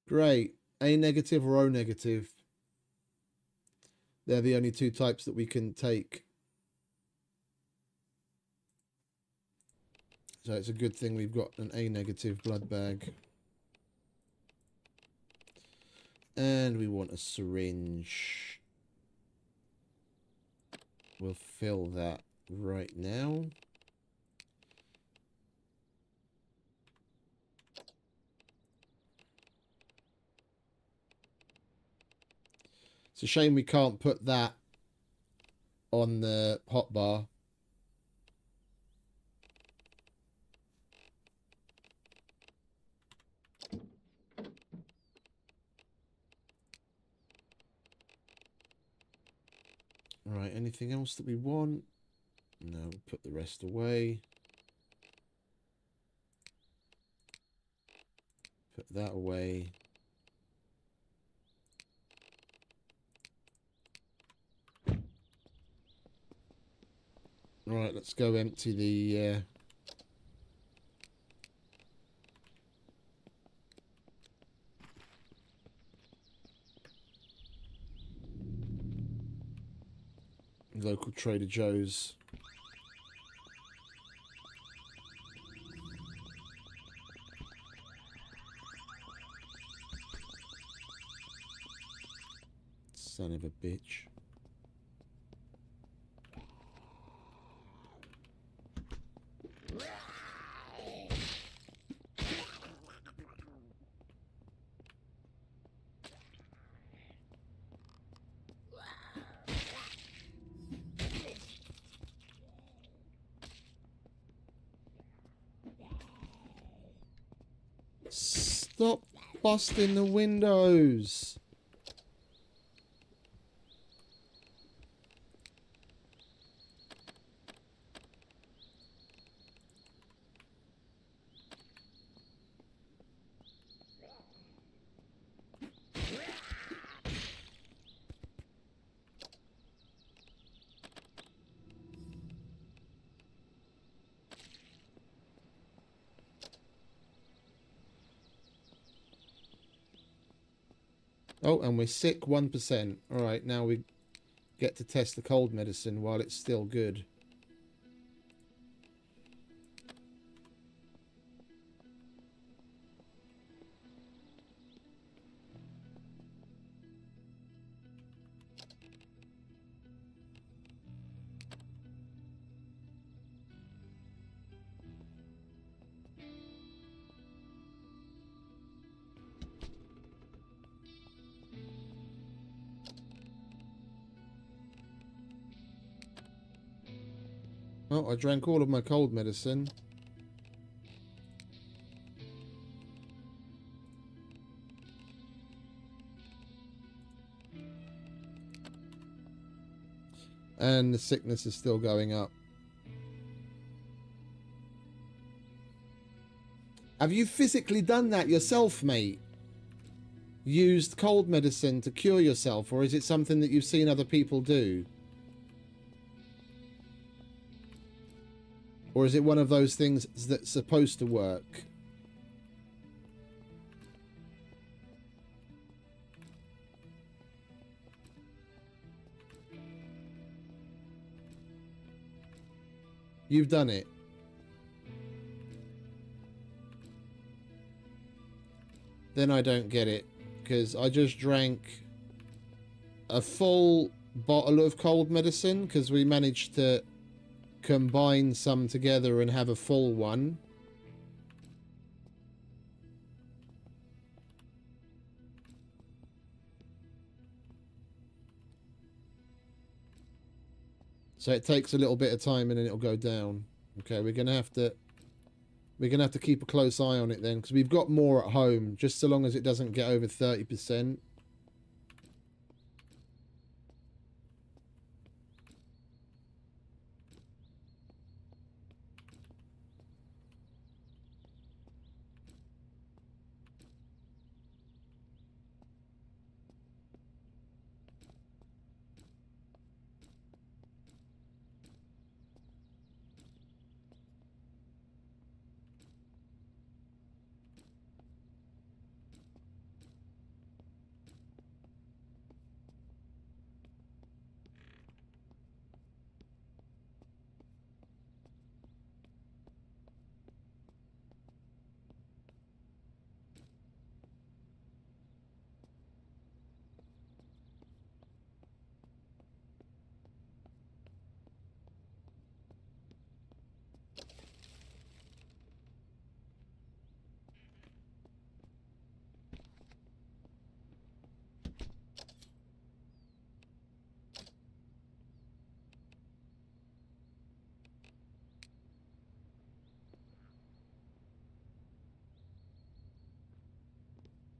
Great. A negative or O negative. They're the only two types that we can take. So it's a good thing we've got an A negative blood bag. And we want a syringe. We'll fill that right now. It's a shame we can't put that on the hotbar. Right, anything else that we want? No, we'll put the rest away. Put that away. Right, let's go empty the... local Trader Joe's. Son of a bitch. Stop busting the windows. Oh, and we're sick 1%. Alright, now we get to test the cold medicine while it's still good. Oh, I drank all of my cold medicine. And the sickness is still going up. Have you physically done that yourself, mate? Used cold medicine to cure yourself, or is it something that you've seen other people do? Or is it one of those things that's supposed to work? You've done it. Then I don't get it, because I just drank a full bottle of cold medicine because we managed to combine some together and have a full one. So it takes a little bit of time and then it'll go down. Okay, we're gonna have to keep a close eye on it then, because we've got more at home, just so long as it doesn't get over 30%.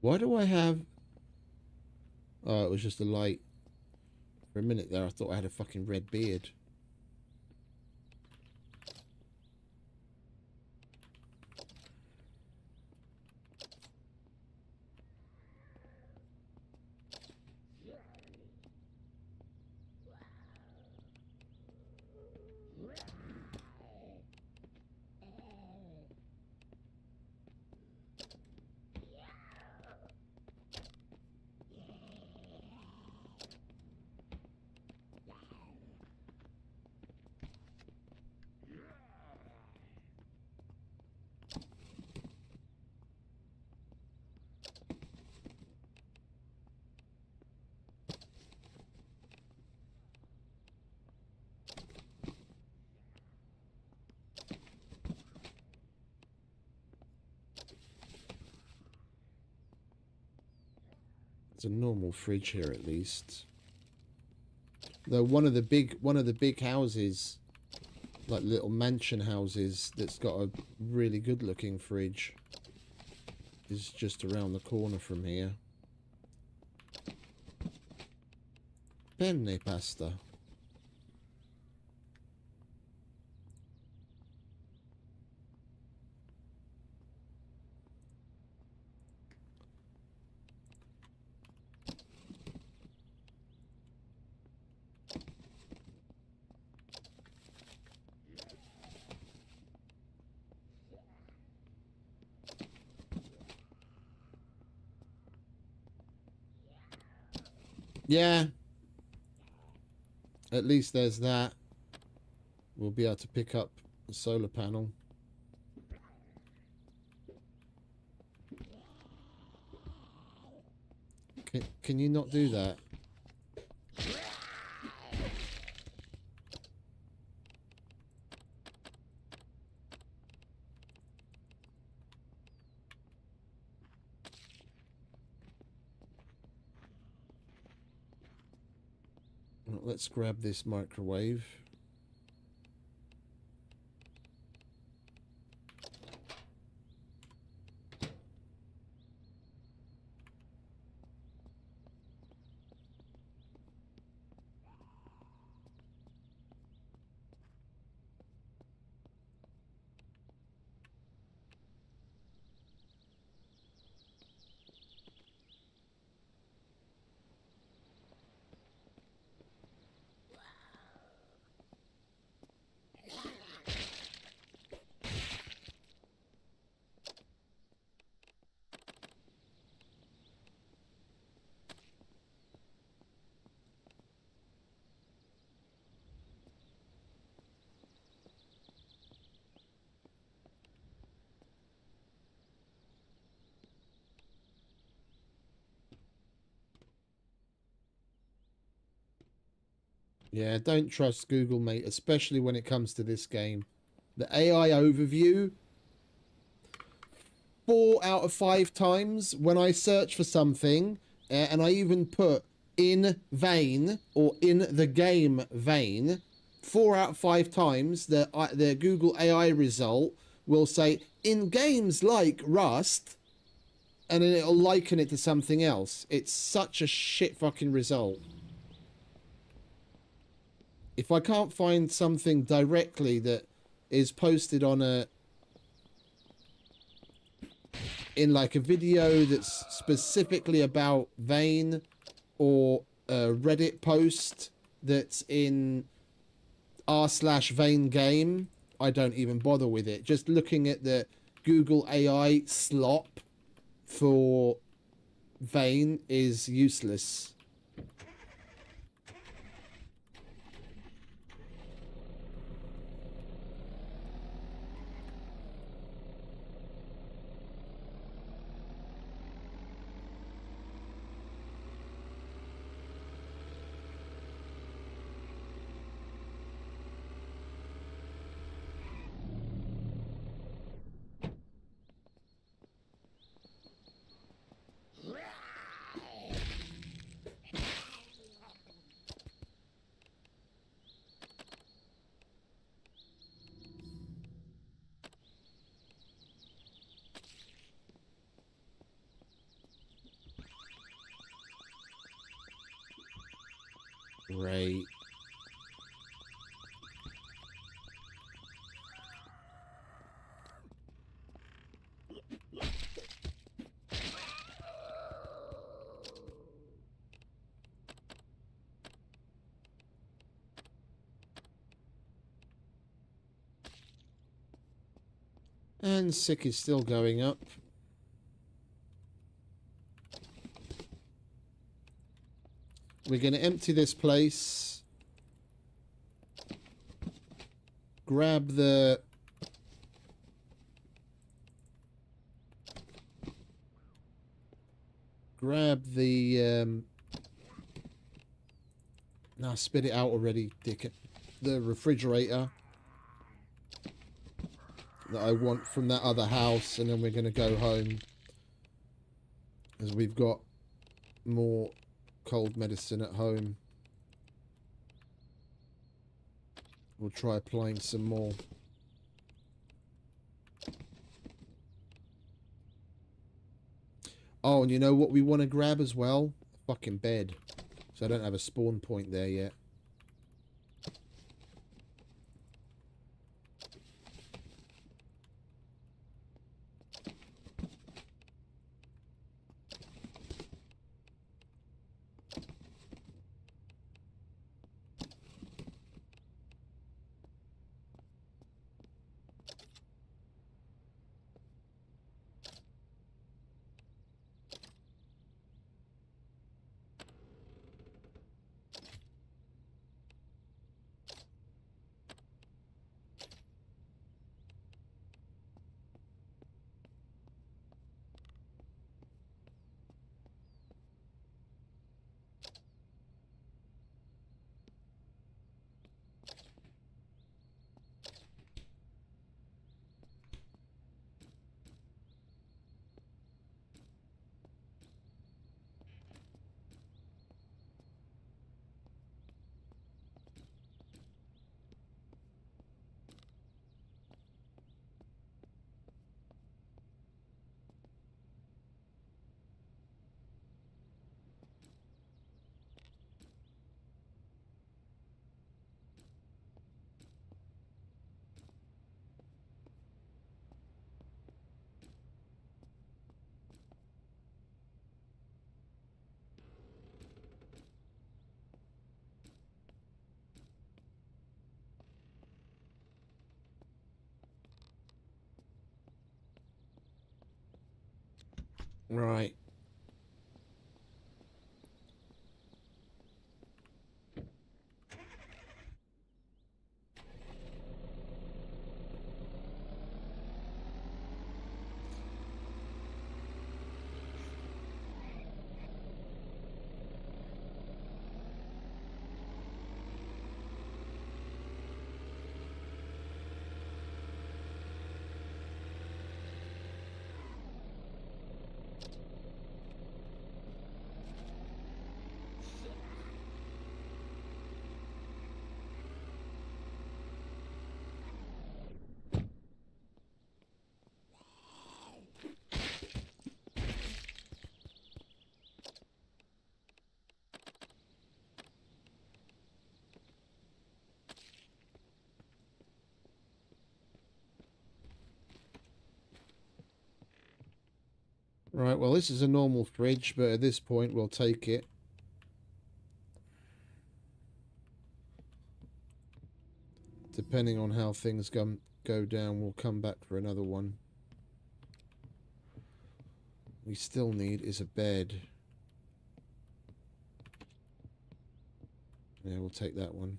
Why do I have... Oh, it was just a light. For a minute there, I thought I had a fucking red beard. It's a normal fridge here at least. Though one of the big houses, like little mansion houses, that's got a really good looking fridge is just around the corner from here. Penne pasta. Yeah. At least there's that. We'll be able to pick up a solar panel. Can you not do that? Well, let's grab this microwave. Yeah, don't trust Google, mate, especially when it comes to this game. The AI overview, 4 out of 5 times when I search for something, and I even put in vein or in the game vein, 4 out of 5 times the Google AI result will say in games like Rust, and then it'll liken it to something else. It's such a shit fucking result. If I can't find something directly that is posted on in like a video that's specifically about Vane, or a Reddit post that's in r/Vane game, I don't even bother with it. Just looking at the Google AI slop for Vane is useless. Great. And sick is still going up. We're going to empty this place. Grab the... Nah, spit it out already, dick. The refrigerator that I want from that other house, and then we're going to go home. As we've got more cold medicine at home. We'll try applying some more. Oh, and you know what we want to grab as well? A fucking bed. So I don't have a spawn point there yet. Right. Right, well, this is a normal fridge, but at this point, we'll take it. Depending on how things go down, we'll come back for another one. We still need is a bed. Yeah, we'll take that one.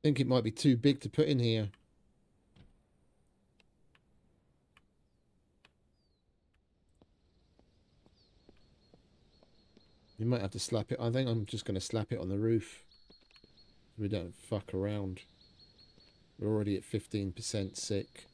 think it might be too big to put in here. You might have to slap it. I think I'm just going to slap it on the roof. We don't fuck around. We're already at 15% sick.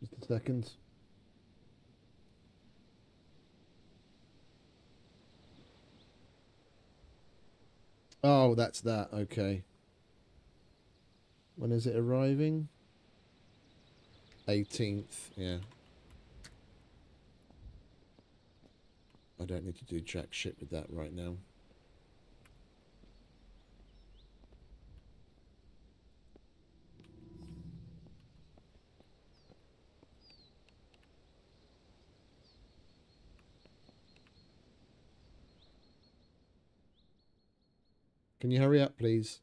Just a second. Oh, that's that. Okay. When is it arriving? 18th. Yeah. I don't need to do jack shit with that right now. Can you hurry up, please?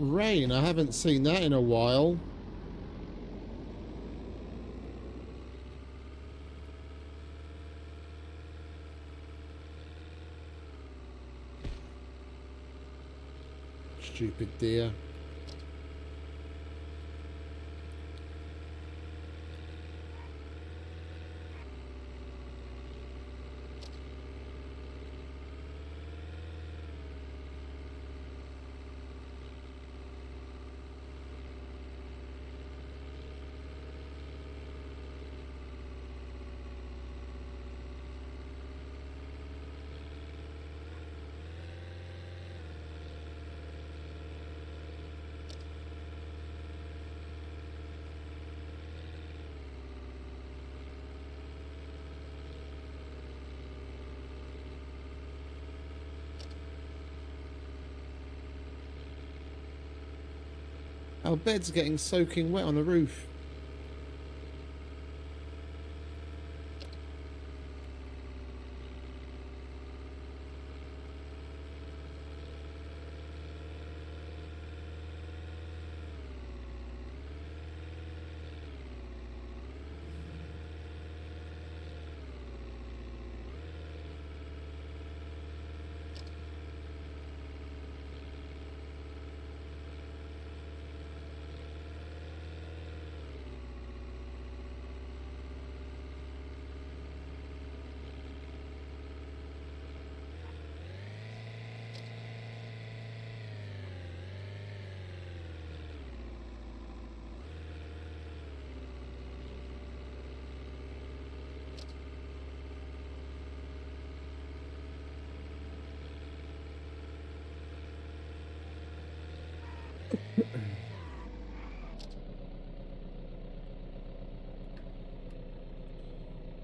Rain, I haven't seen that in a while. Stupid deer. Our bed's getting soaking wet on the roof.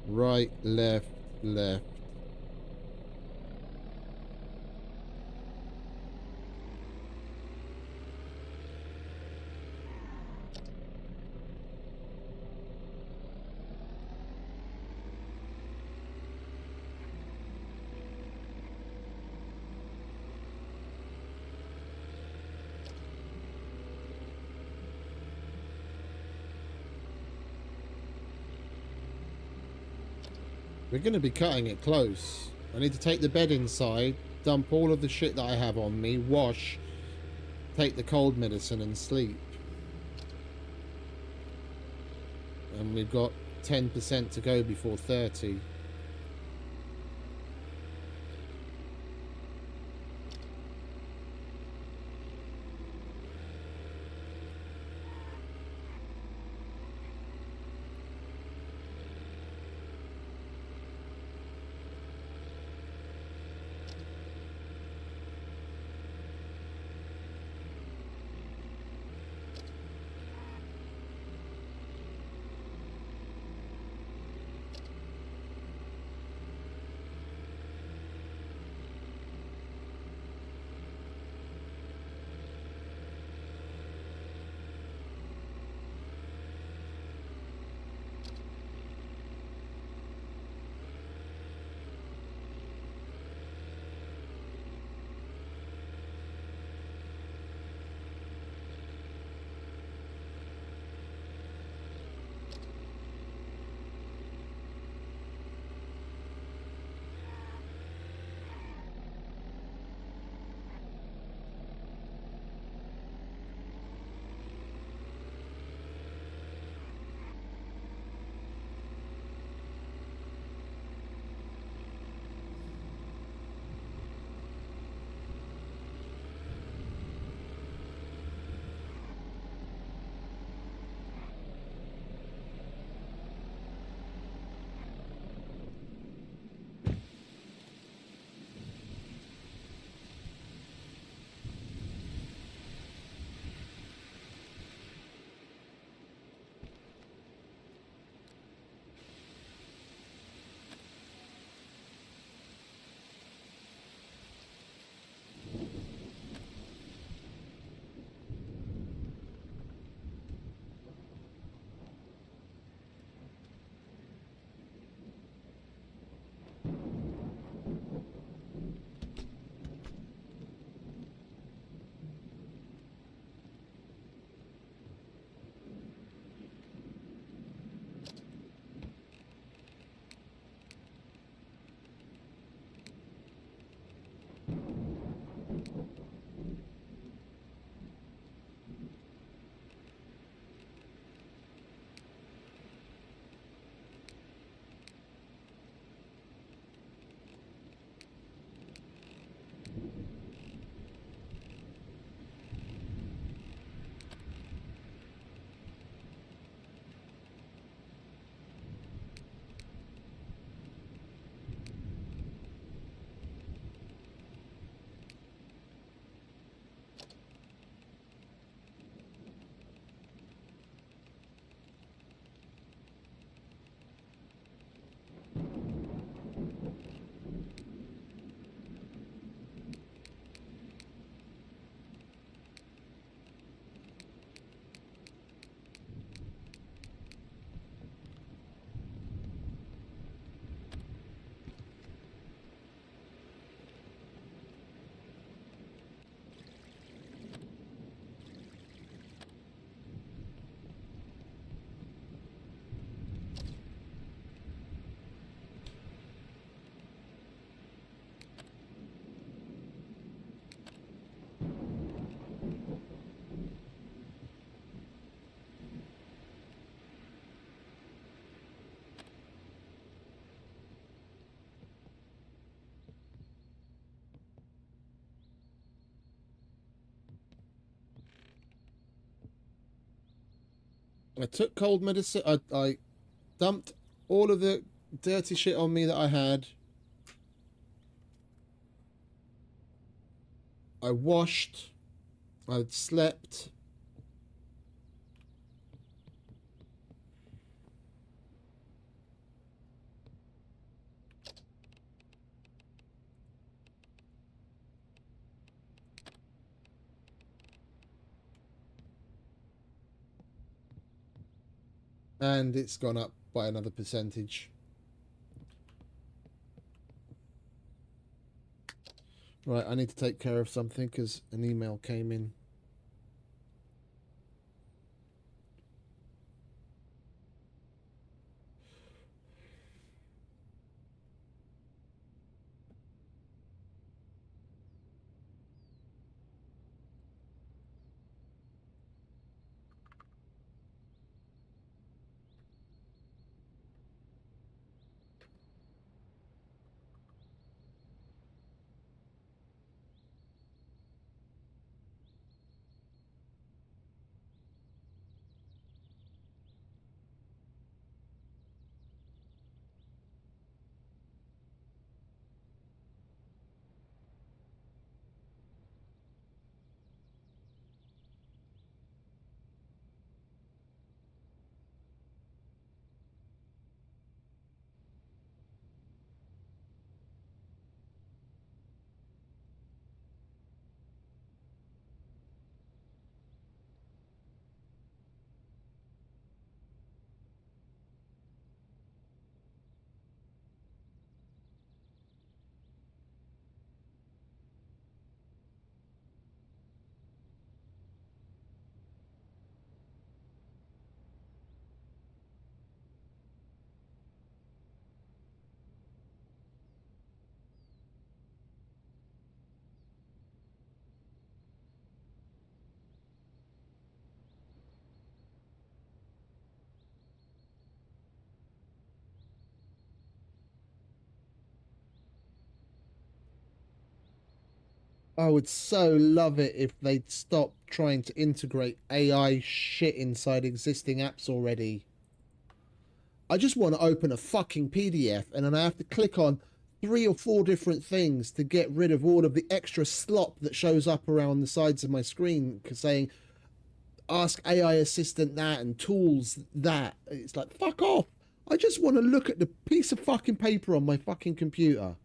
Right, left, left. We're going to be cutting it close. I need to take the bed inside, dump all of the shit that I have on me, wash, take the cold medicine and sleep. And we've got 10% to go before 30. I took cold medicine. I dumped all of the dirty shit on me that I had. I washed. I slept. And it's gone up by another percentage. Right, I need to take care of something because an email came in. I would so love it if they'd stop trying to integrate AI shit inside existing apps already. I just want to open a fucking PDF and then I have to click on 3 or 4 different things to get rid of all of the extra slop that shows up around the sides of my screen saying ask AI assistant that and tools that. It's like, fuck off. I just want to look at the piece of fucking paper on my fucking computer.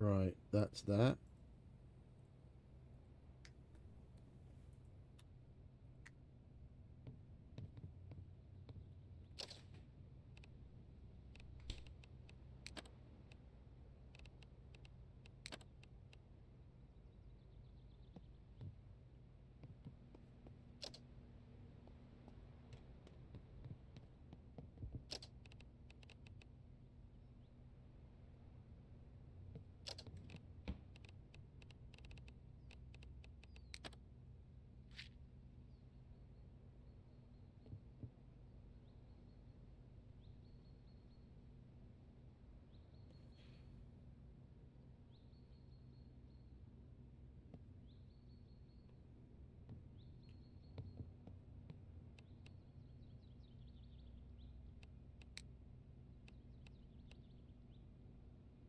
Right, that's that.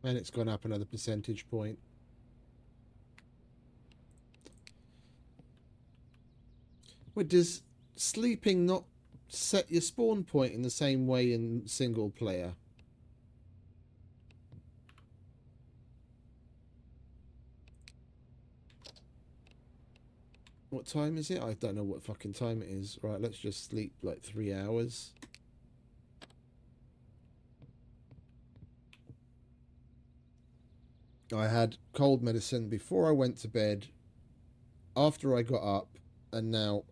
And it's gone up another percentage point. Wait, does sleeping not set your spawn point in the same way in single player? What time is it? I don't know what fucking time it is. Right, let's just sleep like 3 hours. I had cold medicine before I went to bed, after I got up, and now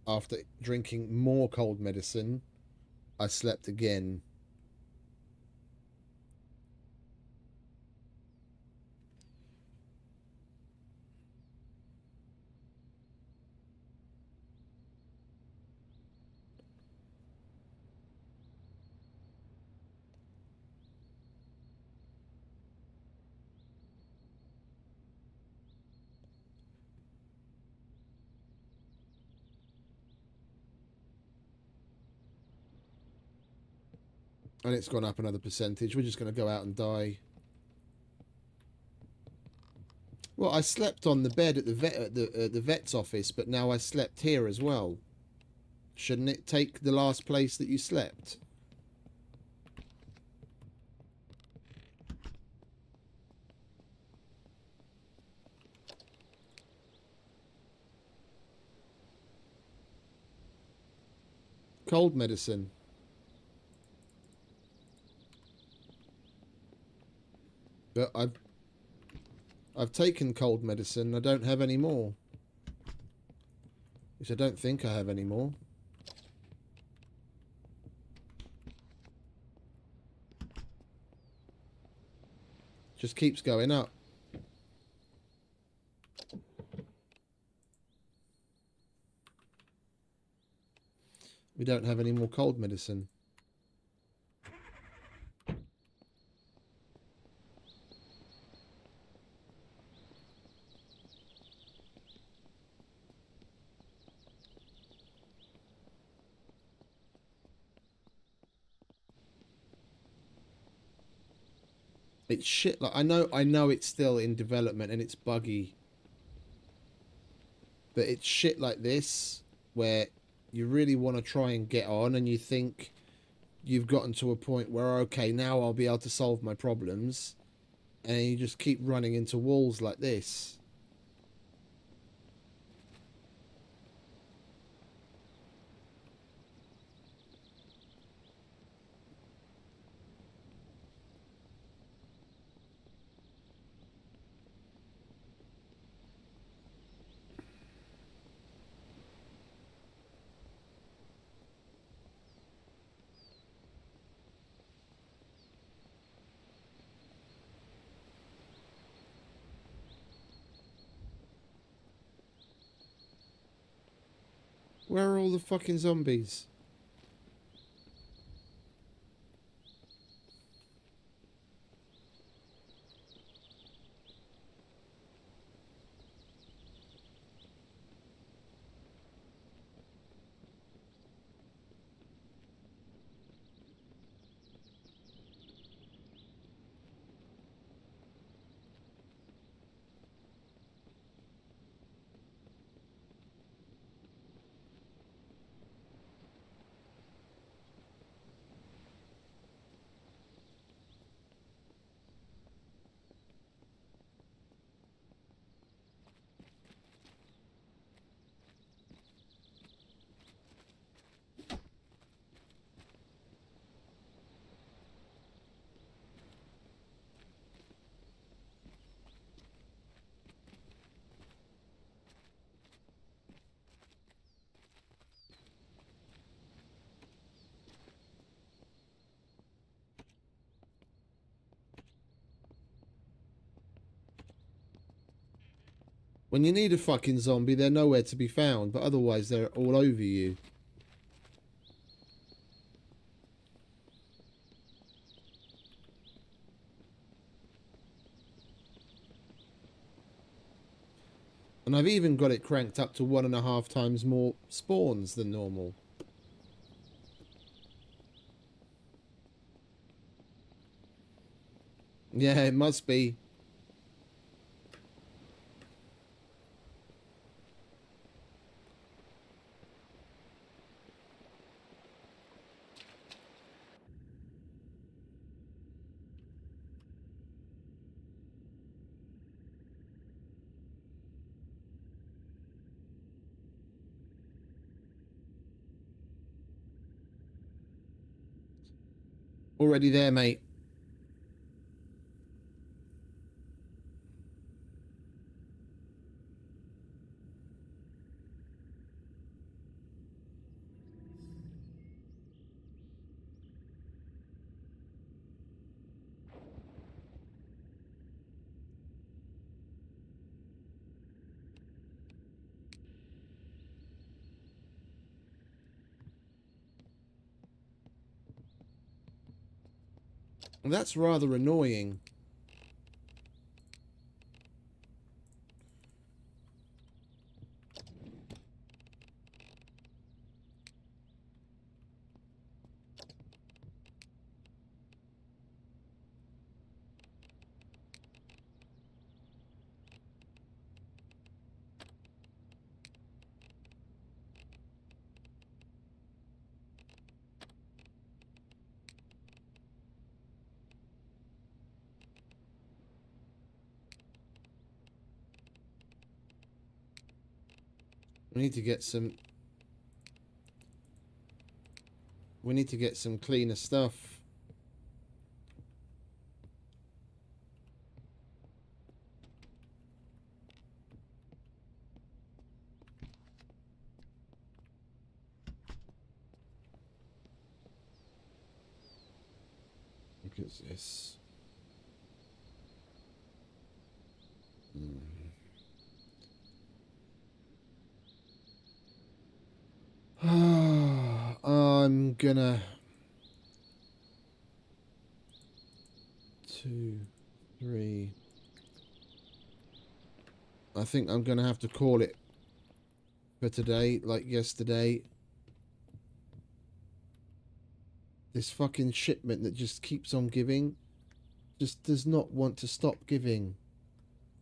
after drinking more cold medicine, I slept again. And it's gone up another percentage. We're just going to go out and die. Well, I slept on the bed at the vet's office, but now I slept here as well. Shouldn't it take the last place that you slept? Cold medicine. But I've taken cold medicine. I don't have any more. Which I don't think I have any more. Just keeps going up. We don't have any more cold medicine. It's shit. Like I know it's still in development and it's buggy. But it's shit like this where you really want to try and get on and you think you've gotten to a point where, okay, now I'll be able to solve my problems. And you just keep running into walls like this. Where are all the fucking zombies? When you need a fucking zombie, they're nowhere to be found, but otherwise they're all over you. And I've even got it cranked up to 1.5 times more spawns than normal. Yeah, it must be. Already there, mate. That's rather annoying. We need to get some... We need to get some cleaner stuff. Look at this. I'm gonna... 2, 3... I think I'm gonna have to call it for today, like yesterday. This fucking shipment that just keeps on giving just does not want to stop giving.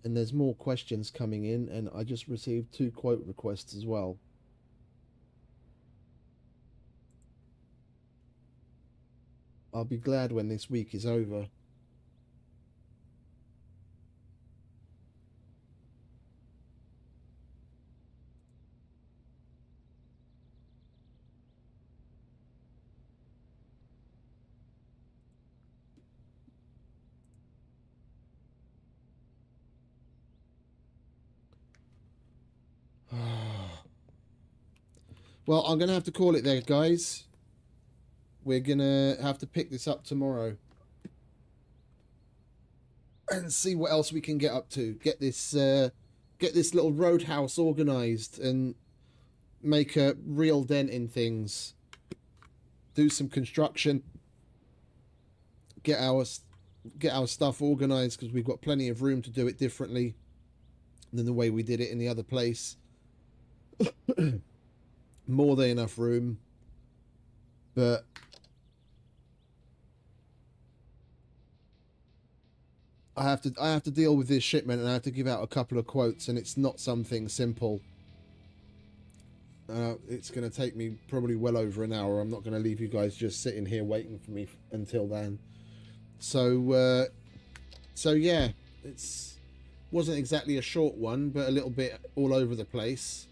And there's more questions coming in, and I just received 2 quote requests as well. I'll be glad when this week is over. Well, I'm going to have to call it there, guys. We're going to have to pick this up tomorrow. And see what else we can get up to. Get this little roadhouse organised and make a real dent in things. Do some construction. Get our stuff organised, because we've got plenty of room to do it differently than the way we did it in the other place. More than enough room, but I have to deal with this shipment, and I have to give out a couple of quotes, and it's not something simple. It's going to take me probably well over an hour. I'm not going to leave you guys just sitting here waiting for me until then. So yeah, wasn't exactly a short one, but a little bit all over the place.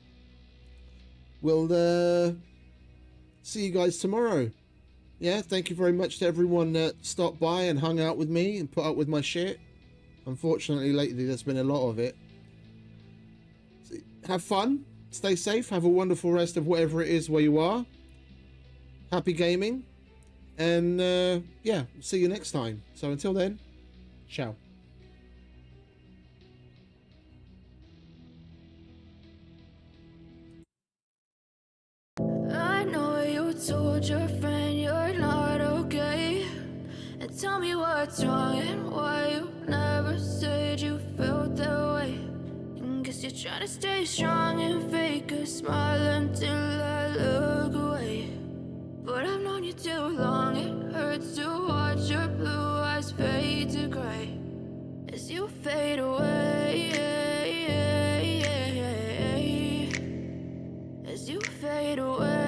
We'll see you guys tomorrow. Yeah, thank you very much to everyone that stopped by and hung out with me and put up with my shit. Unfortunately, lately there's been a lot of it. So, have fun, stay safe, have a wonderful rest of whatever it is where you are. Happy gaming, and yeah, see you next time. So until then, ciao. I know you told your friend you're not okay, and tell me what's wrong and why you never said you felt that way. And guess you're trying to stay strong and fake a smile until I look away. But I've known you too long, it hurts to watch your blue eyes fade to gray as you fade away, as you fade away.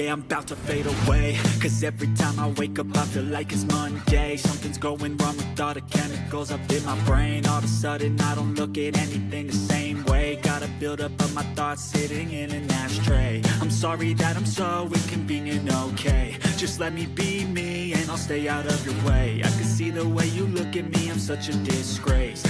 yeah, I'm about to fade away. Cause every time I wake up I feel like it's Monday. Something's going wrong with all the chemicals up in my brain. All of a sudden I don't look at anything the same way. Gotta build up of my thoughts sitting in an ashtray. I'm sorry that I'm so inconvenient, okay. Just let me be me and I'll stay out of your way. I can see the way you look at me, I'm such a disgrace.